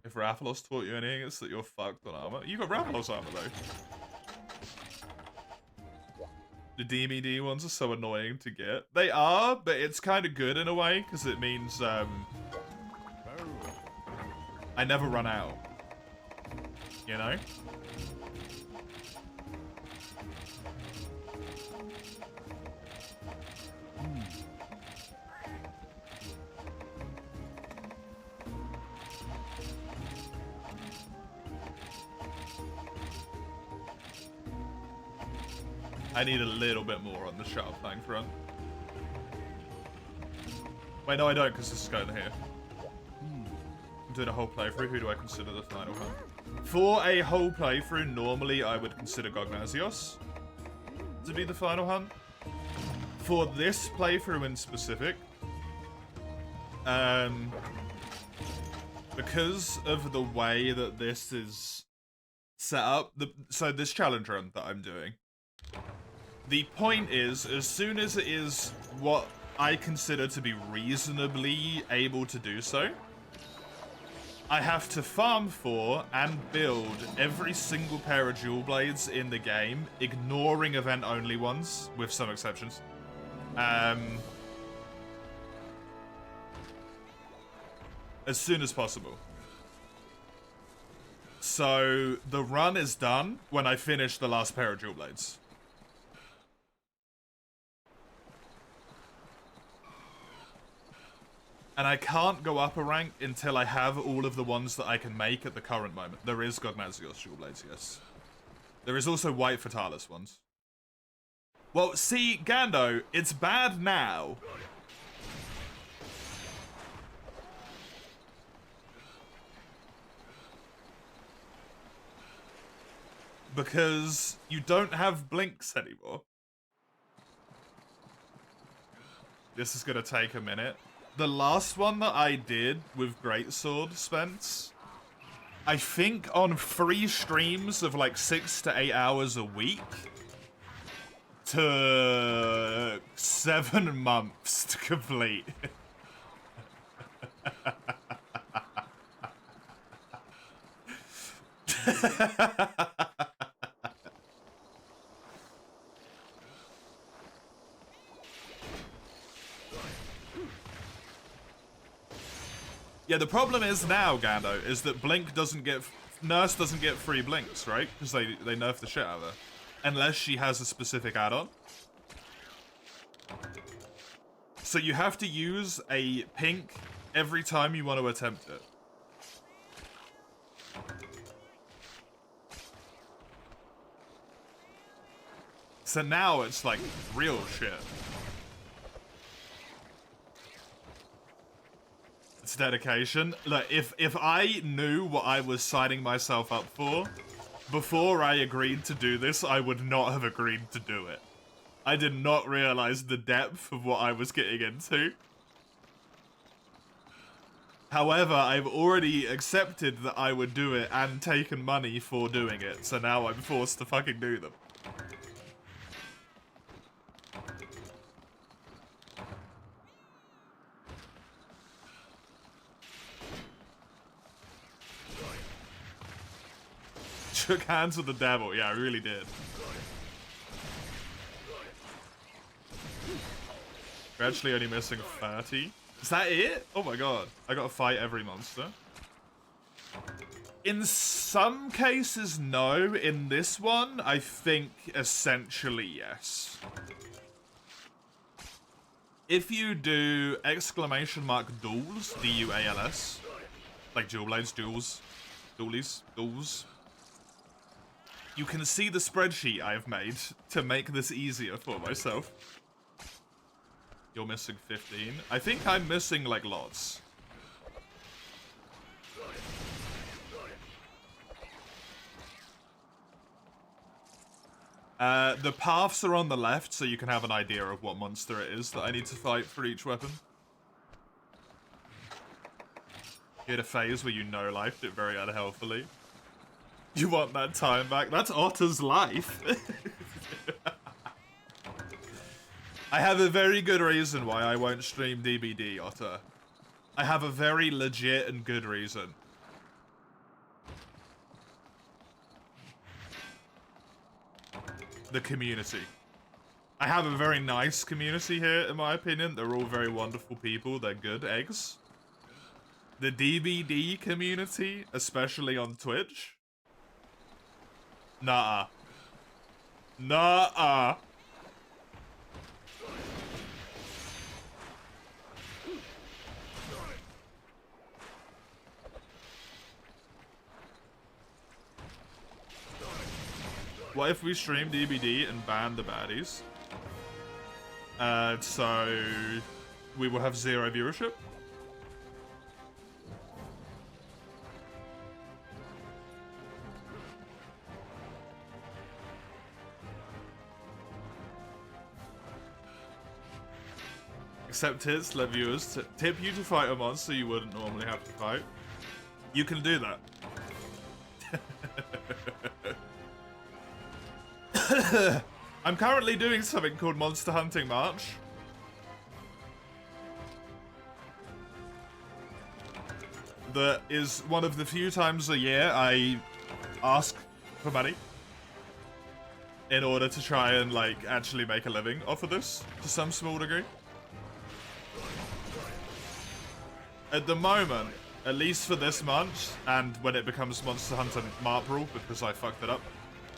If Rathalos taught you anything, it's that you're fucked on armor. You got Rathalos armor though. The DMD ones are so annoying to get. They are, but it's kind of good in a way, because it means I never run out. You know? I need a little bit more on the sharp flank front. Wait, no I don't, because this is going here. I'm doing a whole playthrough. Who do I consider the final hunt? For a whole playthrough, normally I would consider Gognazios to be the final hunt. For this playthrough in specific, because of the way that this is set up, so this challenge run that I'm doing, the point is, as soon as it is what I consider to be reasonably able to do so, I have to farm for and build every single pair of dual blades in the game, ignoring event-only ones, with some exceptions. As soon as possible. So the run is done when I finish the last pair of dual blades. And I can't go up a rank until I have all of the ones that I can make at the current moment. There is Gognazios dual blades, yes. There is also white Fatalis ones. Well, see, Gando, it's bad now. Because you don't have blinks anymore. This is gonna take a minute. The last one that I did with Greatsword, Spence, I think on 3 streams of like 6 to 8 hours a week, took 7 months to complete. Yeah, the problem is now, Gando, is that Blink doesn't get... Nurse doesn't get free Blinks, right? Because they nerf the shit out of her. Unless she has a specific add-on. So you have to use a pink every time you want to attempt it. So now it's like real shit. It's dedication. Look, if I knew what I was signing myself up for before I agreed to do this, I would not have agreed to do it. I did not realize the depth of what I was getting into. However, I've already accepted that I would do it and taken money for doing it, so now I'm forced to fucking do them. Shook hands with the devil. Yeah, I really did. We're actually only missing 30. Is that it? Oh my god. I gotta fight every monster. In some cases, no. In this one, I think essentially yes. If you do !duels, D-U-A-L-S, like dual blades, duels, dualies, duels, you can see the spreadsheet I have made to make this easier for myself. You're missing 15. I think I'm missing, like, lots. The paths are on the left, so you can have an idea of what monster it is that I need to fight for each weapon. You hit a phase where you no-lifed it very unhealthily. You want that time back? That's Otter's life. I have a very good reason why I won't stream DBD, Otter. I have a very legit and good reason. The community. I have a very nice community here, in my opinion. They're all very wonderful people. They're good eggs. The DBD community, especially on Twitch, nah. Nah. What if we stream DBD and ban the baddies? So we will have 0 viewership. Accept hits, let viewers tip you to fight a monster you wouldn't normally have to fight. You can do that. I'm currently doing something called Monster Hunting March. That is one of the few times a year I ask for money in order to try and, like, actually make a living off of this to some small degree. At the moment, at least for this month, and when it becomes Monster Hunter Marpril, because I fucked it up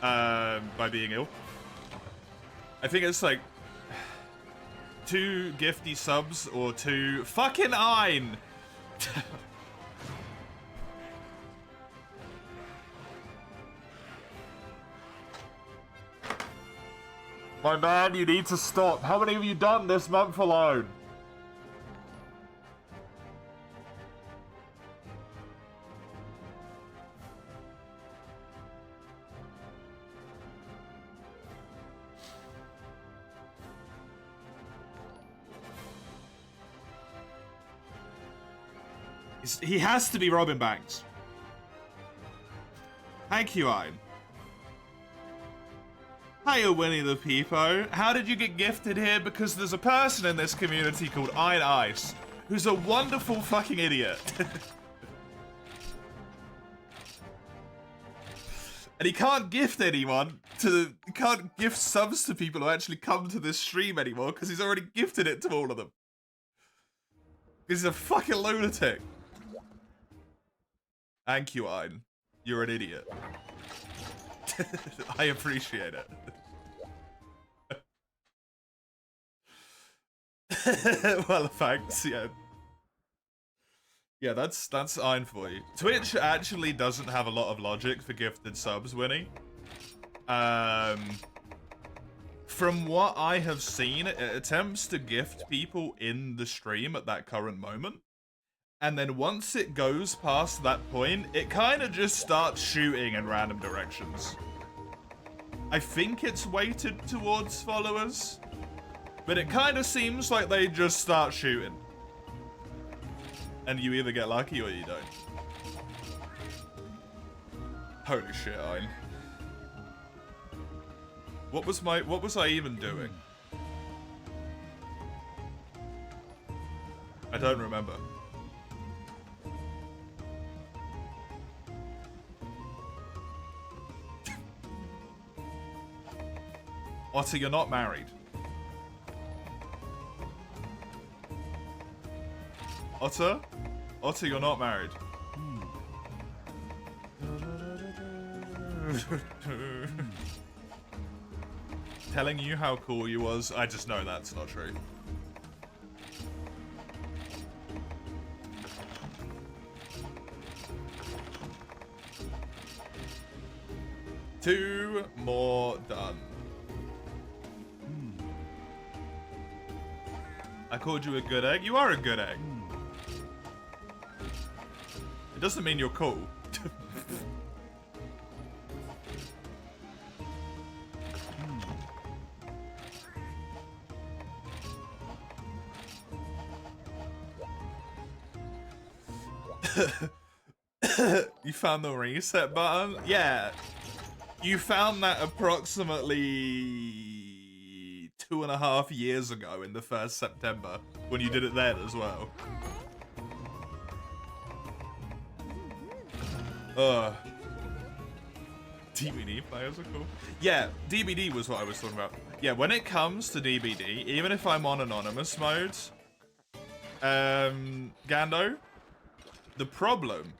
by being ill, I think it's like 2 gifty subs or 2 fucking Ein. My man, you need to stop. How many have you done this month alone? He has to be Robin Banks. Thank you, Ein. Hiya, Winnie the Peepo. How did you get gifted here? Because there's a person in this community called Ein Ice, who's a wonderful fucking idiot. And he can't gift anyone to... He can't gift subs to people who actually come to this stream anymore, because he's already gifted it to all of them. He's a fucking lunatic. Thank you, Ein. You're an idiot. I appreciate it. Well, thanks, yeah. Yeah, that's Ein for you. Twitch actually doesn't have a lot of logic for gifted subs, Winnie. From what I have seen, it attempts to gift people in the stream at that current moment. And then once it goes past that point, it kind of just starts shooting in random directions. I think it's weighted towards followers, but it kind of seems like they just start shooting. And you either get lucky or you don't. Holy shit, Ein. What was I even doing? I don't remember. Otter, you're not married. Otter? Otter, you're not married. Telling you how cool you was, I just know that's not true. Two more done. I called you a good egg. You are a good egg. It doesn't mean you're cool. You found the reset button? Yeah. You found that approximately 2.5 years ago in the 1st September when you did it then as well. DBD players are cool. Yeah, DBD was what I was talking about. Yeah, when it comes to DBD, even if I'm on anonymous mode, Gando, the problem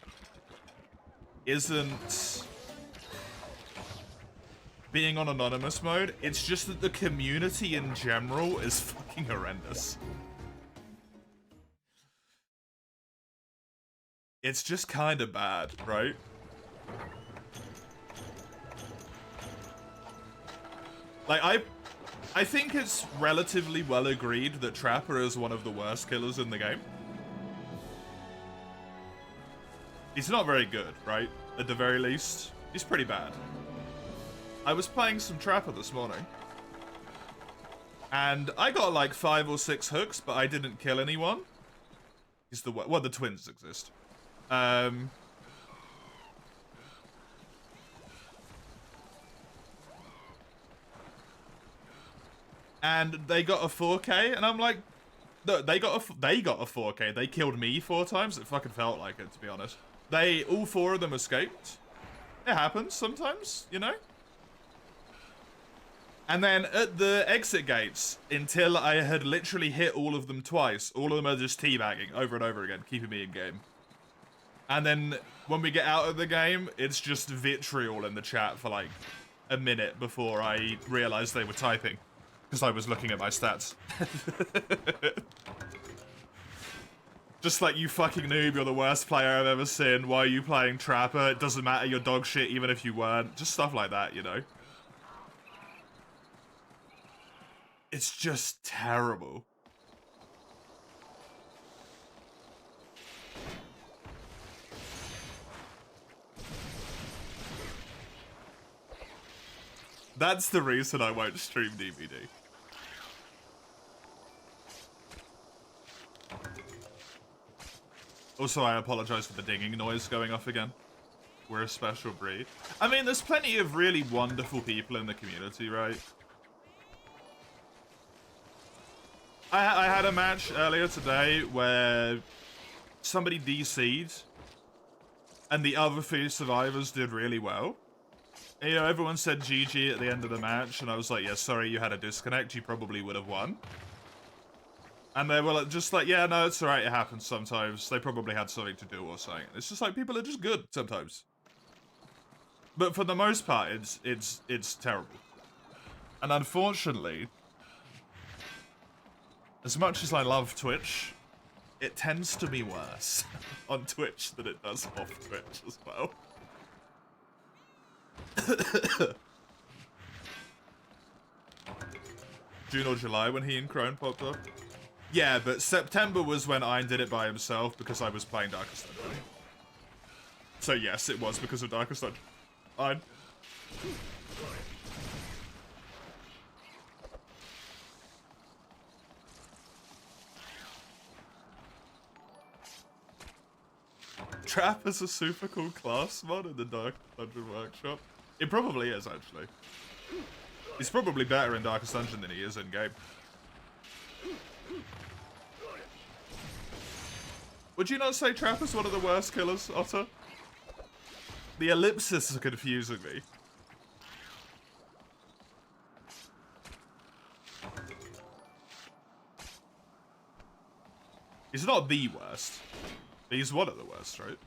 isn't being on anonymous mode, it's just that the community in general is fucking horrendous. It's just kind of bad, right? Like, I think it's relatively well agreed that Trapper is one of the worst killers in the game. He's not very good, right? At the very least, he's pretty bad. I was playing some Trapper this morning, and I got like 5 or 6 hooks, but I didn't kill anyone. He's the well, the twins exist. And they got a 4K, and I'm like, no, they got a 4K. They killed me 4 times. It fucking felt like it, to be honest. All 4 of them escaped. It happens sometimes, you know? And then at the exit gates, until I had literally hit all of them twice, all of them are just teabagging over and over again, keeping me in game. And then when we get out of the game, it's just vitriol in the chat for like a minute before I realized they were typing. Because I was looking at my stats. Just like, you fucking noob, you're the worst player I've ever seen. Why are you playing Trapper? It doesn't matter, you're dog shit even if you weren't. Just stuff like that, you know? It's just terrible. That's the reason I won't stream DVD. Also, I apologize for the dinging noise going off again. We're a special breed. I mean, there's plenty of really wonderful people in the community, right? I had a match earlier today where somebody DC'd and the other 3 survivors did really well. And, you know, everyone said GG at the end of the match, and I was like, yeah, sorry, you had a disconnect, you probably would have won. And they were just like, yeah, no, it's alright, it happens sometimes. They probably had something to do or something. It's just like, people are just good sometimes. But for the most part, it's terrible. And unfortunately, as much as I love Twitch, it tends to be worse on Twitch than it does off Twitch as well. June or July when he and Crone popped up. Yeah, but September was when Ein did it by himself because I was playing Darkest Dungeon. So yes, it was because of Darkest Dungeon. Ein. Trap is a super cool class mod in the Darkest Dungeon workshop. It probably is, actually. He's probably better in Darkest Dungeon than he is in-game. Would you not say Trap is one of the worst killers, Otter? The ellipsis are confusing me. He's not the worst. He's one of the worst, right?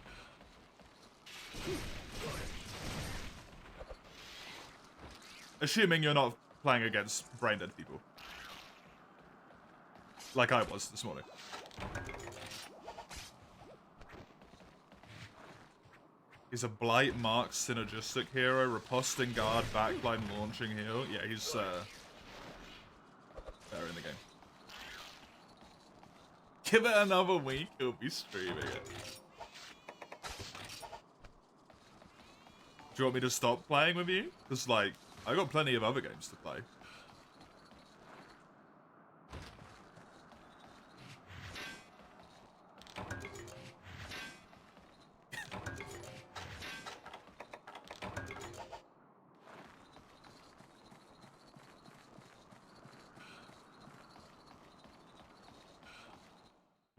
Assuming you're not playing against brain-dead people. Like I was this morning. He's a Blight Mark synergistic hero, riposting guard, backline launching heal. Yeah, he's better in the game. Give it another week, he'll be streaming it. Do you want me to stop playing with you? Because, like, I got plenty of other games to play.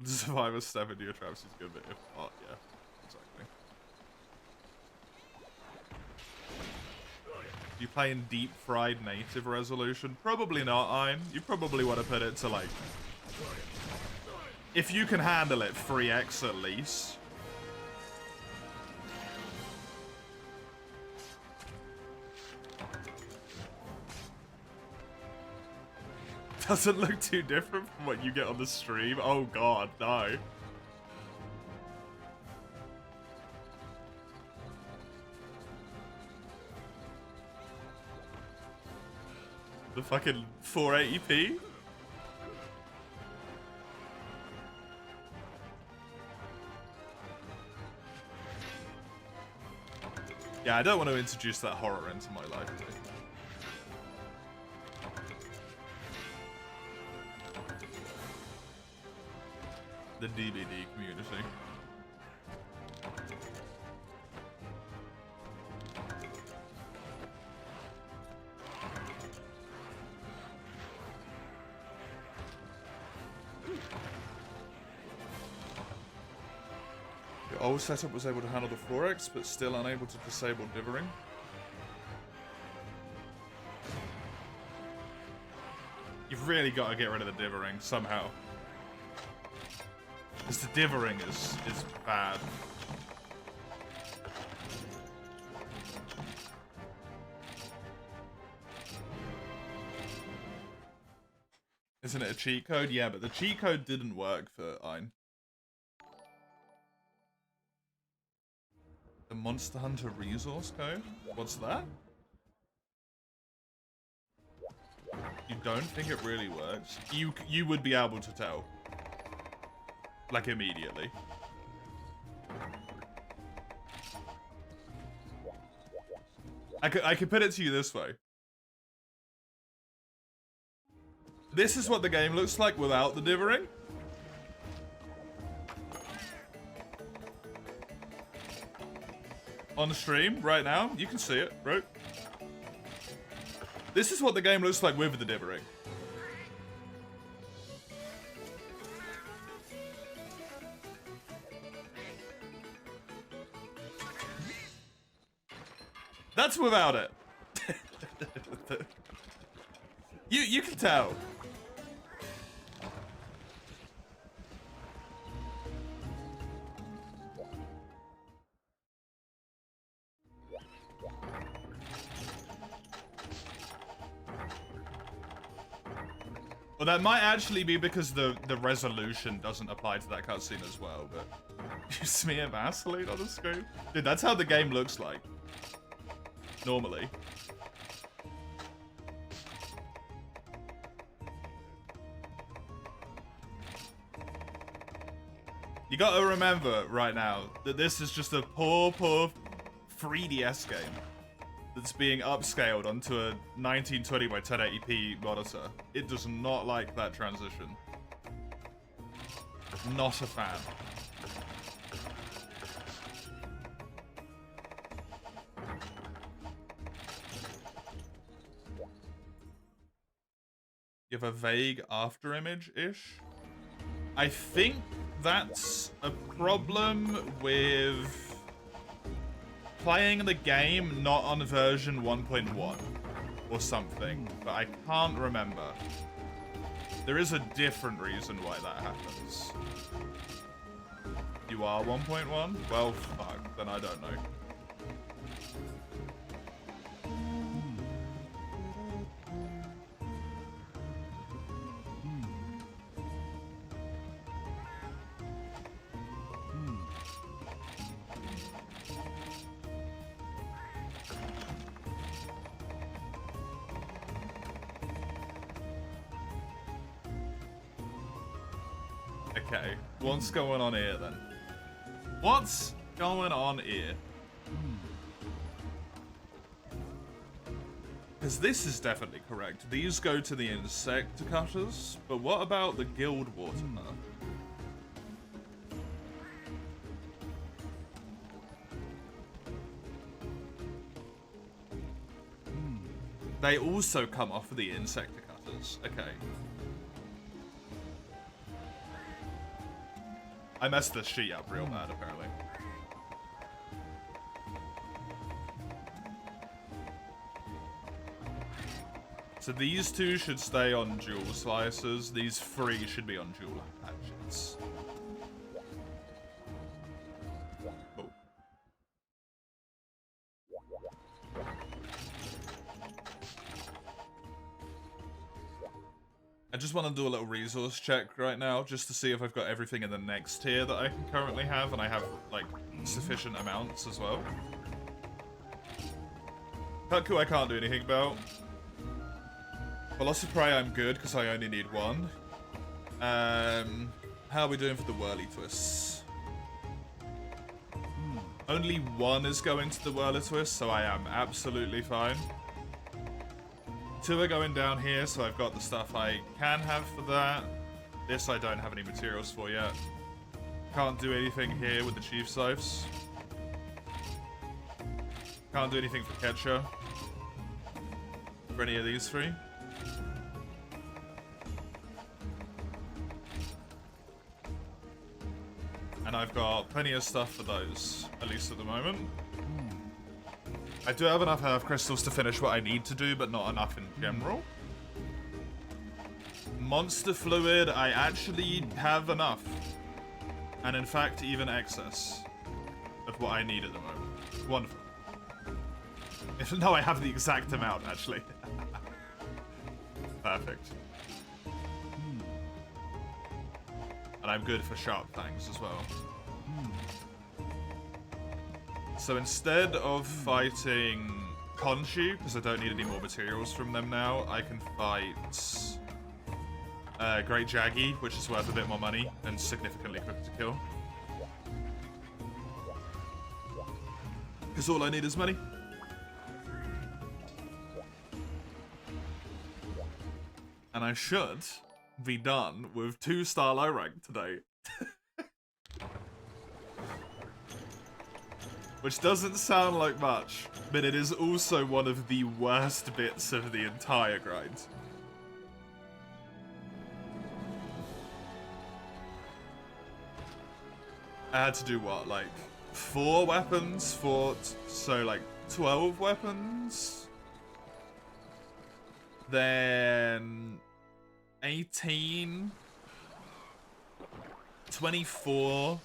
Survivor step into your traps is good, but if not, yeah, exactly. You playing deep fried native resolution? Probably not, Ein. You probably want to put it to like, if you can handle it, 3x at least. Doesn't look too different from what you get on the stream. Oh god, no. The fucking 480p? Yeah, I don't want to introduce that horror into my life. The DVD community. Your old setup was able to handle the 4x, but still unable to disable divering. You've really got to get rid of the divering somehow. Because the divering is bad. Isn't it a cheat code? Yeah, but the cheat code didn't work for Ein. The Monster Hunter resource code? What's that? You don't think it really works? You would be able to tell. Like, immediately. I could put it to you this way. This is what the game looks like without the divering. On stream, right now. You can see it, right? This is what the game looks like with the divering. That's without it. You can tell. Well, that might actually be because the resolution doesn't apply to that cutscene as well, but you smear Vaseline on the screen? Dude, that's how the game looks like. Normally. You gotta remember right now that this is just a poor 3DS game that's being upscaled onto a 1920 by 1080p monitor. It does not like that transition. Not a fan. You have a vague after image-ish? I think that's a problem with playing the game not on version 1.1 or something, but I can't remember. There is a different reason why that happens. You are 1.1? Well, fuck, then I don't know. Okay, what's going on here then? What's going on here? Because this is definitely correct. These go to the insect cutters, but what about the guild watermer? They also come off of the insect cutters. Okay. I messed this sheet up real bad, apparently. So these two should stay on jewel slicers. These three should be on jewel hatchets. Oh. I just want to do a little resource check right now, just to see if I've got everything in the next tier that I can currently have, and I have, like, sufficient amounts as well. Cutku I can't do anything about. Velociprey I'm good, because I only need one. How are we doing for the whirly twists? Only one is going to the whirly twist, so I am absolutely fine. Two are going down here, so I've got the stuff I can have for that. This I don't have any materials for yet. Can't do anything here with the Chief Scythes. Can't do anything for Ketcher. For any of these three. And I've got plenty of stuff for those, at least at the moment. I do have enough Earth Crystals to finish what I need to do, but not enough in general. Monster Fluid, I actually have enough. And in fact, even excess of what I need at the moment. Wonderful. No, I have the exact amount, actually. Perfect. And I'm good for Sharp Fangs as well. So instead of fighting Khonshu, because I don't need any more materials from them now, I can fight Great Jaggy, which is worth a bit more money and significantly quicker to kill. Because all I need is money. And I should be done with 2-star low rank today. Which doesn't sound like much, but it is also one of the worst bits of the entire grind. I had to do what, like 4 weapons for, so like 12 weapons? Then 18, 24,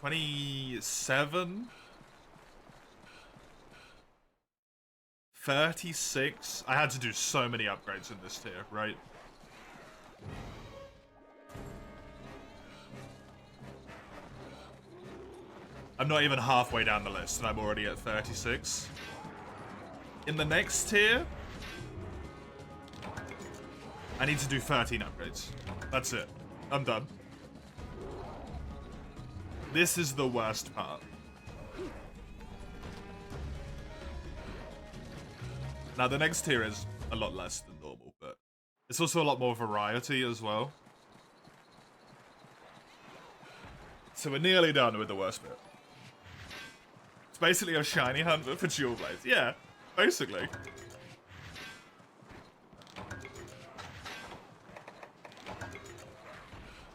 $27, 36. I had to do so many upgrades in this tier, right? I'm not even halfway down the list and I'm already at 36. In the next tier, I need to do 13 upgrades. That's it. I'm done. This is the worst part. Now, the next tier is a lot less than normal, but it's also a lot more variety as well. So we're nearly done with the worst bit. It's basically a shiny hunt for dual blades. Yeah, basically.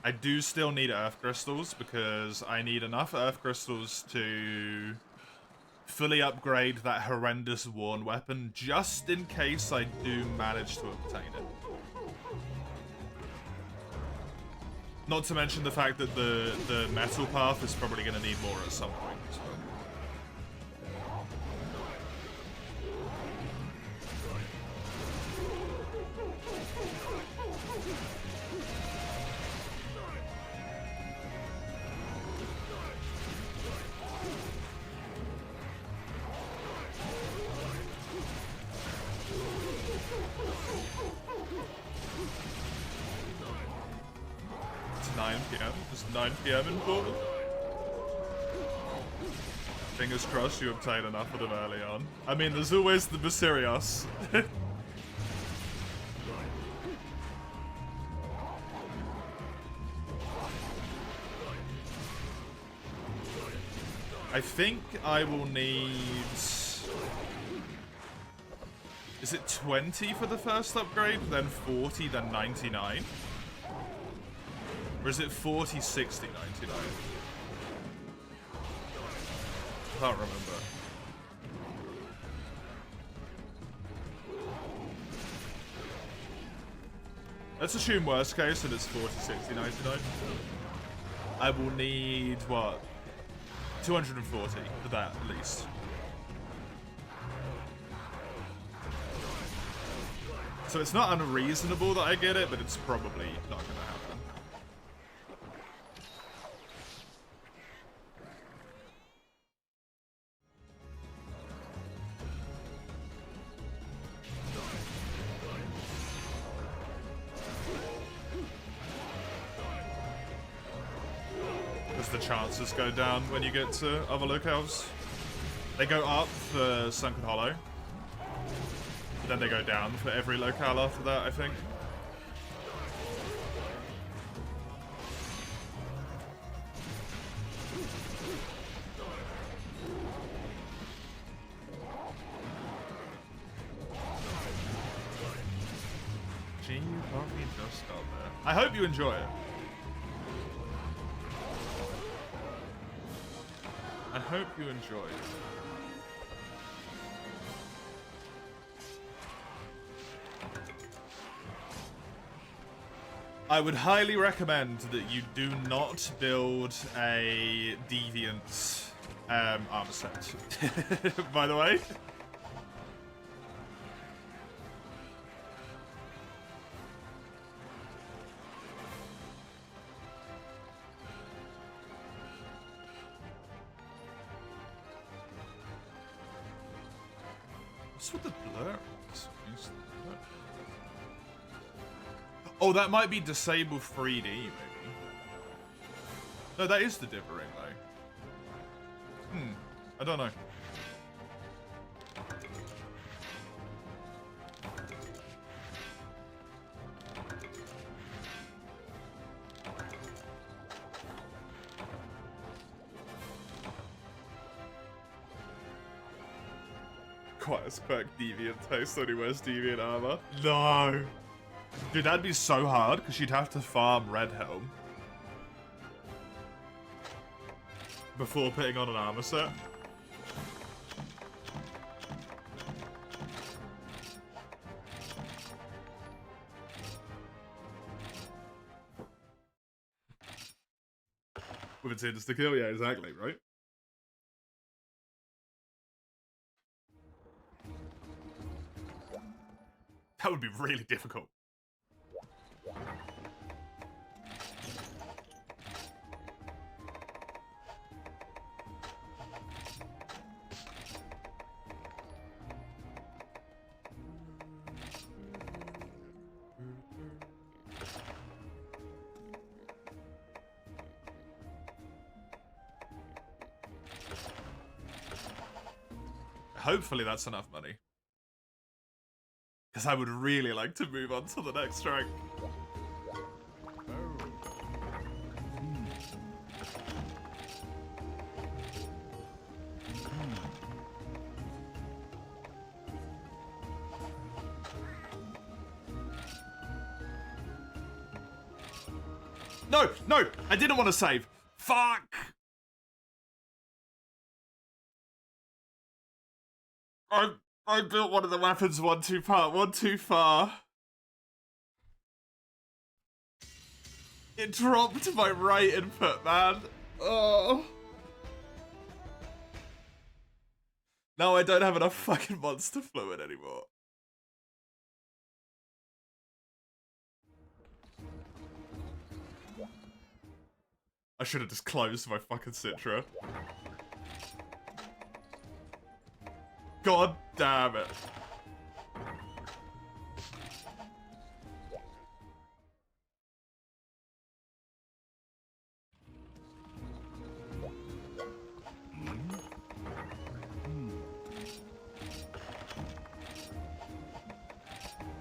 I do still need Earth Crystals because I need enough Earth Crystals to fully upgrade that horrendous worn weapon just in case I do manage to obtain it. Not to mention the fact that the metal path is probably going to need more at some point as well. It's 9 PM. It's 9 PM in Portland. Fingers crossed you obtain enough of them early on. I mean, there's always the Basirios. I think I will need... Is it 20 for the first upgrade, then 40, then 99? Or is it 40, 60, 99? I can't remember. Let's assume worst case that it's 40, 60, 99. I will need, what? 240 for that, at least. So it's not unreasonable that I get it, but it's probably not going to happen. Because the chances go down when you get to other locales. They go up for Sunken Hollow. Then they go down for every locale after that, I think. Gee, you probably just got there. I hope you enjoy it. I hope you enjoy it. I would highly recommend that you do not build a deviant armor set. By the way. What's with the blur? Oh, that might be disable 3D, maybe. No, that is the differing, though. I don't know. Quite a spec deviant taste, only wears deviant armor. No! Dude, that'd be so hard, because you'd have to farm Red Helm before putting on an armor set. With its insta-kill, yeah, exactly, right? That would be really difficult. Hopefully that's enough money. Because I would really like to move on to the next rank. No, no, I didn't want to save. Fuck. I built one of the weapons one too far. It dropped my right input, man. Oh. Now I don't have enough fucking monster fluid anymore. I should have just closed my fucking Citra. God damn it.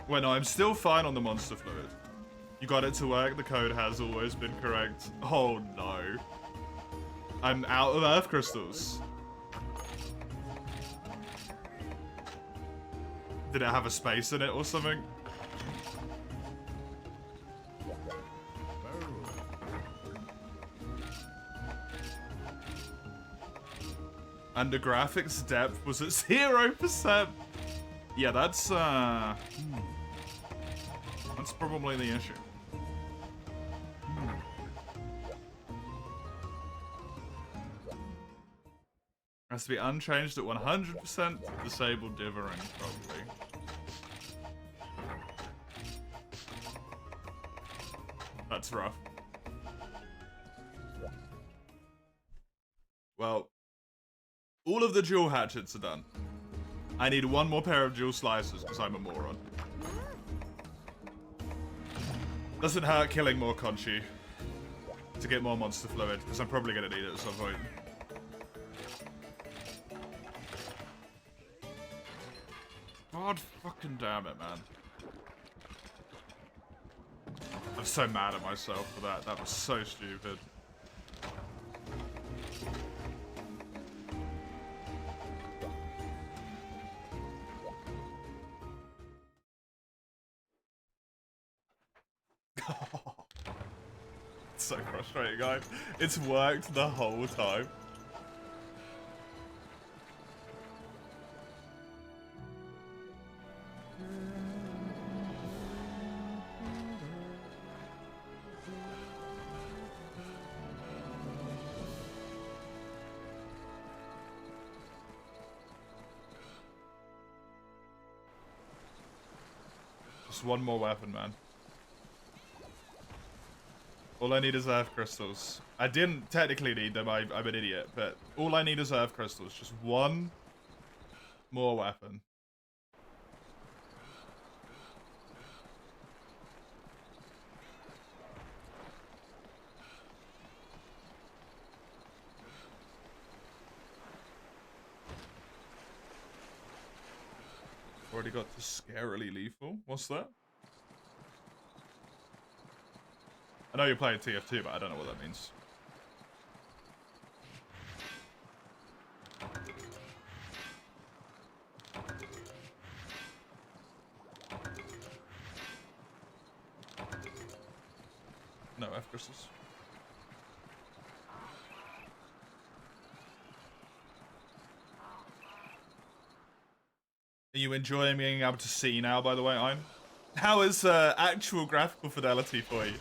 Well, no, I'm still fine on the monster fluid. You got it to work, the code has always been correct. Oh no. I'm out of earth crystals. Did it have a space in it or something? And the graphics depth was at 0%. Yeah, that's probably the issue. Has to be unchanged at 100%. Disabled dithering, probably. That's rough. Well, all of the dual hatchets are done. I need one more pair of dual slicers because I'm a moron. Doesn't hurt killing more Conchi to get more monster fluid because I'm probably going to need it at some point. God fucking damn it, man. I'm so mad at myself for that. That was so stupid. It's so frustrating, guys. It's worked the whole time. Just one more weapon, man. All I need is earth crystals. I didn't technically need them, I'm an idiot, but all I need is earth crystals. Just one more weapon. Already got the scarily lethal. What's that? I know you're playing TF2, but I don't know what that means. No F crystals. Are you enjoying being able to see now, by the way, I'm? How is actual graphical fidelity for you?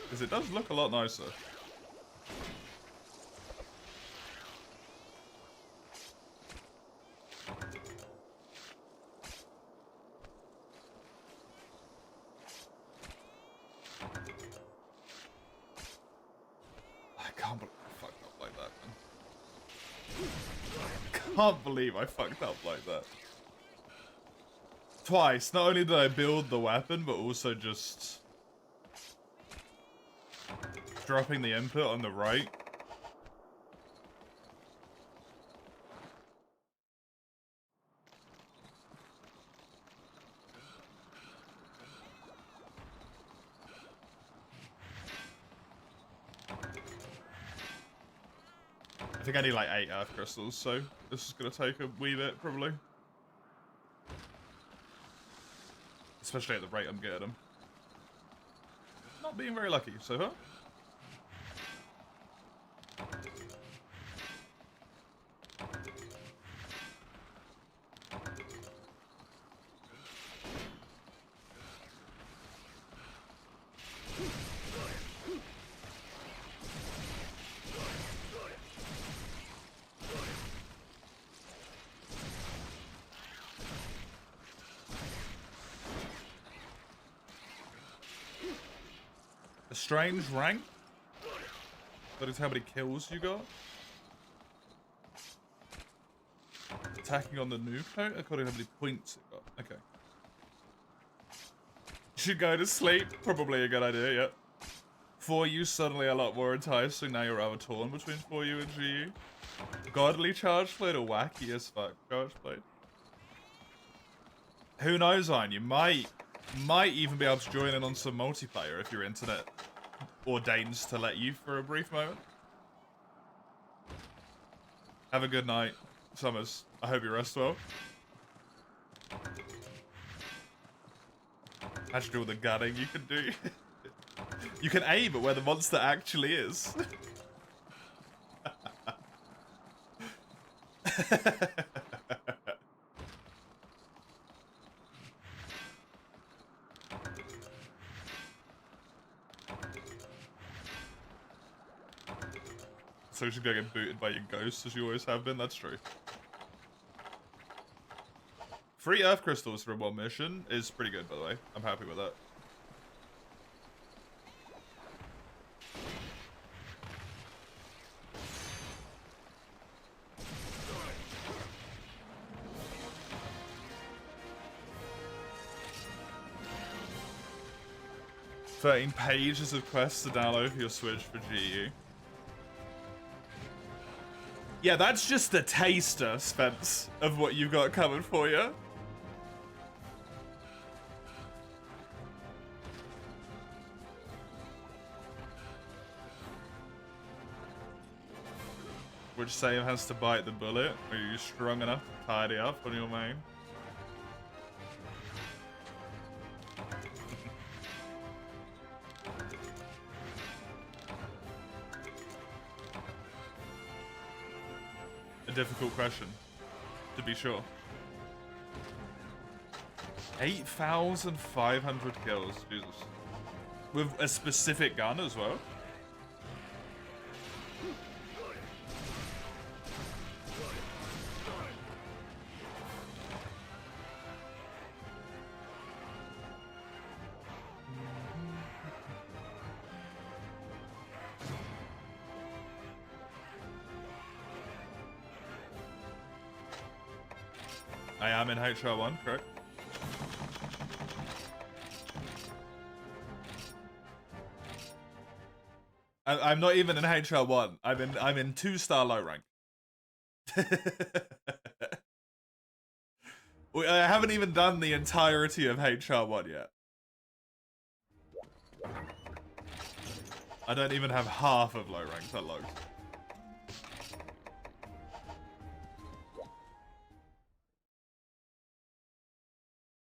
Because it does look a lot nicer. Can't believe I fucked up like that. Twice. Not only did I build the weapon, but also just Dropping the input on the right. I think I need like 8 earth crystals, so this is gonna take a wee bit, probably. Especially at the rate I'm getting them. Not being very lucky so far. A strange rank? That is how many kills you got? Attacking on the noob note according to how many points it got. Okay. Should go to sleep. Probably a good idea, yep. 4U suddenly a lot more enticing. Now you're rather torn between 4U and GU. Godly charge blade or wacky as fuck charge blade? Who knows, Iron? You might even be able to join in on some multiplayer if your internet ordains to let you for a brief moment. Have a good night, Summers. I hope you rest well. Imagine all the gunning you can do. You can aim at where the monster actually is. So you should go get booted by your ghosts as you always have been, that's true. 3 earth crystals for one mission is pretty good, by the way. I'm happy with that. "13 pages of quests to download for your Switch for GU." Yeah, that's just a taster, Spence, of what you've got coming for you. Which save has to bite the bullet? Are you strong enough to tidy up on your main? A difficult question, to be sure. 8,500 kills, Jesus. With a specific gun as well? I am in HR1, correct? I'm not even in HR1. I'm in 2-star low rank. I haven't even done the entirety of HR1 yet. I don't even have half of low rank unlocked.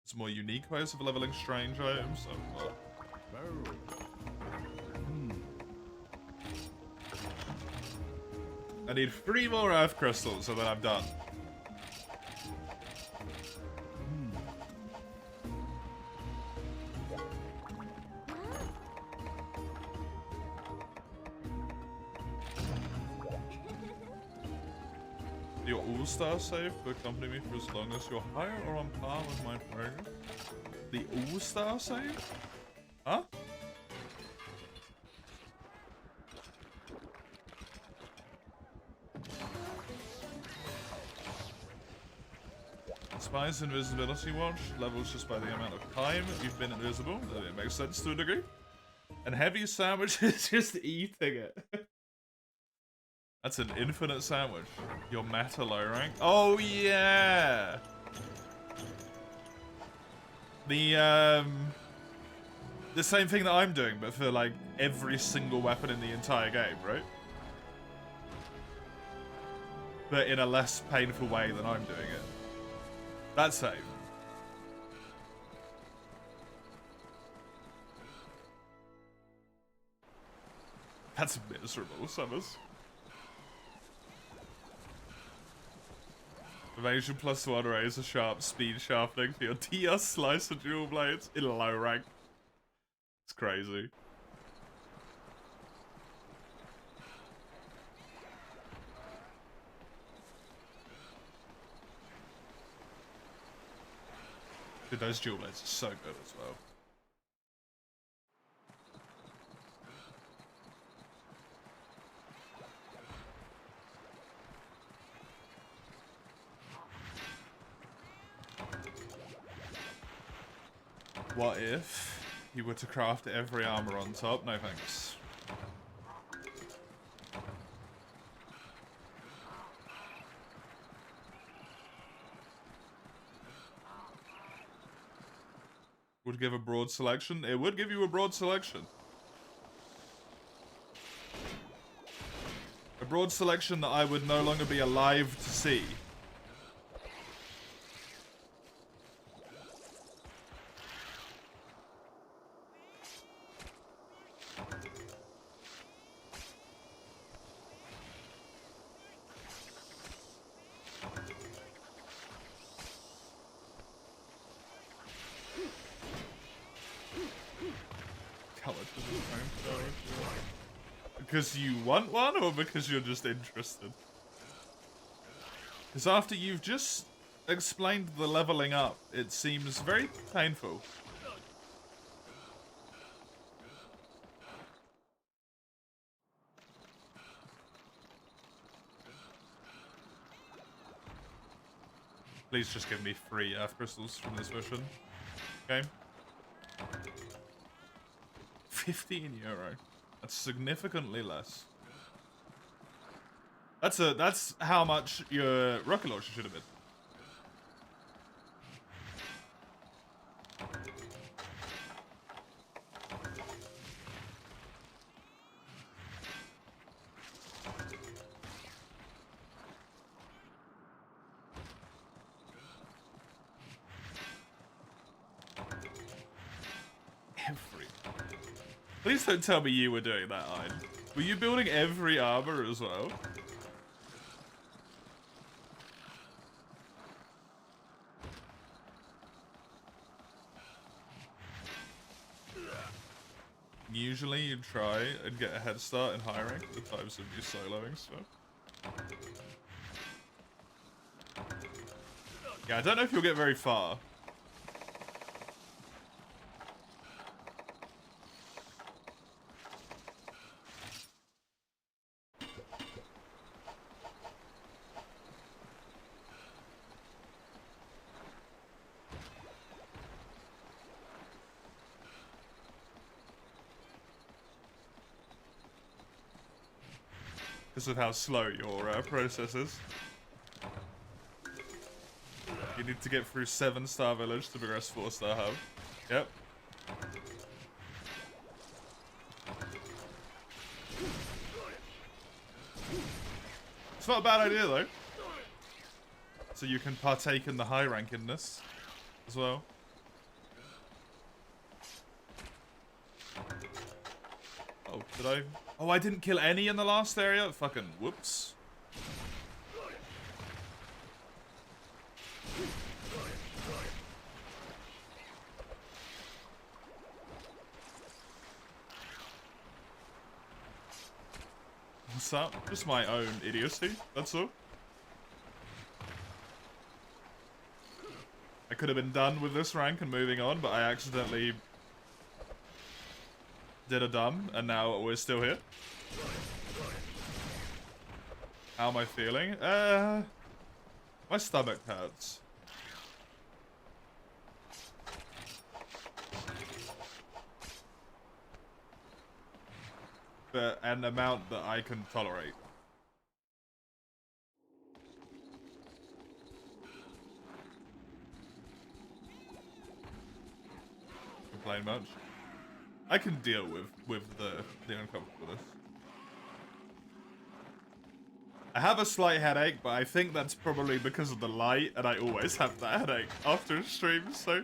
Some more unique ways of leveling strange items. Oh, well. I need 3 more earth crystals and then I'm done. Your all-star save will accompany me for as long as you're higher or on par with my progress. The all-star save? Huh? Spy's invisibility watch levels just by the amount of time you've been invisible. It makes sense to a degree. And heavy sandwich is just eating it. That's an infinite sandwich. Your meta low rank. Oh yeah. The same thing that I'm doing, but for like every single weapon in the entire game, right? But in a less painful way than I'm doing it. That's safe. That's miserable, Summers. Evasion +1 razor sharp speed sharpening for your TS slicer dual blades in low rank. It's crazy. Dude, those dual blades are so good as well. What if you were to craft every armor on top? No thanks. Would give a broad selection? It would give you a broad selection. A broad selection that I would no longer be alive to see. Because you want one, or because you're just interested? Because after you've just explained the leveling up, it seems very painful. Please just give me 3 Earth crystals from this mission. Okay. 15 euro. That's significantly less. That's how much your rocket launcher should have been. Please don't tell me you were doing that, Ein. Were you building every armor as well? Usually you try and get a head start in high rank at the times of you soloing stuff. Yeah, I don't know if you'll get very far. Because of how slow your process is. You need to get through 7-star village to progress 4-star hub. Yep. It's not a bad idea though. So you can partake in the high rank in this as well. Oh, did I? Oh, I didn't kill any in the last area? Fucking whoops. What's up? Just my own idiocy, that's all. I could have been done with this rank and moving on, but I accidentally did a dumb, and now we're still here. How am I feeling? My stomach hurts. but an amount that I can tolerate. Complain much? I can deal with the uncomfortableness. I have a slight headache, but I think that's probably because of the light, and I always have that headache after a stream, so...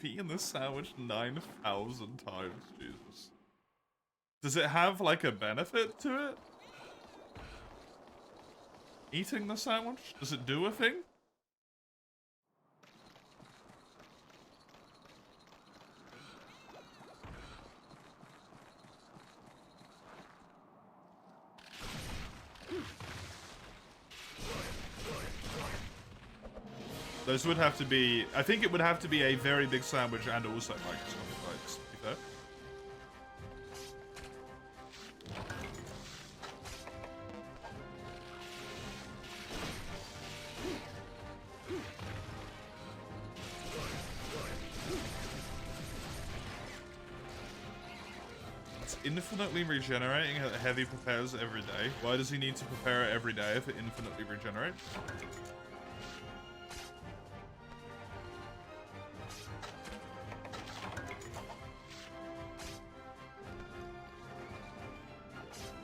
Eaten this sandwich 9,000 times, Jesus. Does it have, like, a benefit to it? Eating the sandwich? Does it do a thing? Those would have to be... I think it would have to be a very big sandwich and also Microsoft flights, to be fair. It's infinitely regenerating that Heavy prepares every day. Why does he need to prepare it every day if it infinitely regenerates?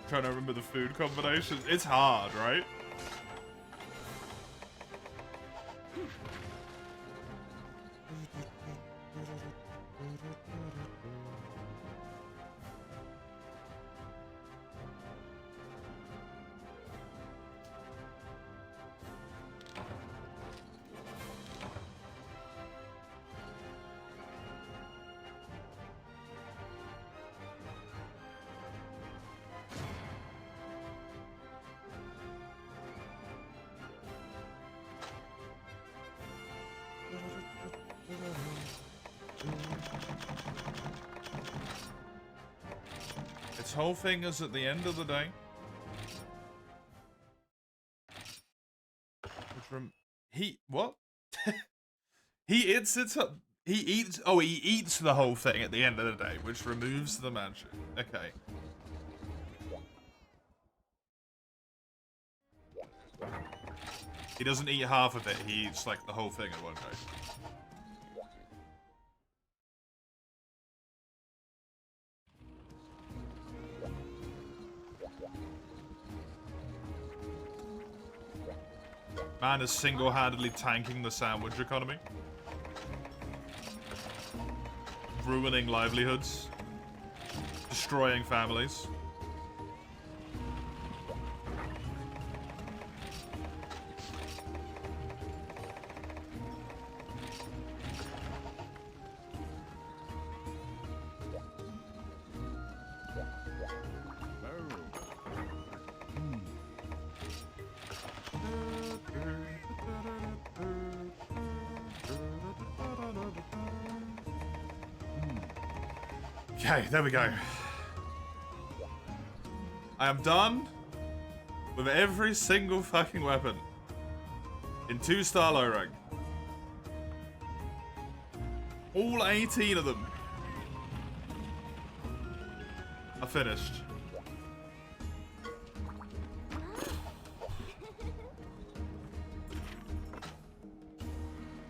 Trying to remember the food combinations. It's hard, right? Its whole thing is at the end of the day. What? He eats the whole thing at the end of the day, which removes the magic. Okay. He doesn't eat half of it, he eats like the whole thing in one go. Man is single-handedly tanking the sandwich economy. Ruining livelihoods. Destroying families. Okay, there we go. I am done with every single fucking weapon in 2-star low rank. All 18 of them are finished.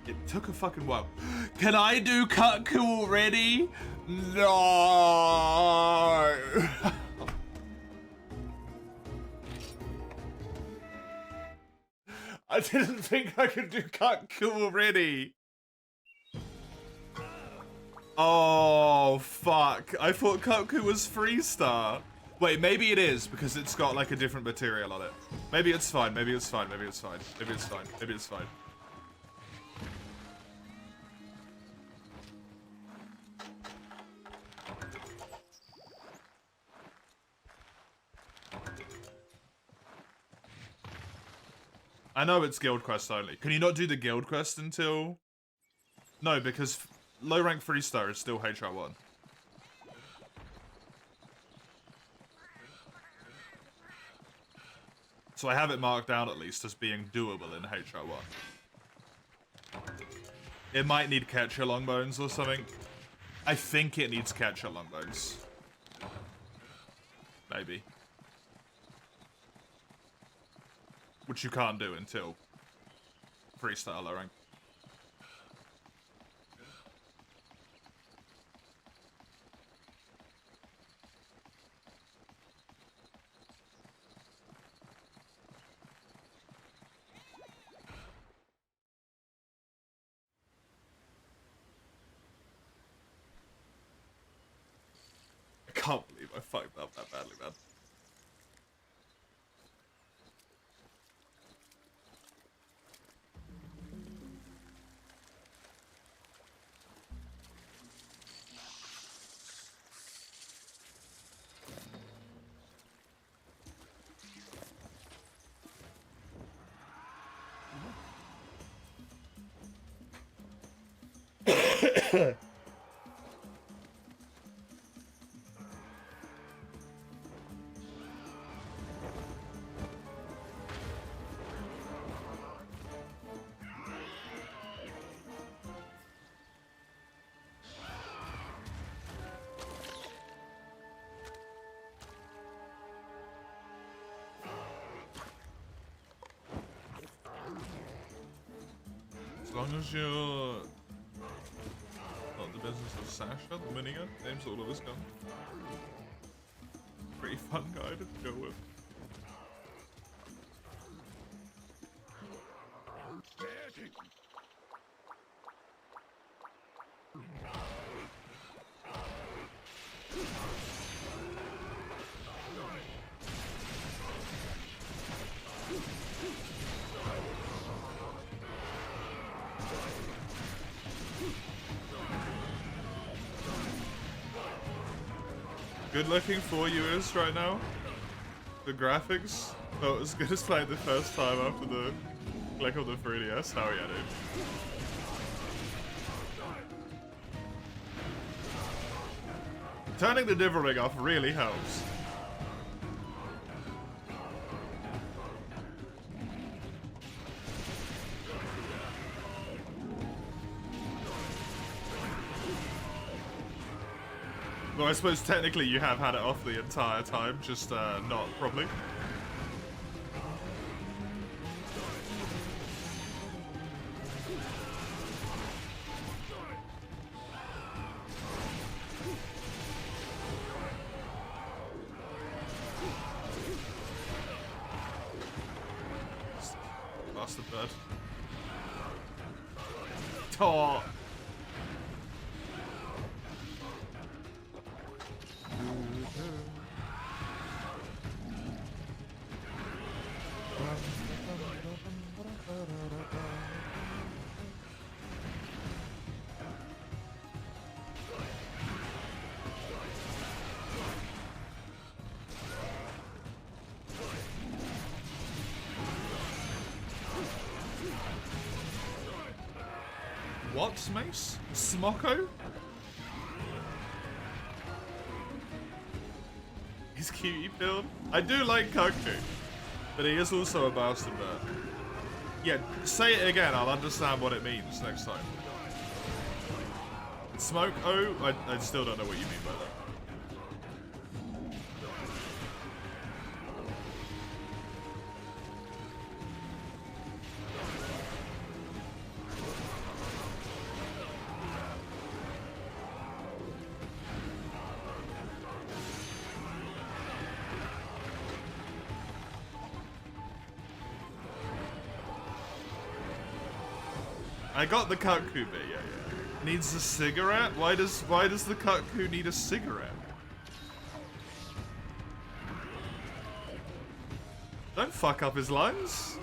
It took a fucking while. Can I do Kutku already? No. I didn't think I could do Kutku already. Oh, fuck. I thought Kutku was 3-star. Wait, maybe it is because it's got like a different material on it. Maybe it's fine. Maybe it's fine. Maybe it's fine. Maybe it's fine. Maybe it's fine. I know it's guild quest only. Can you not do the guild quest until... No, because low rank 3-star is still HR1. So I have it marked down at least as being doable in HR1. It might need catcher longbones or something. I think it needs catcher longbones. Maybe. Which you can't do until freestyle, I think. I can't believe I fucked up that badly, man. As long as you're not the business of Sasha, the minigun, names all of his gun. Pretty fun guy to go with. Good looking 4Us right now. The graphics felt as good as playing the first time after the click of the 3DS. Hell yeah, dude. Turning the divoring off really helps. Well, I suppose technically you have had it off the entire time, just not properly. Bastard bird. Oh. What, Mace? Smocko? He's cutie pilled. I do like Kaku, but he is also a bastard bird. Yeah, say it again, I'll understand what it means next time. Smoke? Oh, I still don't know what you mean by that. I got the Kaku bit, yeah. Needs a cigarette? Why does the Kaku need a cigarette? Don't fuck up his lines.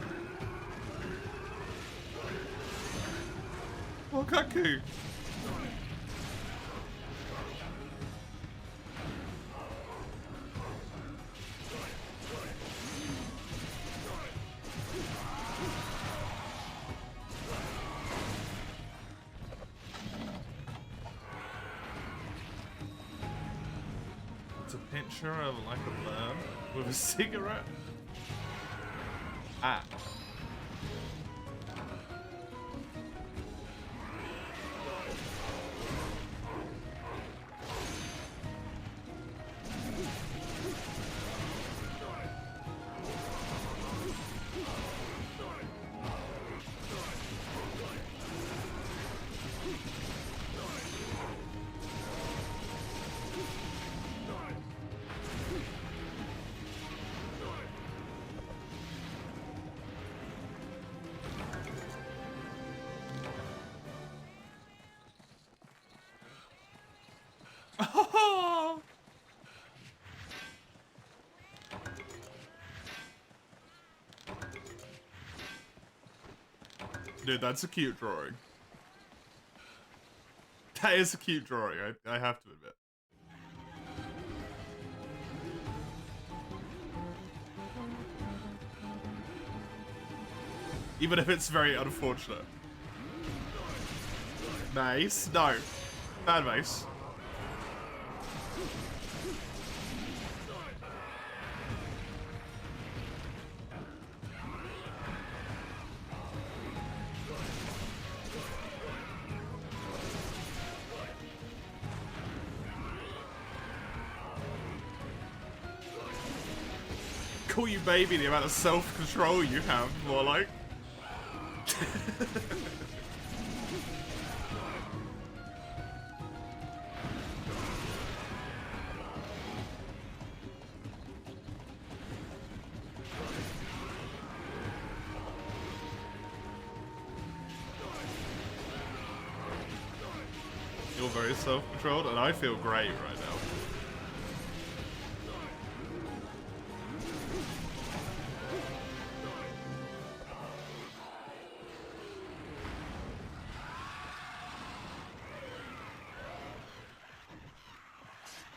Oh, Kaku. It's a picture of like a bird with a cigarette. Ah. Dude, that's a cute drawing. That is a cute drawing, I have to admit. Even if it's very unfortunate. Nice. No. Bad mace. Call you baby, the amount of self-control you have, more like. You're very self-controlled, and I feel great right now.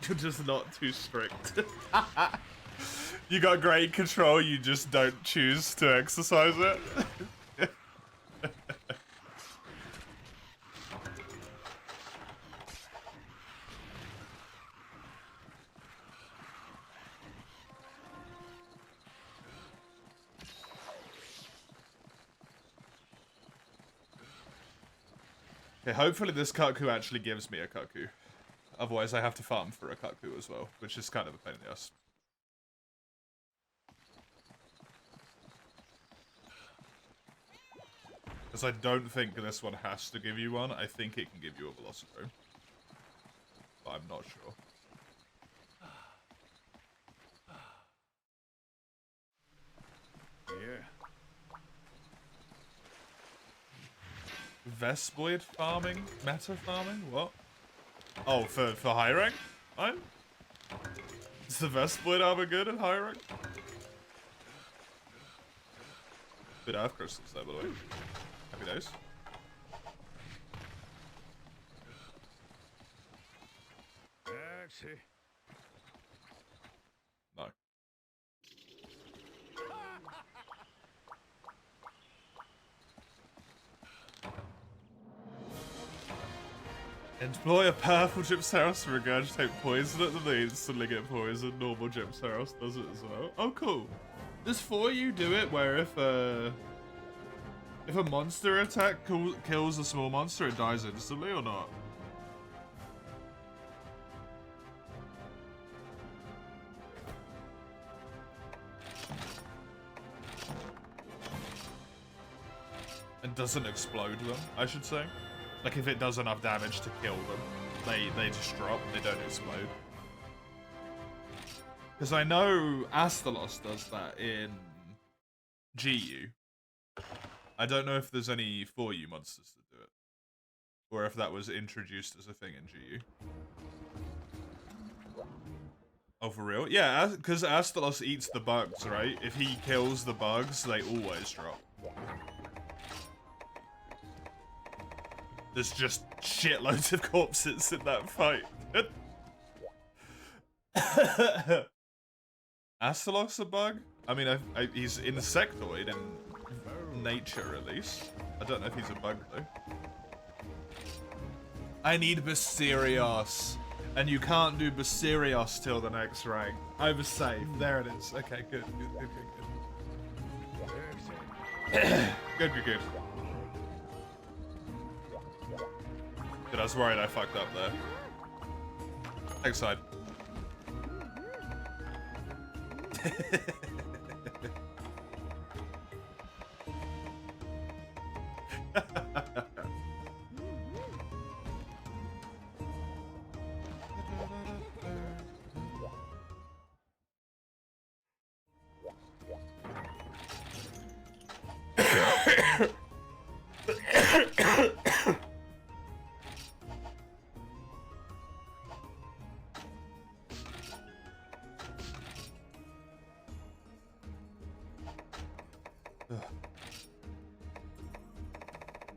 You're just not too strict. You got great control, you just don't choose to exercise it. Okay, hopefully this Kaku actually gives me a Kaku. Otherwise I have to farm for a Kaku as well, which is kind of a pain in the ass. Because I don't think this one has to give you one, I think it can give you a Velociraptor. But I'm not sure. Yeah. Vespoid farming? Meta farming? What? Oh, for high rank? Fine. Is the Vespoid armor good at high rank? Bit of crystals there, by the way. Happy days. Taxi. No. Employ a powerful Gypsaros to regurgitate poison at the knee, instantly get poisoned. Normal Gypsaros does it as well. Oh, cool. Does 4U do it where if a monster attack kills a small monster, it dies instantly or not? And doesn't explode them, I should say. Like, if it does enough damage to kill them, they just drop, they don't explode. Because I know Astalos does that in GU. I don't know if there's any 4U monsters that do it. Or if that was introduced as a thing in GU. Oh, for real? Yeah, because Astalos eats the bugs, right? If he kills the bugs, they always drop. There's just shitloads of corpses in that fight. Astalos a bug? I mean, he's insectoid in nature, at least. I don't know if he's a bug, though. I need Basirios. And you can't do Basirios till the next rank. Oversave. There it is. Okay, good. Good. Good, good, good. Dude, I was worried I fucked up there. Thanks, side.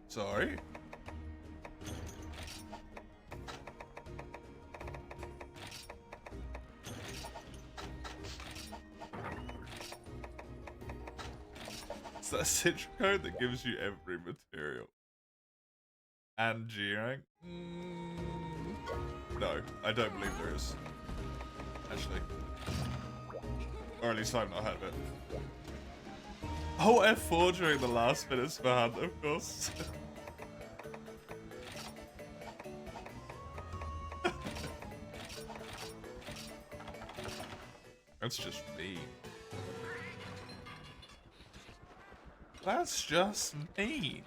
Sorry. It's that Citra code that gives you every material. And G rank? No, I don't believe there is. Actually. Or at least I've not heard of it. Oh, F4 during the last minutes for Hunt, of course. That's just mean. That's just mean.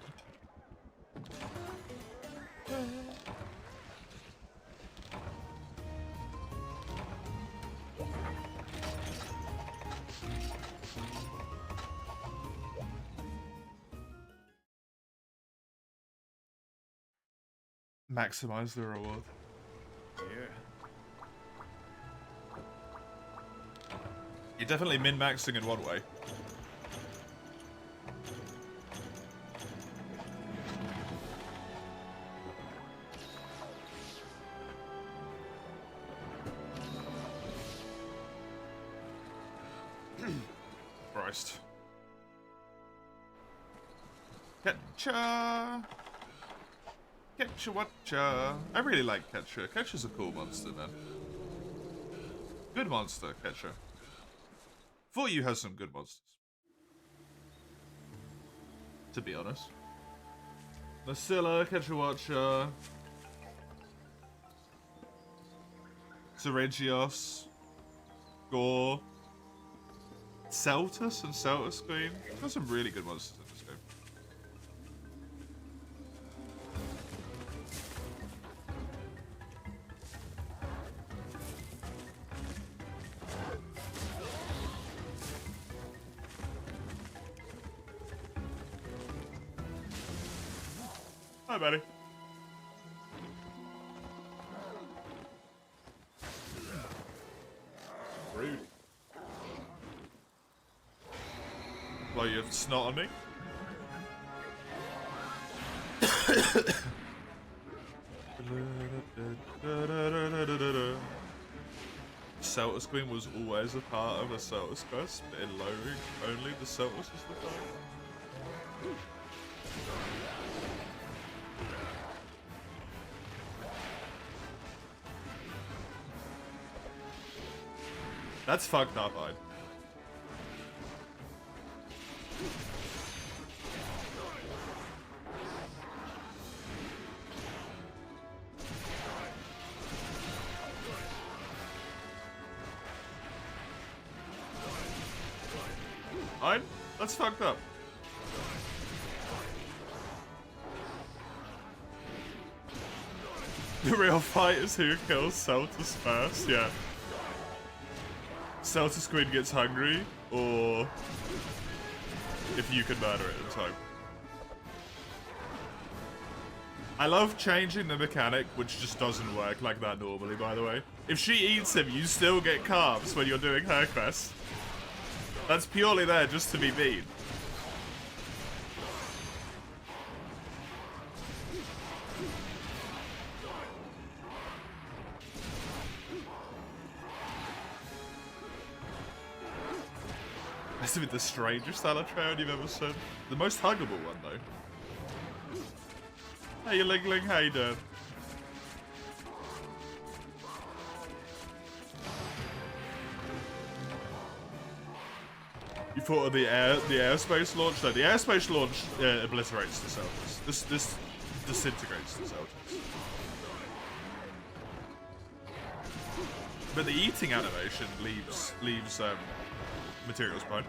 Maximize the reward. Yeah. You're definitely min-maxing in one way. Christ. Ketcha! Ketcha watcha. I really like Ketcha. Ketcha's a cool monster, man. Good monster, Ketcha. 4U has some good monsters. To be honest. Nasilla, Ketcha watcha. Seregios. Gore. Celtus and Celtus Queen. There's some really good monsters in this game. Hi, buddy. Rude. Well, you have snot on me? Celtus Queen was always a part of a Celtus quest, but in low ring only the Celtus is the part. That's fucked up, I'd. That's fucked up. The real fight is who kills Celtus first, yeah. Celtus Queen gets hungry, or if you can murder it in time. I love changing the mechanic, which just doesn't work like that normally, by the way. If she eats him, you still get carbs when you're doing her quest. That's purely there just to be mean. That's been the strangest Alatrain you've ever seen. The most huggable one, though. Hey, Ling Ling, how you doing? You thought of the airspace launch? No, the airspace launch obliterates the soldiers. This disintegrates the soldiers. But the eating animation leaves materials behind.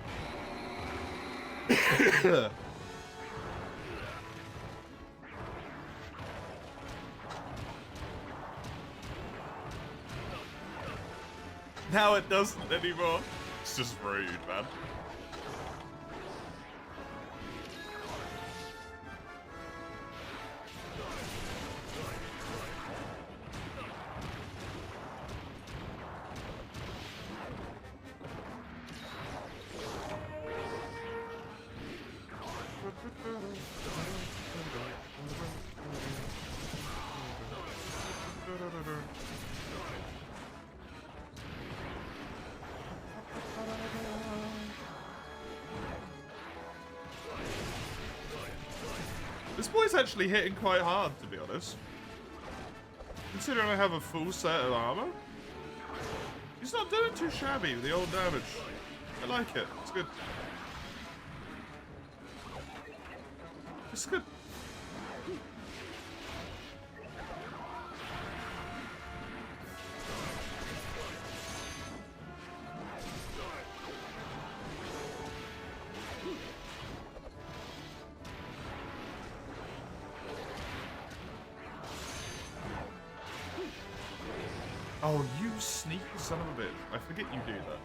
Now it doesn't anymore. It's just rude, man. This boy's actually hitting quite hard, to be honest. Considering I have a full set of armor. He's not doing too shabby with the old damage. I like it. It's good. It's good. Oh, you sneaky son of a bitch. I forget you do that.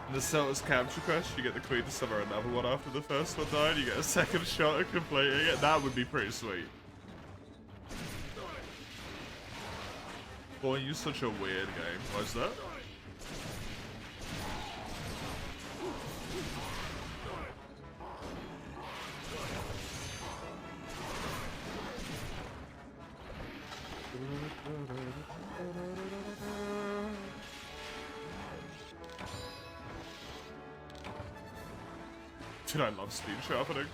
In the Celtics capture quest, you get the Queen to summon another one after the first one died. You get a second shot at completing it. That would be pretty sweet. Boy, you're such a weird game. Why's that? Dude, I love speed sharpening.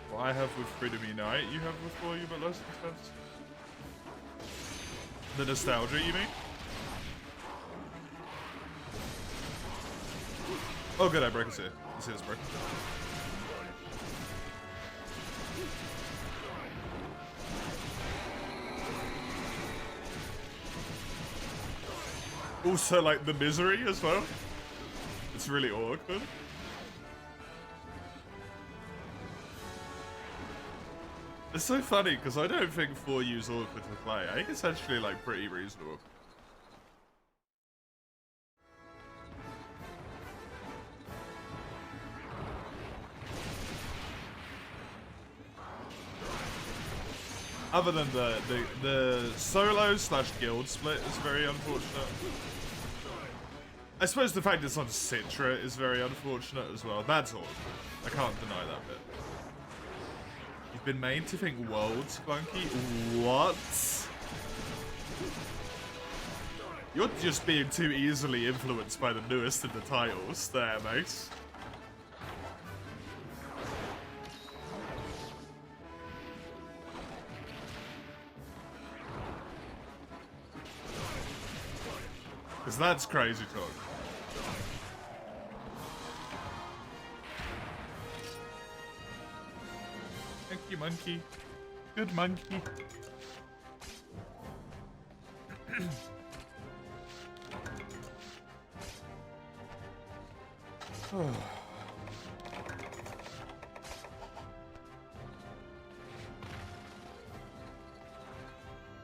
What I have with Freedom Unite, you have with 4U, but less intense. The nostalgia, you mean? Oh, good, I broke his here. You see this break? Also, like, the misery as well. It's really awkward. It's so funny, because I don't think 4U's awkward to play. I think it's actually, like, pretty reasonable. Other than the solo / guild split is very unfortunate. I suppose the fact it's on Citra is very unfortunate as well. That's all. I can't deny that bit. You've been made to think worlds, Clunky? What? You're just being too easily influenced by the newest of the titles there, mate. Because that's crazy talk. Thank you, monkey. Good monkey.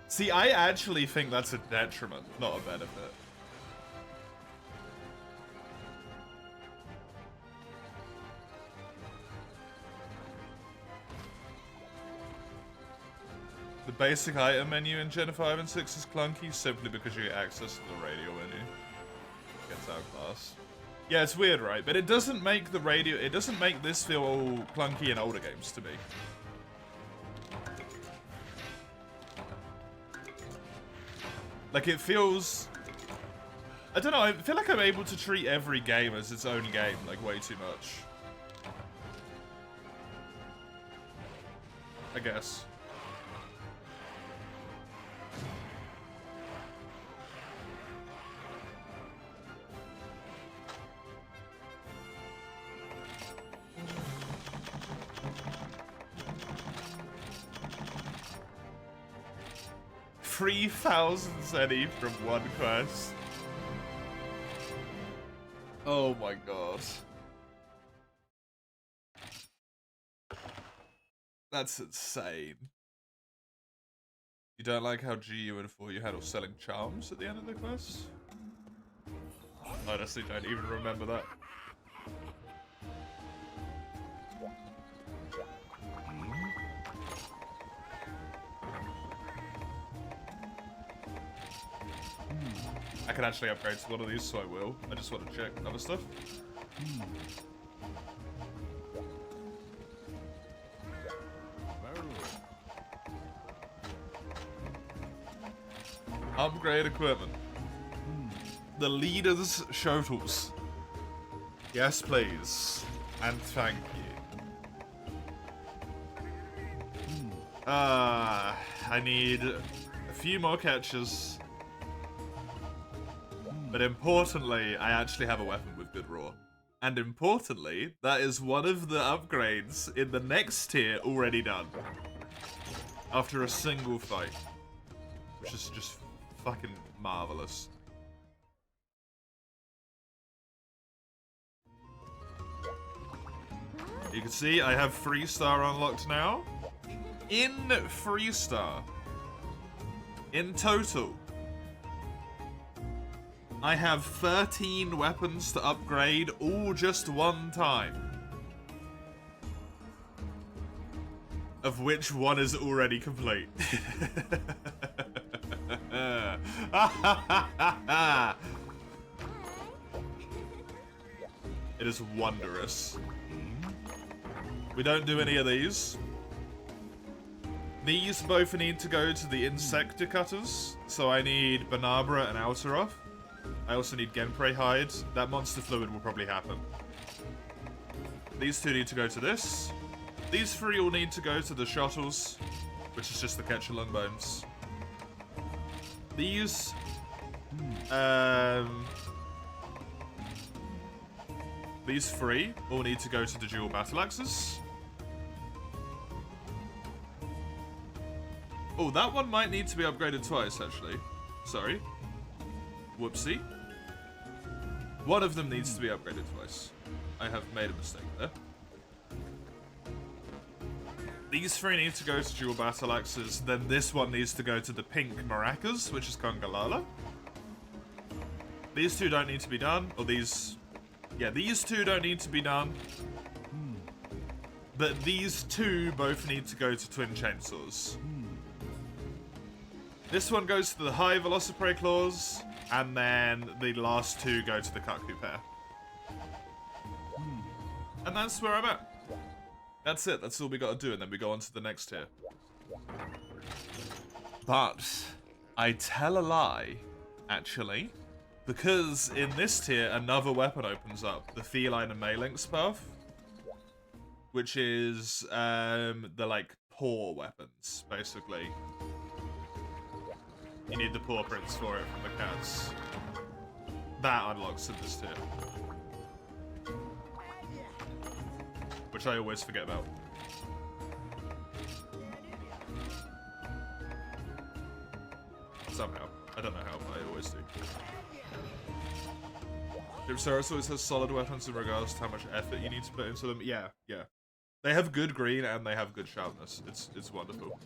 See, I actually think that's a detriment, not a benefit. The basic item menu in Gen 5 and 6 is clunky simply because you get access to the radio menu. Gets outclassed. Yeah, it's weird, right? But it doesn't make the radio... It doesn't make this feel clunky in older games to me. Like, it feels... I don't know, I feel like I'm able to treat every game as its own game, like, way too much. I guess. 3,000 zeni from one quest. Oh my god. That's insane. You don't like how GU and 4U handle selling charms at the end of the quest? I honestly don't even remember that. I can actually upgrade to one of these, so I will. I just want to check other stuff. Upgrade equipment. The leader's shuttles. Yes, please. And thank you. I need a few more catches. But importantly, I actually have a weapon with good raw. And importantly, that is one of the upgrades in the next tier already done. After a single fight. Which is just fucking marvelous. You can see I have 3-star unlocked now. In 3-star. In total. I have 13 weapons to upgrade, all just one time. Of which one is already complete. It is wondrous. We don't do any of these. These both need to go to the Insecta Cutters, so I need Banabra and Alteroff. I also need Genprey Hide. That monster fluid will probably happen. These two need to go to this. These three all need to go to the shuttles, which is just the catch lung bones. These, these three all need to go to the dual battle axes. Oh, that one might need to be upgraded twice, actually. Sorry. Whoopsie. One of them needs to be upgraded twice. I have made a mistake there. These three need to go to dual battle axes, then this one needs to go to the pink maracas, which is Kongalala. These two don't need to be done, or these... Yeah, these two don't need to be done. But these two both need to go to twin chainsaws. This one goes to the high Velociprey claws, and then the last two go to the Cuckoo pair. And that's where I'm at. That's it, that's all we gotta do, and then we go on to the next tier. But I tell a lie, actually, because in this tier another weapon opens up, the Feline and Malinx buff, which is the like paw weapons, basically. You need the paw prints for it from the cats. That unlocks in this tier. Which I always forget about. Somehow. I don't know how, but I always do. Gypsaurus always has solid weapons in regards to how much effort you need to put into them. Yeah, yeah. They have good green and they have good sharpness. It's wonderful.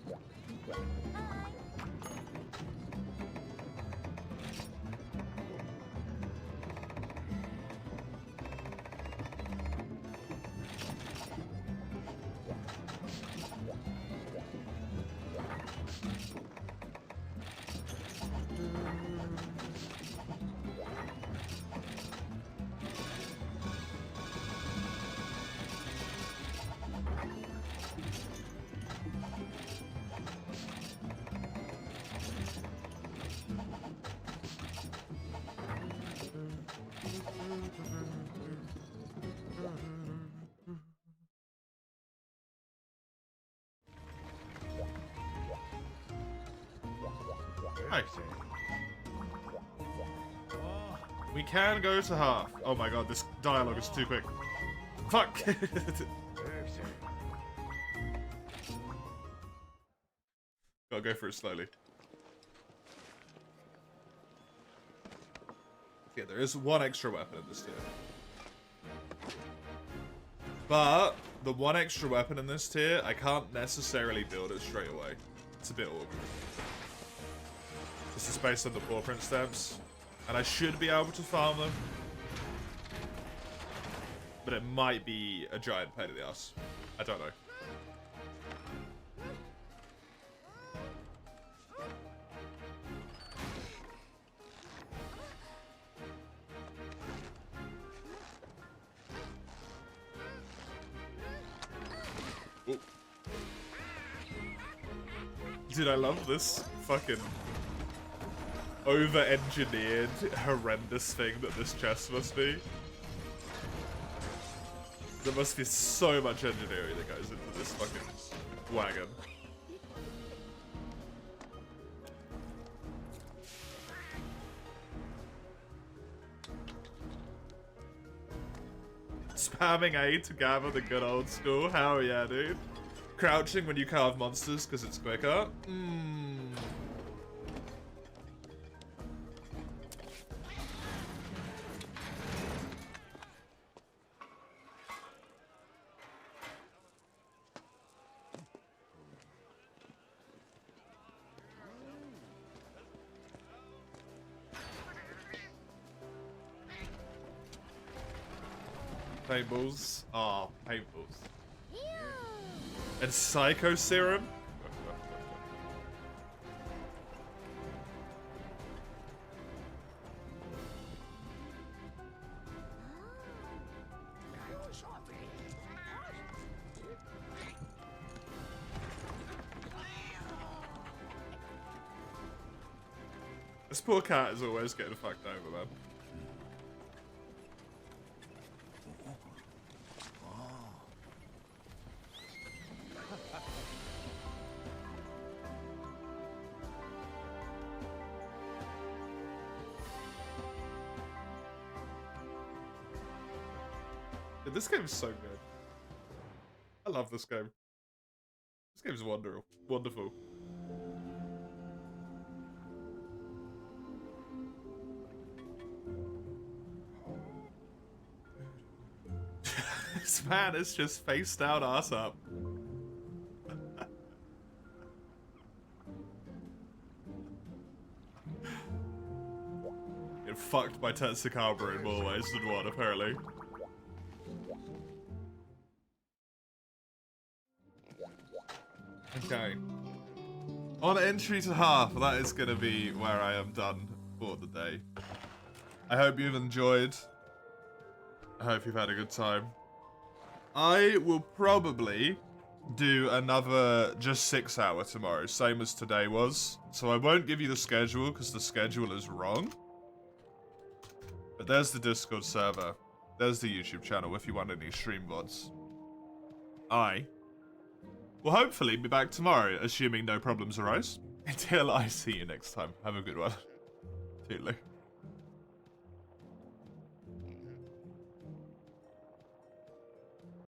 Nice. We can go to half. Oh my god, this dialogue is too quick. Fuck! Gotta go for it slowly. Yeah, there is one extra weapon in this tier. But the one extra weapon in this tier, I can't necessarily build it straight away. It's a bit awkward. This is based on the paw print stamps, and I should be able to farm them. But it might be a giant pain in the ass. I don't know. Ooh. Dude, I love this fucking over-engineered, horrendous thing that this chest must be. There must be so much engineering that goes into this fucking wagon. Spamming A to gather the good old school. Hell yeah, dude. Crouching when you carve monsters because it's quicker. Paintballs. Oh, paintballs. And Psycho Serum? This poor cat is always getting fucked over, man. Dude, this game is so good. I love this game. This game's wonderful. Wonderful. This man is just face down, ass up. Get fucked by Tetsukaba in more ways than one, apparently. Okay. On entry to half, that is going to be where I am done for the day. I hope you've enjoyed. I hope you've had a good time. I will probably do another just 6 hour tomorrow, same as today was. So I won't give you the schedule because the schedule is wrong. But there's the Discord server. There's the YouTube channel if you want any stream VODs. I will hopefully be back tomorrow, assuming no problems arise. Until I see you next time. Have a good one. Toodaloo.